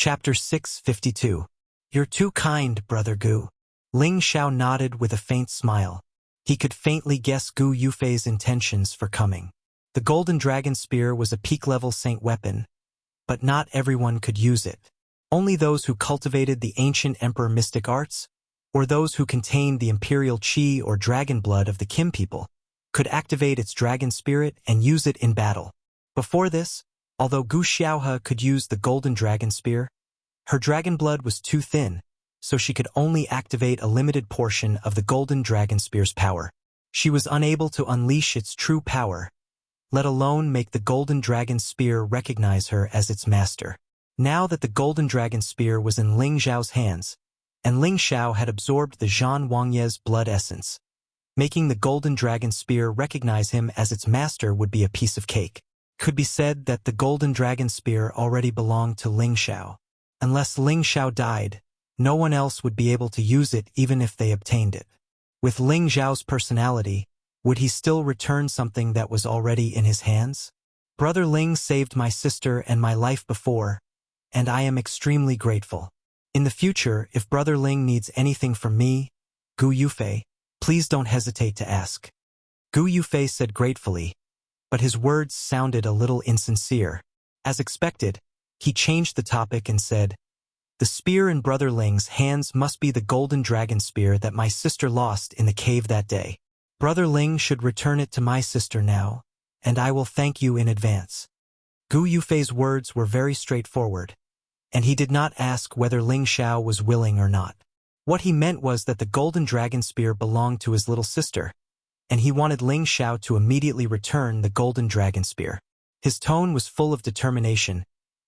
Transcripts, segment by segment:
Chapter 652. You're too kind, Brother Gu. Ling Xiao nodded with a faint smile. He could faintly guess Gu Yufei's intentions for coming. The Golden Dragon Spear was a peak-level saint weapon, but not everyone could use it. Only those who cultivated the ancient emperor mystic arts, or those who contained the imperial qi or dragon blood of the Kim people, could activate its dragon spirit and use it in battle. Before this, although Gu Xiaohe could use the Golden Dragon Spear, her dragon blood was too thin, so she could only activate a limited portion of the Golden Dragon Spear's power. She was unable to unleash its true power, let alone make the Golden Dragon Spear recognize her as its master. Now that the Golden Dragon Spear was in Ling Xiao's hands, and Ling Xiao had absorbed the Zhan Wangye's blood essence, making the Golden Dragon Spear recognize him as its master would be a piece of cake. Could be said that the Golden Dragon Spear already belonged to Ling Xiao. Unless Ling Xiao died, no one else would be able to use it even if they obtained it. With Ling Xiao's personality, would he still return something that was already in his hands? Brother Ling saved my sister and my life before, and I am extremely grateful. In the future, if Brother Ling needs anything from me, Gu Yufei, please don't hesitate to ask. Gu Yufei said gratefully, but his words sounded a little insincere. As expected, he changed the topic and said, "The spear in Brother Ling's hands must be the Golden Dragon Spear that my sister lost in the cave that day. Brother Ling should return it to my sister now, and I will thank you in advance." Gu Yufei's words were very straightforward, and he did not ask whether Ling Xiao was willing or not. What he meant was that the Golden Dragon Spear belonged to his little sister, and he wanted Ling Xiao to immediately return the Golden Dragon Spear. His tone was full of determination,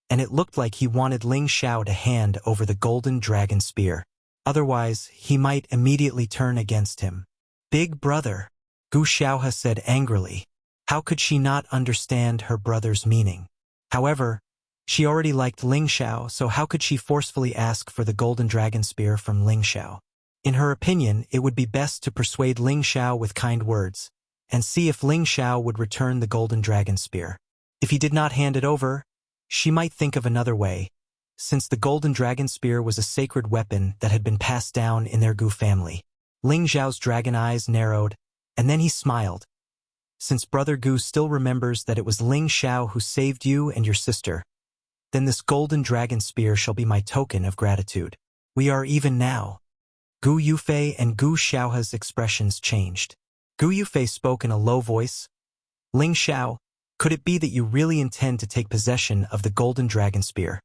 and it looked like he wanted Ling Xiao to hand over the Golden Dragon Spear. Otherwise, he might immediately turn against him. "Big brother," Gu Xiaohe said angrily. How could she not understand her brother's meaning? However, she already liked Ling Xiao, so how could she forcefully ask for the Golden Dragon Spear from Ling Xiao? In her opinion, it would be best to persuade Ling Xiao with kind words, and see if Ling Xiao would return the Golden Dragon Spear. If he did not hand it over, she might think of another way, since the Golden Dragon Spear was a sacred weapon that had been passed down in their Gu family. Ling Xiao's dragon eyes narrowed, and then he smiled. "Since Brother Gu still remembers that it was Ling Xiao who saved you and your sister, then this Golden Dragon Spear shall be my token of gratitude. We are even now." Gu Yufei and Gu Xiaohe's expressions changed. Gu Yufei spoke in a low voice. "Ling Xiao, could it be that you really intend to take possession of the Golden Dragon Spear?"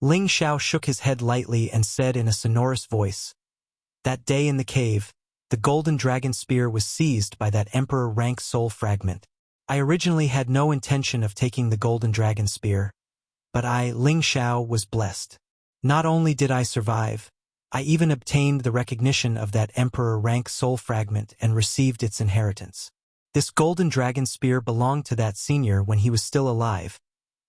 Ling Xiao shook his head lightly and said in a sonorous voice, "That day in the cave, the Golden Dragon Spear was seized by that Emperor rank soul fragment. I originally had no intention of taking the Golden Dragon Spear, but I, Ling Xiao, was blessed. Not only did I survive, I even obtained the recognition of that Emperor rank soul fragment and received its inheritance. This Golden Dragon Spear belonged to that senior when he was still alive,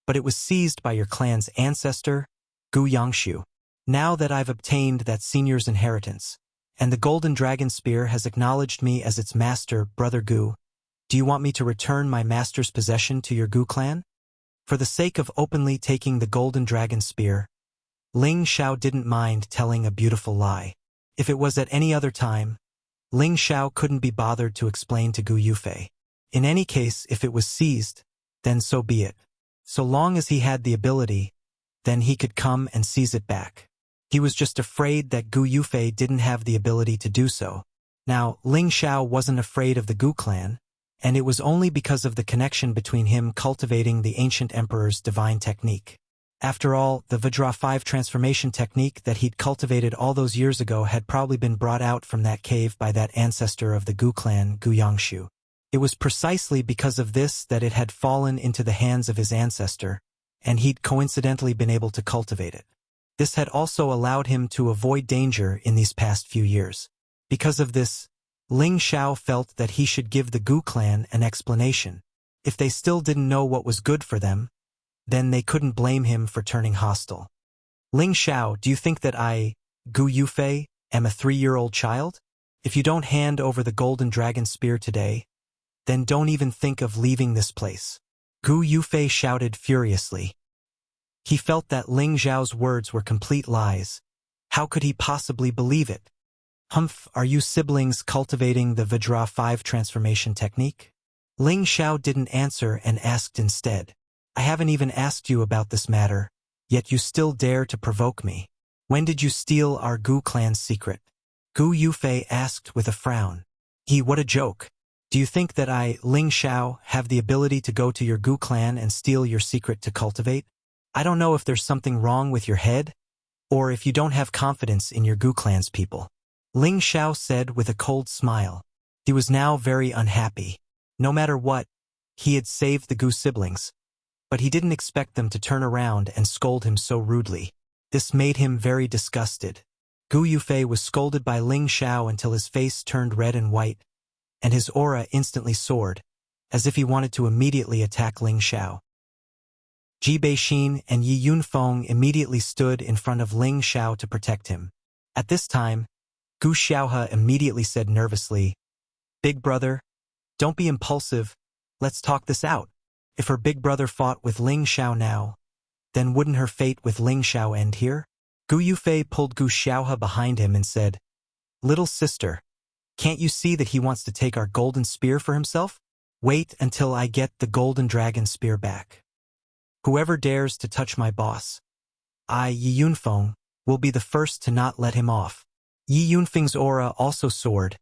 but it was seized by your clan's ancestor, Gu Yangshu. Now that I've obtained that senior's inheritance, and the Golden Dragon Spear has acknowledged me as its master, Brother Gu, do you want me to return my master's possession to your Gu clan?" For the sake of openly taking the Golden Dragon Spear, Ling Xiao didn't mind telling a beautiful lie. If it was at any other time, Ling Xiao couldn't be bothered to explain to Gu Yufei. In any case, if it was seized, then so be it. So long as he had the ability, then he could come and seize it back. He was just afraid that Gu Yufei didn't have the ability to do so. Now, Ling Xiao wasn't afraid of the Gu clan, and it was only because of the connection between him cultivating the ancient emperor's divine technique. After all, the Vajra 5 transformation technique that he'd cultivated all those years ago had probably been brought out from that cave by that ancestor of the Gu clan, Gu Yangshu. It was precisely because of this that it had fallen into the hands of his ancestor, and he'd coincidentally been able to cultivate it. This had also allowed him to avoid danger in these past few years. Because of this, Ling Xiao felt that he should give the Gu clan an explanation. If they still didn't know what was good for them, then they couldn't blame him for turning hostile. "Ling Xiao, do you think that I, Gu Yufei, am a 3-year-old child? If you don't hand over the Golden Dragon Spear today, then don't even think of leaving this place." Gu Yufei shouted furiously. He felt that Ling Xiao's words were complete lies. How could he possibly believe it? Humph, are you siblings cultivating the Vajra 5 transformation technique? Ling Xiao didn't answer and asked instead. I haven't even asked you about this matter, yet you still dare to provoke me. When did you steal our Gu clan's secret? Gu Yufei asked with a frown. What a joke. Do you think that I, Ling Xiao, have the ability to go to your Gu clan and steal your secret to cultivate? I don't know if there's something wrong with your head, or if you don't have confidence in your Gu clan's people. Ling Xiao said with a cold smile. He was now very unhappy. No matter what, he had saved the Gu siblings, but he didn't expect them to turn around and scold him so rudely. This made him very disgusted. Gu Yufei was scolded by Ling Xiao until his face turned red and white, and his aura instantly soared, as if he wanted to immediately attack Ling Xiao. Ji Beixin and Yi Yunfeng immediately stood in front of Ling Xiao to protect him. At this time, Gu Xiaohe immediately said nervously, Big brother, don't be impulsive, let's talk this out. If her big brother fought with Ling Xiao now, then wouldn't her fate with Ling Xiao end here? Gu Yufei pulled Gu Xiaohe behind him and said, Little sister, can't you see that he wants to take our golden spear for himself? Wait until I get the golden dragon spear back. Whoever dares to touch my boss, Yi Yunfeng, will be the first to not let him off. Yi Yunfeng's aura also soared,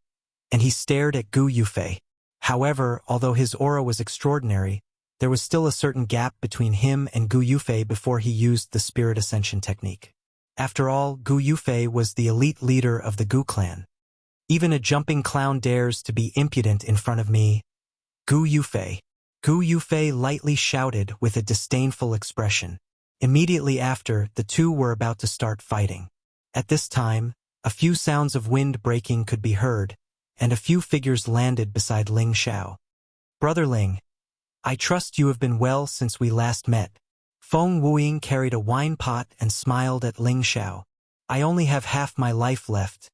and he stared at Gu Yufei. However, although his aura was extraordinary, there was still a certain gap between him and Gu Yufei before he used the Spirit Ascension technique. After all, Gu Yufei was the elite leader of the Gu clan. Even a jumping clown dares to be impudent in front of me. Gu Yufei. Gu Yufei lightly shouted with a disdainful expression. Immediately after, the two were about to start fighting. At this time, a few sounds of wind breaking could be heard, and a few figures landed beside Ling Xiao. Brother Ling, I trust you have been well since we last met. Feng Wuying carried a wine pot and smiled at Ling Xiao. I only have half my life left.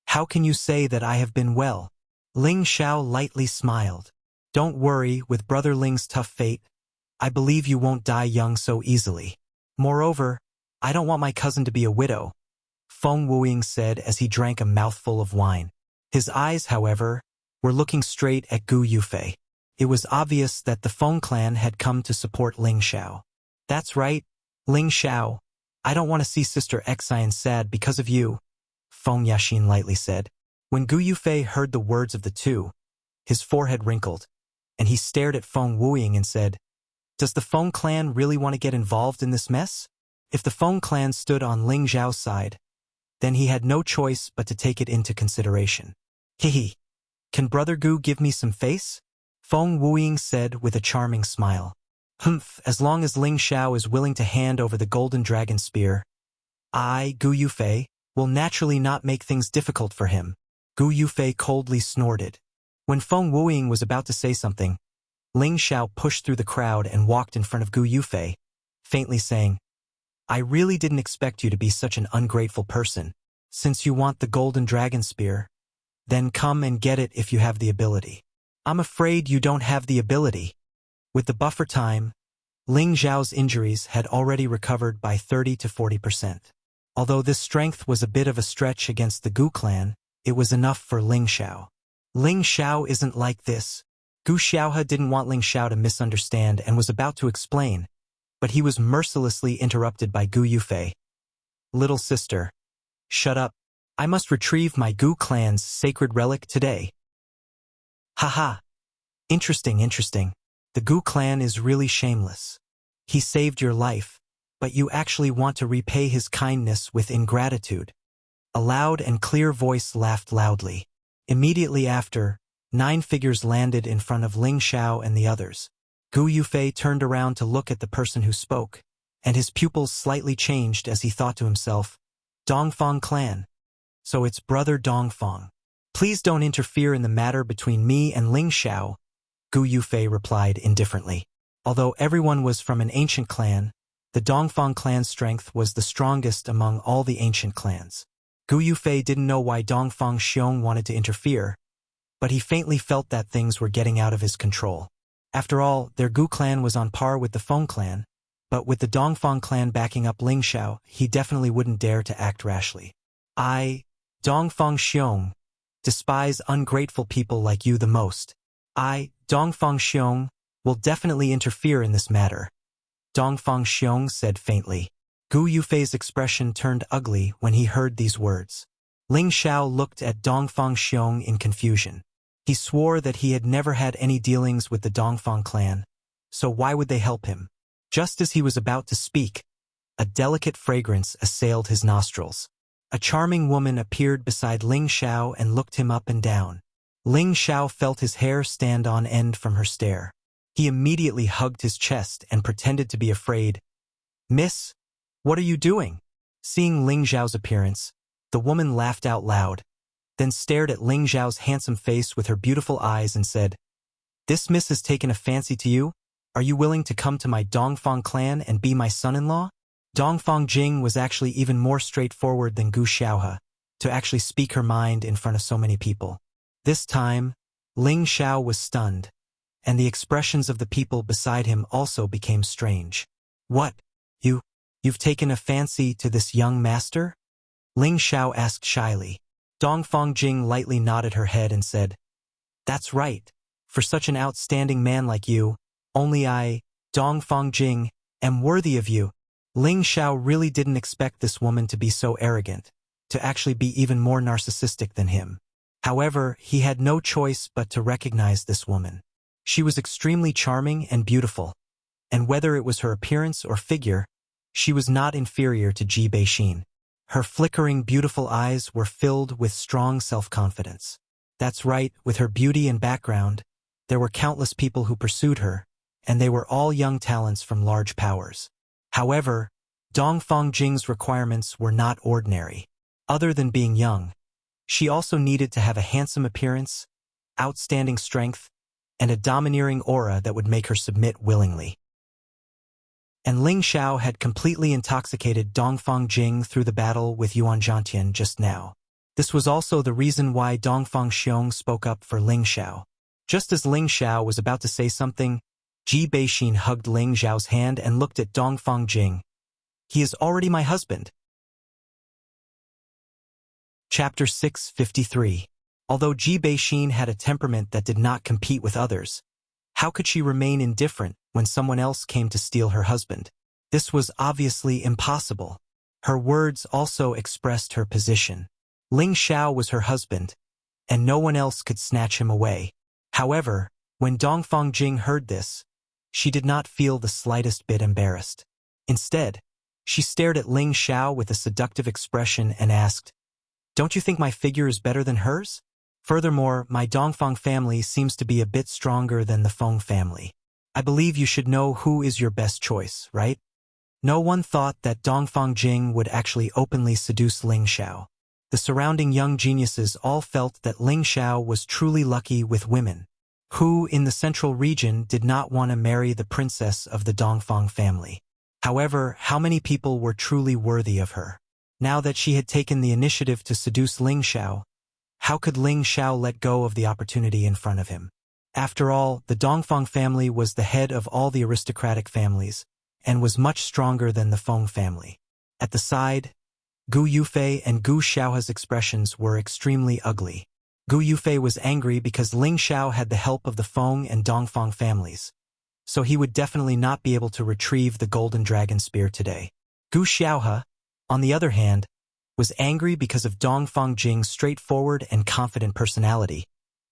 How can you say that I have been well? Ling Xiao lightly smiled. Don't worry, with Brother Ling's tough fate, I believe you won't die young so easily. Moreover, I don't want my cousin to be a widow, Feng Wuying said as he drank a mouthful of wine. His eyes, however, were looking straight at Gu Yufei. It was obvious that the Feng clan had come to support Ling Xiao. That's right, Ling Xiao. I don't want to see Sister Xian sad because of you, Feng Yaxin lightly said. When Gu Yufei heard the words of the two, his forehead wrinkled, and he stared at Feng Wuying and said, Does the Feng clan really want to get involved in this mess? If the Feng clan stood on Ling Xiao's side, then he had no choice but to take it into consideration. Hehe. Can Brother Gu give me some face? Feng Wuying said with a charming smile. Humph, as long as Ling Xiao is willing to hand over the golden dragon spear, I, Gu Yufei, will naturally not make things difficult for him. Gu Yufei coldly snorted. When Feng Wuying was about to say something, Ling Xiao pushed through the crowd and walked in front of Gu Yufei, faintly saying, I really didn't expect you to be such an ungrateful person. Since you want the golden dragon spear, then come and get it if you have the ability. I'm afraid you don't have the ability. With the buffer time, Ling Xiao's injuries had already recovered by 30 to 40%. Although this strength was a bit of a stretch against the Gu clan, it was enough for Ling Xiao. Ling Xiao isn't like this. Gu Xiaohe didn't want Ling Xiao to misunderstand and was about to explain, but he was mercilessly interrupted by Gu Yufei. Little sister, shut up. I must retrieve my Gu clan's sacred relic today. Haha. Interesting. The Gu clan is really shameless. He saved your life, but you actually want to repay his kindness with ingratitude. A loud and clear voice laughed loudly. Immediately after, 9 figures landed in front of Ling Xiao and the others. Gu Yufei turned around to look at the person who spoke, and his pupils slightly changed as he thought to himself, Dongfang clan. So it's Brother Dongfang. Please don't interfere in the matter between me and Ling Xiao, Gu Yufei replied indifferently. Although everyone was from an ancient clan, the Dongfang clan's strength was the strongest among all the ancient clans. Gu Yufei didn't know why Dongfang Xiong wanted to interfere, but he faintly felt that things were getting out of his control. After all, their Gu clan was on par with the Feng clan, but with the Dongfang clan backing up Ling Xiao, he definitely wouldn't dare to act rashly. I, Dongfang Xiong, despise ungrateful people like you the most. I, Dongfang Xiong, will definitely interfere in this matter, Dongfang Xiong said faintly. Gu Yufei's expression turned ugly when he heard these words. Ling Xiao looked at Dongfang Xiong in confusion. He swore that he had never had any dealings with the Dongfang clan, so why would they help him? Just as he was about to speak, a delicate fragrance assailed his nostrils. A charming woman appeared beside Ling Xiao and looked him up and down. Ling Xiao felt his hair stand on end from her stare. He immediately hugged his chest and pretended to be afraid. Miss, what are you doing? Seeing Ling Xiao's appearance, the woman laughed out loud, then stared at Ling Xiao's handsome face with her beautiful eyes and said, This miss has taken a fancy to you? Are you willing to come to my Dongfang clan and be my son-in-law? Dongfang Jing was actually even more straightforward than Gu Xiaohe, to actually speak her mind in front of so many people. This time, Ling Xiao was stunned, and the expressions of the people beside him also became strange. What? You've taken a fancy to this young master? Ling Xiao asked shyly. Dongfang Jing lightly nodded her head and said, That's right. For such an outstanding man like you, only I, Dongfang Jing, am worthy of you. Ling Xiao really didn't expect this woman to be so arrogant, to actually be even more narcissistic than him. However, he had no choice but to recognize this woman. She was extremely charming and beautiful, and whether it was her appearance or figure, she was not inferior to Ji Beixin. Her flickering, beautiful eyes were filled with strong self-confidence. That's right, with her beauty and background, there were countless people who pursued her, and they were all young talents from large powers. However, Dongfang Jing's requirements were not ordinary. Other than being young, she also needed to have a handsome appearance, outstanding strength, and a domineering aura that would make her submit willingly. And Ling Xiao had completely intoxicated Dongfang Jing through the battle with Yuan Zhantian just now. This was also the reason why Dongfang Xiong spoke up for Ling Xiao. Just as Ling Xiao was about to say something, Ji Beixin hugged Ling Xiao's hand and looked at Dongfang Jing. He is already my husband. Chapter 653. Although Ji Beixin had a temperament that did not compete with others, how could she remain indifferent when someone else came to steal her husband? This was obviously impossible. Her words also expressed her position. Ling Xiao was her husband, and no one else could snatch him away. However, when Dongfang Jing heard this, she did not feel the slightest bit embarrassed. Instead, she stared at Ling Xiao with a seductive expression and asked, Don't you think my figure is better than hers? Furthermore, my Dongfang family seems to be a bit stronger than the Feng family. I believe you should know who is your best choice, right? No one thought that Dongfang Jing would actually openly seduce Ling Xiao. The surrounding young geniuses all felt that Ling Xiao was truly lucky with women. Who in the central region did not want to marry the princess of the Dongfang family? However, how many people were truly worthy of her? Now that she had taken the initiative to seduce Ling Xiao, how could Ling Xiao let go of the opportunity in front of him? After all, the Dongfang family was the head of all the aristocratic families, and was much stronger than the Feng family. At the side, Gu Yufei and Gu Xiaohe's expressions were extremely ugly. Gu Yufei was angry because Ling Xiao had the help of the Feng and Dongfang families, so he would definitely not be able to retrieve the golden dragon spear today. Gu Xiaohe, on the other hand, was angry because of Dongfang Jing's straightforward and confident personality,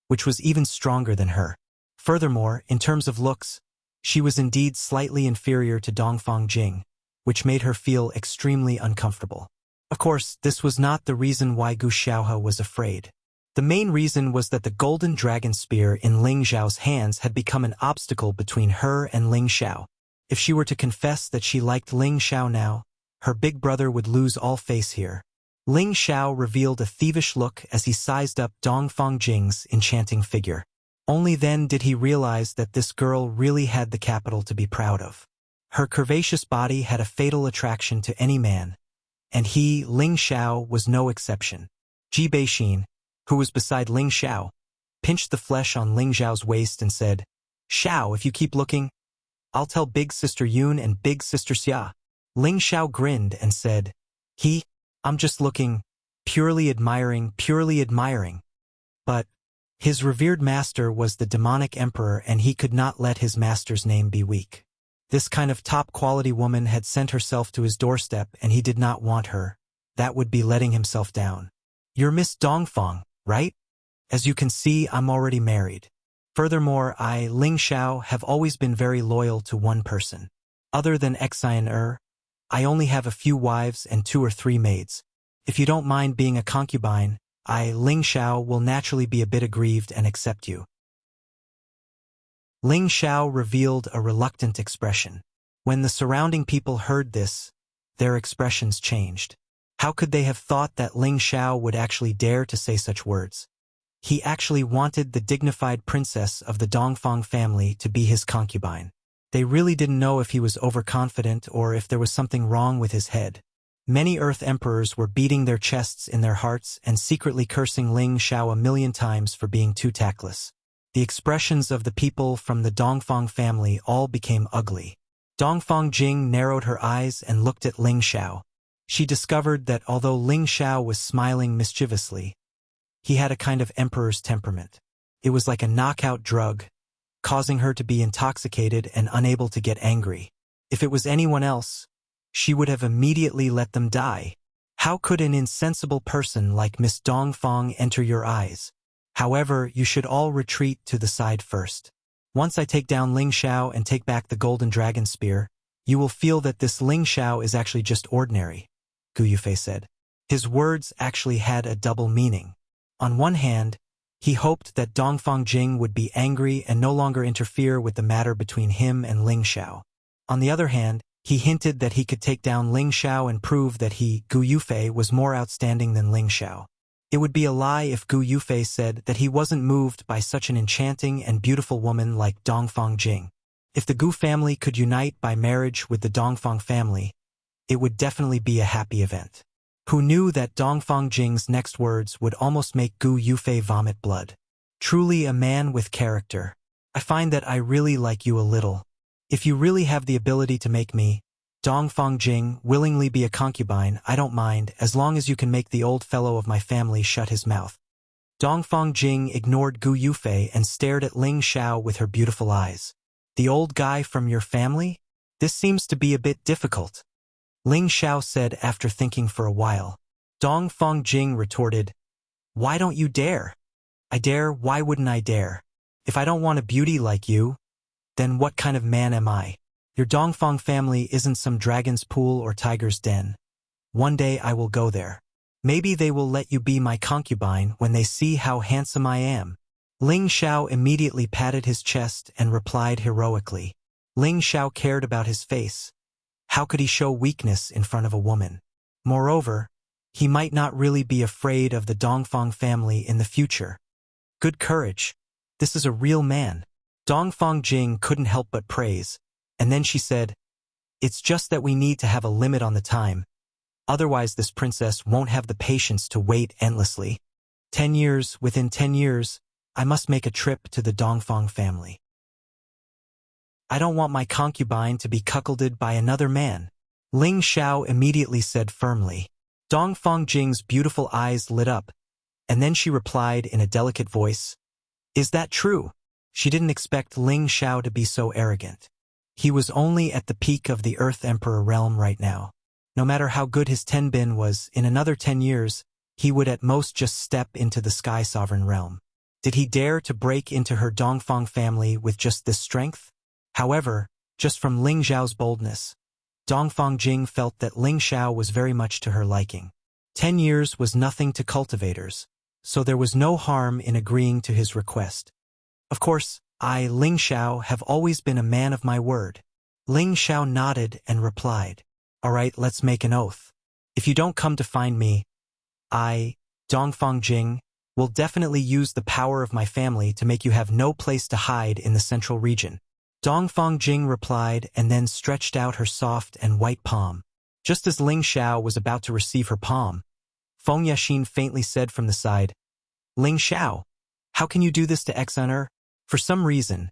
which was even stronger than her. Furthermore, in terms of looks, she was indeed slightly inferior to Dongfang Jing, which made her feel extremely uncomfortable. Of course, this was not the reason why Gu Xiaohe was afraid. The main reason was that the golden dragon spear in Ling Xiao's hands had become an obstacle between her and Ling Xiao. If she were to confess that she liked Ling Xiao now, her big brother would lose all face here. Ling Xiao revealed a thievish look as he sized up Dongfang Jing's enchanting figure. Only then did he realize that this girl really had the capital to be proud of. Her curvaceous body had a fatal attraction to any man, and he, Ling Xiao, was no exception. Ji Beixin, who was beside Ling Xiao, pinched the flesh on Ling Xiao's waist and said, Xiao, if you keep looking, I'll tell Big Sister Yun and Big Sister Xia. Ling Xiao grinned and said, I'm just looking, purely admiring. But his revered master was the demonic emperor, and he could not let his master's name be weak. This kind of top-quality woman had sent herself to his doorstep, and he did not want her. That would be letting himself down. You're Miss Dongfang, right? As you can see, I'm already married. Furthermore, I, Ling Xiao, have always been very loyal to one person. Other than Xian, I only have a few wives and 2 or 3 maids. If you don't mind being a concubine, I, Ling Xiao, will naturally be a bit aggrieved and accept you. Ling Xiao revealed a reluctant expression. When the surrounding people heard this, their expressions changed. How could they have thought that Ling Xiao would actually dare to say such words? He actually wanted the dignified princess of the Dongfang family to be his concubine. They really didn't know if he was overconfident or if there was something wrong with his head. Many Earth emperors were beating their chests in their hearts and secretly cursing Ling Xiao 1,000,000 times for being too tactless. The expressions of the people from the Dongfang family all became ugly. Dongfang Jing narrowed her eyes and looked at Ling Xiao. She discovered that although Ling Xiao was smiling mischievously, he had a kind of emperor's temperament. It was like a knockout drug, causing her to be intoxicated and unable to get angry. If it was anyone else, she would have immediately let them die. How could an insensible person like Miss Dongfang enter your eyes? However, you should all retreat to the side first. Once I take down Ling Xiao and take back the golden dragon spear, you will feel that this Ling Xiao is actually just ordinary, Gu Yufei said. His words actually had a double meaning. On one hand, he hoped that Dongfang Jing would be angry and no longer interfere with the matter between him and Ling Xiao. On the other hand, he hinted that he could take down Ling Xiao and prove that he, Gu Yufei, was more outstanding than Ling Xiao. It would be a lie if Gu Yufei said that he wasn't moved by such an enchanting and beautiful woman like Dongfang Jing. If the Gu family could unite by marriage with the Dongfang family, it would definitely be a happy event. Who knew that Dongfang Jing's next words would almost make Gu Yufei vomit blood? Truly a man with character. I find that I really like you a little. If you really have the ability to make me, Dongfang Jing, willingly be a concubine, I don't mind, as long as you can make the old fellow of my family shut his mouth. Dongfang Jing ignored Gu Yufei and stared at Ling Xiao with her beautiful eyes. The old guy from your family? This seems to be a bit difficult. Ling Xiao said after thinking for a while. Dongfang Jing retorted, Why don't you dare? I dare, why wouldn't I dare? If I don't want a beauty like you, then what kind of man am I? Your Dongfang family isn't some dragon's pool or tiger's den. One day I will go there. Maybe they will let you be my concubine when they see how handsome I am. Ling Xiao immediately patted his chest and replied heroically. Ling Xiao cared about his face. How could he show weakness in front of a woman? Moreover, he might not really be afraid of the Dongfang family in the future. Good courage. This is a real man. Dongfang Jing couldn't help but praise, and then she said, It's just that we need to have a limit on the time. Otherwise this princess won't have the patience to wait endlessly. Within 10 years, I must make a trip to the Dongfang family. I don't want my concubine to be cuckolded by another man. Ling Xiao immediately said firmly. Dongfang Jing's beautiful eyes lit up, and then she replied in a delicate voice, Is that true? She didn't expect Ling Xiao to be so arrogant. He was only at the peak of the Earth Emperor realm right now. No matter how good his Tenbin was, in another 10 years, he would at most just step into the Sky Sovereign realm. Did he dare to break into her Dongfang family with just this strength? However, just from Ling Xiao's boldness, Dongfang Jing felt that Ling Xiao was very much to her liking. 10 years was nothing to cultivators, so there was no harm in agreeing to his request. Of course, I, Ling Xiao, have always been a man of my word. Ling Xiao nodded and replied, All right, let's make an oath. If you don't come to find me, I, Dongfang Jing, will definitely use the power of my family to make you have no place to hide in the central region. Dongfang Jing replied and then stretched out her soft and white palm. Just as Ling Xiao was about to receive her palm, Feng Yashin faintly said from the side, Ling Xiao, how can you do this to Xun'er? For some reason,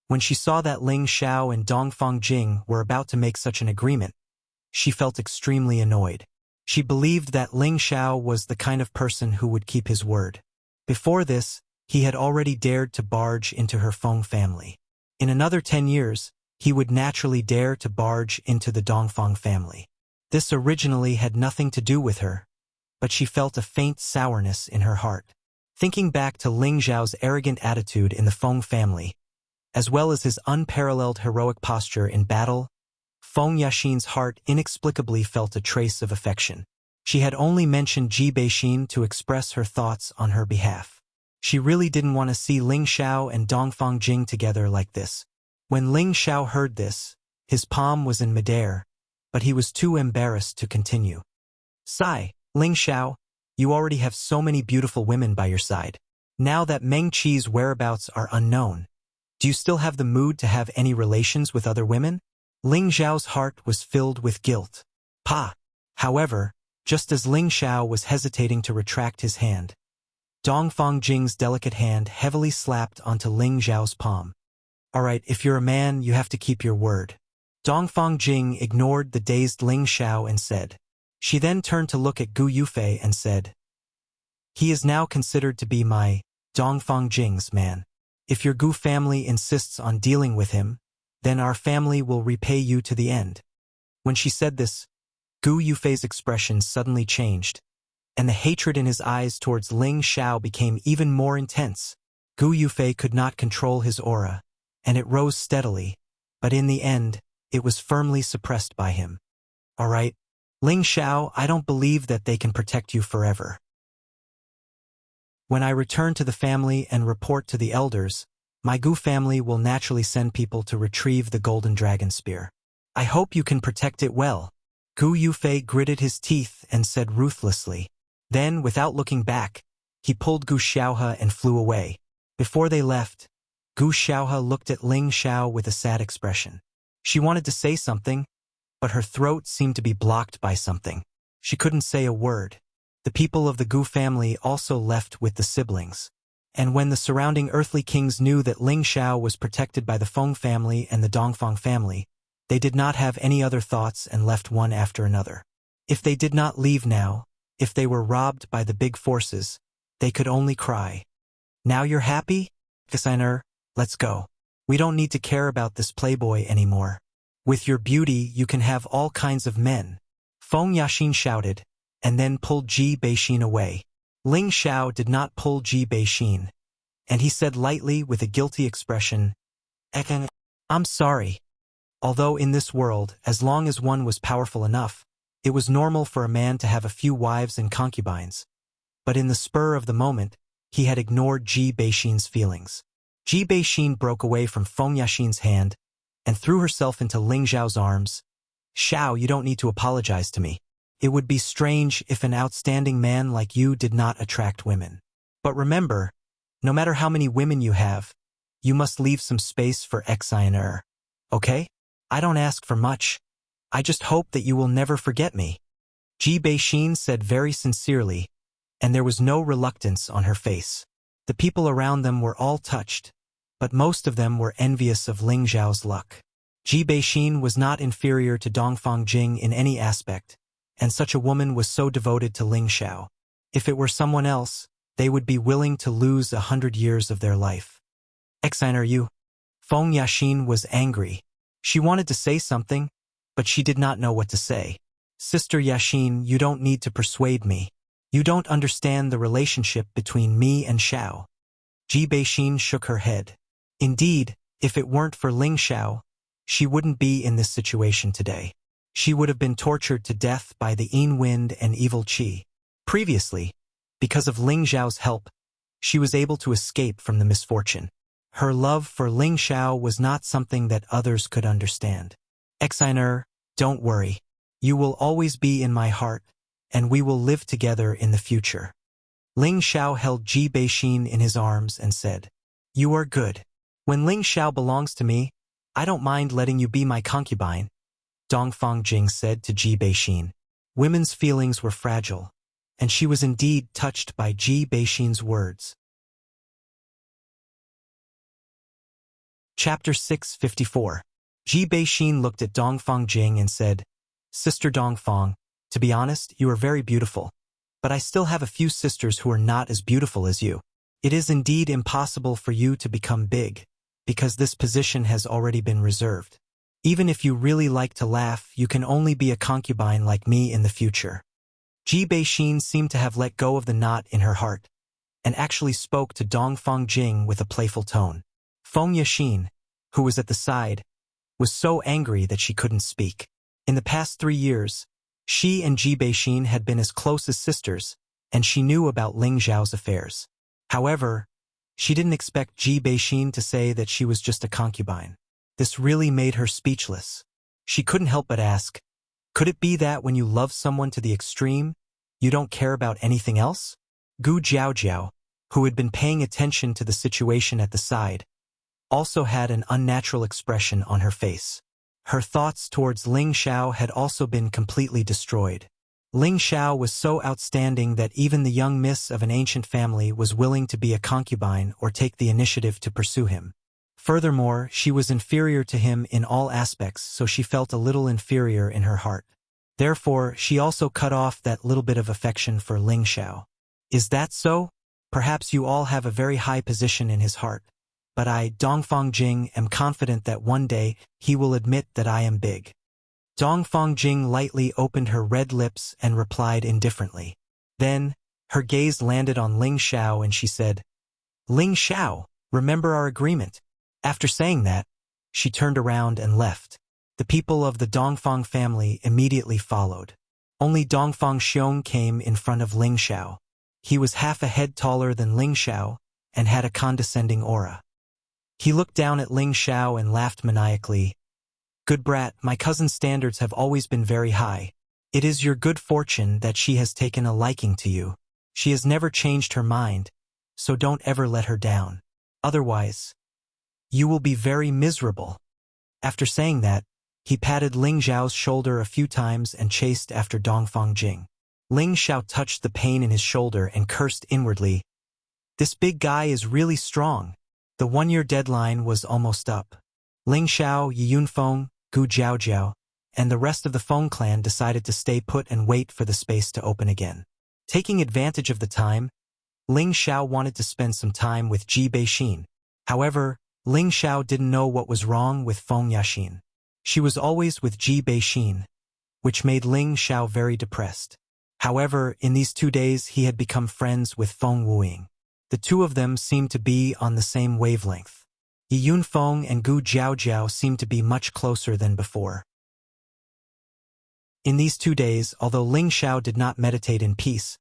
When she saw that Ling Xiao and Dongfang Jing were about to make such an agreement, she felt extremely annoyed. She believed that Ling Xiao was the kind of person who would keep his word. Before this, he had already dared to barge into her Feng family. In another 10 years, he would naturally dare to barge into the Dongfang family. This originally had nothing to do with her, but she felt a faint sourness in her heart. Thinking back to Ling Xiao's arrogant attitude in the Feng family, as well as his unparalleled heroic posture in battle, Feng Yaxin's heart inexplicably felt a trace of affection. She had only mentioned Ji Beixin to express her thoughts on her behalf. She really didn't want to see Ling Xiao and Dongfang Jing together like this. When Ling Xiao heard this, his palm was in midair, but he was too embarrassed to continue. Sigh, Ling Xiao, you already have so many beautiful women by your side. Now that Meng Qi's whereabouts are unknown, do you still have the mood to have any relations with other women? Ling Xiao's heart was filled with guilt. However, just as Ling Xiao was hesitating to retract his hand, Dongfang Jing's delicate hand heavily slapped onto Ling Xiao's palm. Alright, if you're a man, you have to keep your word. Dongfang Jing ignored the dazed Ling Xiao and said. She then turned to look at Gu Yufei and said, he is now considered to be my, Dongfang Jing's man. If your Gu family insists on dealing with him, then our family will repay you to the end. When she said this, Gu Yufei's expression suddenly changed, and the hatred in his eyes towards Ling Xiao became even more intense. Gu Yufei could not control his aura, and it rose steadily, but in the end, it was firmly suppressed by him. Alright, Ling Xiao, I don't believe that they can protect you forever. When I return to the family and report to the elders, my Gu family will naturally send people to retrieve the golden dragon spear. I hope you can protect it well. Gu Yufei gritted his teeth and said ruthlessly. Then, without looking back, he pulled Gu Xiaohe and flew away. Before they left, Gu Xiaohe looked at Ling Xiao with a sad expression. She wanted to say something, but her throat seemed to be blocked by something. She couldn't say a word. The people of the Gu family also left with the siblings. And when the surrounding earthly kings knew that Ling Xiao was protected by the Feng family and the Dongfang family, they did not have any other thoughts and left one after another. If they did not leave now, if they were robbed by the big forces, they could only cry. Now you're happy? Designer, let's go. We don't need to care about this playboy anymore. With your beauty, you can have all kinds of men. Feng Yaxin shouted, and then pulled Ji Beixin away. Ling Xiao did not pull Ji Beixin, and he said lightly with a guilty expression, I'm sorry. Although in this world, as long as one was powerful enough, it was normal for a man to have a few wives and concubines. But in the spur of the moment, he had ignored Ji Beixin's feelings. Ji Beixin broke away from Feng Yaxin's hand and threw herself into Ling Xiao's arms. Xiao, you don't need to apologize to me. It would be strange if an outstanding man like you did not attract women. But remember, no matter how many women you have, you must leave some space for Xiner. Okay? I don't ask for much. I just hope that you will never forget me. Ji Beixin said very sincerely, and there was no reluctance on her face. The people around them were all touched, but most of them were envious of Ling Xiao's luck. Ji Beixin was not inferior to Dongfang Jing in any aspect, and such a woman was so devoted to Ling Xiao. If it were someone else, they would be willing to lose 100 years of their life. Xiner, you. Feng Yaxin was angry. She wanted to say something, but she did not know what to say. Sister Yaxin, you don't need to persuade me. You don't understand the relationship between me and Xiao. Ji Beixin shook her head. Indeed, if it weren't for Ling Xiao, she wouldn't be in this situation today. She would have been tortured to death by the Yin Wind and evil Qi. Previously, because of Ling Xiao's help, she was able to escape from the misfortune. Her love for Ling Xiao was not something that others could understand. Xiner, don't worry. You will always be in my heart, and we will live together in the future. Ling Xiao held Ji Beixin in his arms and said, You are good. When Ling Xiao belongs to me, I don't mind letting you be my concubine. Dongfang Jing said to Ji Beixin. Women's feelings were fragile, and she was indeed touched by Ji Beixin's words. Chapter 654. Ji Beixin looked at Dongfang Jing and said, Sister Dongfang, to be honest, you are very beautiful. But I still have a few sisters who are not as beautiful as you. It is indeed impossible for you to become big, because this position has already been reserved. Even if you really like to laugh, you can only be a concubine like me in the future. Ji Beixin seemed to have let go of the knot in her heart, and actually spoke to Dongfang Jing with a playful tone. Feng Yixin, who was at the side, was so angry that she couldn't speak. In the past 3 years, she and Ji Beixin had been as close as sisters, and she knew about Ling Zhao's affairs. However, she didn't expect Ji Beixin to say that she was just a concubine. This really made her speechless. She couldn't help but ask, could it be that when you love someone to the extreme, you don't care about anything else? Gu Jiaojiao, who had been paying attention to the situation at the side, also had an unnatural expression on her face. Her thoughts towards Ling Xiao had also been completely destroyed. Ling Xiao was so outstanding that even the young miss of an ancient family was willing to be a concubine or take the initiative to pursue him. Furthermore, she was inferior to him in all aspects, so she felt a little inferior in her heart. Therefore, she also cut off that little bit of affection for Ling Xiao. Is that so? Perhaps you all have a very high position in his heart. But I, Dongfang Jing, am confident that one day he will admit that I am big. Dongfang Jing lightly opened her red lips and replied indifferently. Then, her gaze landed on Ling Xiao and she said, Ling Xiao, remember our agreement. After saying that, she turned around and left. The people of the Dongfang family immediately followed. Only Dongfang Xiong came in front of Ling Xiao. He was half a head taller than Ling Xiao and had a condescending aura. He looked down at Ling Xiao and laughed maniacally. Good brat, my cousin's standards have always been very high. It is your good fortune that she has taken a liking to you. She has never changed her mind, so don't ever let her down. Otherwise, you will be very miserable. After saying that, he patted Ling Xiao's shoulder a few times and chased after Dongfang Jing. Ling Xiao touched the pain in his shoulder and cursed inwardly. This big guy is really strong. The 1-year deadline was almost up. Ling Xiao, Yiyunfeng, Gu Jiaojiao, and the rest of the Feng clan decided to stay put and wait for the space to open again. Taking advantage of the time, Ling Xiao wanted to spend some time with Ji Beixin. However, Ling Xiao didn't know what was wrong with Feng Yixin. She was always with Ji Beixin, which made Ling Xiao very depressed. However, in these 2 days he had become friends with Feng Wuing. The two of them seemed to be on the same wavelength. Yi Yunfeng and Gu Jiaojiao seemed to be much closer than before. In these 2 days, although Ling Xiao did not meditate in peace,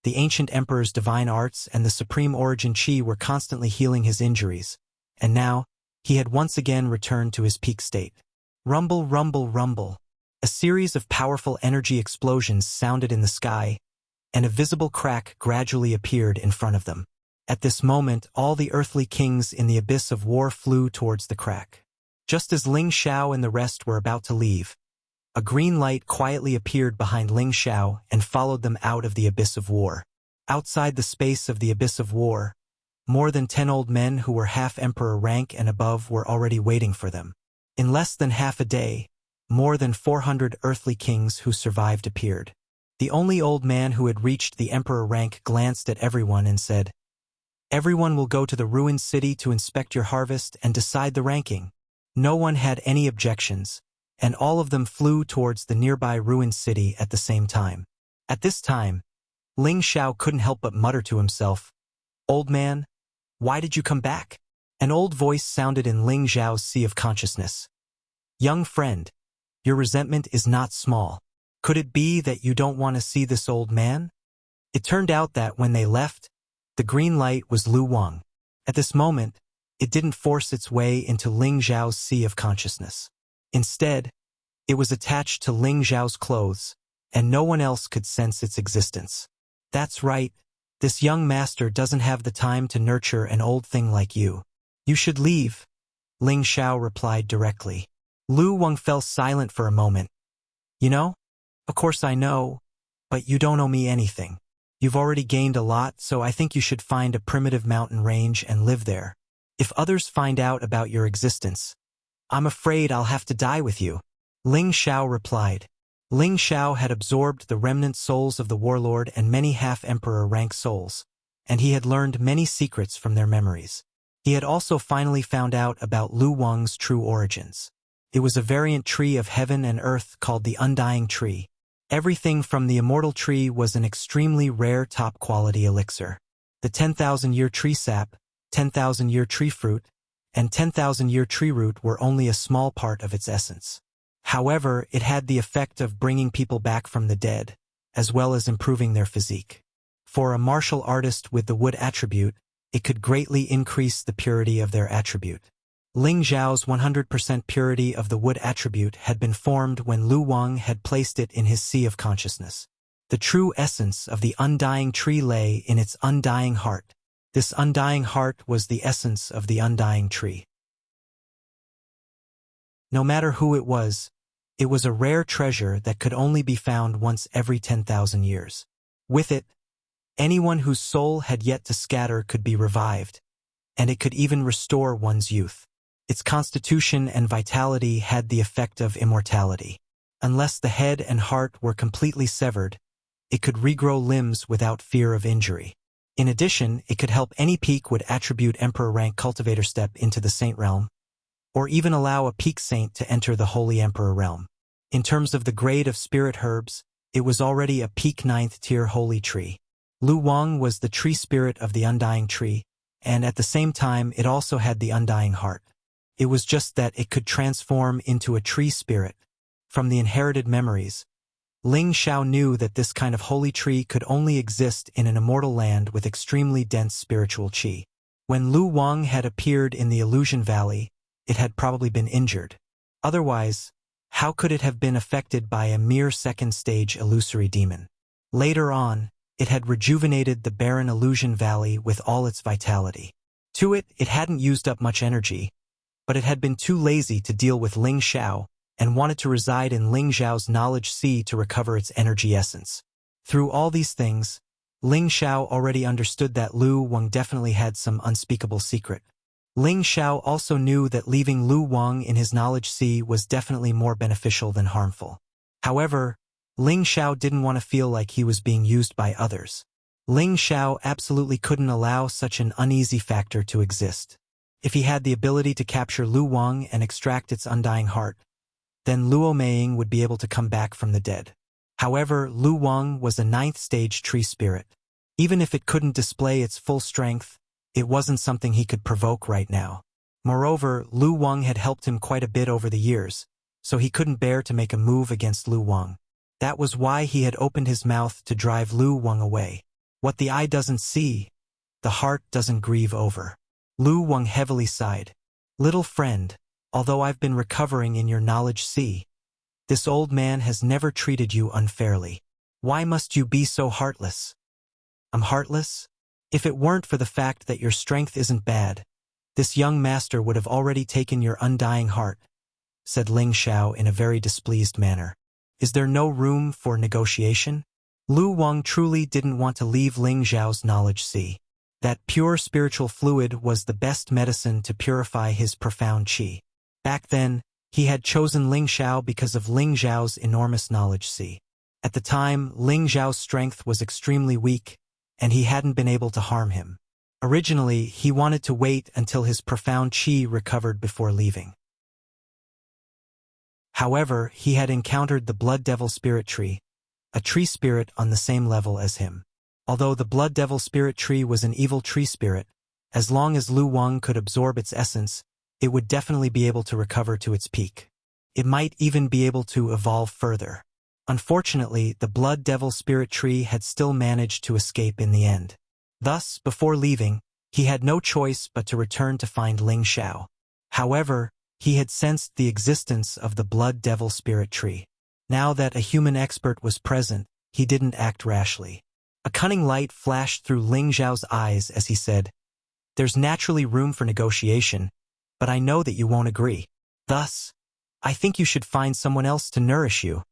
the ancient emperor's divine arts and the supreme origin qi were constantly healing his injuries, and now, he had once again returned to his peak state. Rumble, rumble, rumble. A series of powerful energy explosions sounded in the sky, and a visible crack gradually appeared in front of them. At this moment, all the earthly kings in the abyss of war flew towards the crack. Just as Ling Xiao and the rest were about to leave, a green light quietly appeared behind Ling Xiao and followed them out of the abyss of war. Outside the space of the abyss of war, more than 10 old men who were half-emperor rank and above were already waiting for them. In less than half a day, more than 400 earthly kings who survived appeared. The only old man who had reached the emperor rank glanced at everyone and said, Everyone will go to the ruined city to inspect your harvest and decide the ranking. No one had any objections, and all of them flew towards the nearby ruined city at the same time. At this time, Ling Xiao couldn't help but mutter to himself, Old man, why did you come back? An old voice sounded in Ling Xiao's sea of consciousness. Young friend, your resentment is not small. Could it be that you don't want to see this old man? It turned out that when they left, the green light was Lu Wang. At this moment, it didn't force its way into Ling Xiao's sea of consciousness. Instead, it was attached to Ling Xiao's clothes, and no one else could sense its existence. That's right, this young master doesn't have the time to nurture an old thing like you. You should leave, Ling Xiao replied directly. Lu Wang fell silent for a moment. You know? Of course I know, but you don't owe me anything. You've already gained a lot, so I think you should find a primitive mountain range and live there. If others find out about your existence, I'm afraid I'll have to die with you. Ling Xiao replied. Ling Xiao had absorbed the remnant souls of the warlord and many half-emperor rank souls, and he had learned many secrets from their memories. He had also finally found out about Lu Wang's true origins. It was a variant tree of heaven and earth called the Undying Tree. Everything from the immortal tree was an extremely rare top-quality elixir. The 10,000-year tree sap, 10,000-year tree fruit, and 10,000-year tree root were only a small part of its essence. However, it had the effect of bringing people back from the dead, as well as improving their physique. For a martial artist with the wood attribute, it could greatly increase the purity of their attribute. Ling Xiao's 100% purity of the wood attribute had been formed when Lu Wang had placed it in his sea of consciousness. The true essence of the undying tree lay in its undying heart. This undying heart was the essence of the undying tree. No matter who it was a rare treasure that could only be found once every 10,000 years. With it, anyone whose soul had yet to scatter could be revived, and it could even restore one's youth. Its constitution and vitality had the effect of immortality. Unless the head and heart were completely severed, it could regrow limbs without fear of injury. In addition, it could help any peak would attribute emperor rank cultivator step into the saint realm, or even allow a peak saint to enter the holy emperor realm. In terms of the grade of spirit herbs, it was already a peak 9th tier holy tree. Lu Wang was the tree spirit of the undying tree, and at the same time it also had the undying heart. It was just that it could transform into a tree spirit. From the inherited memories, Ling Xiao knew that this kind of holy tree could only exist in an immortal land with extremely dense spiritual qi. When Lu Wang had appeared in the Illusion Valley, it had probably been injured. Otherwise, how could it have been affected by a mere second-stage illusory demon? Later on, it had rejuvenated the barren Illusion Valley with all its vitality. To it hadn't used up much energy, but it had been too lazy to deal with Ling Xiao and wanted to reside in Ling Xiao's knowledge sea to recover its energy essence. Through all these things, Ling Xiao already understood that Lu Wang definitely had some unspeakable secret. Ling Xiao also knew that leaving Lu Wang in his knowledge sea was definitely more beneficial than harmful. However, Ling Xiao didn't want to feel like he was being used by others. Ling Xiao absolutely couldn't allow such an uneasy factor to exist. If he had the ability to capture Lu Wang and extract its undying heart, then Luo Meiying would be able to come back from the dead. However, Lu Wang was a 9th stage tree spirit. Even if it couldn't display its full strength, it wasn't something he could provoke right now. Moreover, Lu Wang had helped him quite a bit over the years, so he couldn't bear to make a move against Lu Wang. That was why he had opened his mouth to drive Lu Wang away. What the eye doesn't see, the heart doesn't grieve over. Lu Wang heavily sighed. Little friend, although I've been recovering in your knowledge sea, this old man has never treated you unfairly. Why must you be so heartless? I'm heartless? If it weren't for the fact that your strength isn't bad, this young master would have already taken your undying heart, said Ling Xiao in a very displeased manner. Is there no room for negotiation? Lu Wang truly didn't want to leave Ling Xiao's knowledge sea. That pure spiritual fluid was the best medicine to purify his profound qi. Back then, he had chosen Ling Xiao because of Ling Xiao's enormous knowledge sea. At the time, Ling Xiao's strength was extremely weak, and he hadn't been able to harm him. Originally, he wanted to wait until his profound qi recovered before leaving. However, he had encountered the Blood Devil Spirit Tree, a tree spirit on the same level as him. Although the Blood Devil Spirit Tree was an evil tree spirit, as long as Lu Wang could absorb its essence, it would definitely be able to recover to its peak. It might even be able to evolve further. Unfortunately, the Blood Devil Spirit Tree had still managed to escape in the end. Thus, before leaving, he had no choice but to return to find Ling Xiao. However, he had sensed the existence of the Blood Devil Spirit Tree. Now that a human expert was present, he didn't act rashly. A cunning light flashed through Ling Xiao's eyes as he said, "There's naturally room for negotiation, but I know that you won't agree. Thus, I think you should find someone else to nourish you.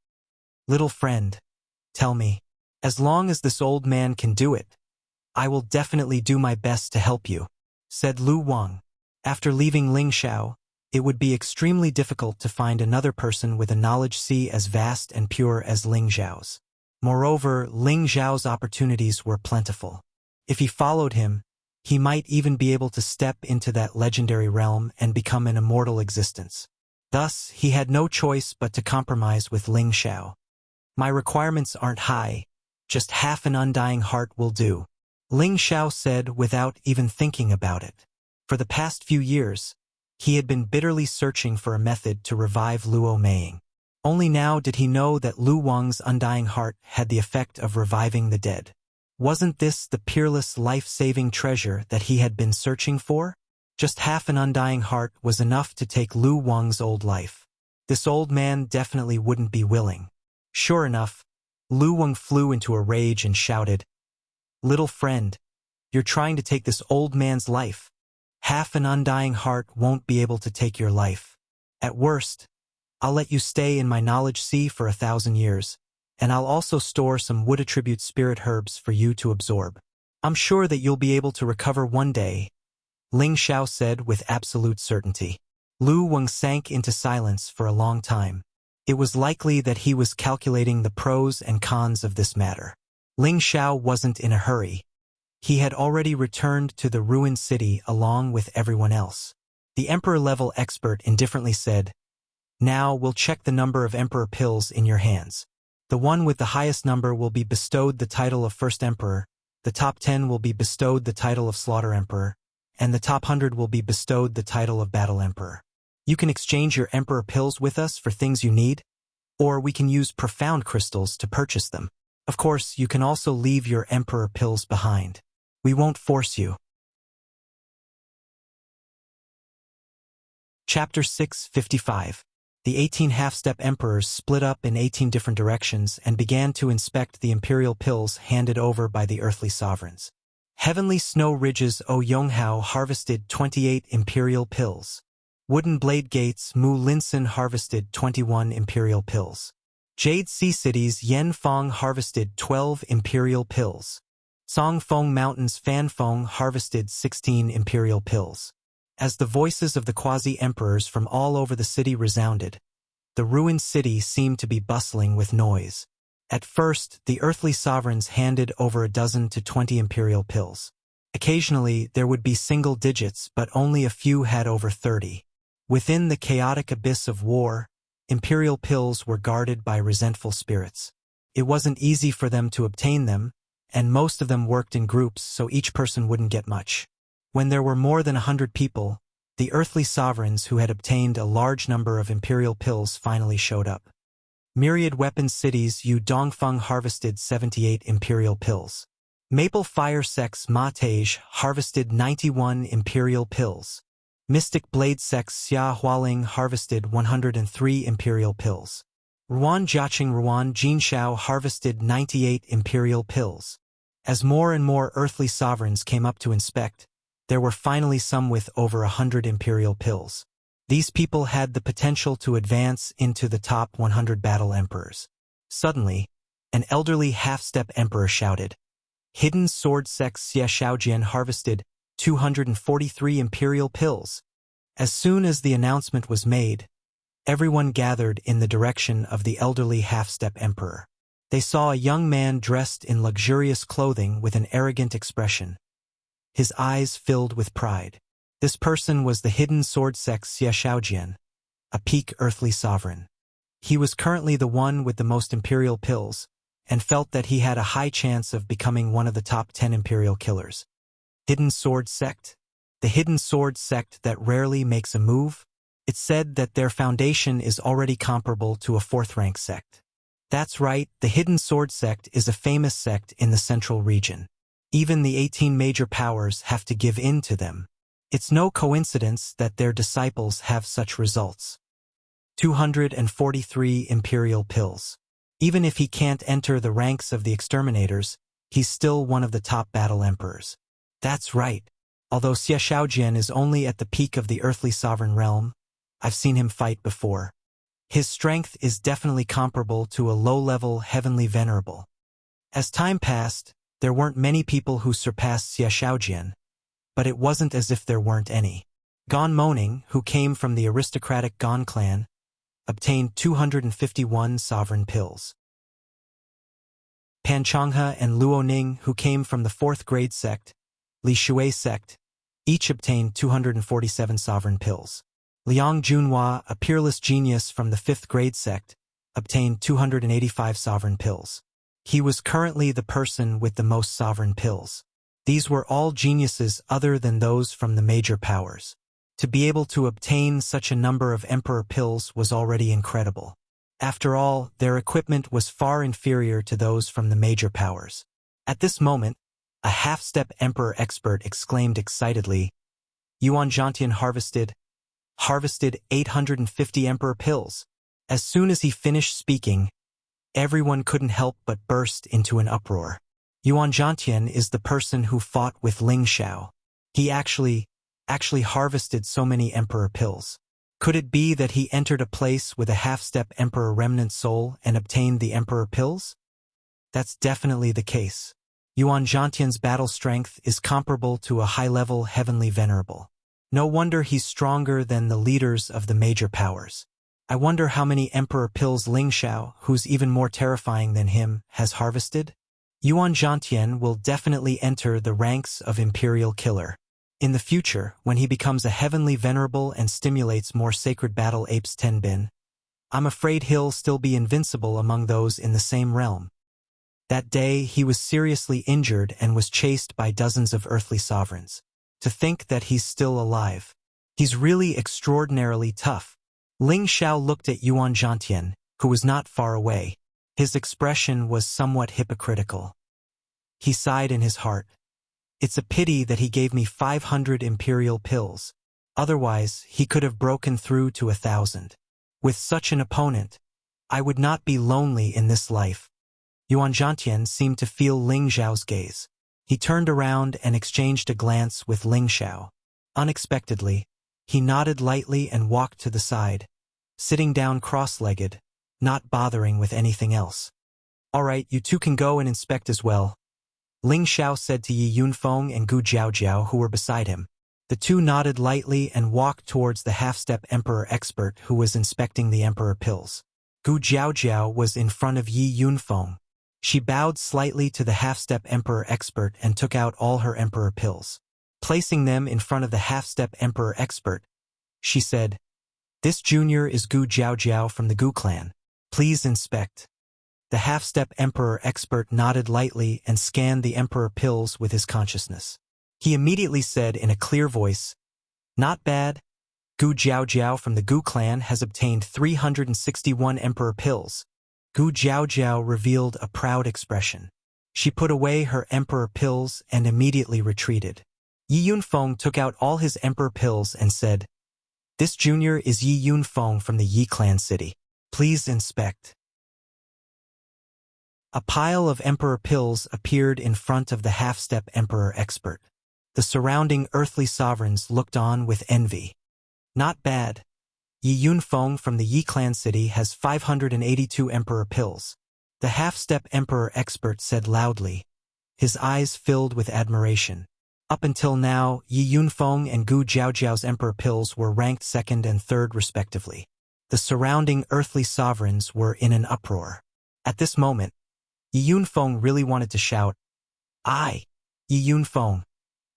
Little friend, tell me, as long as this old man can do it, I will definitely do my best to help you," said Lu Wang. After leaving Ling Xiao, it would be extremely difficult to find another person with a knowledge sea as vast and pure as Ling Xiao's. Moreover, Ling Xiao's opportunities were plentiful. If he followed him, he might even be able to step into that legendary realm and become an immortal existence. Thus, he had no choice but to compromise with Ling Xiao. My requirements aren't high, just half an undying heart will do, Ling Xiao said without even thinking about it. For the past few years, he had been bitterly searching for a method to revive Luo Meiying. Only now did he know that Lu Wang's undying heart had the effect of reviving the dead. Wasn't this the peerless life-saving treasure that he had been searching for? Just half an undying heart was enough to take Lu Wang's old life. This old man definitely wouldn't be willing. Sure enough, Lu Wang flew into a rage and shouted, "Little friend, you're trying to take this old man's life. Half an undying heart won't be able to take your life. At worst, I'll let you stay in my knowledge sea for 1,000 years, and I'll also store some wood attribute spirit herbs for you to absorb. I'm sure that you'll be able to recover one day," Ling Xiao said with absolute certainty. Lu Wang sank into silence for a long time. It was likely that he was calculating the pros and cons of this matter. Ling Xiao wasn't in a hurry. He had already returned to the ruined city along with everyone else. The Emperor-level expert indifferently said, "Now we'll check the number of Emperor pills in your hands. The one with the highest number will be bestowed the title of First Emperor, the top 10 will be bestowed the title of Slaughter Emperor, and the top 100 will be bestowed the title of Battle Emperor. You can exchange your Emperor pills with us for things you need, or we can use profound crystals to purchase them. Of course, you can also leave your Emperor pills behind. We won't force you." Chapter 655. The 18 half-step emperors split up in 18 different directions and began to inspect the imperial pills handed over by the earthly sovereigns. Heavenly Snow Ridge's O Yonghao harvested 28 imperial pills. Wooden Blade Gates Mu Linson harvested 21 imperial pills. Jade Sea City's Yen Fong harvested 12 imperial pills. Song Fong Mountain's Fan Fong harvested 16 imperial pills. As the voices of the quasi-emperors from all over the city resounded, the ruined city seemed to be bustling with noise. At first, the earthly sovereigns handed over a dozen to 20 imperial pills. Occasionally, there would be single digits, but only a few had over 30. Within the chaotic abyss of war, imperial pills were guarded by resentful spirits. It wasn't easy for them to obtain them, and most of them worked in groups so each person wouldn't get much. When there were more than 100 people, the earthly sovereigns who had obtained a large number of imperial pills finally showed up. Myriad Weapons City's Yu Dongfeng harvested 78 imperial pills. Maple Fire Sect's Ma Tej harvested 91 imperial pills. Mystic Blade Sect's Xia Hualing harvested 103 imperial pills. Ruan Jiaqing Ruan Jinshao harvested 98 imperial pills. As more and more earthly sovereigns came up to inspect, there were finally some with over 100 imperial pills. These people had the potential to advance into the top 100 battle emperors. Suddenly, an elderly half-step emperor shouted. Hidden Sword Sect's Xie Shaojian harvested 243 imperial pills. As soon as the announcement was made, everyone gathered in the direction of the elderly half-step emperor. They saw a young man dressed in luxurious clothing with an arrogant expression. His eyes filled with pride. This person was the Hidden Sword Sect's Xie Shaojian, a peak earthly sovereign. He was currently the one with the most imperial pills, and felt that he had a high chance of becoming one of the top 10 imperial killers. Hidden Sword Sect? The Hidden Sword Sect that rarely makes a move? It's said that their foundation is already comparable to a 4th-rank sect. That's right, the Hidden Sword Sect is a famous sect in the central region. Even the 18 major powers have to give in to them. It's no coincidence that their disciples have such results. 243 imperial pills. Even if he can't enter the ranks of the exterminators, he's still one of the top battle emperors. That's right. Although Xie Shaojian is only at the peak of the earthly sovereign realm, I've seen him fight before. His strength is definitely comparable to a low-level heavenly venerable. As time passed, there weren't many people who surpassed Xie Shaojian, but it wasn't as if there weren't any. Gon Moaning, who came from the aristocratic Gon clan, obtained 251 sovereign pills. Pan Changhe and Luo Ning, who came from the 4th grade sect, Li Shui sect, each obtained 247 sovereign pills. Liang Junhua, a peerless genius from the 5th grade sect, obtained 285 sovereign pills. He was currently the person with the most sovereign pills. These were all geniuses other than those from the major powers. To be able to obtain such a number of emperor pills was already incredible. After all, their equipment was far inferior to those from the major powers. At this moment, a half-step emperor expert exclaimed excitedly, Yuan Zhantian harvested 850 emperor pills. As soon as he finished speaking, everyone couldn't help but burst into an uproar. Yuan Zhantian is the person who fought with Ling Xiao. He actually harvested so many emperor pills. Could it be that he entered a place with a half-step emperor remnant soul and obtained the emperor pills? That's definitely the case. Yuan Zhantian's battle strength is comparable to a high-level heavenly venerable. No wonder he's stronger than the leaders of the major powers. I wonder how many emperor pills Ling Xiao, who's even more terrifying than him, has harvested? Yuan Zhantian will definitely enter the ranks of imperial killer. In the future, when he becomes a heavenly venerable and stimulates more sacred battle apes Tenbin, I'm afraid he'll still be invincible among those in the same realm. That day, he was seriously injured and was chased by dozens of earthly sovereigns. To think that he's still alive. He's really extraordinarily tough. Ling Xiao looked at Yuan Zhantian, who was not far away. His expression was somewhat hypocritical. He sighed in his heart. It's a pity that he gave me 500 imperial pills. Otherwise, he could have broken through to 1,000. With such an opponent, I would not be lonely in this life. Yuan Zhantian seemed to feel Ling Xiao's gaze. He turned around and exchanged a glance with Ling Xiao. Unexpectedly, he nodded lightly and walked to the side, sitting down cross-legged, not bothering with anything else. All right, you two can go and inspect as well, Ling Xiao said to Yi Yunfeng and Gu Jiaojiao, who were beside him. The two nodded lightly and walked towards the half-step emperor expert who was inspecting the emperor pills. Gu Jiaojiao was in front of Yi Yunfeng. She bowed slightly to the half-step emperor expert and took out all her emperor pills. Placing them in front of the half-step emperor expert, she said, "This junior is Gu Jiaojiao from the Gu clan. Please inspect." The half-step emperor expert nodded lightly and scanned the emperor pills with his consciousness. He immediately said in a clear voice, "Not bad. Gu Jiaojiao from the Gu clan has obtained 361 emperor pills." Gu Jiaojiao revealed a proud expression. She put away her emperor pills and immediately retreated. Yi Yunfeng took out all his emperor pills and said, "This junior is Yi Yunfeng from the Yi clan city. Please inspect." A pile of emperor pills appeared in front of the half-step emperor expert. The surrounding earthly sovereigns looked on with envy. "Not bad. Yi Yunfeng from the Yi clan city has 582 emperor pills," the half-step emperor expert said loudly. His eyes filled with admiration. Up until now, Yi Yunfeng and Gu Jiaojiao's emperor pills were ranked second and third respectively. The surrounding earthly sovereigns were in an uproar. At this moment, Yi Yunfeng really wanted to shout, "I, Yi Yunfeng,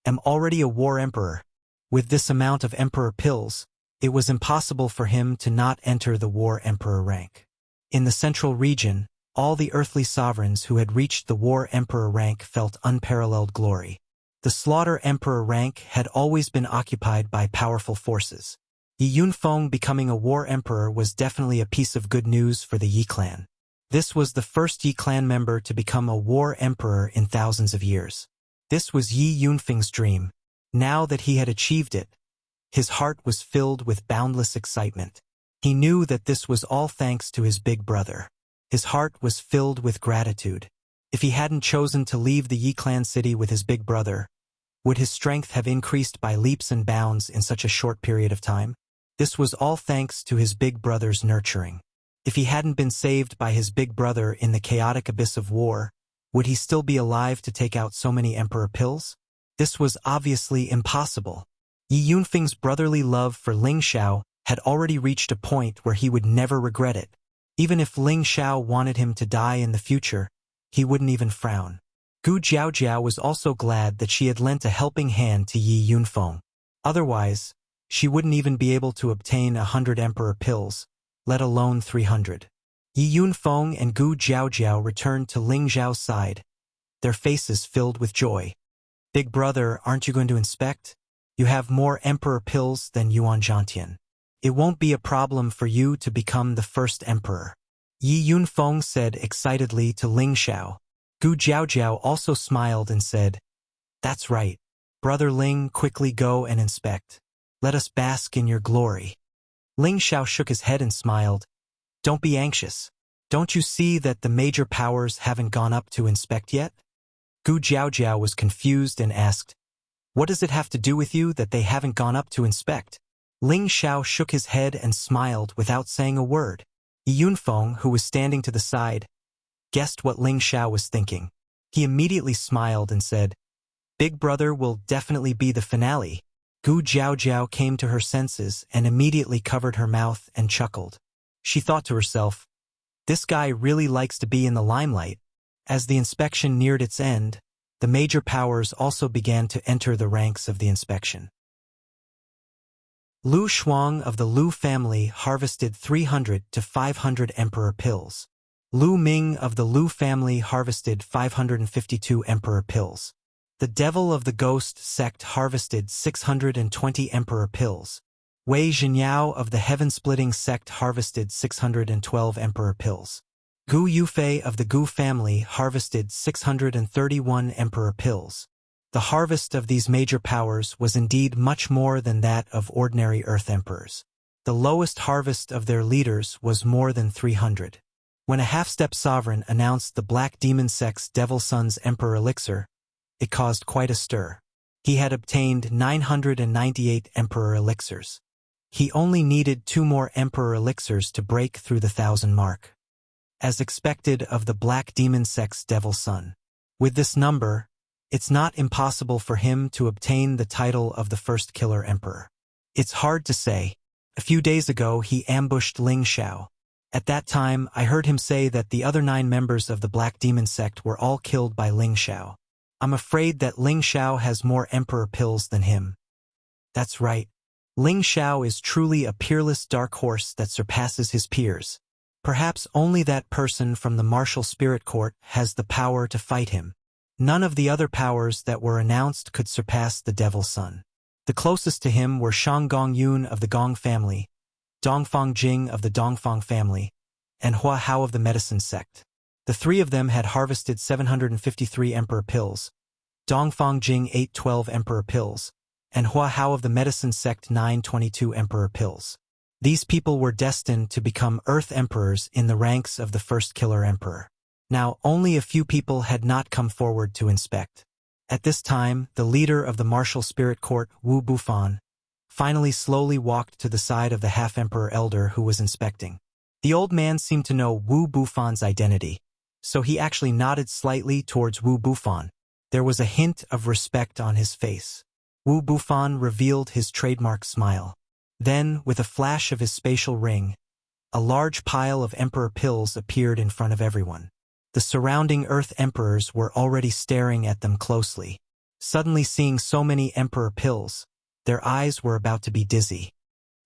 am already a war emperor. With this amount of emperor pills, it was impossible for him to not enter the war emperor rank." In the central region, all the earthly sovereigns who had reached the war emperor rank felt unparalleled glory. The slaughter emperor rank had always been occupied by powerful forces. Yi Yunfeng becoming a war emperor was definitely a piece of good news for the Yi clan. This was the first Yi clan member to become a war emperor in thousands of years. This was Yi Yunfeng's dream. Now that he had achieved it, his heart was filled with boundless excitement. He knew that this was all thanks to his big brother. His heart was filled with gratitude. If he hadn't chosen to leave the Yi clan city with his big brother, would his strength have increased by leaps and bounds in such a short period of time? This was all thanks to his big brother's nurturing. If he hadn't been saved by his big brother in the chaotic abyss of war, would he still be alive to take out so many emperor pills? This was obviously impossible. Yi Yunfeng's brotherly love for Ling Xiao had already reached a point where he would never regret it. Even if Ling Xiao wanted him to die in the future, he wouldn't even frown. Gu Jiaojiao was also glad that she had lent a helping hand to Yi Yunfeng. Otherwise, she wouldn't even be able to obtain 100 emperor pills, let alone 300. Yi Yunfeng and Gu Jiaojiao returned to Ling Xiao's side, their faces filled with joy. "Big brother, aren't you going to inspect? You have more emperor pills than Yuan Zhantian. It won't be a problem for you to become the first emperor," Yi Yunfeng said excitedly to Ling Xiao. Gu Jiaojiao also smiled and said, "That's right. Brother Ling, quickly go and inspect. Let us bask in your glory." Ling Xiao shook his head and smiled. "Don't be anxious. Don't you see that the major powers haven't gone up to inspect yet?" Gu Jiaojiao was confused and asked, "What does it have to do with you that they haven't gone up to inspect?" Ling Xiao shook his head and smiled without saying a word. Yi Yunfeng, who was standing to the side, guessed what Ling Xiao was thinking. He immediately smiled and said, "Big brother will definitely be the finale." Gu Jiaojiao came to her senses and immediately covered her mouth and chuckled. She thought to herself, "This guy really likes to be in the limelight." As the inspection neared its end, the major powers also began to enter the ranks of the inspection. Lu Shuang of the Lu family harvested 300 to 500 emperor pills. Lu Ming of the Lu family harvested 552 emperor pills. The devil of the ghost sect harvested 620 emperor pills. Wei Zhenyao of the heaven-splitting sect harvested 612 emperor pills. Gu Yufei of the Gu family harvested 631 emperor pills. The harvest of these major powers was indeed much more than that of ordinary earth emperors. The lowest harvest of their leaders was more than 300. When a half-step sovereign announced the Black Demon Sect's Devil Sun's Emperor Elixir, it caused quite a stir. He had obtained 998 Emperor Elixirs. He only needed 2 more Emperor Elixirs to break through the 1,000 mark. As expected of the Black Demon Sect's Devil Sun. With this number, it's not impossible for him to obtain the title of the first killer emperor. It's hard to say. A few days ago he ambushed Ling Xiao. At that time I heard him say that the other 9 members of the Black Demon Sect were all killed by Ling Xiao. I'm afraid that Ling Xiao has more emperor pills than him. That's right. Ling Xiao is truly a peerless dark horse that surpasses his peers. Perhaps only that person from the martial spirit court has the power to fight him. None of the other powers that were announced could surpass the Devil Sun. The closest to him were Shang Gongyun of the Gong family, Dongfang Jing of the Dongfang family, and Hua Hao of the Medicine Sect. The 3 of them had harvested 753 emperor pills, Dongfang Jing 812 emperor pills, and Hua Hao of the Medicine Sect 922 emperor pills. These people were destined to become Earth Emperors in the ranks of the first killer emperor. Now, only a few people had not come forward to inspect. At this time, the leader of the martial spirit court, Wu Bufan, finally slowly walked to the side of the half-emperor elder who was inspecting. The old man seemed to know Wu Bufan's identity, so he actually nodded slightly towards Wu Bufan. There was a hint of respect on his face. Wu Bufan revealed his trademark smile. Then, with a flash of his spatial ring, a large pile of emperor pills appeared in front of everyone. The surrounding Earth Emperors were already staring at them closely. Suddenly seeing so many emperor pills, their eyes were about to be dizzy.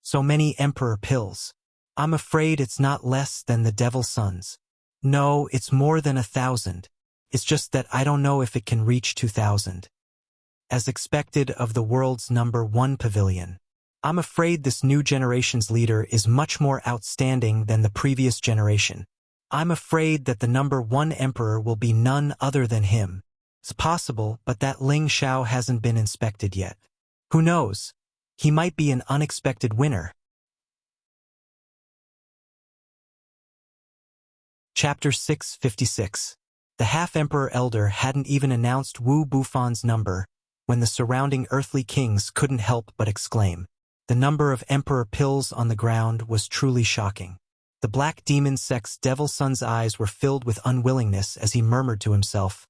So many emperor pills. I'm afraid it's not less than the Devil Sun's. No, it's more than 1,000. It's just that I don't know if it can reach 2,000. As expected of the world's #1 pavilion. I'm afraid this new generation's leader is much more outstanding than the previous generation. I'm afraid that the #1 emperor will be none other than him. It's possible, but that Ling Xiao hasn't been inspected yet. Who knows? He might be an unexpected winner. Chapter 656. The half-emperor elder hadn't even announced Wu Bufan's number when the surrounding earthly kings couldn't help but exclaim. The number of emperor pills on the ground was truly shocking. The Black Demon Sect's Devil Sun's eyes were filled with unwillingness as he murmured to himself,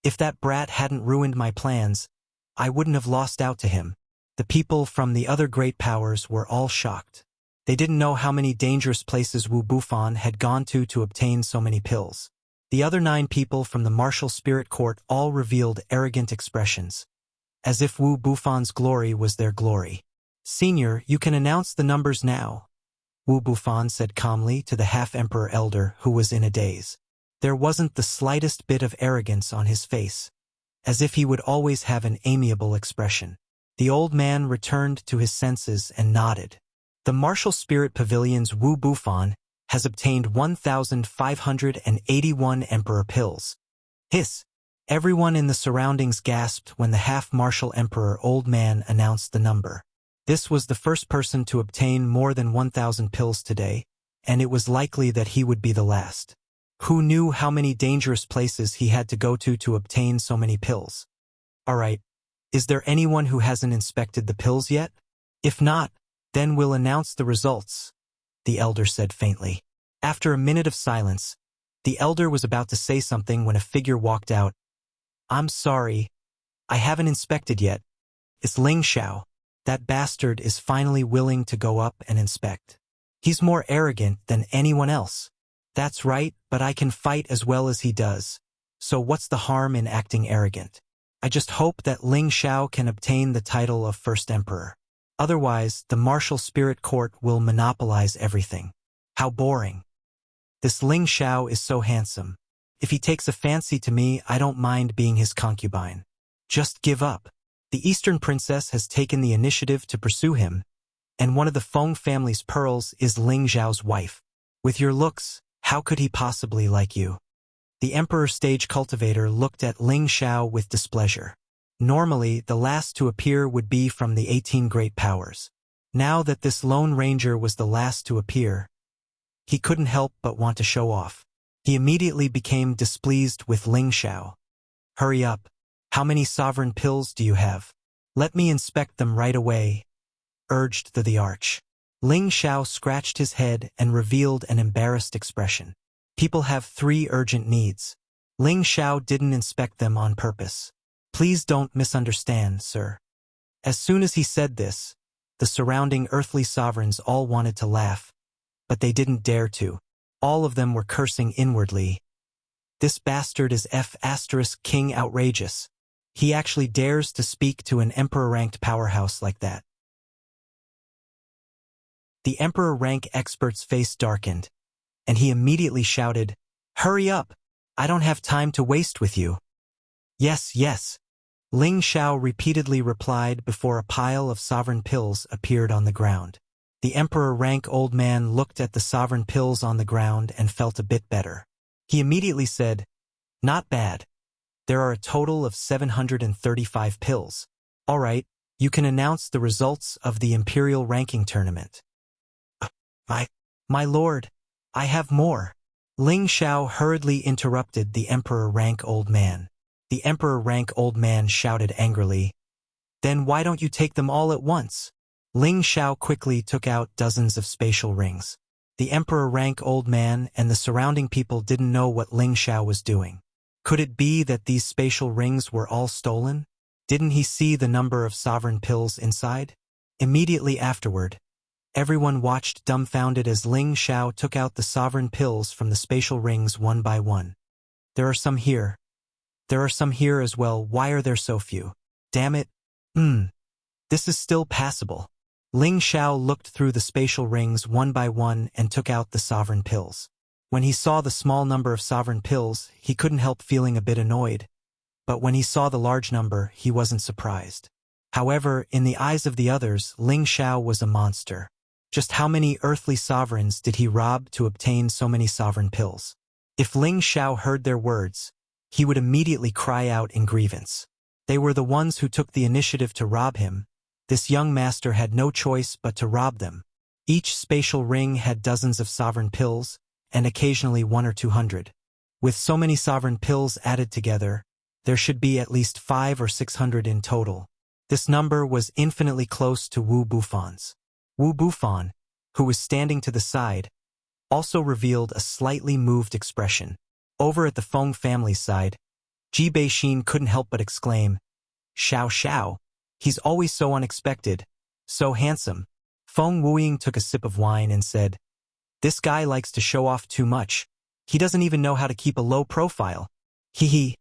"If that brat hadn't ruined my plans, I wouldn't have lost out to him." The people from the other great powers were all shocked. They didn't know how many dangerous places Wu Bufan had gone to obtain so many pills. The other 9 people from the martial spirit court all revealed arrogant expressions, as if Wu Bufan's glory was their glory. "Senior, you can announce the numbers now," Wu Bufan said calmly to the half-emperor elder who was in a daze. There wasn't the slightest bit of arrogance on his face, as if he would always have an amiable expression. The old man returned to his senses and nodded. "The martial spirit pavilion's Wu Bufan has obtained 1,581 emperor pills." Hiss! Everyone in the surroundings gasped when the half-martial emperor old man announced the number. This was the first person to obtain more than 1,000 pills today, and it was likely that he would be the last. Who knew how many dangerous places he had to go to obtain so many pills? "All right, is there anyone who hasn't inspected the pills yet? If not, then we'll announce the results," the elder said faintly. After a minute of silence, the elder was about to say something when a figure walked out. "I'm sorry, I haven't inspected yet. It's Ling Xiao. That bastard is finally willing to go up and inspect. He's more arrogant than anyone else." "That's right, but I can fight as well as he does. So what's the harm in acting arrogant? I just hope that Ling Xiao can obtain the title of First Emperor. Otherwise, the martial spirit court will monopolize everything." "How boring. This Ling Xiao is so handsome. If he takes a fancy to me, I don't mind being his concubine. Just give up. The Eastern Princess has taken the initiative to pursue him, and one of the Feng family's pearls is Ling Xiao's wife. With your looks, how could he possibly like you?" The Emperor Stage Cultivator looked at Ling Xiao with displeasure. Normally, the last to appear would be from the 18 great powers. Now that this Lone Ranger was the last to appear, he couldn't help but want to show off. He immediately became displeased with Ling Xiao. "Hurry up. How many sovereign pills do you have? Let me inspect them right away," urged the arch. Ling Xiao scratched his head and revealed an embarrassed expression. "People have 3 urgent needs. Ling Xiao didn't inspect them on purpose. Please don't misunderstand, sir." As soon as he said this, the surrounding earthly sovereigns all wanted to laugh, but they didn't dare to. All of them were cursing inwardly. "This bastard is King outrageous. He actually dares to speak to an emperor-ranked powerhouse like that." The emperor-rank expert's face darkened, and he immediately shouted, "Hurry up! I don't have time to waste with you." "Yes, yes," Ling Xiao repeatedly replied before a pile of sovereign pills appeared on the ground. The emperor-rank old man looked at the sovereign pills on the ground and felt a bit better. He immediately said, "Not bad. There are a total of 735 pills. All right, you can announce the results of the Imperial Ranking Tournament." My lord, I have more." Ling Xiao hurriedly interrupted the emperor-rank old man. The emperor-rank old man shouted angrily, "Then why don't you take them all at once?" Ling Xiao quickly took out dozens of spatial rings. The emperor-rank old man and the surrounding people didn't know what Ling Xiao was doing. Could it be that these spatial rings were all stolen? Didn't he see the number of sovereign pills inside? Immediately afterward, everyone watched dumbfounded as Ling Xiao took out the sovereign pills from the spatial rings one by one. "There are some here. There are some here as well. Why are there so few? Damn it. This is still passable." Ling Xiao looked through the spatial rings one by one and took out the sovereign pills. When he saw the small number of sovereign pills, he couldn't help feeling a bit annoyed. But when he saw the large number, he wasn't surprised. However, in the eyes of the others, Ling Xiao was a monster. Just how many earthly sovereigns did he rob to obtain so many sovereign pills? If Ling Xiao heard their words, he would immediately cry out in grievance. They were the ones who took the initiative to rob him. This young master had no choice but to rob them. Each spatial ring had dozens of sovereign pills, and occasionally 100 or 200. With so many sovereign pills added together, there should be at least 500 or 600 in total. This number was infinitely close to Wu Bufan's. Wu Bufan, who was standing to the side, also revealed a slightly moved expression. Over at the Feng family's side, Ji Beixin couldn't help but exclaim, "Xiao Xiao, He's always so unexpected, so handsome. Feng Wuying took a sip of wine and said, "This guy likes to show off too much. He doesn't even know how to keep a low profile. Hee hee."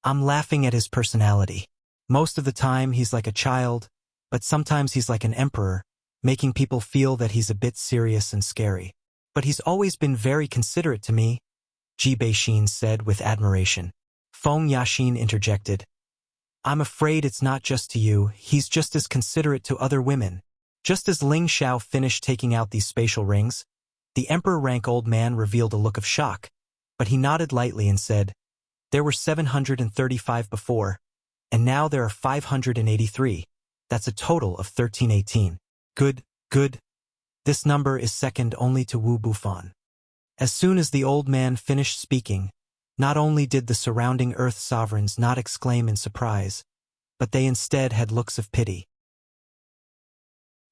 I'm laughing at his personality. Most of the time he's like a child, but sometimes he's like an emperor, making people feel that he's a bit serious and scary. But he's always been very considerate to me, Ji Beixin said with admiration. Feng Yaxin interjected, "I'm afraid it's not just to you, he's just as considerate to other women." Just as Ling Xiao finished taking out these spatial rings, the emperor-rank old man revealed a look of shock, but he nodded lightly and said, "There were 735 before, and now there are 583. That's a total of 1318. Good, good. This number is second only to Wu Bufan." As soon as the old man finished speaking, not only did the surrounding Earth sovereigns not exclaim in surprise, but they instead had looks of pity.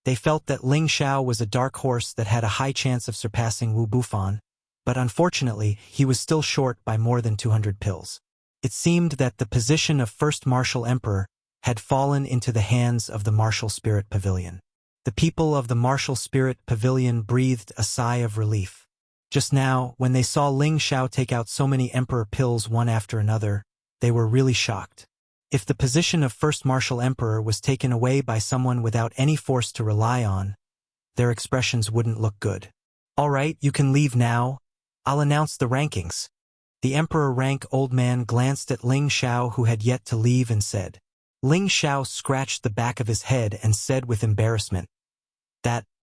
They felt that Ling Xiao was a dark horse that had a high chance of surpassing Wu Bufan, but unfortunately he was still short by more than 200 pills. It seemed that the position of First Martial Emperor had fallen into the hands of the Martial Spirit Pavilion. The people of the Martial Spirit Pavilion breathed a sigh of relief. Just now, when they saw Ling Xiao take out so many Emperor pills one after another, they were really shocked. If the position of First Martial Emperor was taken away by someone without any force to rely on, their expressions wouldn't look good. "All right, you can leave now. I'll announce the rankings." The Emperor-rank old man glanced at Ling Xiao, who had yet to leave, and said. Ling Xiao scratched the back of his head and said with embarrassment,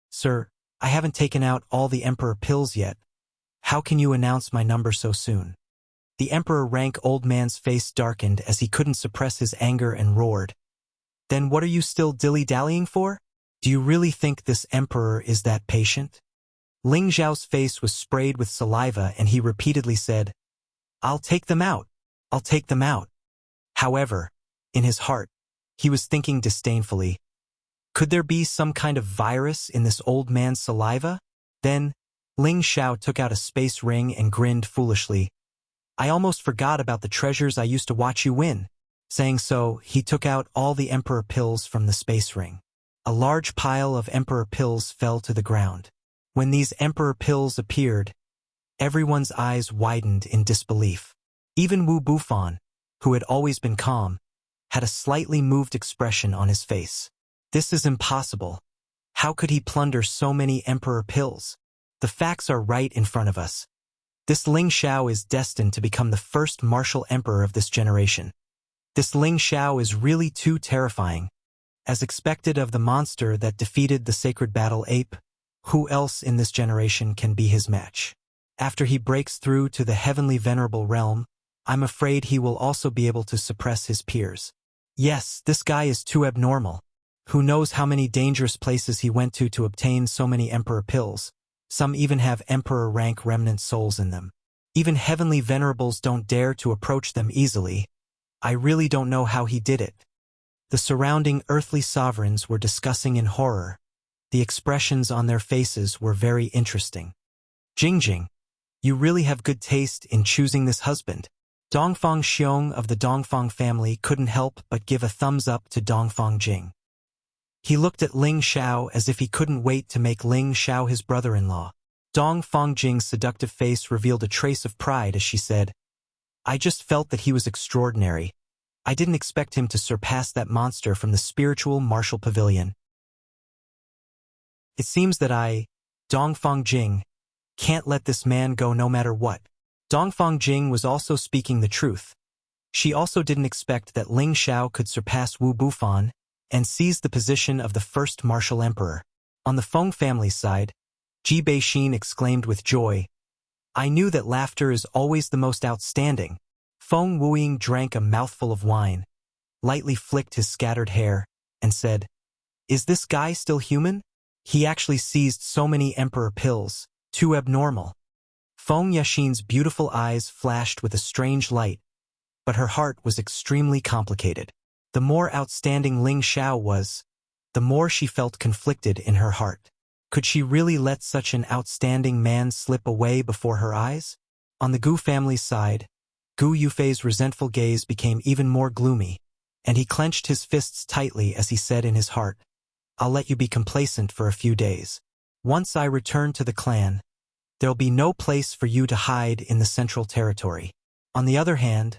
"Sir, I haven't taken out all the Emperor pills yet. How can you announce my number so soon?" The Emperor-rank old man's face darkened as he couldn't suppress his anger and roared, "Then what are you still dilly-dallying for? Do you really think this Emperor is that patient?" Ling Xiao's face was sprayed with saliva and he repeatedly said, "I'll take them out. I'll take them out." However, in his heart, he was thinking disdainfully, could there be some kind of virus in this old man's saliva? Then, Ling Xiao took out a space ring and grinned foolishly. "I almost forgot about the treasures I used to watch you win." Saying so, he took out all the Emperor pills from the space ring. A large pile of Emperor pills fell to the ground. When these Emperor pills appeared, everyone's eyes widened in disbelief. Even Wu Bufan, who had always been calm, had a slightly moved expression on his face. This is impossible. How could he plunder so many Emperor pills? The facts are right in front of us. This Ling Xiao is destined to become the first martial emperor of this generation. This Ling Xiao is really too terrifying. As expected of the monster that defeated the sacred battle ape, who else in this generation can be his match? After he breaks through to the heavenly venerable realm, I'm afraid he will also be able to suppress his peers. Yes, this guy is too abnormal. Who knows how many dangerous places he went to obtain so many Emperor pills. Some even have Emperor rank remnant souls in them. Even heavenly venerables don't dare to approach them easily. I really don't know how he did it. The surrounding earthly sovereigns were discussing in horror. The expressions on their faces were very interesting. "Jingjing, you really have good taste in choosing this husband." Dongfang Xiong of the Dongfang family couldn't help but give a thumbs up to Dongfang Jing. He looked at Ling Xiao as if he couldn't wait to make Ling Xiao his brother-in-law. Dongfang Jing's seductive face revealed a trace of pride as she said, "I just felt that he was extraordinary. I didn't expect him to surpass that monster from the spiritual martial pavilion. It seems that I, Dongfang Jing, can't let this man go no matter what." Dongfang Jing was also speaking the truth. She also didn't expect that Ling Xiao could surpass Wu Bufan and seize the position of the first martial emperor. On the Feng family's side, Ji Beixin exclaimed with joy, "I knew that laughter is always the most outstanding." Feng Wuying drank a mouthful of wine, lightly flicked his scattered hair, and said, "Is this guy still human? He actually seized so many Emperor pills, too abnormal." Feng Yaxin's beautiful eyes flashed with a strange light, but her heart was extremely complicated. The more outstanding Ling Xiao was, the more she felt conflicted in her heart. Could she really let such an outstanding man slip away before her eyes? On the Gu family's side, Gu Yufei's resentful gaze became even more gloomy, and he clenched his fists tightly as he said in his heart, "I'll let you be complacent for a few days. Once I return to the clan, there'll be no place for you to hide in the central territory." On the other hand,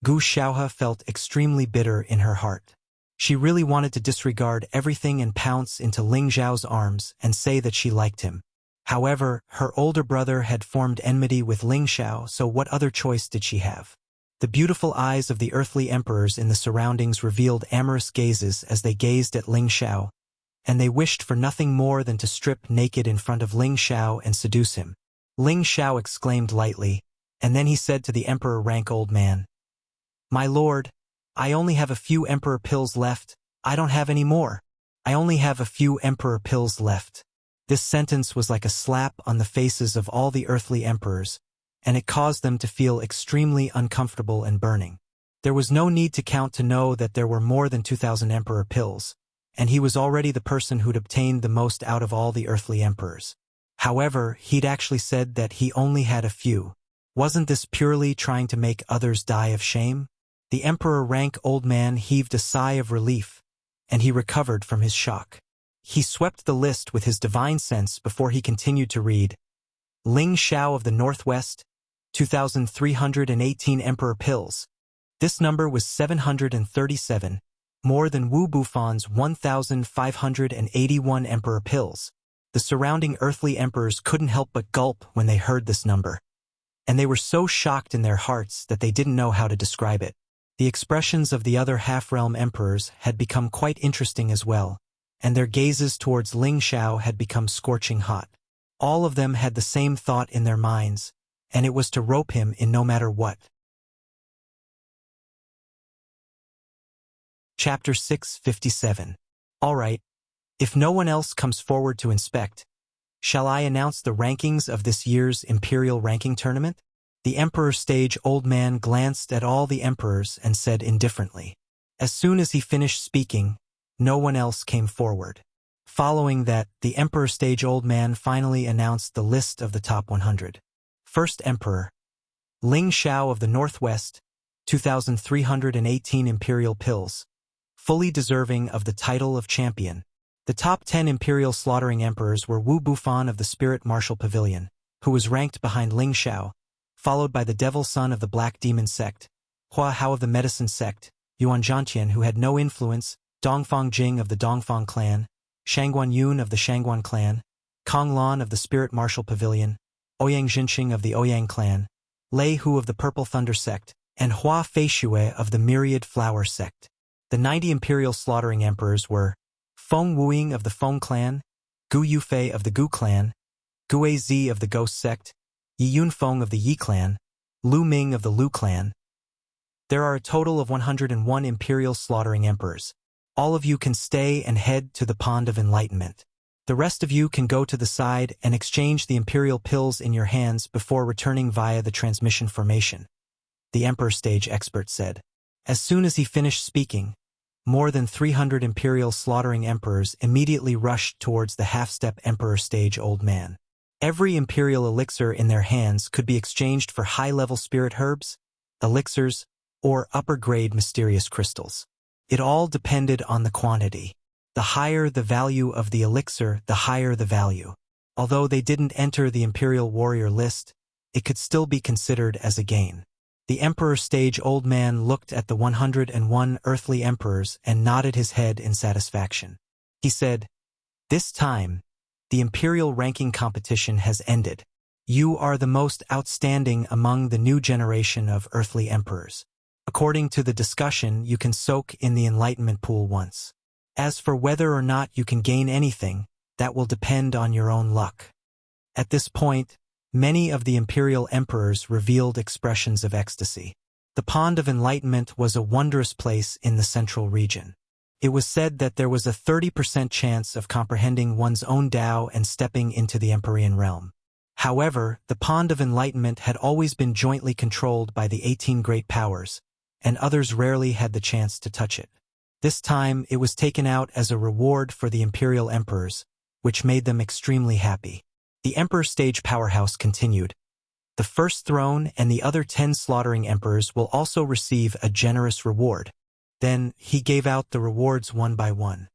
Gu Xiaohe felt extremely bitter in her heart. She really wanted to disregard everything and pounce into Ling Zhao's arms and say that she liked him. However, her older brother had formed enmity with Ling Xiao, so what other choice did she have? The beautiful eyes of the earthly emperors in the surroundings revealed amorous gazes as they gazed at Ling Xiao, and they wished for nothing more than to strip naked in front of Ling Xiao and seduce him. Ling Xiao exclaimed lightly, and then he said to the emperor-rank old man, "My lord, I only have a few emperor pills left. I don't have any more. I only have a few emperor pills left." This sentence was like a slap on the faces of all the earthly emperors, and it caused them to feel extremely uncomfortable and burning. There was no need to count to know that there were more than 2,000 emperor pills, and he was already the person who'd obtained the most out of all the earthly emperors. However, he'd actually said that he only had a few. Wasn't this purely trying to make others die of shame? The emperor-rank old man heaved a sigh of relief, and he recovered from his shock. He swept the list with his divine sense before he continued to read, "Ling Xiao of the Northwest, 2,318 emperor pills. This number was 737, more than Wu Bufan's 1,581 emperor pills." The surrounding earthly emperors couldn't help but gulp when they heard this number, and they were so shocked in their hearts that they didn't know how to describe it. The expressions of the other half-realm emperors had become quite interesting as well, and their gazes towards Ling Xiao had become scorching hot. All of them had the same thought in their minds, and it was to rope him in no matter what. Chapter 657. All right, if no one else comes forward to inspect, shall I announce the rankings of this year's Imperial Ranking Tournament? The Emperor Stage old man glanced at all the emperors and said indifferently. As soon as he finished speaking, no one else came forward. Following that, the Emperor Stage old man finally announced the list of the top 100. First Emperor, Ling Xiao of the Northwest, 2,318 imperial pills, fully deserving of the title of champion. The top 10 imperial slaughtering emperors were Wu Bufan of the Spirit Martial Pavilion, who was ranked behind Ling Xiao, followed by the Devil Son of the Black Demon Sect, Hua Hao of the Medicine Sect, Yuan Zhantian, who had no influence, Dongfang Jing of the Dongfang Clan, Shangguan Yun of the Shangguan Clan, Kong Lan of the Spirit Martial Pavilion, Ouyang Jinxing of the Ouyang Clan, Lei Hu of the Purple Thunder Sect, and Hua Feishue of the Myriad Flower Sect. The 90 imperial slaughtering emperors were Feng Wuing of the Feng Clan, Gu Yufei of the Gu Clan, Gue Zi of the Ghost Sect, Yi Yunfeng of the Yi Clan, Lu Ming of the Lu Clan. There are a total of 101 imperial slaughtering emperors. All of you can stay and head to the Pond of Enlightenment. The rest of you can go to the side and exchange the imperial pills in your hands before returning via the transmission formation, the Emperor Stage expert said. As soon as he finished speaking, more than 300 imperial slaughtering emperors immediately rushed towards the half-step Emperor Stage old man. Every imperial elixir in their hands could be exchanged for high-level spirit herbs, elixirs, or upper-grade mysterious crystals. It all depended on the quantity. The higher the value of the elixir, the higher the value. Although they didn't enter the Imperial Warrior list, it could still be considered as a gain. The Emperor Stage old man looked at the 101 earthly emperors and nodded his head in satisfaction. He said, "This time, the Imperial ranking competition has ended. You are the most outstanding among the new generation of earthly emperors. According to the discussion, you can soak in the enlightenment pool once. As for whether or not you can gain anything, that will depend on your own luck." At this point, many of the imperial emperors revealed expressions of ecstasy. The Pond of Enlightenment was a wondrous place in the central region. It was said that there was a 30% chance of comprehending one's own Tao and stepping into the Empyrean realm. However, the Pond of Enlightenment had always been jointly controlled by the 18 great powers, and others rarely had the chance to touch it. This time, it was taken out as a reward for the imperial emperors, which made them extremely happy. The Emperor Stage powerhouse continued. The first throne and the other 10 slaughtering emperors will also receive a generous reward. Then, he gave out the rewards one by one.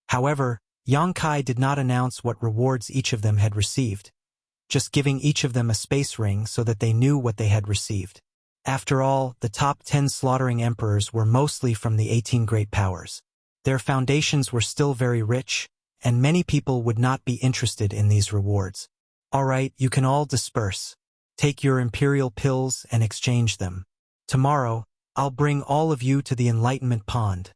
However, Yang Kai did not announce what rewards each of them had received, just giving each of them a space ring so that they knew what they had received. After all, the top 10 slaughtering emperors were mostly from the 18 great powers. Their foundations were still very rich, and many people would not be interested in these rewards. Alright, you can all disperse. Take your imperial pills and exchange them. Tomorrow, I'll bring all of you to the Enlightenment Pond,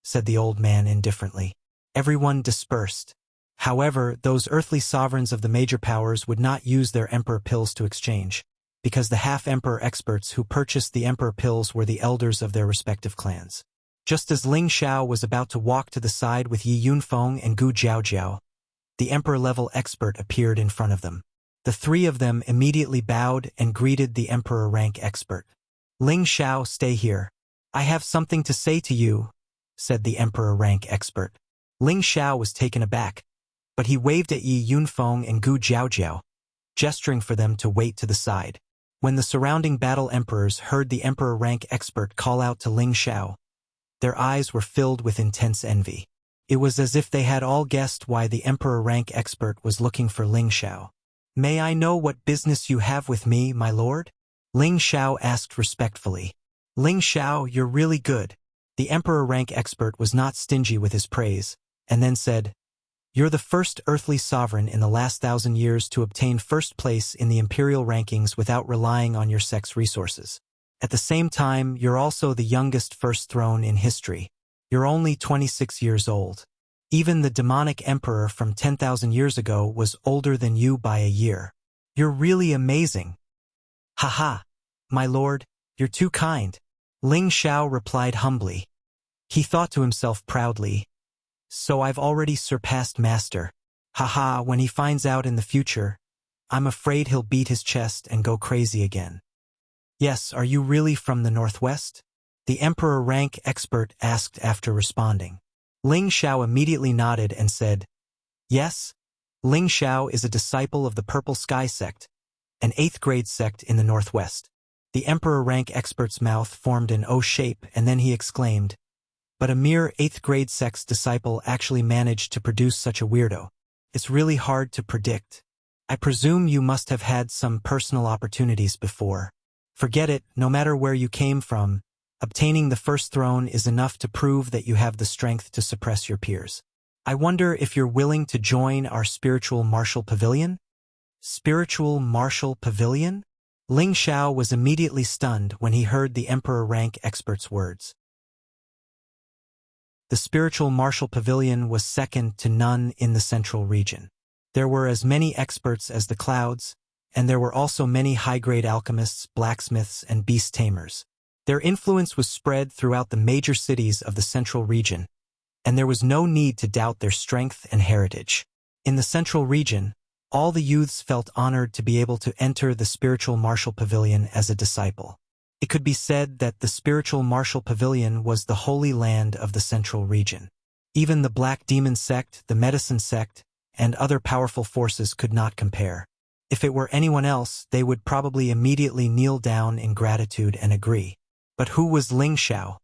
said the old man indifferently. Everyone dispersed. However, those earthly sovereigns of the major powers would not use their emperor pills to exchange, because the half-emperor experts who purchased the emperor pills were the elders of their respective clans. Just as Ling Xiao was about to walk to the side with Yi Yunfeng and Gu Jiaojiao, the emperor-level expert appeared in front of them. The three of them immediately bowed and greeted the emperor-rank expert. Ling Xiao, stay here. I have something to say to you, said the emperor-rank expert. Ling Xiao was taken aback, but he waved at Yi Yunfeng and Gu Jiaojiao, gesturing for them to wait to the side. When the surrounding battle emperors heard the emperor-rank expert call out to Ling Xiao, their eyes were filled with intense envy. It was as if they had all guessed why the emperor-rank expert was looking for Ling Xiao. May I know what business you have with me, my lord? Ling Xiao asked respectfully. Ling Xiao, you're really good. The emperor-rank expert was not stingy with his praise, and then said, You're the first earthly sovereign in the last 1,000 years to obtain first place in the imperial rankings without relying on your sex resources. At the same time, you're also the youngest first throne in history. You're only 26 years old. Even the demonic emperor from 10,000 years ago was older than you by a year. You're really amazing. Haha, my lord, you're too kind. Ling Xiao replied humbly. He thought to himself proudly, So I've already surpassed Master. Haha, when he finds out in the future, I'm afraid he'll beat his chest and go crazy again. Yes, are you really from the northwest? The emperor-rank expert asked after responding. Ling Xiao immediately nodded and said, Yes, Ling Xiao is a disciple of the Purple Sky sect, an 8th grade sect in the northwest. The emperor-rank expert's mouth formed an O shape, and then he exclaimed, But a mere 8th grade sect's disciple actually managed to produce such a weirdo. It's really hard to predict. I presume you must have had some personal opportunities before. Forget it, no matter where you came from, obtaining the first throne is enough to prove that you have the strength to suppress your peers. I wonder if you're willing to join our spiritual martial pavilion? Spiritual martial pavilion? Ling Xiao was immediately stunned when he heard the emperor-rank expert's words. The spiritual martial pavilion was second to none in the central region. There were as many experts as the clouds, and there were also many high-grade alchemists, blacksmiths, and beast tamers. Their influence was spread throughout the major cities of the central region, and there was no need to doubt their strength and heritage. In the central region, all the youths felt honored to be able to enter the spiritual martial pavilion as a disciple. It could be said that the spiritual martial pavilion was the holy land of the central region. Even the Black Demon sect, the Medicine sect, and other powerful forces could not compare. If it were anyone else, they would probably immediately kneel down in gratitude and agree. But who was Ling Xiao?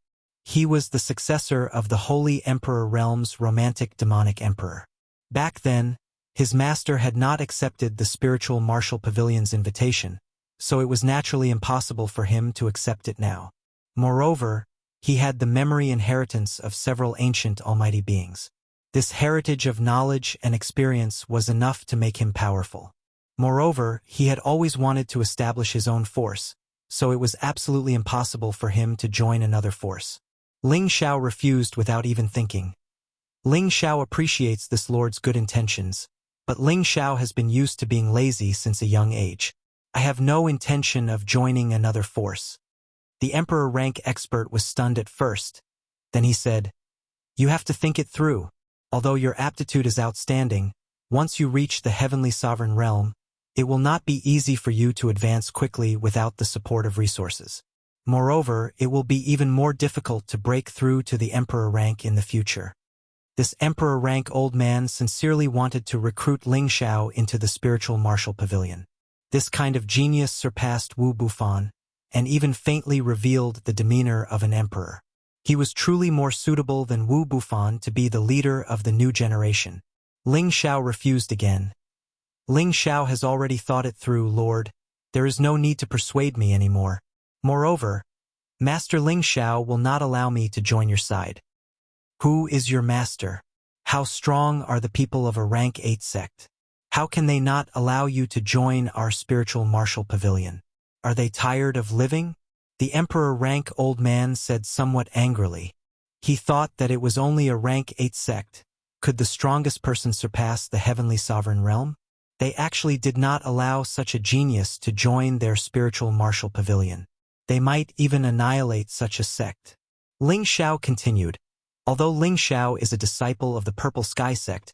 He was the successor of the Holy Emperor Realm's romantic demonic emperor. Back then, his master had not accepted the spiritual martial pavilion's invitation, so it was naturally impossible for him to accept it now. Moreover, he had the memory inheritance of several ancient almighty beings. This heritage of knowledge and experience was enough to make him powerful. Moreover, he had always wanted to establish his own force, so it was absolutely impossible for him to join another force. Ling Xiao refused without even thinking. Ling Xiao appreciates this lord's good intentions, but Ling Xiao has been used to being lazy since a young age. I have no intention of joining another force. The emperor-rank expert was stunned at first. Then he said, You have to think it through. Although your aptitude is outstanding, once you reach the heavenly sovereign realm, it will not be easy for you to advance quickly without the support of resources. Moreover, it will be even more difficult to break through to the emperor rank in the future. This emperor rank old man sincerely wanted to recruit Ling Xiao into the spiritual martial pavilion. This kind of genius surpassed Wu Bufan, and even faintly revealed the demeanor of an emperor. He was truly more suitable than Wu Bufan to be the leader of the new generation. Ling Xiao refused again. Ling Xiao has already thought it through, Lord. There is no need to persuade me anymore. Moreover, Master Ling Xiao will not allow me to join your side. Who is your master? How strong are the people of a rank 8 sect? How can they not allow you to join our spiritual martial pavilion? Are they tired of living? The Emperor rank old man said somewhat angrily. He thought that it was only a rank 8 sect. Could the strongest person surpass the heavenly sovereign realm? They actually did not allow such a genius to join their spiritual martial pavilion. They might even annihilate such a sect. Ling Xiao continued. Although Ling Xiao is a disciple of the Purple Sky sect,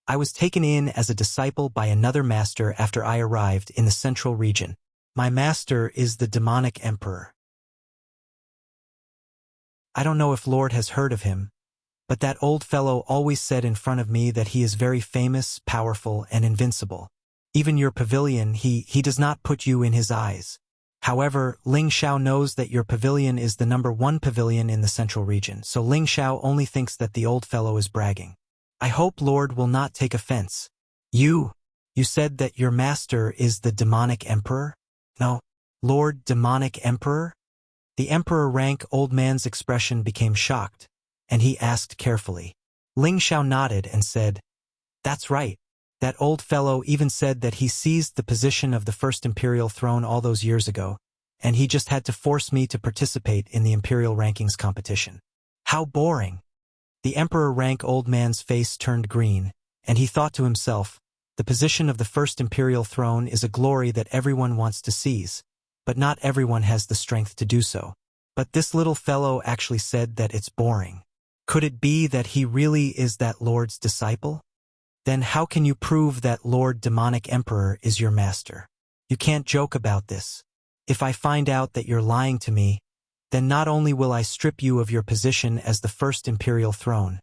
I was taken in as a disciple by another master after I arrived in the central region. My master is the demonic emperor. I don't know if Lord has heard of him, but that old fellow always said in front of me that he is very famous, powerful, and invincible. Even your pavilion, he does not put you in his eyes. However, Ling Xiao knows that your pavilion is the #1 pavilion in the central region, so Ling Xiao only thinks that the old fellow is bragging. I hope Lord will not take offense. You said that your master is the demonic emperor? No, Lord demonic emperor? The emperor rank old man's expression became shocked, and he asked carefully. Ling Xiao nodded and said, That's right. That old fellow even said that he seized the position of the first imperial throne all those years ago, and he just had to force me to participate in the imperial rankings competition. How boring. The emperor rank old man's face turned green, and he thought to himself, the position of the first imperial throne is a glory that everyone wants to seize, but not everyone has the strength to do so. But this little fellow actually said that it's boring. Could it be that he really is that Lord's disciple? Then how can you prove that Lord Demonic Emperor is your master? You can't joke about this. If I find out that you're lying to me, then not only will I strip you of your position as the first imperial throne,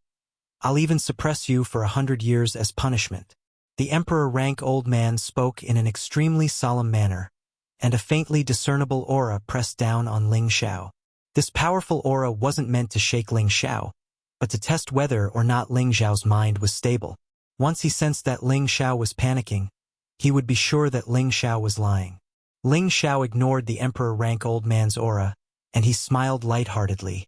I'll even suppress you for 100 years as punishment. The Emperor rank old man spoke in an extremely solemn manner, and a faintly discernible aura pressed down on Ling Xiao. This powerful aura wasn't meant to shake Ling Xiao, but to test whether or not Ling Xiao's mind was stable. Once he sensed that Ling Xiao was panicking, he would be sure that Ling Xiao was lying. Ling Xiao ignored the Emperor rank old man's aura, and he smiled lightheartedly.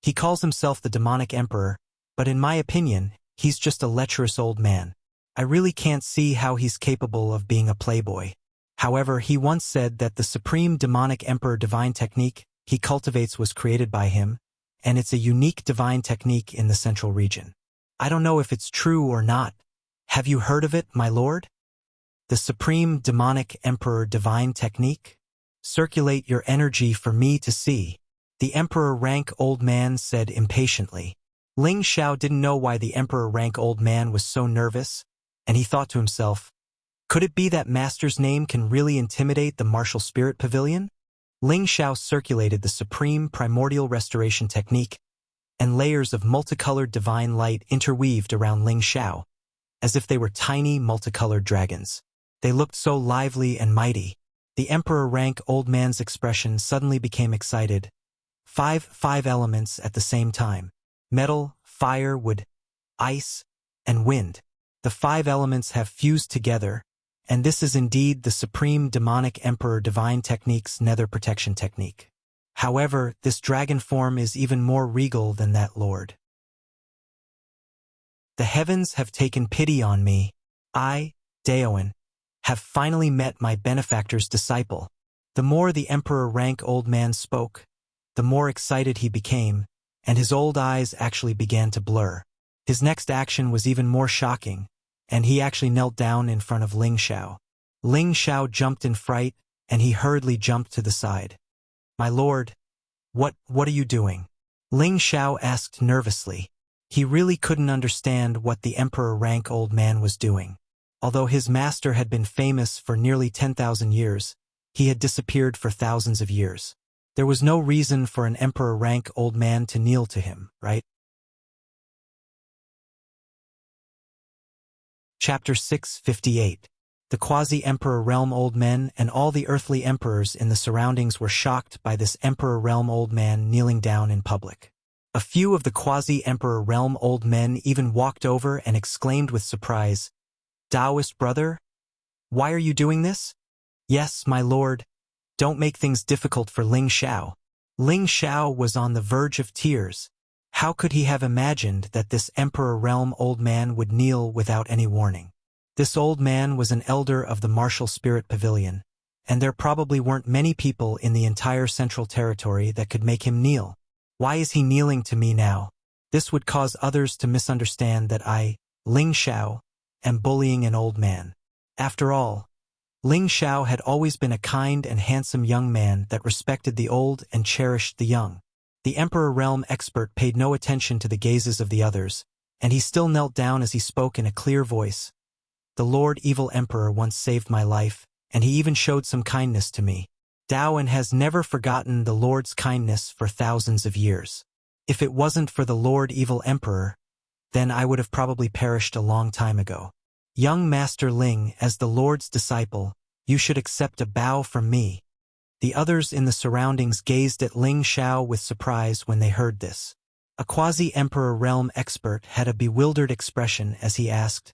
He calls himself the Demonic Emperor, but in my opinion, he's just a lecherous old man. I really can't see how he's capable of being a playboy. However, he once said that the Supreme Demonic Emperor divine technique he cultivates was created by him, and it's a unique divine technique in the central region. I don't know if it's true or not. Have you heard of it, my lord? The Supreme Demonic Emperor divine technique? Circulate your energy for me to see, the Emperor rank old man said impatiently. Ling Xiao didn't know why the Emperor rank old man was so nervous, and he thought to himself, could it be that Master's name can really intimidate the martial spirit pavilion? Ling Xiao circulated the Supreme Primordial Restoration technique, and layers of multicolored divine light interweaved around Ling Xiao, as if they were tiny multicolored dragons. They looked so lively and mighty. The Emperor rank old man's expression suddenly became excited. Five elements at the same time. Metal, fire, wood, ice, and wind. The 5 elements have fused together, and this is indeed the Supreme Demonic Emperor Divine Technique's nether protection technique. However, this dragon form is even more regal than that lord. The heavens have taken pity on me. I, Daoin, have finally met my benefactor's disciple. The more the Emperor rank old man spoke, the more excited he became, and his old eyes actually began to blur. His next action was even more shocking, and he actually knelt down in front of Ling Xiao. Ling Xiao jumped in fright, and he hurriedly jumped to the side. My lord, what are you doing? Ling Xiao asked nervously. He really couldn't understand what the Emperor rank old man was doing. Although his master had been famous for nearly 10,000 years, he had disappeared for thousands of years. There was no reason for an Emperor rank old man to kneel to him, right? Chapter 658. The quasi-emperor realm old men and all the earthly emperors in the surroundings were shocked by this emperor realm old man kneeling down in public. A few of the quasi-emperor realm old men even walked over and exclaimed with surprise, "Taoist brother? Why are you doing this?" "Yes, my lord. Don't make things difficult for Ling Xiao." Ling Xiao was on the verge of tears. How could he have imagined that this emperor realm old man would kneel without any warning? This old man was an elder of the martial spirit pavilion, and there probably weren't many people in the entire central territory that could make him kneel. Why is he kneeling to me now? This would cause others to misunderstand that I, Ling Xiao, am bullying an old man. After all, Ling Xiao had always been a kind and handsome young man that respected the old and cherished the young. The Emperor Realm expert paid no attention to the gazes of the others, and he still knelt down as he spoke in a clear voice. "The Lord Evil Emperor once saved my life, and he even showed some kindness to me. Daoan has never forgotten the Lord's kindness for thousands of years. If it wasn't for the Lord Evil Emperor, then I would have probably perished a long time ago. Young Master Ling, as the Lord's disciple, you should accept a bow from me." The others in the surroundings gazed at Ling Xiao with surprise when they heard this. A quasi-emperor realm expert had a bewildered expression as he asked,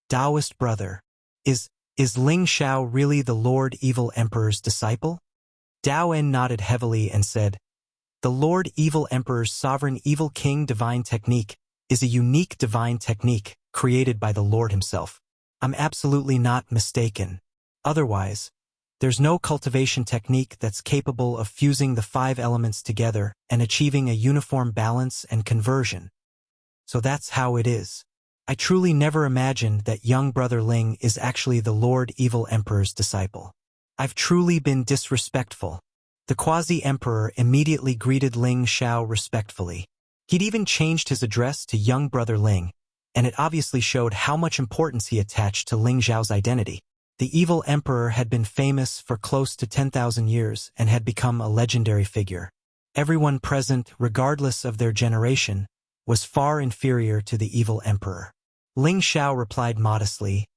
"Taoist brother, is Ling Xiao really the Lord Evil Emperor's disciple?" Daoan nodded heavily and said, "The Lord Evil Emperor's Sovereign Evil King divine technique is a unique divine technique created by the Lord himself. I'm absolutely not mistaken. Otherwise, there's no cultivation technique that's capable of fusing the 5 elements together and achieving a uniform balance and conversion. So that's how it is. I truly never imagined that young brother Ling is actually the Lord Evil Emperor's disciple. I've truly been disrespectful." The quasi-emperor immediately greeted Ling Xiao respectfully. He'd even changed his address to young brother Ling, and it obviously showed how much importance he attached to Ling Xiao's identity. The evil emperor had been famous for close to 10,000 years and had become a legendary figure. Everyone present, regardless of their generation, was far inferior to the evil emperor. Ling Xiao replied modestly,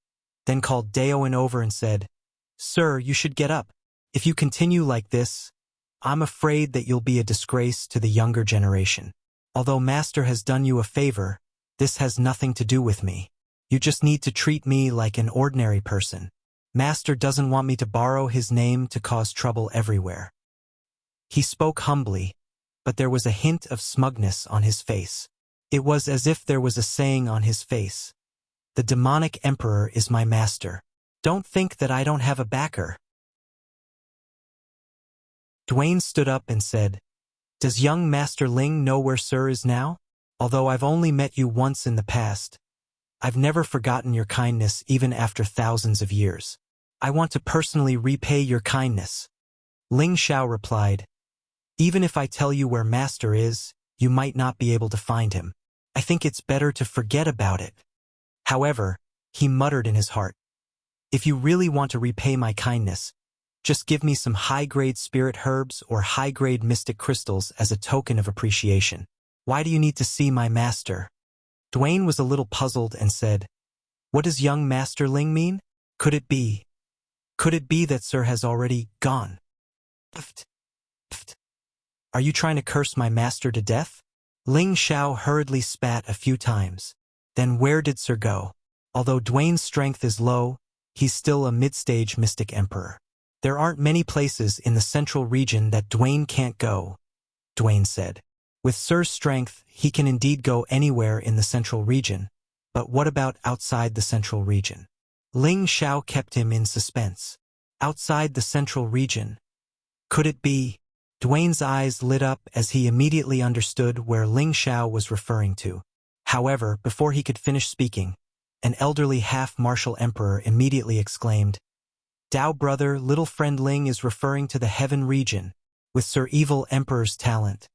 then called Daoan over and said, "Sir, you should get up. If you continue like this, I'm afraid that you'll be a disgrace to the younger generation. Although Master has done you a favor, this has nothing to do with me. You just need to treat me like an ordinary person. Master doesn't want me to borrow his name to cause trouble everywhere." He spoke humbly, but there was a hint of smugness on his face. It was as if there was a saying on his face, "The demonic emperor is my master. Don't think that I don't have a backer." Dwayne stood up and said, "Does young Master Ling know where Sir is now? Although I've only met you once in the past, I've never forgotten your kindness even after thousands of years. I want to personally repay your kindness." Ling Xiao replied, "Even if I tell you where Master is, you might not be able to find him. I think it's better to forget about it." However, he muttered in his heart, "If you really want to repay my kindness, just give me some high-grade spirit herbs or high-grade mystic crystals as a token of appreciation. Why do you need to see my master?" Dwayne was a little puzzled and said, "What does young Master Ling mean? Could it be that Sir has already gone? Pft, pft. Are you trying to curse my master to death?" Ling Xiao hurriedly spat a few times. "Then where did Sir go? Although Dwayne's strength is low, he's still a mid-stage mystic emperor. There aren't many places in the central region that Dwayne can't go," Dwayne said. "With Sir's strength, he can indeed go anywhere in the central region, but what about outside the central region?" Ling Xiao kept him in suspense. Outside the central region? Could it be? Dwayne's eyes lit up as he immediately understood where Ling Xiao was referring to. However, before he could finish speaking, an elderly half-martial emperor immediately exclaimed, "Dao brother, little friend Ling is referring to the heaven region. With Sir Evil Emperor's talent,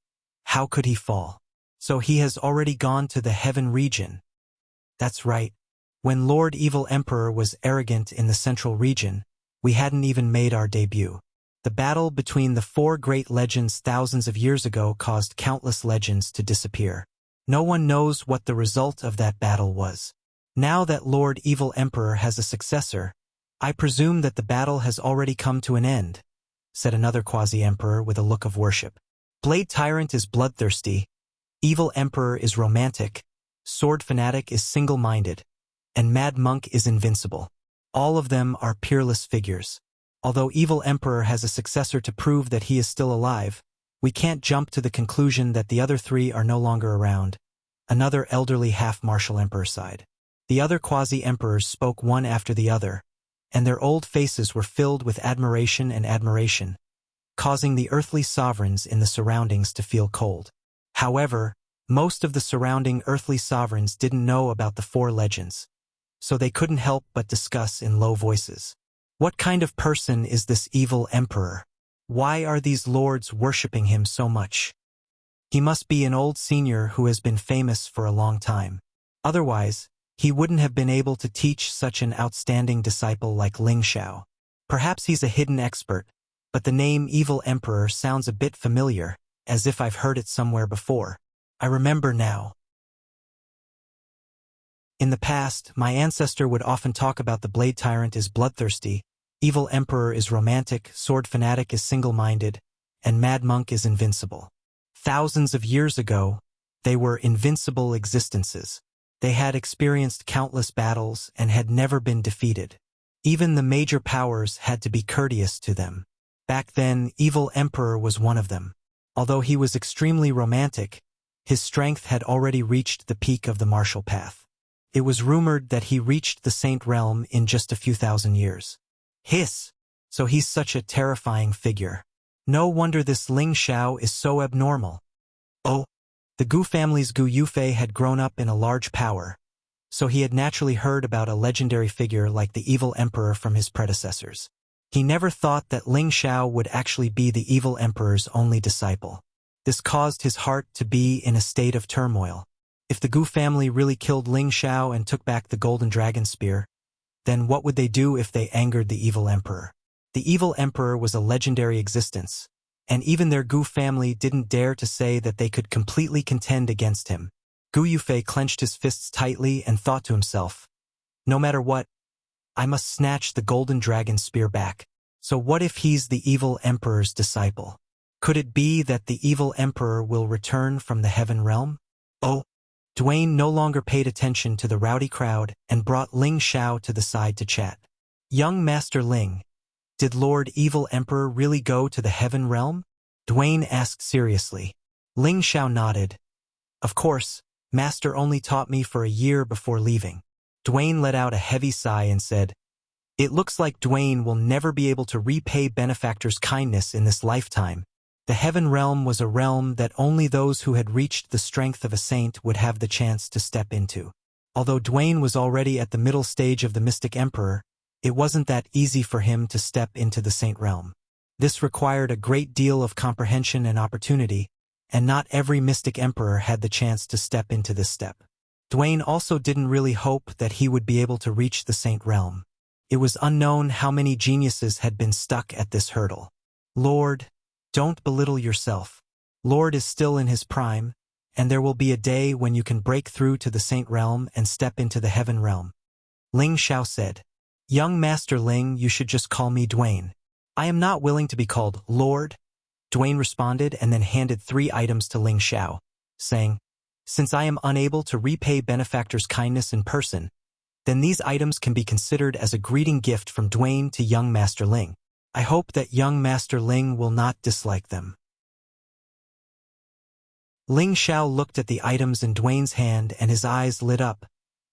how could he fall? So he has already gone to the heaven region." "That's right. When Lord Evil Emperor was arrogant in the central region, we hadn't even made our debut. The battle between the 4 great legends thousands of years ago caused countless legends to disappear. No one knows what the result of that battle was. Now that Lord Evil Emperor has a successor, I presume that the battle has already come to an end, said another quasi-emperor with a look of worship. Blade Tyrant is bloodthirsty, Evil Emperor is romantic, Sword Fanatic is single-minded, and Mad Monk is invincible. All of them are peerless figures. Although Evil Emperor has a successor to prove that he is still alive, we can't jump to the conclusion that the other three are no longer around. Another elderly half-martial emperor sighed. The other quasi-emperors spoke one after the other, and their old faces were filled with admiration, causing the earthly sovereigns in the surroundings to feel cold. However, most of the surrounding earthly sovereigns didn't know about the four legends, so they couldn't help but discuss in low voices. What kind of person is this evil emperor? Why are these lords worshipping him so much? He must be an old senior who has been famous for a long time. Otherwise, he wouldn't have been able to teach such an outstanding disciple like Ling Xiao. Perhaps he's a hidden expert, but the name Evil Emperor sounds a bit familiar, as if I've heard it somewhere before. I remember now. In the past, my ancestor would often talk about the Blade Tyrant is bloodthirsty, Evil Emperor is romantic, Sword Fanatic is single-minded, and Mad Monk is invincible. Thousands of years ago, they were invincible existences. They had experienced countless battles and had never been defeated. Even the major powers had to be courteous to them. Back then, Evil Emperor was one of them. Although he was extremely romantic, his strength had already reached the peak of the martial path. It was rumored that he reached the Saint Realm in just a few thousand years. Hiss! So he's such a terrifying figure. No wonder this Ling Xiao is so abnormal. Oh, the Gu family's Gu Yufei had grown up in a large power, so he had naturally heard about a legendary figure like the Evil Emperor from his predecessors. He never thought that Ling Xiao would actually be the Evil Emperor's only disciple. This caused his heart to be in a state of turmoil. If the Gu family really killed Ling Xiao and took back the Golden Dragon Spear, then what would they do if they angered the Evil Emperor? The Evil Emperor was a legendary existence, and even their Gu family didn't dare to say that they could completely contend against him. Gu Yufei clenched his fists tightly and thought to himself, no matter what, I must snatch the Golden Dragon Spear back. So what if he's the Evil Emperor's disciple? Could it be that the Evil Emperor will return from the Heaven Realm? Oh! Dwayne no longer paid attention to the rowdy crowd and brought Ling Xiao to the side to chat. Young Master Ling, did Lord Evil Emperor really go to the Heaven Realm? Dwayne asked seriously. Ling Xiao nodded. Of course, Master only taught me for a year before leaving. Dwayne let out a heavy sigh and said, it looks like Dwayne will never be able to repay benefactor's kindness in this lifetime. The Heaven Realm was a realm that only those who had reached the strength of a saint would have the chance to step into. Although Dwayne was already at the middle stage of the Mystic Emperor, it wasn't that easy for him to step into the Saint Realm. This required a great deal of comprehension and opportunity, and not every Mystic Emperor had the chance to step into this step. Dwayne also didn't really hope that he would be able to reach the Saint Realm. It was unknown how many geniuses had been stuck at this hurdle. Lord, don't belittle yourself. Lord is still in his prime, and there will be a day when you can break through to the Saint Realm and step into the Heaven Realm. Ling Xiao said, Young Master Ling, you should just call me Dwayne. I am not willing to be called Lord. Dwayne responded and then handed 3 items to Ling Xiao, saying, since I am unable to repay benefactor's kindness in person, then these items can be considered as a greeting gift from Dwayne to young Master Ling. I hope that young Master Ling will not dislike them. Ling Xiao looked at the items in Dwayne's hand and his eyes lit up,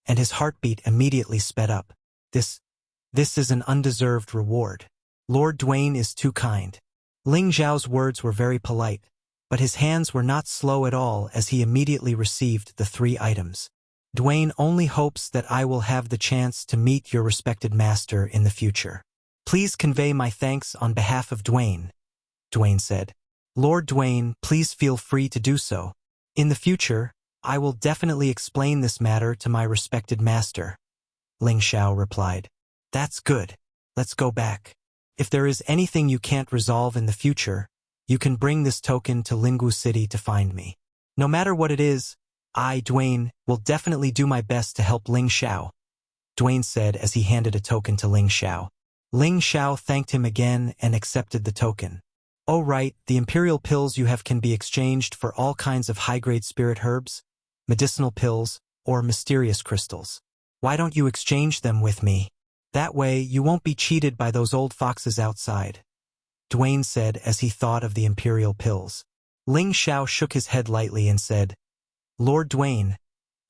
and his heartbeat immediately sped up. This is an undeserved reward. Lord Dwayne is too kind. Ling Xiao's words were very polite, but his hands were not slow at all as he immediately received the 3 items. Dwayne only hopes that I will have the chance to meet your respected master in the future. Please convey my thanks on behalf of Dwayne, Dwayne said. Lord Dwayne, please feel free to do so. In the future, I will definitely explain this matter to my respected master, Ling Xiao replied. That's good. Let's go back. If there is anything you can't resolve in the future, you can bring this token to Linggu City to find me. No matter what it is, I, Dwayne, will definitely do my best to help Ling Xiao, Dwayne said as he handed a token to Ling Xiao. Ling Xiao thanked him again and accepted the token. Oh right, the imperial pills you have can be exchanged for all kinds of high-grade spirit herbs, medicinal pills, or mysterious crystals. Why don't you exchange them with me? That way you won't be cheated by those old foxes outside, Duane said as he thought of the imperial pills. Ling Xiao shook his head lightly and said, Lord Duane,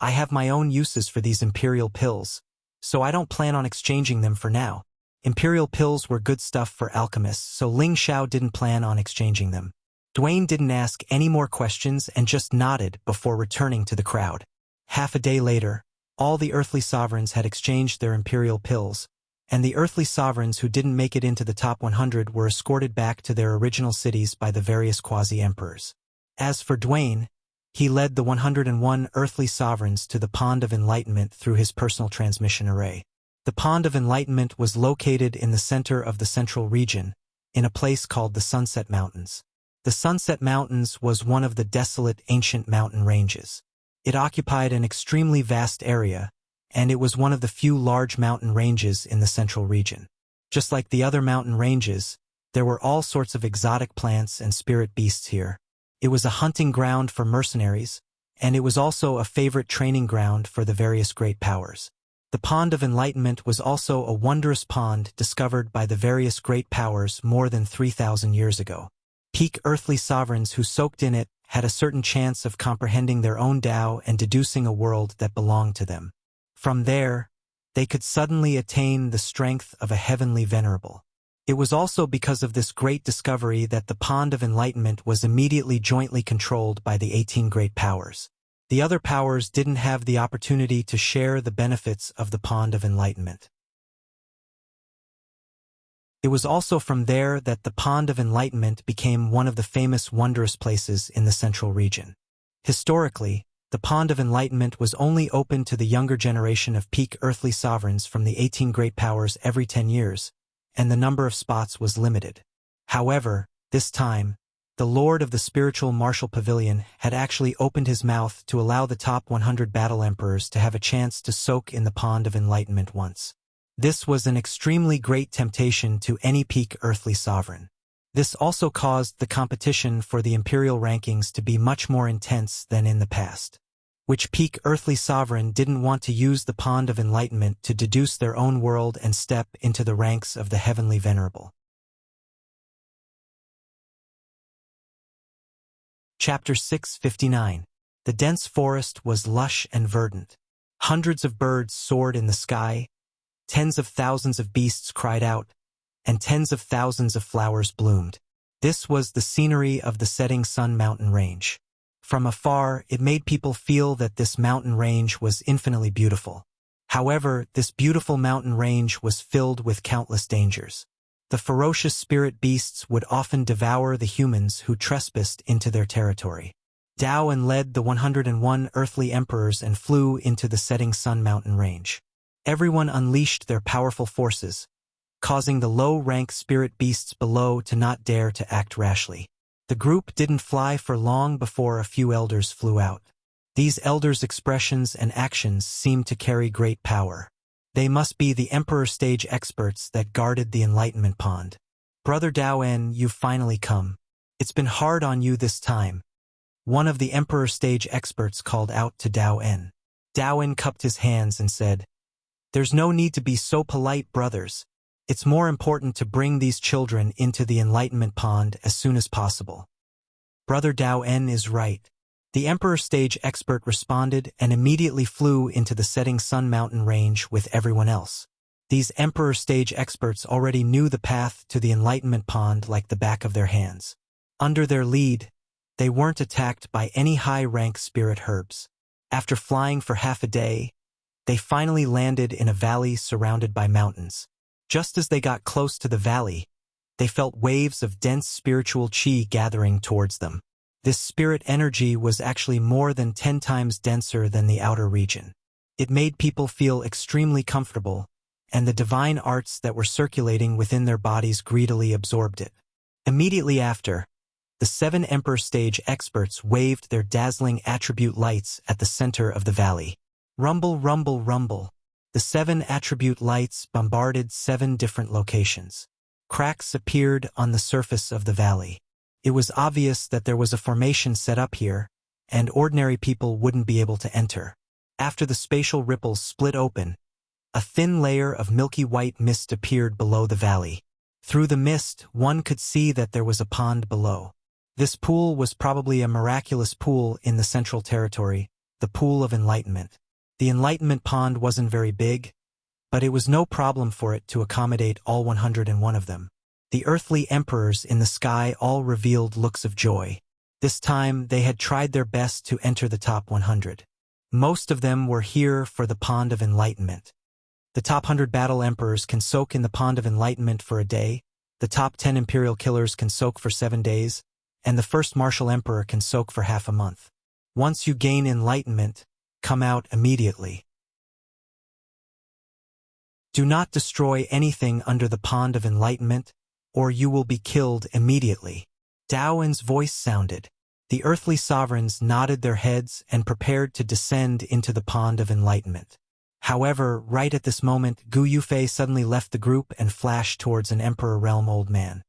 I have my own uses for these imperial pills, so I don't plan on exchanging them for now. Imperial pills were good stuff for alchemists, so Ling Xiao didn't plan on exchanging them. Duane didn't ask any more questions and just nodded before returning to the crowd. Half a day later, all the earthly sovereigns had exchanged their imperial pills, and the earthly sovereigns who didn't make it into the top 100 were escorted back to their original cities by the various quasi-emperors. As for Duane, he led the 101 earthly sovereigns to the Pond of Enlightenment through his personal transmission array. The Pond of Enlightenment was located in the center of the central region, in a place called the Sunset Mountains. The Sunset Mountains was one of the desolate ancient mountain ranges. It occupied an extremely vast area, and it was one of the few large mountain ranges in the central region. Just like the other mountain ranges, there were all sorts of exotic plants and spirit beasts here. It was a hunting ground for mercenaries, and it was also a favorite training ground for the various great powers. The Pond of Enlightenment was also a wondrous pond discovered by the various great powers more than 3,000 years ago. Peak earthly sovereigns who soaked in it had a certain chance of comprehending their own Tao and deducing a world that belonged to them. From there, they could suddenly attain the strength of a heavenly venerable. It was also because of this great discovery that the Pond of Enlightenment was immediately jointly controlled by the 18 great powers. The other powers didn't have the opportunity to share the benefits of the Pond of Enlightenment. It was also from there that the Pond of Enlightenment became one of the famous wondrous places in the central region. Historically, the Pond of Enlightenment was only open to the younger generation of peak earthly sovereigns from the 18 great powers every 10 years, and the number of spots was limited. However, this time, the Lord of the Spiritual Martial Pavilion had actually opened his mouth to allow the top 100 battle emperors to have a chance to soak in the Pond of Enlightenment once. This was an extremely great temptation to any peak earthly sovereign. This also caused the competition for the imperial rankings to be much more intense than in the past. Which peak earthly sovereign didn't want to use the Pond of Enlightenment to deduce their own world and step into the ranks of the heavenly venerable? Chapter 659. The dense forest was lush and verdant. Hundreds of birds soared in the sky, tens of thousands of beasts cried out, and tens of thousands of flowers bloomed. This was the scenery of the setting sun mountain range. From afar, it made people feel that this mountain range was infinitely beautiful. However, this beautiful mountain range was filled with countless dangers. The ferocious spirit beasts would often devour the humans who trespassed into their territory. Daoan led the 101 earthly emperors and flew into the setting sun mountain range. Everyone unleashed their powerful forces, causing the low-rank spirit beasts below to not dare to act rashly. The group didn't fly for long before a few elders flew out. These elders' expressions and actions seemed to carry great power. They must be the Emperor stage experts that guarded the Enlightenment Pond. Brother Daoan, you've finally come. It's been hard on you this time. One of the Emperor stage experts called out to Daoan. Daoan cupped his hands and said, "There's no need to be so polite, brothers. It's more important to bring these children into the Enlightenment Pond as soon as possible." Brother Daoan is right. The Emperor stage expert responded and immediately flew into the setting sun mountain range with everyone else. These Emperor stage experts already knew the path to the Enlightenment Pond like the back of their hands. Under their lead, they weren't attacked by any high-rank spirit herbs. After flying for half a day, they finally landed in a valley surrounded by mountains. Just as they got close to the valley, they felt waves of dense spiritual chi gathering towards them. This spirit energy was actually more than 10 times denser than the outer region. It made people feel extremely comfortable, and the divine arts that were circulating within their bodies greedily absorbed it. Immediately after, the 7 Emperor stage experts waved their dazzling attribute lights at the center of the valley. Rumble, rumble, rumble. The 7 attribute lights bombarded 7 different locations. Cracks appeared on the surface of the valley. It was obvious that there was a formation set up here, and ordinary people wouldn't be able to enter. After the spatial ripples split open, a thin layer of milky white mist appeared below the valley. Through the mist, one could see that there was a pond below. This pool was probably a miraculous pool in the Central Territory, the Pool of Enlightenment. The Enlightenment Pond wasn't very big, but it was no problem for it to accommodate all 101 of them. The earthly emperors in the sky all revealed looks of joy. This time, they had tried their best to enter the top 100. Most of them were here for the Pond of Enlightenment. The top 100 battle emperors can soak in the Pond of Enlightenment for a day, the top 10 imperial killers can soak for 7 days, and the first martial emperor can soak for half a month. Once you gain enlightenment, come out immediately. Do not destroy anything under the Pond of Enlightenment, or you will be killed immediately. Daowen's voice sounded. The earthly sovereigns nodded their heads and prepared to descend into the Pond of Enlightenment. However, right at this moment, Gu Yufei suddenly left the group and flashed towards an Emperor Realm old man.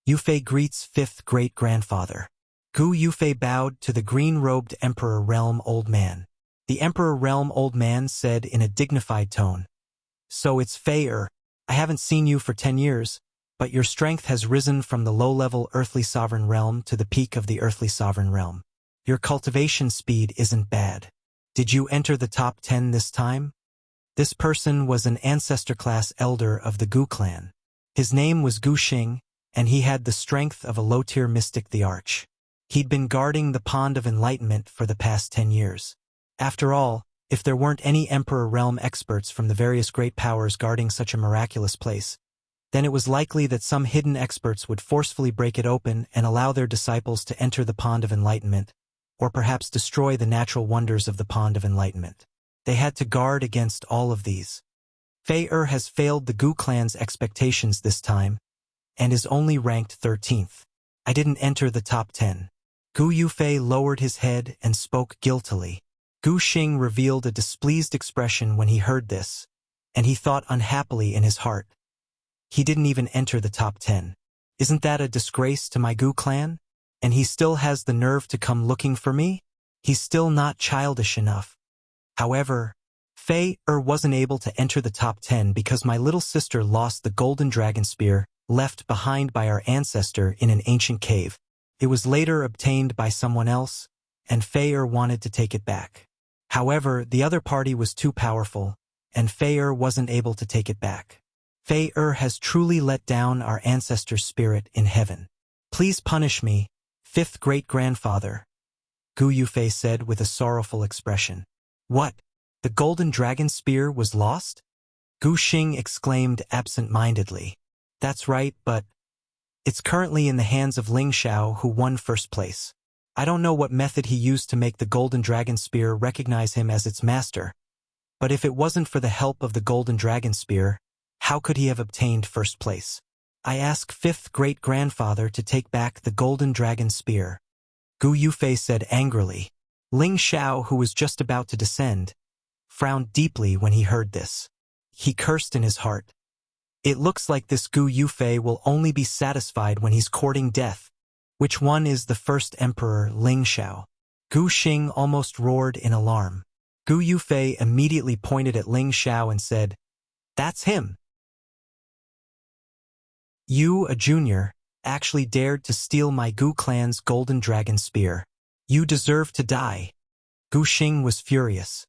Yufei greets 5th great-grandfather. Gu Yufei bowed to the green-robed Emperor Realm old man. The Emperor Realm old man said in a dignified tone, "So it's Fei. I haven't seen you for 10 years, but your strength has risen from the low-level earthly sovereign realm to the peak of the earthly sovereign realm. Your cultivation speed isn't bad. Did you enter the top 10 this time?" This person was an ancestor-class elder of the Gu clan. His name was Gu Xing, and he had the strength of a low-tier mystic the Arch. He'd been guarding the Pond of Enlightenment for the past 10 years. After all, if there weren't any Emperor Realm experts from the various great powers guarding such a miraculous place, then it was likely that some hidden experts would forcefully break it open and allow their disciples to enter the Pond of Enlightenment, or perhaps destroy the natural wonders of the Pond of Enlightenment. They had to guard against all of these. Fei has failed the Gu clan's expectations this time, and is only ranked 13th. I didn't enter the top 10. Gu Yufei lowered his head and spoke guiltily. Gu Xing revealed a displeased expression when he heard this, and he thought unhappily in his heart. He didn't even enter the top 10. Isn't that a disgrace to my Gu clan? And he still has the nerve to come looking for me? He's still not childish enough. However, Fei wasn't able to enter the top 10 because my little sister lost the golden dragon spear left behind by our ancestor in an ancient cave. It was later obtained by someone else, and Fei wanted to take it back. However, the other party was too powerful, and Fei wasn't able to take it back. Fei has truly let down our ancestor's spirit in heaven. Please punish me, 5th great-grandfather, Gu Yufei said with a sorrowful expression. What? The golden dragon spear was lost? Gu Xing exclaimed absent-mindedly. That's right, but it's currently in the hands of Ling Xiao, who won first place. I don't know what method he used to make the golden dragon spear recognize him as its master, but if it wasn't for the help of the golden dragon spear, how could he have obtained first place? I ask 5th great-grandfather to take back the golden dragon spear, Gu Yufei said angrily. Ling Xiao, who was just about to descend, frowned deeply when he heard this. He cursed in his heart. It looks like this Gu Yufei will only be satisfied when he's courting death. Which one is the first emperor, Ling Xiao? Gu Xing almost roared in alarm. Gu Yufei immediately pointed at Ling Xiao and said, "That's him. You, a junior, actually dared to steal my Gu clan's golden dragon spear. You deserve to die." Gu Xing was furious.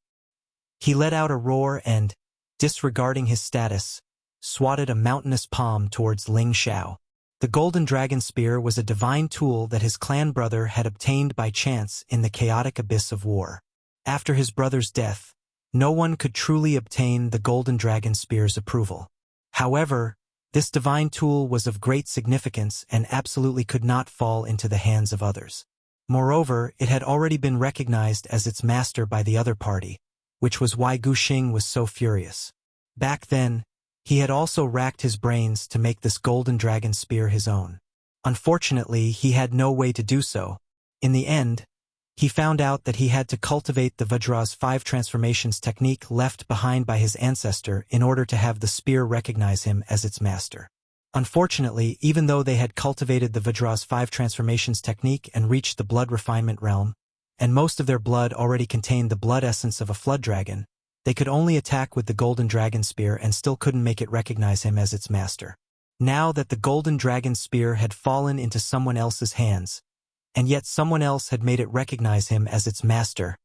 He let out a roar and, disregarding his status, swatted a mountainous palm towards Ling Xiao. The golden dragon spear was a divine tool that his clan brother had obtained by chance in the chaotic abyss of war. After his brother's death, no one could truly obtain the golden dragon spear's approval. However, this divine tool was of great significance and absolutely could not fall into the hands of others. Moreover, it had already been recognized as its master by the other party, which was why Gu Xing was so furious. Back then, he had also racked his brains to make this golden dragon spear his own. Unfortunately, he had no way to do so. In the end, He found out that he had to cultivate the Vajra's 5 transformations technique left behind by his ancestor in order to have the spear recognize him as its master. Unfortunately, even though they had cultivated the Vajra's 5 transformations technique and reached the blood refinement realm, and most of their blood already contained the blood essence of a flood dragon, they could only attack with the golden dragon spear and still couldn't make it recognize him as its master. Now that the golden dragon spear had fallen into someone else's hands, and yet someone else had made it recognize him as its master,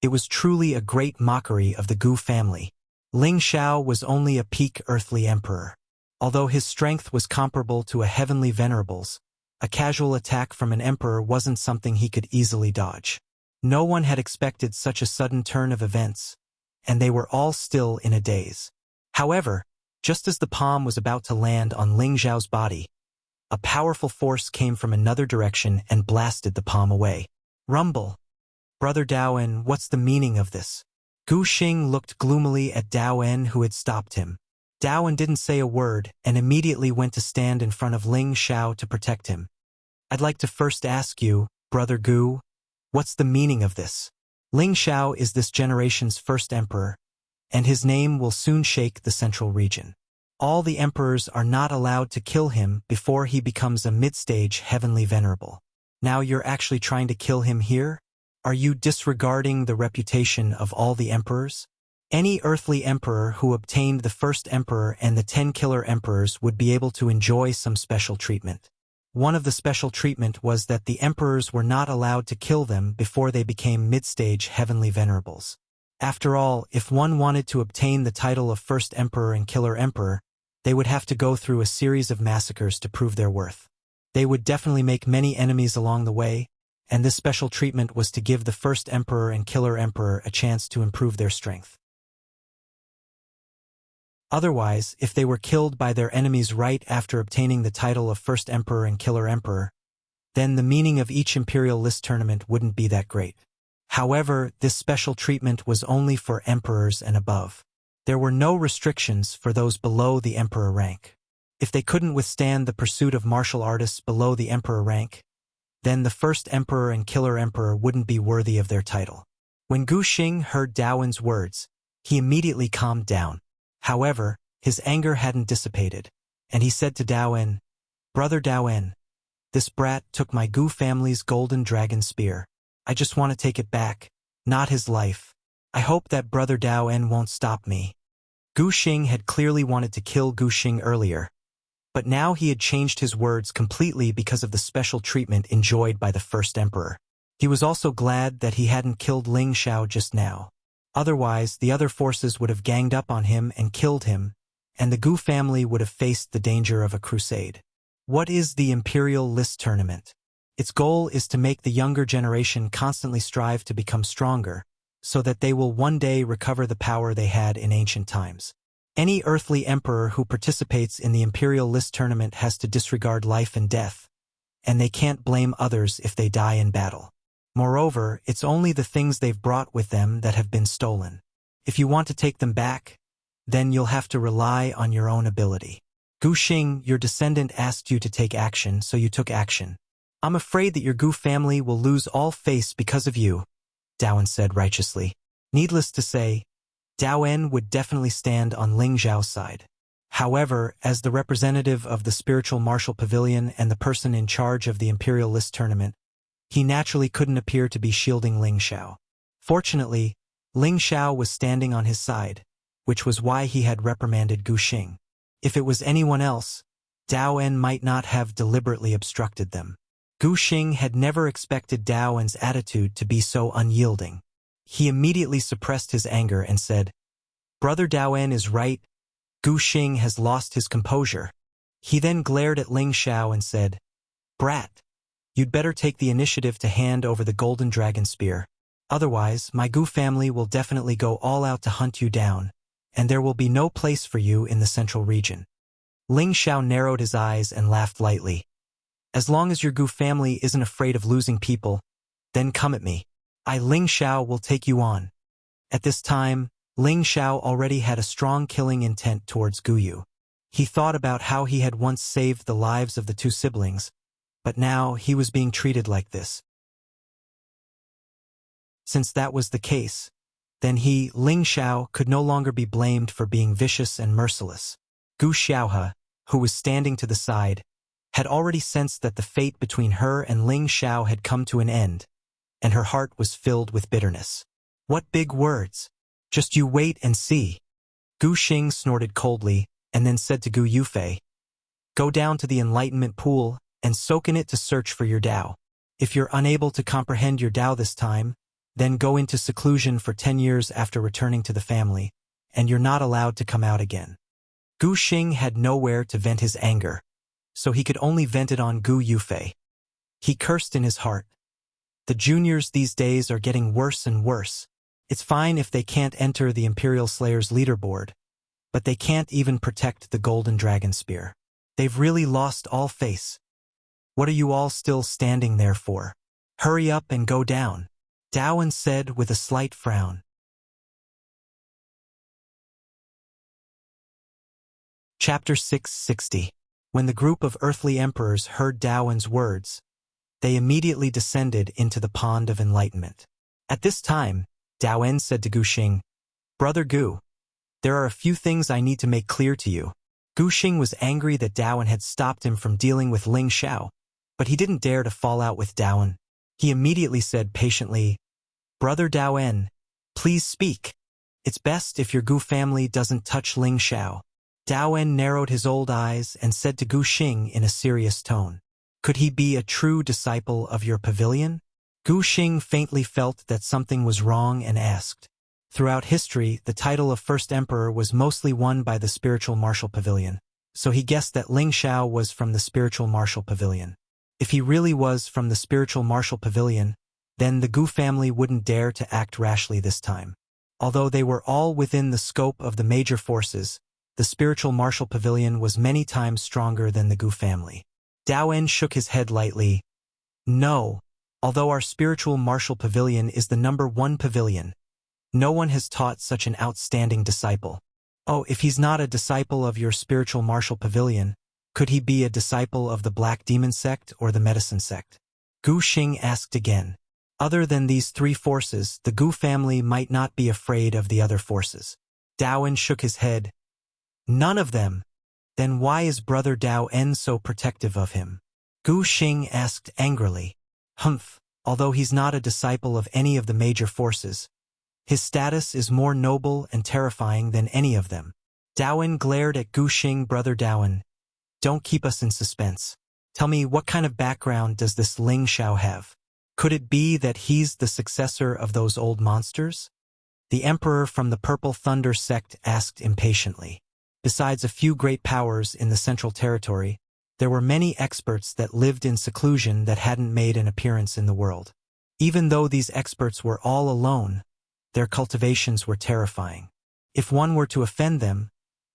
it was truly a great mockery of the Gu family. Ling Xiao was only a peak earthly emperor. Although his strength was comparable to a heavenly venerable's, a casual attack from an emperor wasn't something he could easily dodge. No one had expected such a sudden turn of events, and they were all still in a daze. However, just as the palm was about to land on Ling Xiao's body, a powerful force came from another direction and blasted the palm away. Rumble. Brother Daoen, what's the meaning of this? Gu Xing looked gloomily at Daoen, who had stopped him. Daoen didn't say a word and immediately went to stand in front of Ling Xiao to protect him. I'd like to first ask you, Brother Gu, what's the meaning of this? Ling Xiao is this generation's first emperor, and his name will soon shake the central region. All the emperors are not allowed to kill him before he becomes a mid-stage heavenly venerable. Now you're actually trying to kill him here? Are you disregarding the reputation of all the emperors? Any earthly emperor who obtained the first emperor and the 10 killer emperors would be able to enjoy some special treatment. One of the special treatment was that the emperors were not allowed to kill them before they became mid-stage heavenly venerables. After all, if one wanted to obtain the title of first emperor and killer emperor, they would have to go through a series of massacres to prove their worth. They would definitely make many enemies along the way, and this special treatment was to give the first emperor and killer emperor a chance to improve their strength. Otherwise, if they were killed by their enemies right after obtaining the title of first emperor and killer emperor, then the meaning of each imperial list tournament wouldn't be that great. However, this special treatment was only for emperors and above. There were no restrictions for those below the emperor rank. If they couldn't withstand the pursuit of martial artists below the emperor rank, then the first emperor and killer emperor wouldn't be worthy of their title. When Gu Xing heard Daoen's words, he immediately calmed down. However, his anger hadn't dissipated, and he said to Daoen, Brother Daoen, this brat took my Gu family's golden dragon spear. I just want to take it back, not his life. I hope that Brother Daoen won't stop me. Gu Xing had clearly wanted to kill Gu Xing earlier, but now he had changed his words completely because of the special treatment enjoyed by the first emperor. He was also glad that he hadn't killed Ling Xiao just now. Otherwise, the other forces would have ganged up on him and killed him, and the Gu family would have faced the danger of a crusade. What is the Imperial List Tournament? Its goal is to make the younger generation constantly strive to become stronger, so that they will one day recover the power they had in ancient times. Any earthly emperor who participates in the Imperial List Tournament has to disregard life and death, and they can't blame others if they die in battle. Moreover, it's only the things they've brought with them that have been stolen. If you want to take them back, then you'll have to rely on your own ability. Gu Xing, your descendant asked you to take action, so you took action. I'm afraid that your Gu family will lose all face because of you, Daoen said righteously. Needless to say, Daoen would definitely stand on Ling Xiao's side. However, as the representative of the Spiritual Martial Pavilion and the person in charge of the Imperial List Tournament, he naturally couldn't appear to be shielding Ling Xiao. Fortunately, Ling Xiao was standing on his side, which was why he had reprimanded Gu Xing. If it was anyone else, Daoen might not have deliberately obstructed them. Gu Xing had never expected Daoen's attitude to be so unyielding. He immediately suppressed his anger and said, Brother Daoen is right. Gu Xing has lost his composure. He then glared at Ling Xiao and said, Brat, you'd better take the initiative to hand over the golden dragon spear. Otherwise, my Gu family will definitely go all out to hunt you down, and there will be no place for you in the central region. Ling Xiao narrowed his eyes and laughed lightly. As long as your Gu family isn't afraid of losing people, then come at me. I, Ling Xiao, will take you on. At this time, Ling Xiao already had a strong killing intent towards Gu Yu. He thought about how he had once saved the lives of the two siblings, but now he was being treated like this. Since that was the case, then he, Ling Xiao, could no longer be blamed for being vicious and merciless. Gu Xiaohe, who was standing to the side, had already sensed that the fate between her and Ling Xiao had come to an end, and her heart was filled with bitterness. What big words! Just you wait and see. Gu Xing snorted coldly, and then said to Gu Yufei, "Go down to the enlightenment pool and soak in it to search for your Tao. If you're unable to comprehend your Tao this time, then go into seclusion for 10 years after returning to the family, and you're not allowed to come out again." Gu Xing had nowhere to vent his anger, so he could only vent it on Gu Yufei. He cursed in his heart. The juniors these days are getting worse and worse. It's fine if they can't enter the Imperial Slayers leaderboard, but they can't even protect the Golden Dragon Spear. They've really lost all face. What are you all still standing there for? Hurry up and go down, Daowen said with a slight frown. Chapter 660. When the group of earthly emperors heard Daowen's words, they immediately descended into the pond of enlightenment. At this time, Daowen said to Gu Xing, "Brother Gu, there are a few things I need to make clear to you." Gu Xing was angry that Daowen had stopped him from dealing with Ling Xiao, but he didn't dare to fall out with Daowen. He immediately said patiently, "Brother Daowen, please speak. It's best if your Gu family doesn't touch Ling Xiao." Daowen narrowed his old eyes and said to Gu Xing in a serious tone, "Could he be a true disciple of your pavilion?" Gu Xing faintly felt that something was wrong and asked. Throughout history, the title of First Emperor was mostly won by the Spiritual Martial Pavilion, so he guessed that Ling Xiao was from the Spiritual Martial Pavilion. If he really was from the Spiritual Martial Pavilion, then the Gu family wouldn't dare to act rashly this time. Although they were all within the scope of the major forces, the Spiritual Martial Pavilion was many times stronger than the Gu family. Daowen shook his head lightly. "No, although our Spiritual Martial Pavilion is the #1 pavilion, no one has taught such an outstanding disciple." "Oh, if he's not a disciple of your Spiritual Martial Pavilion, could he be a disciple of the Black Demon Sect or the Medicine Sect?" Gu Xing asked again. Other than these three forces, the Gu family might not be afraid of the other forces. Daowen shook his head. "None of them. Then why is Brother Daowen so protective of him?" Gu Xing asked angrily. "Humph, although he's not a disciple of any of the major forces, his status is more noble and terrifying than any of them." Daowen glared at Gu Xing. "Brother Daowen, don't keep us in suspense. Tell me, what kind of background does this Ling Xiao have? Could it be that he's the successor of those old monsters?" The emperor from the Purple Thunder sect asked impatiently. Besides a few great powers in the Central Territory, there were many experts that lived in seclusion that hadn't made an appearance in the world. Even though these experts were all alone, their cultivations were terrifying. If one were to offend them,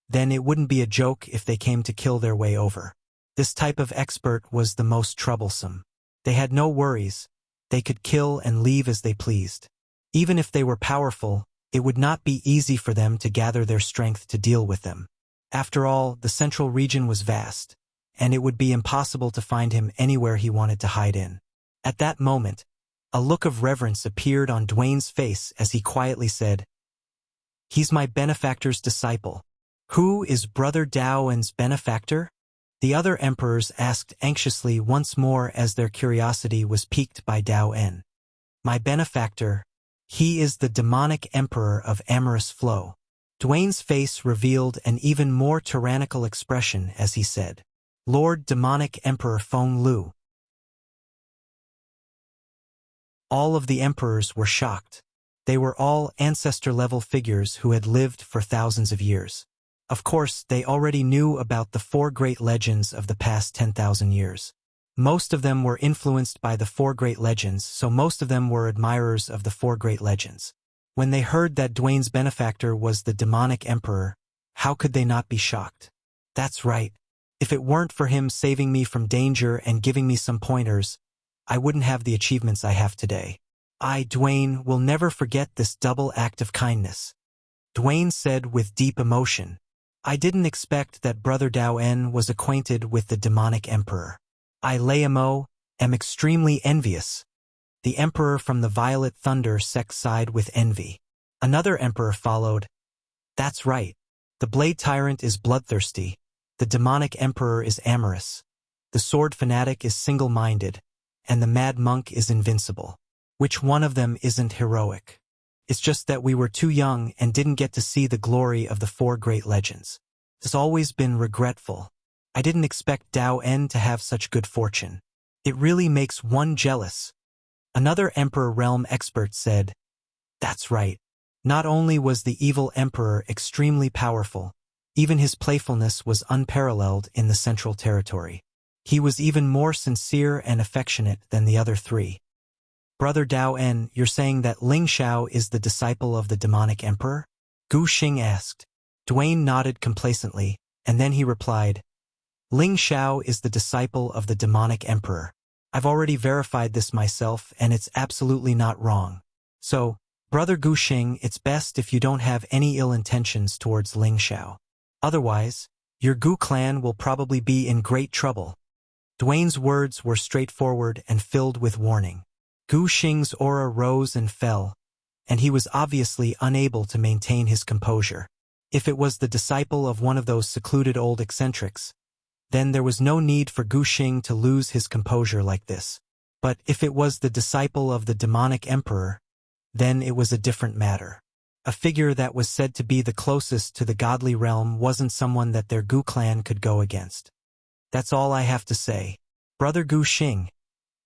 then it wouldn't be a joke if they came to kill their way over. This type of expert was the most troublesome. They had no worries. They could kill and leave as they pleased. Even if they were powerful, it would not be easy for them to gather their strength to deal with them. After all, the central region was vast, and it would be impossible to find him anywhere he wanted to hide in. At that moment, a look of reverence appeared on Dwayne's face as he quietly said, "He's my benefactor's disciple." "Who is Brother Daowen's benefactor?" The other emperors asked anxiously once more as their curiosity was piqued by Daowen. "My benefactor, he is the demonic emperor of Amorous Flow." Dwayne's face revealed an even more tyrannical expression as he said, "Lord Demonic Emperor Feng Lu." All of the emperors were shocked. They were all ancestor-level figures who had lived for thousands of years. Of course, they already knew about the 4 great legends of the past 10,000 years. Most of them were influenced by the 4 great legends, so most of them were admirers of the 4 great legends. When they heard that Dwayne's benefactor was the demonic emperor, how could they not be shocked? That's right. If it weren't for him saving me from danger and giving me some pointers, I wouldn't have the achievements I have today. I, Dwayne, will never forget this double act of kindness. Dwayne said with deep emotion. I didn't expect that Brother Daowen was acquainted with the demonic emperor. I, Layamo, am extremely envious. The emperor from the violet thunder sect sighed with envy. Another emperor followed. That's right. The blade tyrant is bloodthirsty. The demonic emperor is amorous. The sword fanatic is single-minded. And the mad monk is invincible. Which one of them isn't heroic? It's just that we were too young and didn't get to see the glory of the four great legends. It's always been regretful. I didn't expect Dao En to have such good fortune. It really makes one jealous. Another Emperor Realm expert said, That's right. Not only was the evil emperor extremely powerful, even his playfulness was unparalleled in the Central Territory. He was even more sincere and affectionate than the other three. Brother Dao En, you're saying that Ling Xiao is the disciple of the demonic emperor? Gu Xing asked. Duane nodded complacently, and then he replied, Ling Xiao is the disciple of the demonic emperor. I've already verified this myself, and it's absolutely not wrong. So, Brother Gu Xing, it's best if you don't have any ill intentions towards Ling Xiao. Otherwise, your Gu clan will probably be in great trouble. Duane's words were straightforward and filled with warning. Gu Xing's aura rose and fell, and he was obviously unable to maintain his composure. If it was the disciple of one of those secluded old eccentrics, then there was no need for Gu Xing to lose his composure like this. But if it was the disciple of the demonic emperor, then it was a different matter. A figure that was said to be the closest to the godly realm wasn't someone that their Gu clan could go against. That's all I have to say. Brother Gu Xing,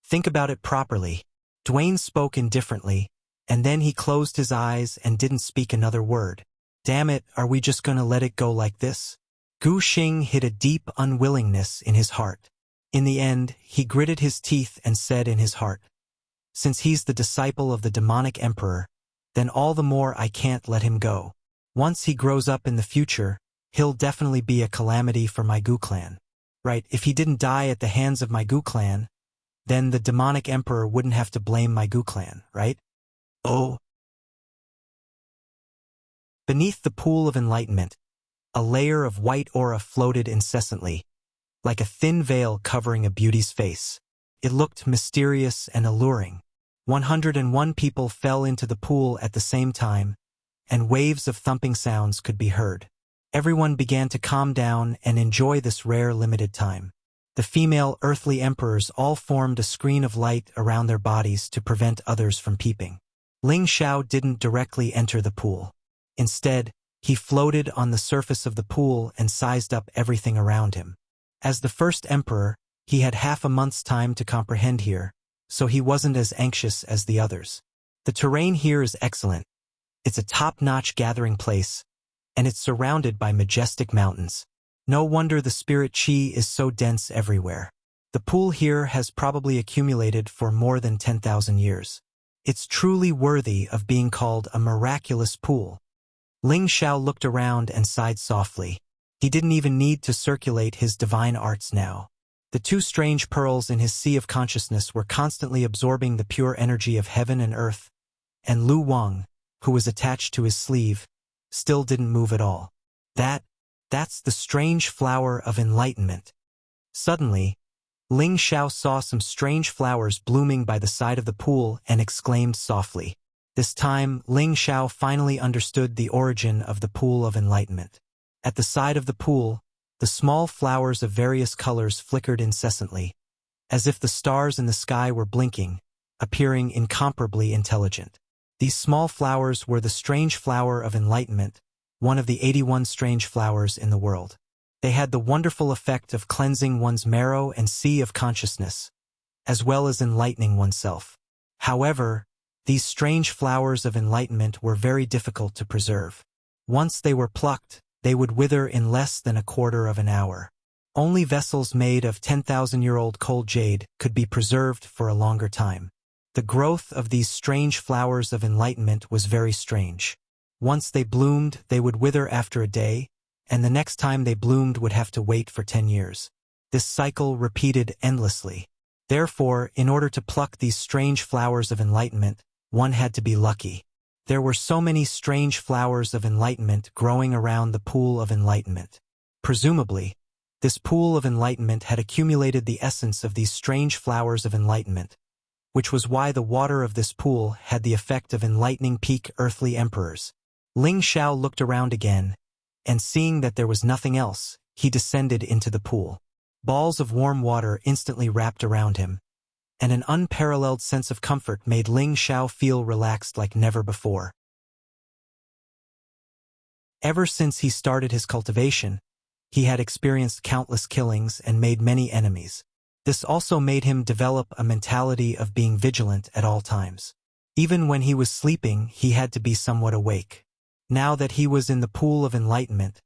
think about it properly. Duane spoke indifferently, and then he closed his eyes and didn't speak another word. Damn it, are we just gonna let it go like this? Gu Xing hid a deep unwillingness in his heart. In the end, he gritted his teeth and said in his heart, Since he's the disciple of the demonic emperor, then all the more I can't let him go. Once he grows up in the future, he'll definitely be a calamity for my Gu clan. Right, if he didn't die at the hands of my Gu clan, then the demonic emperor wouldn't have to blame my Gu clan, right? Oh. Beneath the pool of enlightenment, a layer of white aura floated incessantly, like a thin veil covering a beauty's face. It looked mysterious and alluring. 101 people fell into the pool at the same time, and waves of thumping sounds could be heard. Everyone began to calm down and enjoy this rare limited time. The female earthly emperors all formed a screen of light around their bodies to prevent others from peeping. Ling Xiao didn't directly enter the pool. Instead, he floated on the surface of the pool and sized up everything around him. As the first emperor, he had half a month's time to comprehend here, so he wasn't as anxious as the others. The terrain here is excellent. It's a top-notch gathering place, and it's surrounded by majestic mountains. No wonder the spirit chi is so dense everywhere. The pool here has probably accumulated for more than 10,000 years. It's truly worthy of being called a miraculous pool. Ling Xiao looked around and sighed softly. He didn't even need to circulate his divine arts now. The two strange pearls in his sea of consciousness were constantly absorbing the pure energy of heaven and earth, and Lu Wang, who was attached to his sleeve, still didn't move at all. That's the strange flower of enlightenment. Suddenly, Ling Xiao saw some strange flowers blooming by the side of the pool and exclaimed softly. This time, Ling Xiao finally understood the origin of the pool of enlightenment. At the side of the pool, the small flowers of various colors flickered incessantly, as if the stars in the sky were blinking, appearing incomparably intelligent. These small flowers were the strange flower of enlightenment, one of the 81 strange flowers in the world. They had the wonderful effect of cleansing one's marrow and sea of consciousness, as well as enlightening oneself. However, these strange flowers of enlightenment were very difficult to preserve. Once they were plucked, they would wither in less than a quarter of an hour. Only vessels made of 10,000-year-old cold jade could be preserved for a longer time. The growth of these strange flowers of enlightenment was very strange. Once they bloomed, they would wither after a day, and the next time they bloomed would have to wait for 10 years. This cycle repeated endlessly. Therefore, in order to pluck these strange flowers of enlightenment, one had to be lucky. There were so many strange flowers of enlightenment growing around the pool of enlightenment. Presumably, this pool of enlightenment had accumulated the essence of these strange flowers of enlightenment, which was why the water of this pool had the effect of enlightening peak earthly emperors. Ling Xiao looked around again, and seeing that there was nothing else, he descended into the pool. Balls of warm water instantly wrapped around him, and an unparalleled sense of comfort made Ling Xiao feel relaxed like never before. Ever since he started his cultivation, he had experienced countless killings and made many enemies. This also made him develop a mentality of being vigilant at all times. Even when he was sleeping, he had to be somewhat awake. Now that he was in the pool of enlightenment,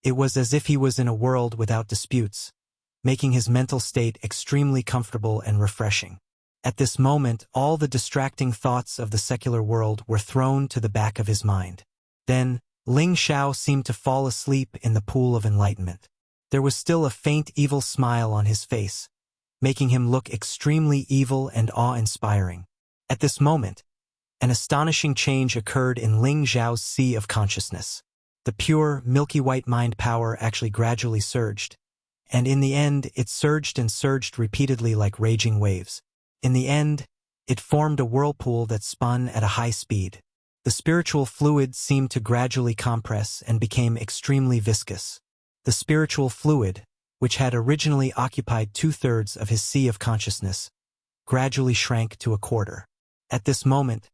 it was as if he was in a world without disputes, making his mental state extremely comfortable and refreshing. At this moment, all the distracting thoughts of the secular world were thrown to the back of his mind. Then, Ling Xiao seemed to fall asleep in the pool of enlightenment. There was still a faint evil smile on his face, making him look extremely evil and awe-inspiring. At this moment, an astonishing change occurred in Ling Xiao's sea of consciousness. The pure, milky white mind power actually gradually surged, and in the end it surged and surged repeatedly like raging waves. In the end, it formed a whirlpool that spun at a high speed. The spiritual fluid seemed to gradually compress and became extremely viscous. The spiritual fluid, which had originally occupied 2/3 of his sea of consciousness, gradually shrank to a quarter. At this moment,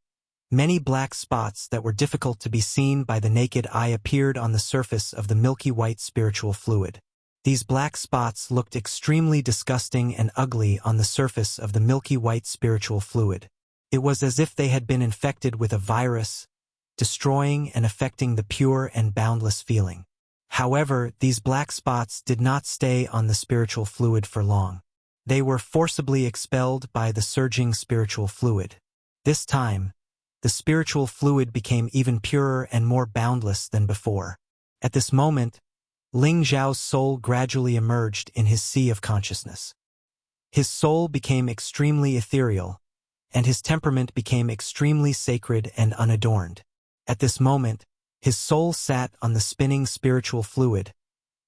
many black spots that were difficult to be seen by the naked eye appeared on the surface of the milky white spiritual fluid. These black spots looked extremely disgusting and ugly on the surface of the milky white spiritual fluid. It was as if they had been infected with a virus, destroying and affecting the pure and boundless feeling. However, these black spots did not stay on the spiritual fluid for long. They were forcibly expelled by the surging spiritual fluid. This time, the spiritual fluid became even purer and more boundless than before. At this moment, Ling Xiao's soul gradually emerged in his sea of consciousness. His soul became extremely ethereal, and his temperament became extremely sacred and unadorned. At this moment, his soul sat on the spinning spiritual fluid,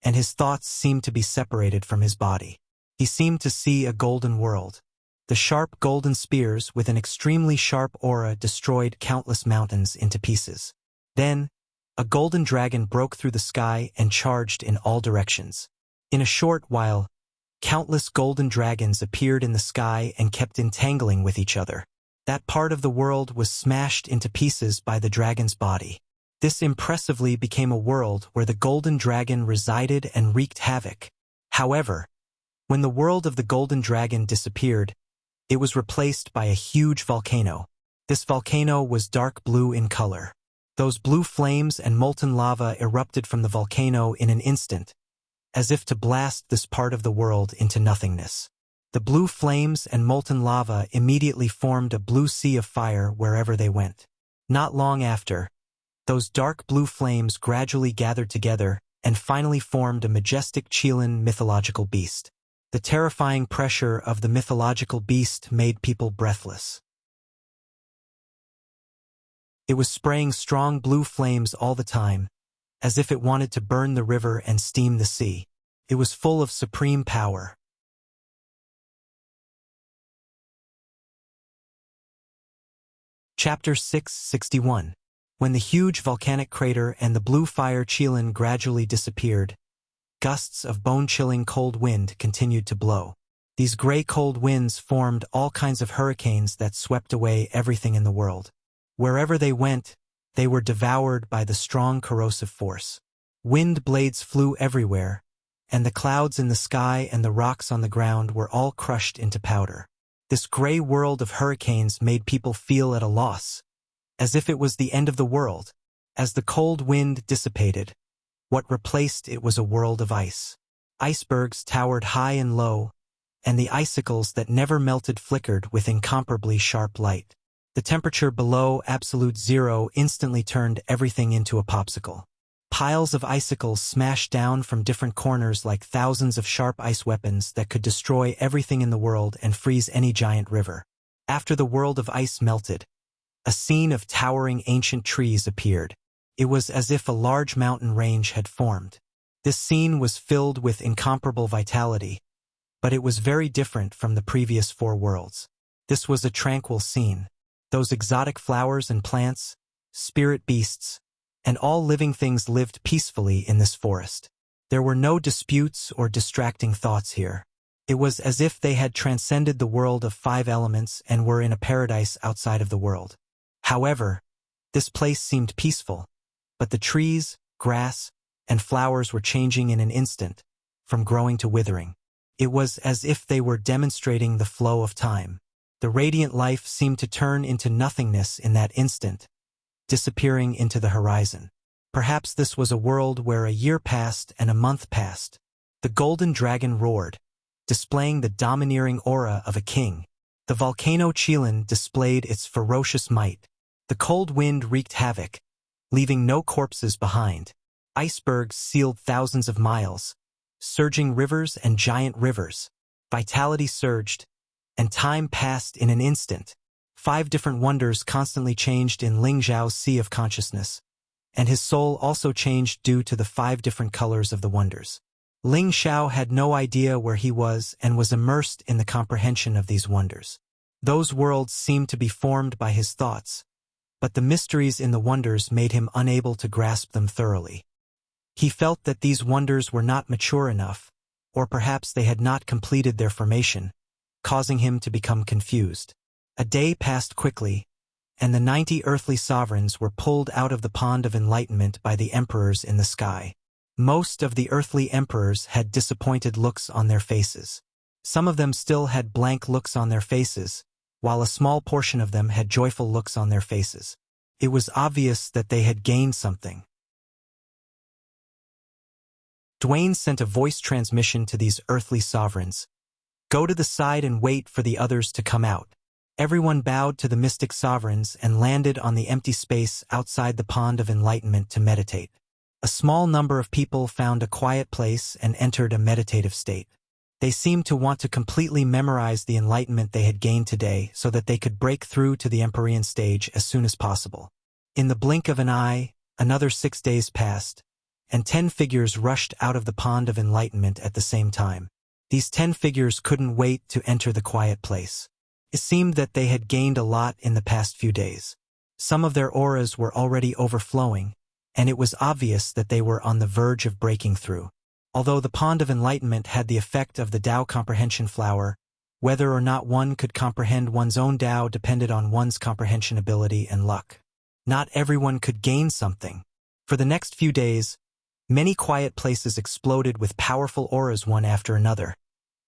and his thoughts seemed to be separated from his body. He seemed to see a golden world. The sharp golden spears with an extremely sharp aura destroyed countless mountains into pieces. Then, a golden dragon broke through the sky and charged in all directions. In a short while, countless golden dragons appeared in the sky and kept entangling with each other. That part of the world was smashed into pieces by the dragon's body. This impressively became a world where the golden dragon resided and wreaked havoc. However, when the world of the golden dragon disappeared, it was replaced by a huge volcano. This volcano was dark blue in color. Those blue flames and molten lava erupted from the volcano in an instant, as if to blast this part of the world into nothingness. The blue flames and molten lava immediately formed a blue sea of fire wherever they went. Not long after, those dark blue flames gradually gathered together and finally formed a majestic Chilean mythological beast. The terrifying pressure of the mythological beast made people breathless. It was spraying strong blue flames all the time, as if it wanted to burn the river and steam the sea. It was full of supreme power. Chapter 661. When the huge volcanic crater and the blue fire Chilean gradually disappeared, gusts of bone-chilling cold wind continued to blow. These gray cold winds formed all kinds of hurricanes that swept away everything in the world. Wherever they went, they were devoured by the strong corrosive force. Wind blades flew everywhere, and the clouds in the sky and the rocks on the ground were all crushed into powder. This gray world of hurricanes made people feel at a loss, as if it was the end of the world. As the cold wind dissipated, what replaced it was a world of ice. Icebergs towered high and low, and the icicles that never melted flickered with incomparably sharp light. The temperature below absolute zero instantly turned everything into a popsicle. Piles of icicles smashed down from different corners like thousands of sharp ice weapons that could destroy everything in the world and freeze any giant river. After the world of ice melted, a scene of towering ancient trees appeared. It was as if a large mountain range had formed. This scene was filled with incomparable vitality, but it was very different from the previous 4 worlds. This was a tranquil scene. Those exotic flowers and plants, spirit beasts, and all living things lived peacefully in this forest. There were no disputes or distracting thoughts here. It was as if they had transcended the world of 5 elements and were in a paradise outside of the world. However, this place seemed peaceful, but the trees, grass, and flowers were changing in an instant, from growing to withering. It was as if they were demonstrating the flow of time. The radiant life seemed to turn into nothingness in that instant, disappearing into the horizon. Perhaps this was a world where a year passed and a month passed. The golden dragon roared, displaying the domineering aura of a king. The volcano Chilin displayed its ferocious might. The cold wind wreaked havoc, leaving no corpses behind. Icebergs sealed thousands of miles, surging rivers and giant rivers. Vitality surged, and time passed in an instant. 5 different wonders constantly changed in Ling Zhao's sea of consciousness, and his soul also changed due to the 5 different colors of the wonders. Ling Zhao had no idea where he was and was immersed in the comprehension of these wonders. Those worlds seemed to be formed by his thoughts, but the mysteries in the wonders made him unable to grasp them thoroughly. He felt that these wonders were not mature enough, or perhaps they had not completed their formation, causing him to become confused. A day passed quickly, and the 90 earthly sovereigns were pulled out of the pond of enlightenment by the emperors in the sky. Most of the earthly emperors had disappointed looks on their faces. Some of them still had blank looks on their faces, while a small portion of them had joyful looks on their faces. It was obvious that they had gained something. Dwayne sent a voice transmission to these earthly sovereigns. Go to the side and wait for the others to come out. Everyone bowed to the mystic sovereigns and landed on the empty space outside the pond of enlightenment to meditate. A small number of people found a quiet place and entered a meditative state. They seemed to want to completely memorize the enlightenment they had gained today so that they could break through to the Empyrean stage as soon as possible. In the blink of an eye, another 6 days passed, and 10 figures rushed out of the pond of enlightenment at the same time. These 10 figures couldn't wait to enter the quiet place. It seemed that they had gained a lot in the past few days. Some of their auras were already overflowing, and it was obvious that they were on the verge of breaking through. Although the pond of enlightenment had the effect of the Tao comprehension flower, whether or not one could comprehend one's own Tao depended on one's comprehension ability and luck. Not everyone could gain something. For the next few days, many quiet places exploded with powerful auras one after another,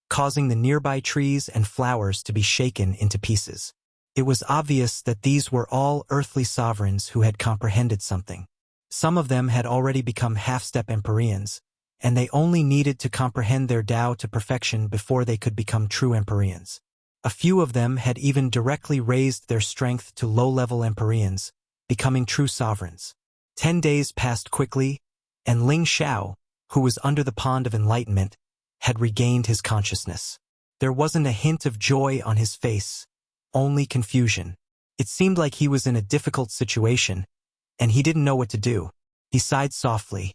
causing the nearby trees and flowers to be shaken into pieces. It was obvious that these were all earthly sovereigns who had comprehended something. Some of them had already become half-step Empyreans, and they only needed to comprehend their Tao to perfection before they could become true Empyreans. A few of them had even directly raised their strength to low-level Empyreans, becoming true sovereigns. 10 days passed quickly, and Ling Zhao, who was under the pond of enlightenment, had regained his consciousness. There wasn't a hint of joy on his face, only confusion. It seemed like he was in a difficult situation, and he didn't know what to do. He sighed softly.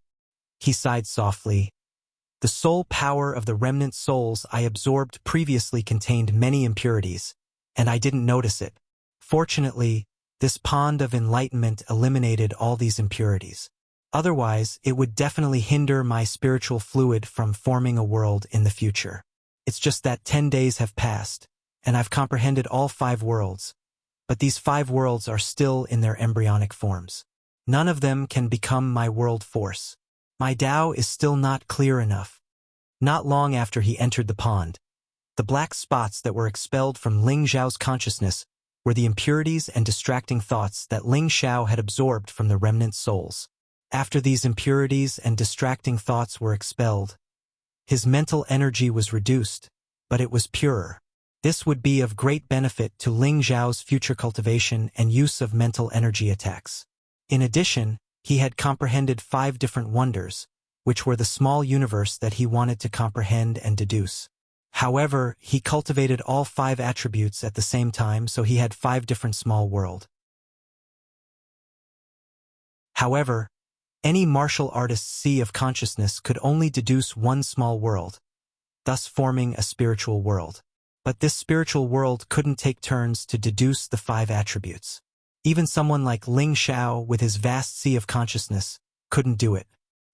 The soul power of the remnant souls I absorbed previously contained many impurities, and I didn't notice it. Fortunately, this pond of enlightenment eliminated all these impurities. Otherwise, it would definitely hinder my spiritual fluid from forming a world in the future. It's just that 10 days have passed, and I've comprehended all 5 worlds, but these 5 worlds are still in their embryonic forms. None of them can become my world force. My Tao is still not clear enough. Not long after he entered the pond, the black spots that were expelled from Ling Zhao's consciousness were the impurities and distracting thoughts that Ling Zhao had absorbed from the remnant souls. After these impurities and distracting thoughts were expelled, his mental energy was reduced, but it was purer. This would be of great benefit to Ling Zhao's future cultivation and use of mental energy attacks. In addition, he had comprehended 5 different wonders, which were the small universe that he wanted to comprehend and deduce. However, he cultivated all 5 attributes at the same time, so he had 5 different small worlds. However, any martial artist's sea of consciousness could only deduce one small world, thus forming a spiritual world. But this spiritual world couldn't take turns to deduce the 5 attributes. Even someone like Ling Xiao, with his vast sea of consciousness, couldn't do it.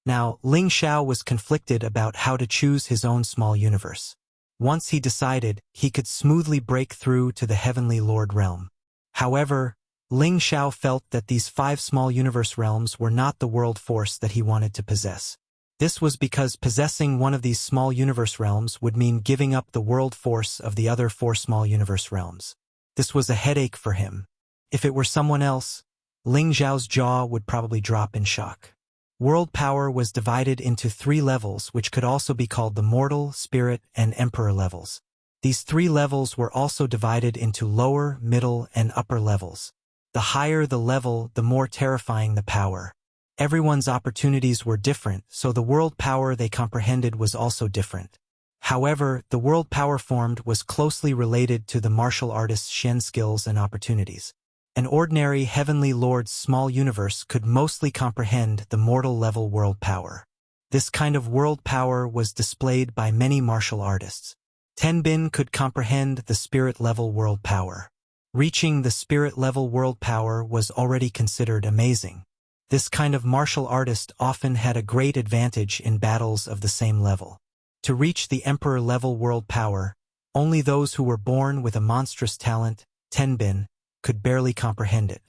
Now, Ling Xiao was conflicted about how to choose his own small universe. Once he decided, he could smoothly break through to the Heavenly Lord realm. However, Ling Xiao felt that these 5 small universe realms were not the world force that he wanted to possess. This was because possessing one of these small universe realms would mean giving up the world force of the other 4 small universe realms. This was a headache for him. If it were someone else, Ling Xiao's jaw would probably drop in shock. World power was divided into 3 levels, which could also be called the mortal, spirit, and emperor levels. These 3 levels were also divided into lower, middle, and upper levels. The higher the level, the more terrifying the power. Everyone's opportunities were different, so the world power they comprehended was also different. However, the world power formed was closely related to the martial artist's Shen skills and opportunities. An ordinary Heavenly Lord's small universe could mostly comprehend the mortal-level world power. This kind of world power was displayed by many martial artists. Tenbin could comprehend the spirit-level world power. Reaching the spirit-level world power was already considered amazing. This kind of martial artist often had a great advantage in battles of the same level. To reach the emperor-level world power, only those who were born with a monstrous talent, Tenbin, could barely comprehend it.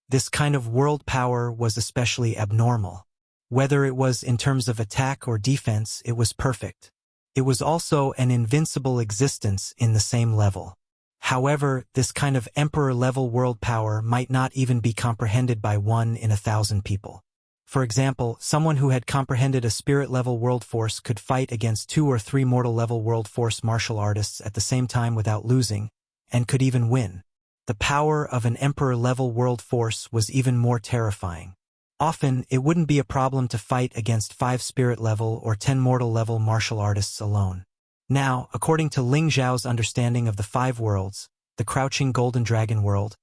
This kind of world power was especially abnormal. Whether it was in terms of attack or defense, it was perfect. It was also an invincible existence in the same level. However, this kind of emperor-level world power might not even be comprehended by 1 in 1,000 people. For example, someone who had comprehended a spirit-level world force could fight against 2 or 3 mortal-level world force martial artists at the same time without losing, and could even win. The power of an emperor-level world force was even more terrifying. Often, it wouldn't be a problem to fight against 5 spirit-level or 10 mortal-level martial artists alone. Now, according to Ling Xiao's understanding of the 5 worlds, the Crouching Golden Dragon world,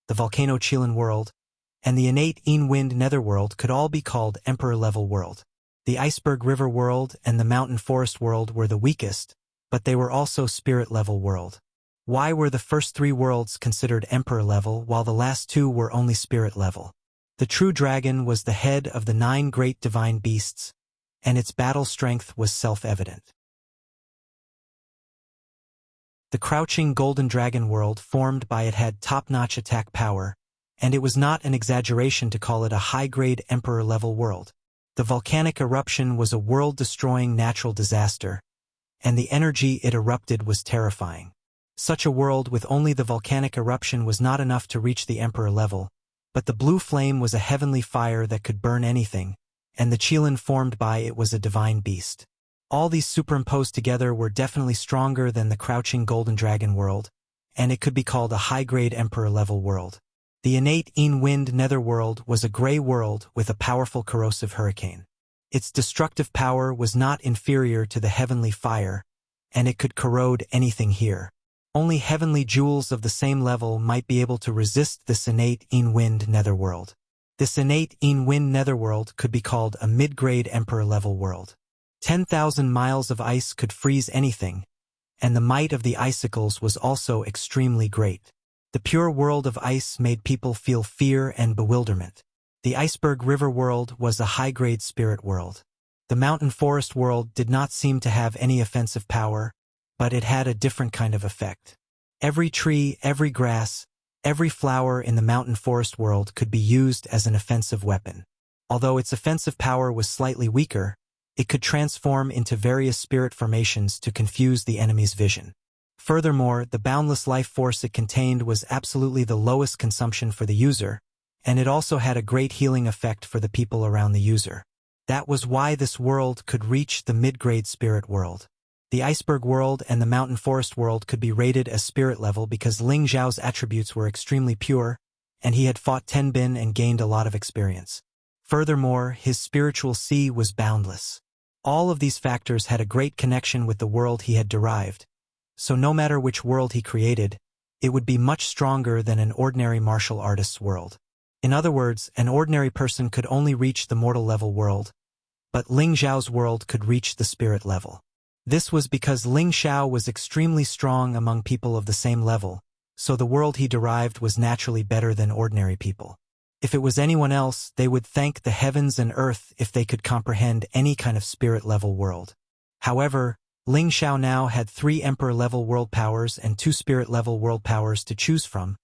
the Volcano Qilin world, and the innate Wind Netherworld could all be called Emperor-level world. The Iceberg River world and the Mountain Forest world were the weakest, but they were also Spirit-level world. Why were the first 3 worlds considered Emperor-level while the last 2 were only Spirit-level? The true dragon was the head of the 9 great divine beasts, and its battle strength was self-evident. The Crouching Golden Dragon world formed by it had top-notch attack power, and it was not an exaggeration to call it a high-grade Emperor-level world. The volcanic eruption was a world-destroying natural disaster, and the energy it erupted was terrifying. Such a world with only the volcanic eruption was not enough to reach the Emperor level, but the blue flame was a heavenly fire that could burn anything, and the Qilin formed by it was a divine beast. All these superimposed together were definitely stronger than the Crouching Golden Dragon world, and it could be called a high-grade Emperor-level world. The innate Wind Netherworld was a gray world with a powerful corrosive hurricane. Its destructive power was not inferior to the heavenly fire, and it could corrode anything here. Only heavenly jewels of the same level might be able to resist this innate Wind Netherworld. This innate Wind Netherworld could be called a mid-grade Emperor-level world. 10,000 miles of ice could freeze anything, and the might of the icicles was also extremely great. The pure world of ice made people feel fear and bewilderment. The Iceberg River world was a high-grade spirit world. The Mountain Forest world did not seem to have any offensive power, but it had a different kind of effect. Every tree, every grass, every flower in the Mountain Forest world could be used as an offensive weapon. Although its offensive power was slightly weaker, it could transform into various spirit formations to confuse the enemy's vision. Furthermore, the boundless life force it contained was absolutely the lowest consumption for the user, and it also had a great healing effect for the people around the user. That was why this world could reach the mid-grade spirit world. The Iceberg world and the Mountain Forest world could be rated as spirit level because Ling Xiao's attributes were extremely pure, and he had fought Tenbin and gained a lot of experience. Furthermore, his spiritual sea was boundless. All of these factors had a great connection with the world he had derived, so no matter which world he created, it would be much stronger than an ordinary martial artist's world. In other words, an ordinary person could only reach the mortal level world, but Ling Xiao's world could reach the spirit level. This was because Ling Xiao was extremely strong among people of the same level, so the world he derived was naturally better than ordinary people. If it was anyone else, they would thank the heavens and earth if they could comprehend any kind of spirit-level world. However, Ling Xiao now had 3 Emperor-level world powers and 2 Spirit-level world powers to choose from,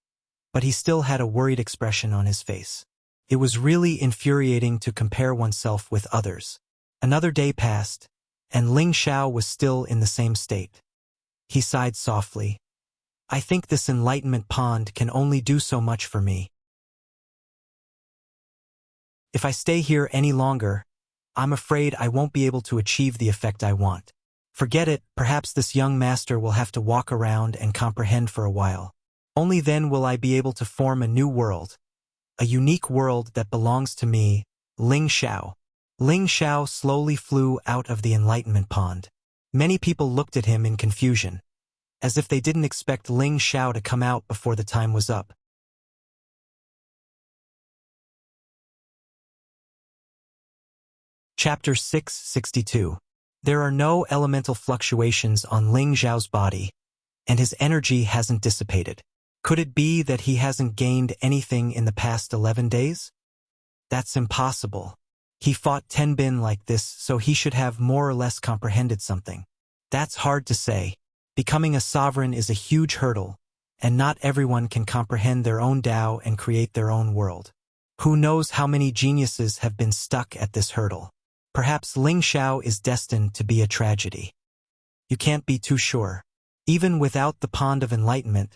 but he still had a worried expression on his face. It was really infuriating to compare oneself with others. Another day passed, and Ling Xiao was still in the same state. He sighed softly. I think this enlightenment pond can only do so much for me. If I stay here any longer, I'm afraid I won't be able to achieve the effect I want. Forget it, perhaps this young master will have to walk around and comprehend for a while. Only then will I be able to form a new world, a unique world that belongs to me, Ling Xiao. Ling Xiao slowly flew out of the enlightenment pond. Many people looked at him in confusion, as if they didn't expect Ling Xiao to come out before the time was up. Chapter 662. There are no elemental fluctuations on Ling Xiao's body, and his energy hasn't dissipated. Could it be that he hasn't gained anything in the past 11 days? That's impossible. He fought Tenbin like this, so he should have more or less comprehended something. That's hard to say. Becoming a sovereign is a huge hurdle, and not everyone can comprehend their own Tao and create their own world. Who knows how many geniuses have been stuck at this hurdle? Perhaps Ling Xiao is destined to be a tragedy. You can't be too sure. Even without the Pond of Enlightenment,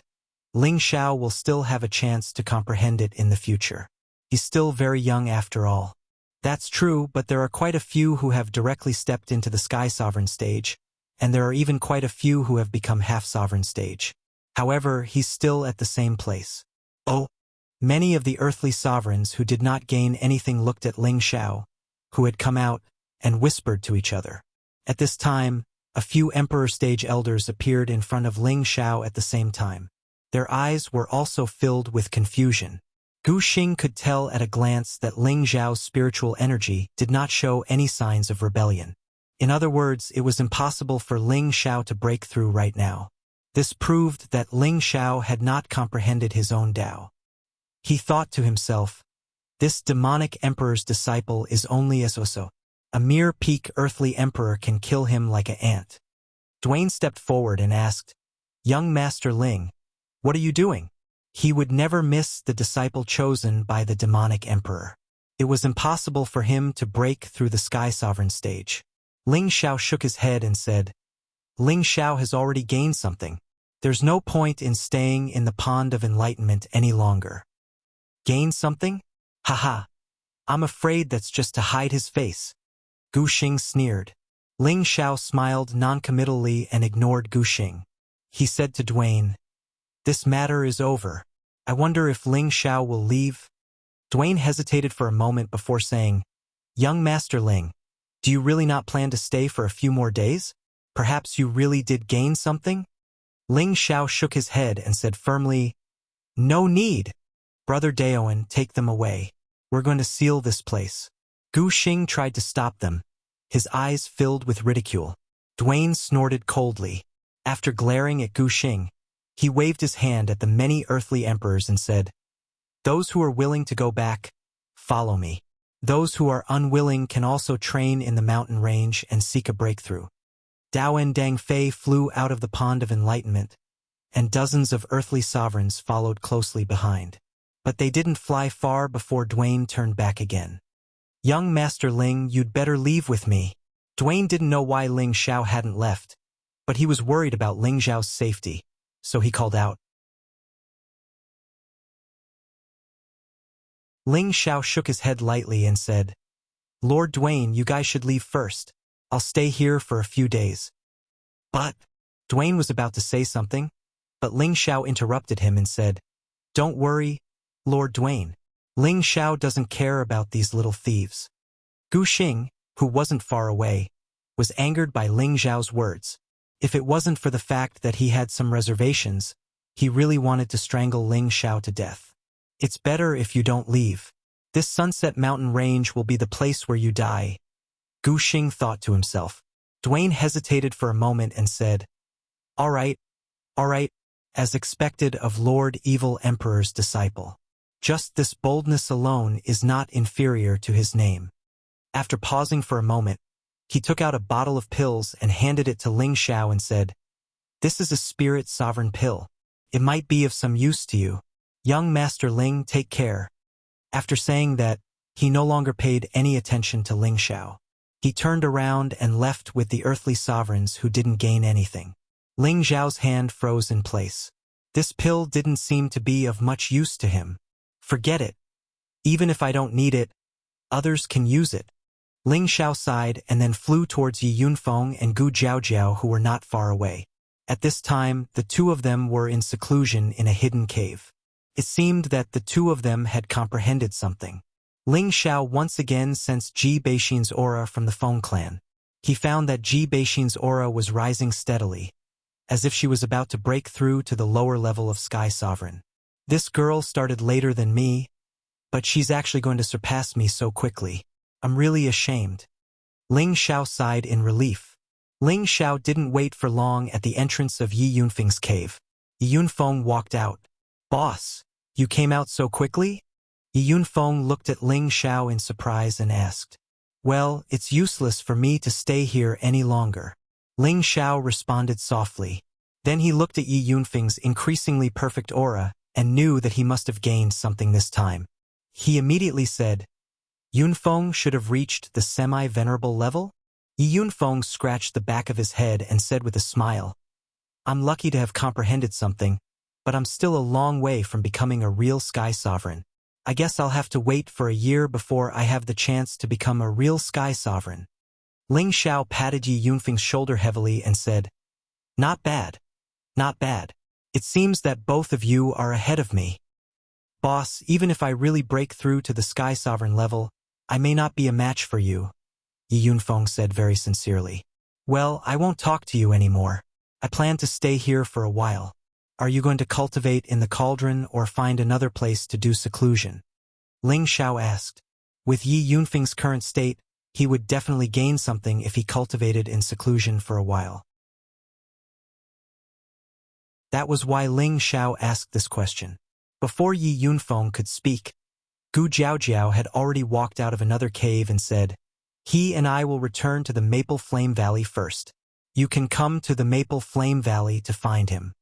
Ling Xiao will still have a chance to comprehend it in the future. He's still very young after all. That's true, but there are quite a few who have directly stepped into the Sky Sovereign stage, and there are even quite a few who have become half-sovereign stage. However, he's still at the same place. Oh! Many of the earthly sovereigns who did not gain anything looked at Ling Xiao, who had come out, and whispered to each other. At this time, a few Emperor stage elders appeared in front of Ling Xiao at the same time. Their eyes were also filled with confusion. Gu Xing could tell at a glance that Ling Xiao's spiritual energy did not show any signs of rebellion. In other words, it was impossible for Ling Xiao to break through right now. This proved that Ling Xiao had not comprehended his own Tao. He thought to himself, this demonic emperor's disciple is only as Oso. A mere peak earthly emperor can kill him like an ant. Dwayne stepped forward and asked, Young Master Ling, what are you doing? He would never miss the disciple chosen by the demonic emperor. It was impossible for him to break through the Sky Sovereign stage. Ling Xiao shook his head and said, Ling Xiao has already gained something. There's no point in staying in the Pond of Enlightenment any longer. Gain something? Haha. I'm afraid that's just to hide his face. Gu Xing sneered. Ling Xiao smiled noncommittally and ignored Gu Xing. He said to Dwayne, This matter is over. I wonder if Ling Xiao will leave? Dwayne hesitated for a moment before saying, Young Master Ling, do you really not plan to stay for a few more days? Perhaps you really did gain something? Ling Xiao shook his head and said firmly, No need. Brother Daoan, take them away. We're going to seal this place. Gu Xing tried to stop them, his eyes filled with ridicule. Dwayne snorted coldly. After glaring at Gu Xing, he waved his hand at the many earthly emperors and said, Those who are willing to go back, follow me. Those who are unwilling can also train in the mountain range and seek a breakthrough. Daoan Dang Fei flew out of the Pond of Enlightenment, and dozens of earthly sovereigns followed closely behind. But they didn't fly far before Dwayne turned back again. Young Master Ling, you'd better leave with me. Dwayne didn't know why Ling Xiao hadn't left, but he was worried about Ling Xiao's safety, so he called out. Ling Xiao shook his head lightly and said, Lord Dwayne, you guys should leave first. I'll stay here for a few days. But Dwayne was about to say something, but Ling Xiao interrupted him and said, Don't worry, Lord Dwayne. Ling Xiao doesn't care about these little thieves. Gu Xing, who wasn't far away, was angered by Ling Xiao's words. If it wasn't for the fact that he had some reservations, he really wanted to strangle Ling Xiao to death. It's better if you don't leave. This Sunset Mountain range will be the place where you die. Gu Xing thought to himself. Dwayne hesitated for a moment and said, all right, as expected of Lord Evil Emperor's disciple. Just this boldness alone is not inferior to his name. After pausing for a moment, he took out a bottle of pills and handed it to Ling Xiao and said, this is a spirit sovereign pill. It might be of some use to you. Young Master Ling, take care. After saying that, he no longer paid any attention to Ling Xiao. He turned around and left with the earthly sovereigns who didn't gain anything. Ling Xiao's hand froze in place. This pill didn't seem to be of much use to him. Forget it. Even if I don't need it, others can use it. Ling Xiao sighed and then flew towards Yi Yunfeng and Gu Jiaojiao, who were not far away. At this time, the two of them were in seclusion in a hidden cave. It seemed that the two of them had comprehended something. Ling Xiao once again sensed Ji Beixin's aura from the Feng clan. He found that Ji Beixin's aura was rising steadily, as if she was about to break through to the lower level of Sky Sovereign. This girl started later than me, but she's actually going to surpass me so quickly. I'm really ashamed. Ling Xiao sighed in relief. Ling Xiao didn't wait for long at the entrance of Yi Yunfeng's cave. Yi Yunfeng walked out. Boss, you came out so quickly? Yi Yunfeng looked at Ling Xiao in surprise and asked, well, it's useless for me to stay here any longer. Ling Xiao responded softly. Then he looked at Yi Yunfeng's increasingly perfect aura and knew that he must have gained something this time. He immediately said, Yunfeng should have reached the semi-venerable level? Yi Yunfeng scratched the back of his head and said with a smile, I'm lucky to have comprehended something, but I'm still a long way from becoming a real Sky Sovereign. I guess I'll have to wait for a year before I have the chance to become a real Sky Sovereign. Ling Xiao patted Yi Yunfeng's shoulder heavily and said, not bad. Not bad. It seems that both of you are ahead of me. Boss, even if I really break through to the Sky Sovereign level, I may not be a match for you, Yi Yunfeng said very sincerely. Well, I won't talk to you anymore. I plan to stay here for a while. Are you going to cultivate in the cauldron or find another place to do seclusion? Ling Xiao asked. With Yi Yunfeng's current state, he would definitely gain something if he cultivated in seclusion for a while. That was why Ling Xiao asked this question. Before Yi Yunfeng could speak, Gu Jiaojiao had already walked out of another cave and said, he and I will return to the Maple Flame Valley first. You can come to the Maple Flame Valley to find him.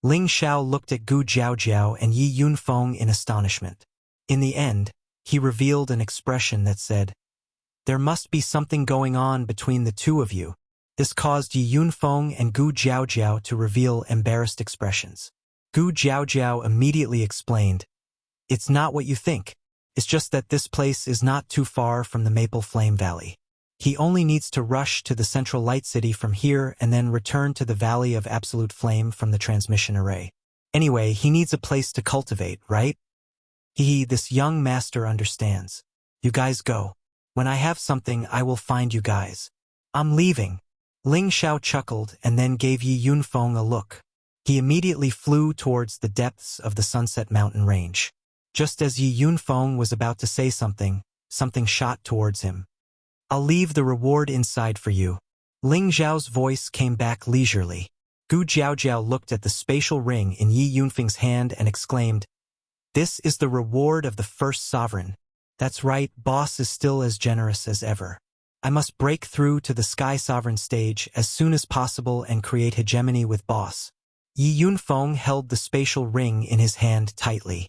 Ling Xiao looked at Gu Jiaojiao and Yi Yunfeng in astonishment. In the end, he revealed an expression that said, there must be something going on between the two of you. This caused Yi Yunfeng and Gu Jiaojiao to reveal embarrassed expressions. Gu Jiaojiao immediately explained, it's not what you think. It's just that this place is not too far from the Maple Flame Valley. He only needs to rush to the Central Light City from here and then return to the Valley of Absolute Flame from the transmission array. Anyway, he needs a place to cultivate, right? This young master understands. You guys go. When I have something, I will find you guys. I'm leaving. Ling Xiao chuckled and then gave Yi Yunfeng a look. He immediately flew towards the depths of the Sunset Mountain range. Just as Yi Yunfeng was about to say something, something shot towards him. I'll leave the reward inside for you. Ling Xiao's voice came back leisurely. Gu Jiaojiao looked at the spatial ring in Yi Yunfeng's hand and exclaimed, this is the reward of the first sovereign. That's right, boss is still as generous as ever. I must break through to the Sky Sovereign stage as soon as possible and create hegemony with boss. Yi Yunfeng held the spatial ring in his hand tightly.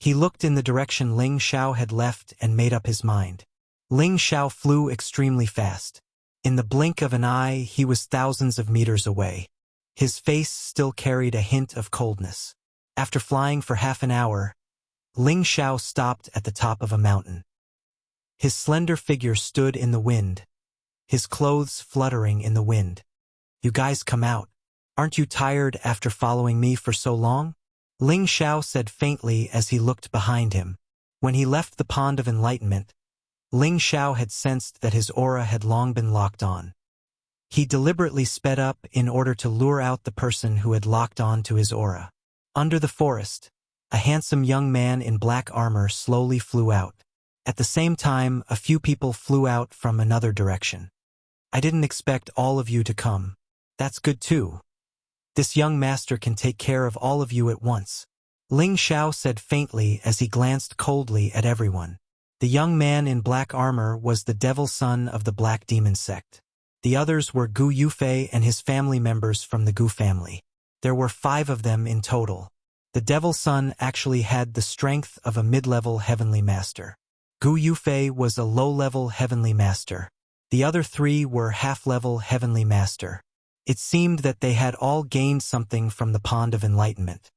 He looked in the direction Ling Xiao had left and made up his mind. Ling Xiao flew extremely fast. In the blink of an eye, he was thousands of meters away. His face still carried a hint of coldness. After flying for half an hour, Ling Xiao stopped at the top of a mountain. His slender figure stood in the wind, his clothes fluttering in the wind. You guys come out. Aren't you tired after following me for so long? Ling Xiao said faintly as he looked behind him. When he left the Pond of Enlightenment, Ling Xiao had sensed that his aura had long been locked on. He deliberately sped up in order to lure out the person who had locked on to his aura. Under the forest, a handsome young man in black armor slowly flew out. At the same time, a few people flew out from another direction. I didn't expect all of you to come. That's good too. This young master can take care of all of you at once. Ling Xiao said faintly as he glanced coldly at everyone. The young man in black armor was the devil son of the Black Demon sect. The others were Gu Yufei and his family members from the Gu family. There were 5 of them in total. The devil son actually had the strength of a mid-level heavenly master. Gu Yufei was a low-level heavenly master. The other 3 were half-level heavenly master. It seemed that they had all gained something from the Pond of Enlightenment.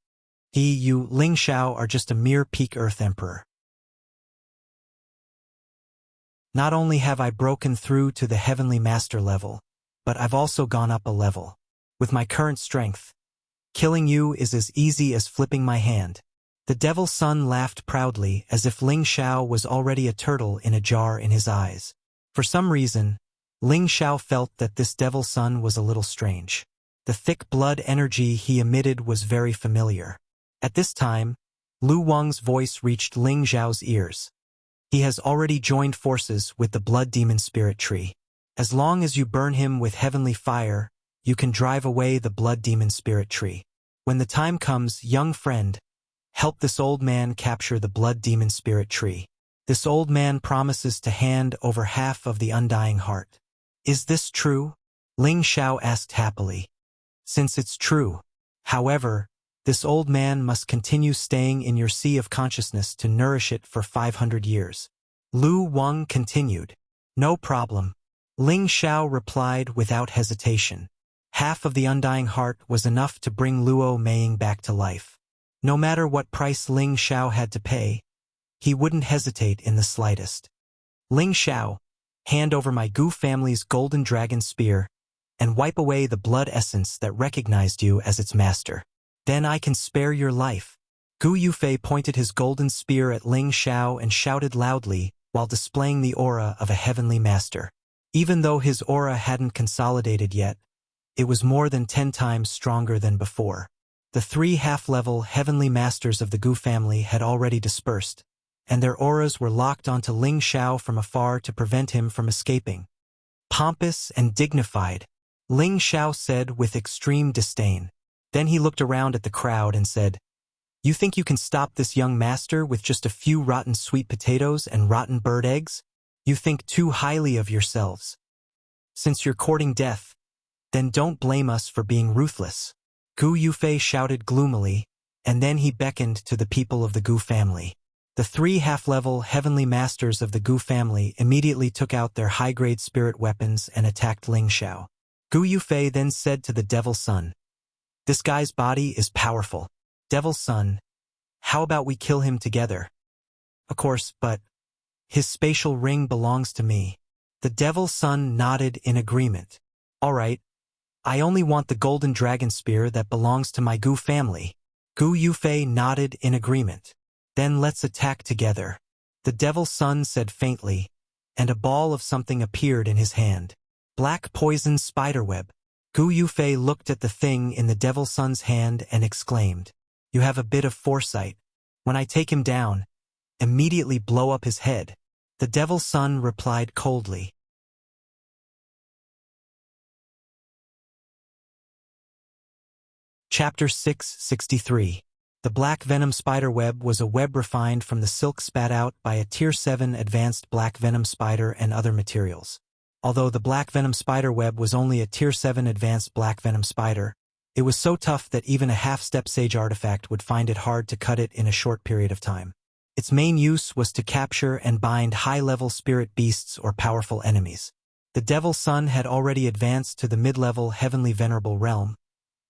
You, Ling Xiao, are just a mere peak Earth Emperor. Not only have I broken through to the heavenly master level, but I've also gone up a level. With my current strength, killing you is as easy as flipping my hand. The devil's son laughed proudly as if Ling Xiao was already a turtle in a jar in his eyes. For some reason, Ling Xiao felt that this devil's son was a little strange. The thick blood energy he emitted was very familiar. At this time, Lu Wang's voice reached Ling Xiao's ears. He has already joined forces with the blood demon spirit tree. As long as you burn him with heavenly fire, you can drive away the blood demon spirit tree. When the time comes, young friend, help this old man capture the blood demon spirit tree. This old man promises to hand over half of the undying heart. Is this true? Ling Xiao asked happily. Since it's true. However, this old man must continue staying in your sea of consciousness to nourish it for 500 years. Lu Wang continued. No problem. Ling Xiao replied without hesitation. Half of the undying heart was enough to bring Luo Meiying back to life. No matter what price Ling Xiao had to pay, he wouldn't hesitate in the slightest. Ling Xiao, hand over my Gu family's golden dragon spear, and wipe away the blood essence that recognized you as its master. Then I can spare your life. Gu Yufei pointed his golden spear at Ling Xiao and shouted loudly while displaying the aura of a heavenly master. Even though his aura hadn't consolidated yet, it was more than 10 times stronger than before. The 3 half-level heavenly masters of the Gu family had already dispersed, and their auras were locked onto Ling Xiao from afar to prevent him from escaping. Pompous and dignified, Ling Xiao said with extreme disdain. Then he looked around at the crowd and said, You think you can stop this young master with just a few rotten sweet potatoes and rotten bird eggs? You think too highly of yourselves. Since you're courting death, then don't blame us for being ruthless. Gu Yufei shouted gloomily, and then he beckoned to the people of the Gu family. The 3 half-level heavenly masters of the Gu family immediately took out their high-grade spirit weapons and attacked Ling Xiao. Gu Yufei then said to the devil's son, This guy's body is powerful. Devil's son, how about we kill him together? Of course, but his spatial ring belongs to me. The devil's son nodded in agreement. All right, I only want the golden dragon spear that belongs to my Gu family. Gu Yufei nodded in agreement. Then let's attack together. The devil's son said faintly, and a ball of something appeared in his hand. Black poison spiderweb. Gu Yufei looked at the thing in the devil's son's hand and exclaimed, You have a bit of foresight. When I take him down, immediately blow up his head. The devil's son replied coldly. Chapter 663. The black venom spiderweb was a web refined from the silk spat out by a Tier 7 advanced black venom spider and other materials. Although the black venom spiderweb was only a Tier 7 advanced black venom spider, it was so tough that even a half-step sage artifact would find it hard to cut it in a short period of time. Its main use was to capture and bind high-level spirit beasts or powerful enemies. The devil's son had already advanced to the mid-level heavenly venerable realm,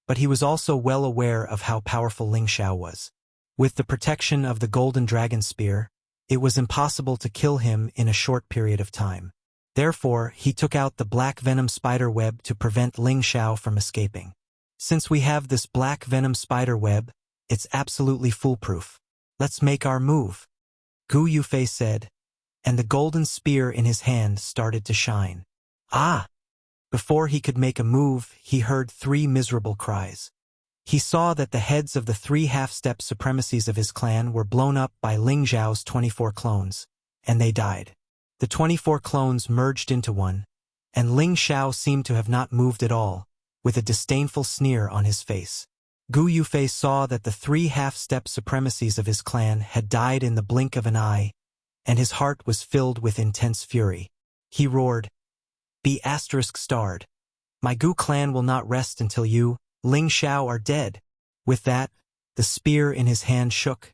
but he was also well aware of how powerful Ling Xiao was. With the protection of the golden dragon spear, it was impossible to kill him in a short period of time. Therefore, he took out the black venom spider web to prevent Ling Xiao from escaping. Since we have this black venom spider web, it's absolutely foolproof. Let's make our move, Gu Yufei said, and the golden spear in his hand started to shine. Ah! Before he could make a move, he heard 3 miserable cries. He saw that the heads of the 3 half-step supremacies of his clan were blown up by Ling Xiao's 24 clones, and they died. The 24 clones merged into one, and Ling Xiao seemed to have not moved at all, with a disdainful sneer on his face. Gu Yufei saw that the 3 half-step supremacies of his clan had died in the blink of an eye, and his heart was filled with intense fury. He roared, "Be ****starred. My Gu clan will not rest until you, Ling Xiao, are dead." With that, the spear in his hand shook,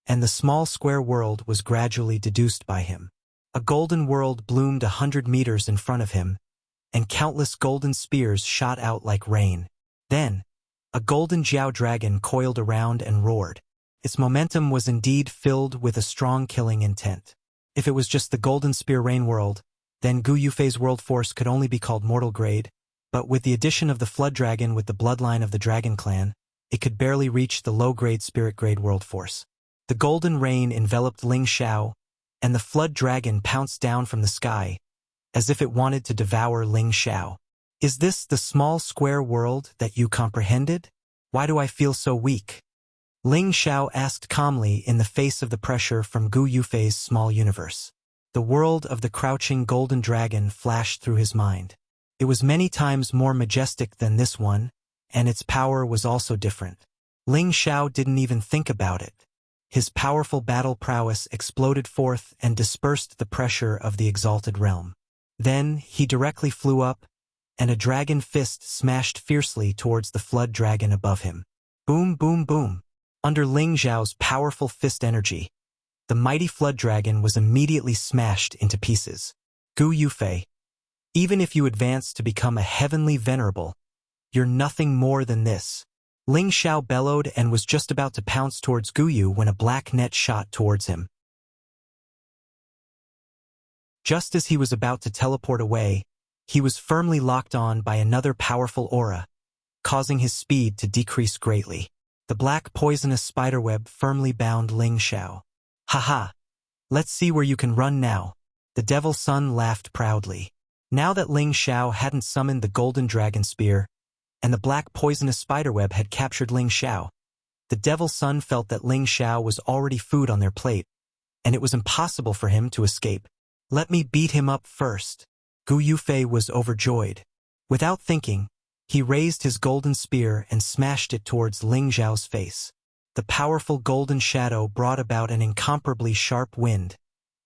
and the small square world was gradually deduced by him. A golden world bloomed 100 meters in front of him, and countless golden spears shot out like rain. Then, a golden Jiao dragon coiled around and roared. Its momentum was indeed filled with a strong killing intent. If it was just the golden spear rain world, then Gu Yufei's world force could only be called mortal grade, but with the addition of the flood dragon with the bloodline of the dragon clan, it could barely reach the low-grade spirit grade world force. The golden rain enveloped Ling Xiao, and the flood dragon pounced down from the sky, as if it wanted to devour Ling Xiao. "Is this the small square world that you comprehended? Why do I feel so weak?" Ling Xiao asked calmly in the face of the pressure from Gu Yufei's small universe. The world of the crouching golden dragon flashed through his mind. It was many times more majestic than this one, and its power was also different. Ling Xiao didn't even think about it. His powerful battle prowess exploded forth and dispersed the pressure of the exalted realm. Then he directly flew up, and a dragon fist smashed fiercely towards the flood dragon above him. Boom, boom, boom. Under Ling Xiao's powerful fist energy, the mighty flood dragon was immediately smashed into pieces. Gu Yufei, even if you advance to become a heavenly venerable, you're nothing more than this. Ling Xiao bellowed and was just about to pounce towards Gu Yu when a black net shot towards him. Just as he was about to teleport away, he was firmly locked on by another powerful aura, causing his speed to decrease greatly. The black poisonous spiderweb firmly bound Ling Xiao. "Haha! Let's see where you can run now." The Devil Sun laughed proudly. Now that Ling Xiao hadn't summoned the golden dragon spear, and the black poisonous spiderweb had captured Ling Xiao, the Devil Sun felt that Ling Xiao was already food on their plate, and it was impossible for him to escape. "Let me beat him up first." Gu Yufei was overjoyed. Without thinking, he raised his golden spear and smashed it towards Ling Xiao's face. The powerful golden shadow brought about an incomparably sharp wind,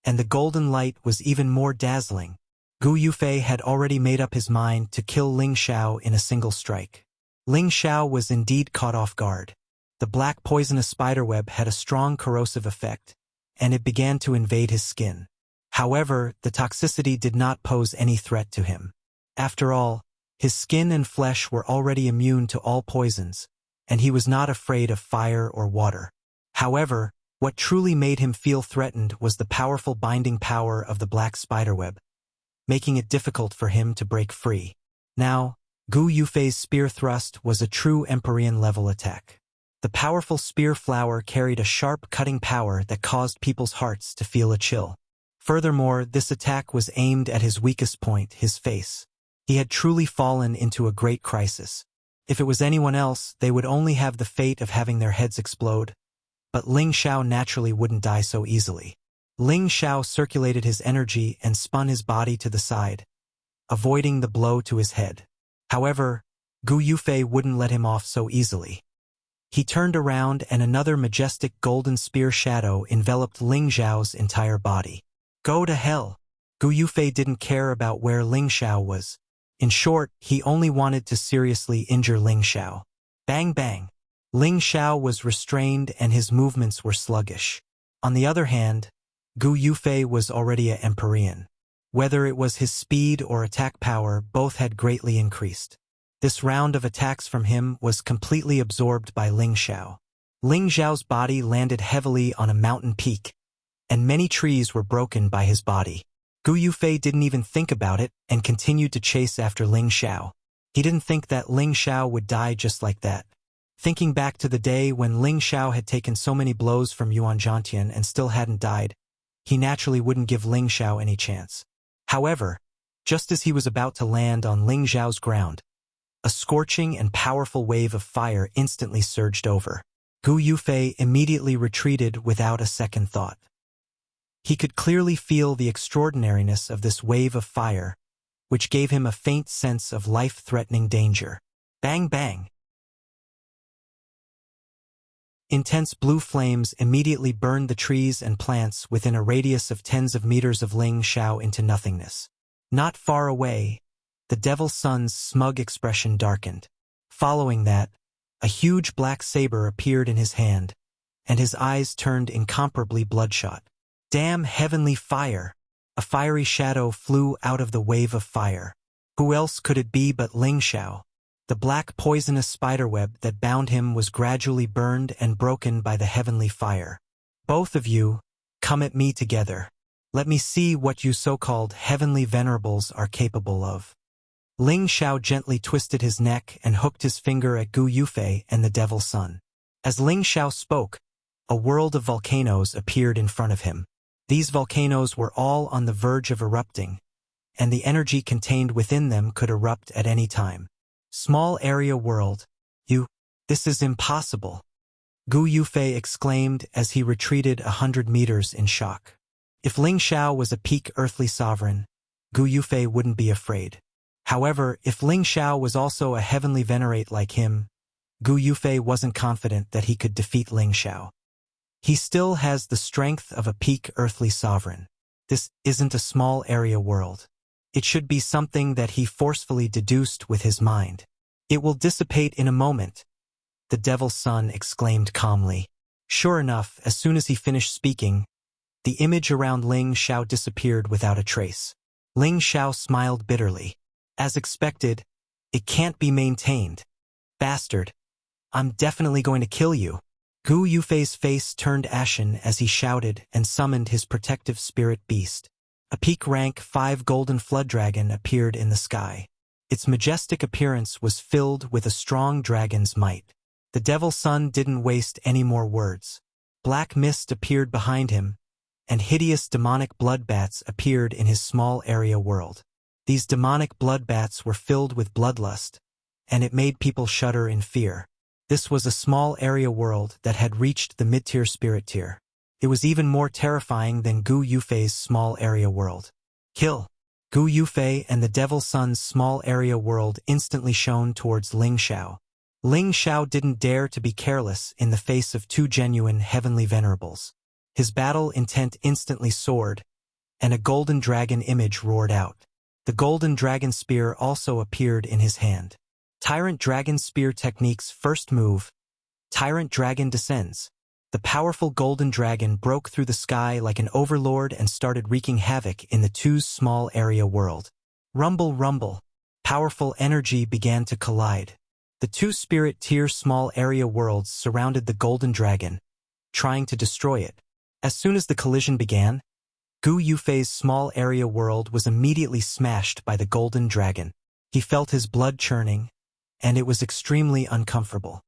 and the golden light was even more dazzling. Gu Yufei had already made up his mind to kill Ling Xiao in a single strike. Ling Xiao was indeed caught off guard. The black poisonous spiderweb had a strong corrosive effect, and it began to invade his skin. However, the toxicity did not pose any threat to him. After all, his skin and flesh were already immune to all poisons, and he was not afraid of fire or water. However, what truly made him feel threatened was the powerful binding power of the black spiderweb, making it difficult for him to break free. Now, Gu Yufei's spear thrust was a true Empyrean-level attack. The powerful spear flower carried a sharp cutting power that caused people's hearts to feel a chill. Furthermore, this attack was aimed at his weakest point, his face. He had truly fallen into a great crisis. If it was anyone else, they would only have the fate of having their heads explode. But Ling Xiao naturally wouldn't die so easily. Ling Xiao circulated his energy and spun his body to the side, avoiding the blow to his head. However, Gu Yufei wouldn't let him off so easily. He turned around and another majestic golden spear shadow enveloped Ling Xiao's entire body. Go to hell! Gu Yufei didn't care about where Ling Xiao was. In short, he only wanted to seriously injure Ling Xiao. Bang bang! Ling Xiao was restrained and his movements were sluggish. On the other hand, Gu Yufei was already an Empyrean. Whether it was his speed or attack power, both had greatly increased. This round of attacks from him was completely absorbed by Ling Xiao. Ling Xiao's body landed heavily on a mountain peak, and many trees were broken by his body. Gu Yufei didn't even think about it and continued to chase after Ling Xiao. He didn't think that Ling Xiao would die just like that. Thinking back to the day when Ling Xiao had taken so many blows from Yuan Zhantian and still hadn't died, he naturally wouldn't give Ling Xiao any chance. However, just as he was about to land on Ling Xiao's ground, a scorching and powerful wave of fire instantly surged over. Gu Yufei immediately retreated without a second thought. He could clearly feel the extraordinariness of this wave of fire, which gave him a faint sense of life-threatening danger. Bang bang! Intense blue flames immediately burned the trees and plants within a radius of tens of meters of Ling Xiao into nothingness. Not far away, the Devil's Son's smug expression darkened. Following that, a huge black saber appeared in his hand, and his eyes turned incomparably bloodshot. Damn heavenly fire! A fiery shadow flew out of the wave of fire. Who else could it be but Ling Xiao? The black poisonous spiderweb that bound him was gradually burned and broken by the heavenly fire. Both of you, come at me together. Let me see what you so-called heavenly venerables are capable of. Ling Xiao gently twisted his neck and hooked his finger at Gu Yufei and the Devil's Son. As Ling Xiao spoke, a world of volcanoes appeared in front of him. These volcanoes were all on the verge of erupting, and the energy contained within them could erupt at any time. Small area world. This is impossible. Gu Yufei exclaimed as he retreated 100 meters in shock. If Ling Xiao was a peak earthly sovereign, Gu Yufei wouldn't be afraid. However, if Ling Xiao was also a heavenly venerate like him, Gu Yufei wasn't confident that he could defeat Ling Xiao. He still has the strength of a peak earthly sovereign. This isn't a small area world. It should be something that he forcefully deduced with his mind. It will dissipate in a moment, the Devil's Son exclaimed calmly. Sure enough, as soon as he finished speaking, the image around Ling Xiao disappeared without a trace. Ling Xiao smiled bitterly. As expected, it can't be maintained. Bastard, I'm definitely going to kill you. Gu Yufei's face turned ashen as he shouted and summoned his protective spirit beast. A peak rank 5 golden flood dragon appeared in the sky. Its majestic appearance was filled with a strong dragon's might. The Devil's Son didn't waste any more words. Black mist appeared behind him, and hideous demonic bloodbats appeared in his small area world. These demonic bloodbats were filled with bloodlust, and it made people shudder in fear. This was a small area world that had reached the mid-tier spirit tier. It was even more terrifying than Gu Yufei's small area world. Kill! Gu Yufei and the Devil's Son's small area world instantly shone towards Ling Xiao. Ling Xiao didn't dare to be careless in the face of 2 genuine heavenly venerables. His battle intent instantly soared, and a golden dragon image roared out. The golden dragon spear also appeared in his hand. Tyrant Dragon Spear Technique's first move. Tyrant Dragon descends. The powerful golden dragon broke through the sky like an overlord and started wreaking havoc in the 2's small area world. Rumble, rumble. Powerful energy began to collide. The 2 spirit tier small area worlds surrounded the golden dragon, trying to destroy it. As soon as the collision began, Gu Yufei's small area world was immediately smashed by the golden dragon. He felt his blood churning, and it was extremely uncomfortable.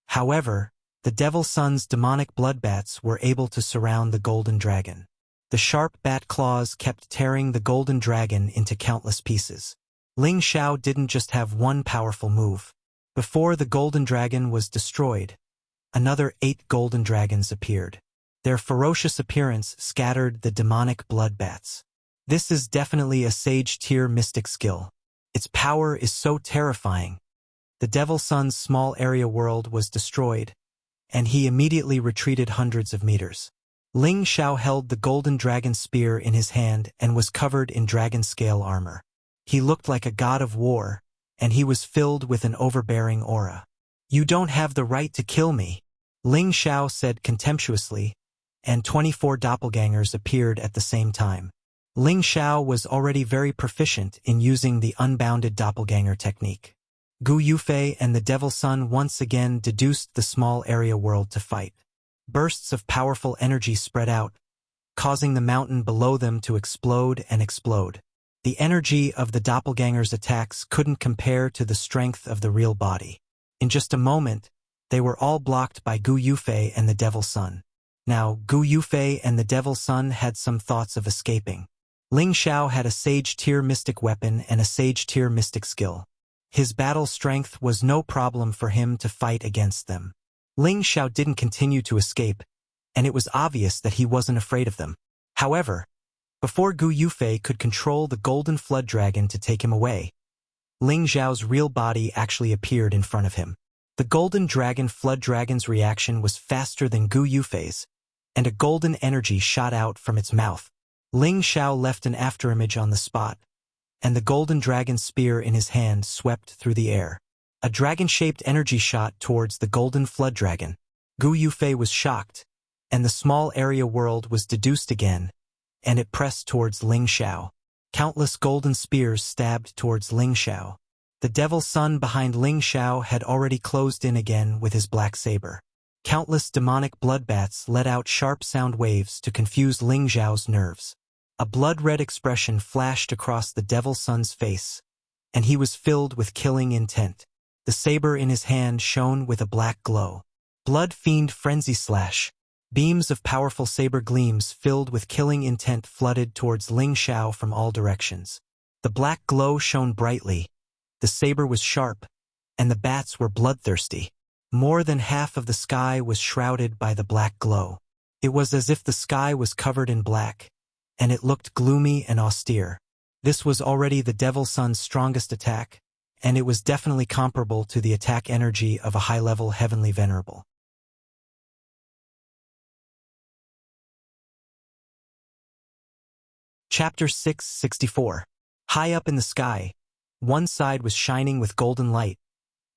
However, the Devil's Son's demonic bloodbats were able to surround the golden dragon. The sharp bat claws kept tearing the golden dragon into countless pieces. Ling Xiao didn't just have one powerful move. Before the golden dragon was destroyed, another 8 golden dragons appeared. Their ferocious appearance scattered the demonic bloodbats. This is definitely a sage-tier mystic skill. Its power is so terrifying. The Devil's Son's small area world was destroyed, and he immediately retreated hundreds of meters. Ling Xiao held the golden dragon spear in his hand and was covered in dragon scale armor. He looked like a god of war, and he was filled with an overbearing aura. You don't have the right to kill me, Ling Xiao said contemptuously, and 24 doppelgangers appeared at the same time. Ling Xiao was already very proficient in using the unbounded doppelganger technique. Gu Yufei and the Devil's Son once again deduced the small area world to fight. Bursts of powerful energy spread out, causing the mountain below them to explode and explode. The energy of the doppelgangers' attacks couldn't compare to the strength of the real body. In just a moment, they were all blocked by Gu Yufei and the Devil's Son. Now, Gu Yufei and the Devil's Son had some thoughts of escaping. Ling Xiao had a sage-tier mystic weapon and a sage-tier mystic skill. His battle strength was no problem for him to fight against them. Ling Xiao didn't continue to escape, and it was obvious that he wasn't afraid of them. However, Before Gu Yufei could control the golden flood dragon to take him away, Ling Zhao's real body actually appeared in front of him. The golden dragon flood dragon's reaction was faster than Gu Yufei's, and a golden energy shot out from its mouth. Ling Zhao left an afterimage on the spot, and the golden dragon spear in his hand swept through the air. A dragon-shaped energy shot towards the golden flood dragon. Gu Yufei was shocked, and the small area world was deduced again, and it pressed towards Ling Zhao. Countless golden spears stabbed towards Ling Zhao. The devil sun behind Ling Zhao had already closed in again with his black saber. Countless demonic bloodbats let out sharp sound waves to confuse Ling Zhao's nerves. A blood-red expression flashed across the devil sun's face, and he was filled with killing intent. The saber in his hand shone with a black glow. Blood fiend frenzy slash. Beams of powerful saber gleams filled with killing intent flooded towards Ling Zhao from all directions. The black glow shone brightly. The saber was sharp, and the bats were bloodthirsty. More than half of the sky was shrouded by the black glow. It was as if the sky was covered in black, and it looked gloomy and austere. This was already the Devil Sun's strongest attack, and it was definitely comparable to the attack energy of a high-level heavenly venerable. Chapter 664. High up in the sky, one side was shining with golden light,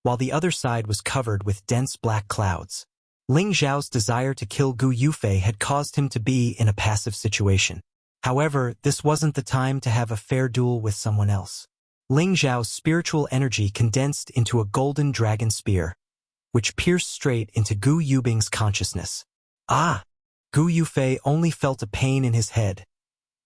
while the other side was covered with dense black clouds. Ling Zhao's desire to kill Gu Yufei had caused him to be in a passive situation. However, this wasn't the time to have a fair duel with someone else. Ling Zhao's spiritual energy condensed into a golden dragon spear, which pierced straight into Gu Yubing's consciousness. Ah! Gu Yufei only felt a pain in his head,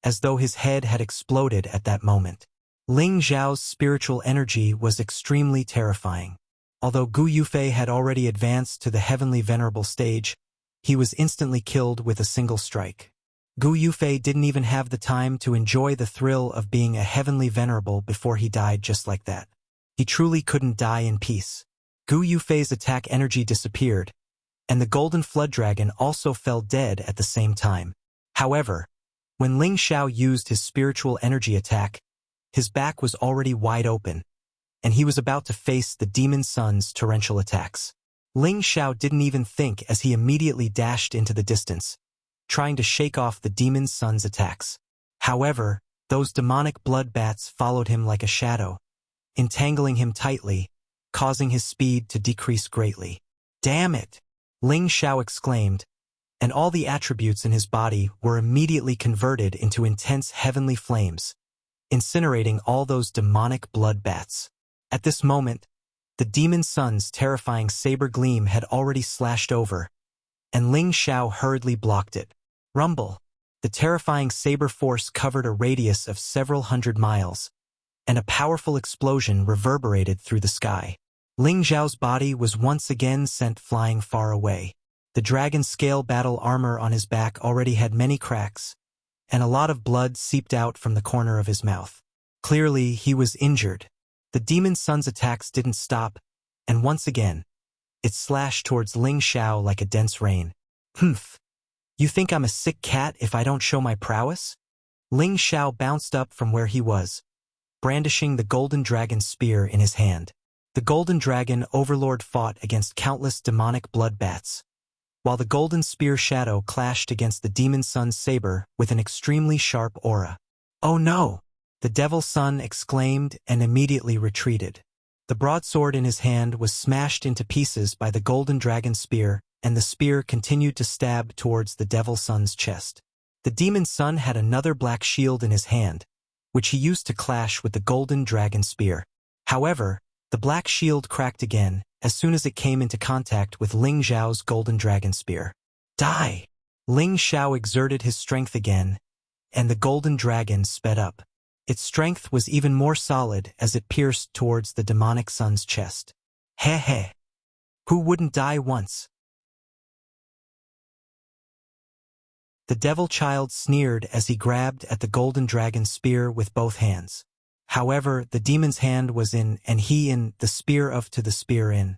as though his head had exploded at that moment. Ling Zhao's spiritual energy was extremely terrifying. Although Gu Yufei had already advanced to the heavenly venerable stage, he was instantly killed with a single strike. Gu Yufei didn't even have the time to enjoy the thrill of being a heavenly venerable before he died just like that. He truly couldn't die in peace. Gu Yufei's attack energy disappeared, and the golden flood dragon also fell dead at the same time. However, when Ling Zhao used his spiritual energy attack, his back was already wide open, and he was about to face the demon sun's torrential attacks. Ling Zhao didn't even think as he immediately dashed into the distance, trying to shake off the demon sun's attacks. However, those demonic blood bats followed him like a shadow, entangling him tightly, causing his speed to decrease greatly. "Damn it!" Ling Zhao exclaimed, and all the attributes in his body were immediately converted into intense heavenly flames, incinerating all those demonic blood bats. At this moment, the demon sun's terrifying saber gleam had already slashed over, and Ling Zhao hurriedly blocked it. Rumble! The terrifying saber force covered a radius of several hundred miles, and a powerful explosion reverberated through the sky. Ling Zhao's body was once again sent flying far away. The dragon scale battle armor on his back already had many cracks, and a lot of blood seeped out from the corner of his mouth. Clearly, he was injured. The demon sun's attacks didn't stop, and once again, it slashed towards Ling Zhao like a dense rain. "Humph! You think I'm a sick cat if I don't show my prowess?" Ling Zhao bounced up from where he was, brandishing the golden dragon spear in his hand. The golden dragon overlord fought against countless demonic blood bats, while the golden spear shadow clashed against the demon sun's saber with an extremely sharp aura. "Oh no!" the devil sun exclaimed and immediately retreated. The broadsword in his hand was smashed into pieces by the golden dragon spear, and the spear continued to stab towards the devil sun's chest. The demon sun had another black shield in his hand, which he used to clash with the golden dragon spear. However, the black shield cracked again as soon as it came into contact with Ling Zhao's golden dragon spear. "Die!" Ling Zhao exerted his strength again, and the golden dragon sped up. Its strength was even more solid as it pierced towards the demonic sun's chest. "Heh heh! Who wouldn't die once?" The devil child sneered as he grabbed at the golden dragon spear with both hands. However, the demon's hand was in, and he in, the spear of to the spear in.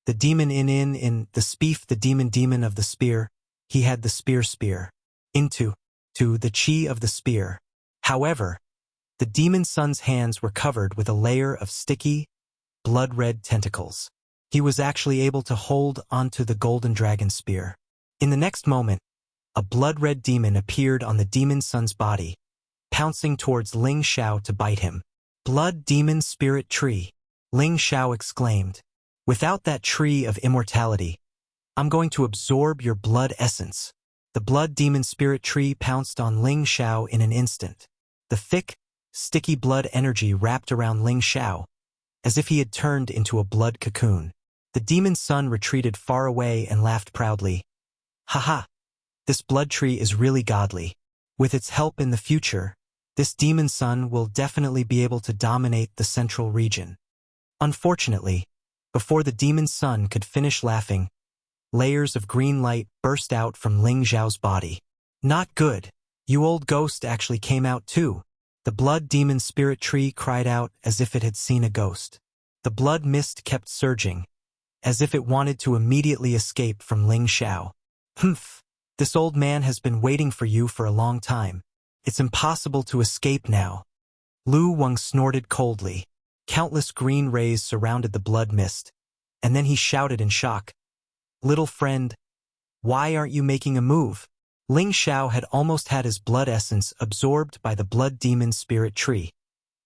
The demon in, the speef the demon of the spear, he had the spear into. to the chi of the spear. However, the demon son's hands were covered with a layer of sticky, blood-red tentacles. He was actually able to hold onto the golden dragon spear. In the next moment, a blood-red demon appeared on the demon son's body, pouncing towards Ling Xiao to bite him. Blood demon spirit tree, Ling Xiao exclaimed. Without that tree of immortality, I'm going to absorb your blood essence. The blood demon spirit tree pounced on Ling Xiao in an instant. The thick, sticky blood energy wrapped around Ling Xiao, as if he had turned into a blood cocoon. The demon son retreated far away and laughed proudly. Haha, this blood tree is really godly. With its help in the future, this demon son will definitely be able to dominate the central region. Unfortunately, before the demon son could finish laughing, layers of green light burst out from Ling Xiao's body. Not good. You old ghost actually came out too. The blood demon spirit tree cried out as if it had seen a ghost. The blood mist kept surging, as if it wanted to immediately escape from Ling Xiao. Humph! This old man has been waiting for you for a long time. It's impossible to escape now. Lu Wang snorted coldly. Countless green rays surrounded the blood mist, and then he shouted in shock. Little friend, why aren't you making a move? Ling Xiao had almost had his blood essence absorbed by the blood demon spirit tree,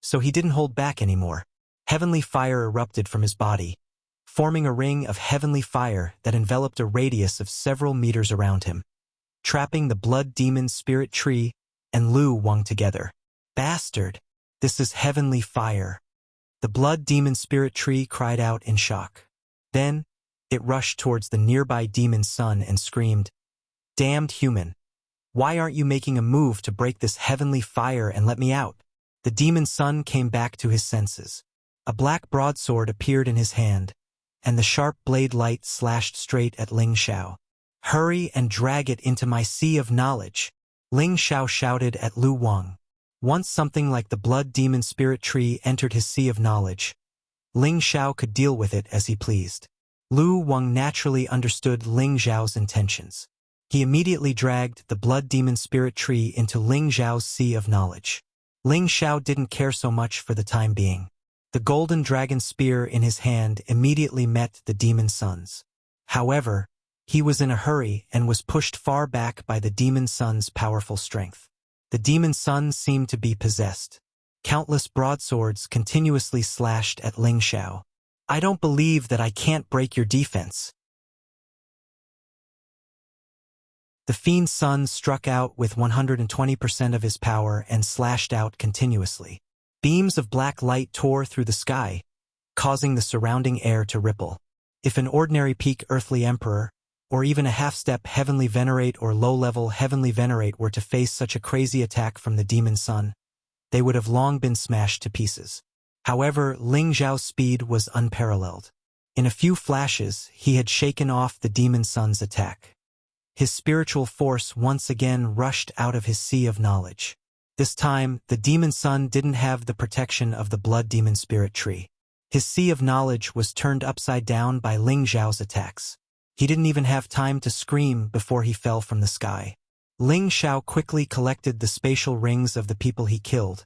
so he didn't hold back anymore. Heavenly fire erupted from his body, forming a ring of heavenly fire that enveloped a radius of several meters around him, trapping the blood demon spirit tree and Lu Wang together. Bastard! This is heavenly fire. The blood demon spirit tree cried out in shock. Then, it rushed towards the nearby demon son and screamed, Damned human! Why aren't you making a move to break this heavenly fire and let me out? The demon son came back to his senses. A black broadsword appeared in his hand, and the sharp blade light slashed straight at Ling Xiao. Hurry and drag it into my sea of knowledge, Ling Xiao shouted at Lu Wang. Once something like the blood demon spirit tree entered his sea of knowledge, Ling Xiao could deal with it as he pleased. Lu Wang naturally understood Ling Xiao's intentions. He immediately dragged the blood demon spirit tree into Ling Xiao's sea of knowledge. Ling Xiao didn't care so much for the time being. The golden dragon spear in his hand immediately met the demon son's. However, he was in a hurry and was pushed far back by the demon son's powerful strength. The demon son seemed to be possessed. Countless broadswords continuously slashed at Ling Xiao. I don't believe that I can't break your defense. The fiend's son struck out with 120% of his power and slashed out continuously. Beams of black light tore through the sky, causing the surrounding air to ripple. If an ordinary peak earthly emperor, or even a half-step heavenly venerate or low-level heavenly venerate were to face such a crazy attack from the demon son, they would have long been smashed to pieces. However, Ling Xiao's speed was unparalleled. In a few flashes, he had shaken off the demon son's attack. His spiritual force once again rushed out of his sea of knowledge. This time, the demon son didn't have the protection of the blood demon spirit tree. His sea of knowledge was turned upside down by Ling Xiao's attacks. He didn't even have time to scream before he fell from the sky. Ling Xiao quickly collected the spatial rings of the people he killed,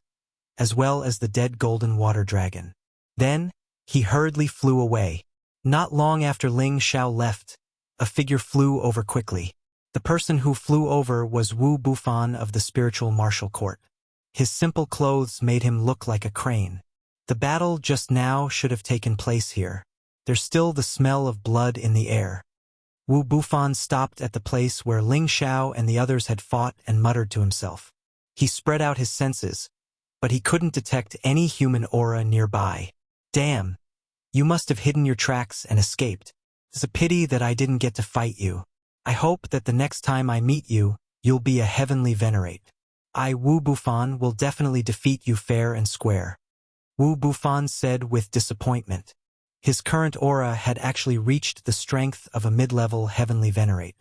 as well as the dead golden water dragon. Then, he hurriedly flew away. Not long after Ling Xiao left, a figure flew over quickly. The person who flew over was Wu Bufan of the spiritual martial court. His simple clothes made him look like a crane. The battle just now should have taken place here. There's still the smell of blood in the air. Wu Bufan stopped at the place where Ling Xiao and the others had fought and muttered to himself. He spread out his senses, but he couldn't detect any human aura nearby. Damn! You must have hidden your tracks and escaped. It's a pity that I didn't get to fight you. I hope that the next time I meet you, you'll be a heavenly venerate. I, Wu Bufan, will definitely defeat you fair and square. Wu Bufan said with disappointment. His current aura had actually reached the strength of a mid-level heavenly venerate.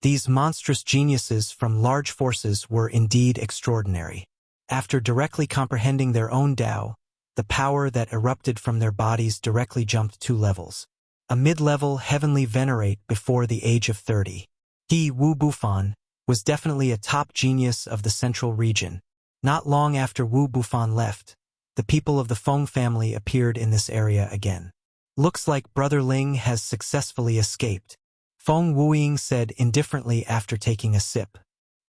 These monstrous geniuses from large forces were indeed extraordinary. After directly comprehending their own Tao, the power that erupted from their bodies directly jumped 2 levels. A mid-level heavenly venerate before the age of 30. He, Wu Bufan, was definitely a top genius of the central region. Not long after Wu Bufan left, the people of the Feng family appeared in this area again. Looks like Brother Ling has successfully escaped, Feng Wuying said indifferently after taking a sip.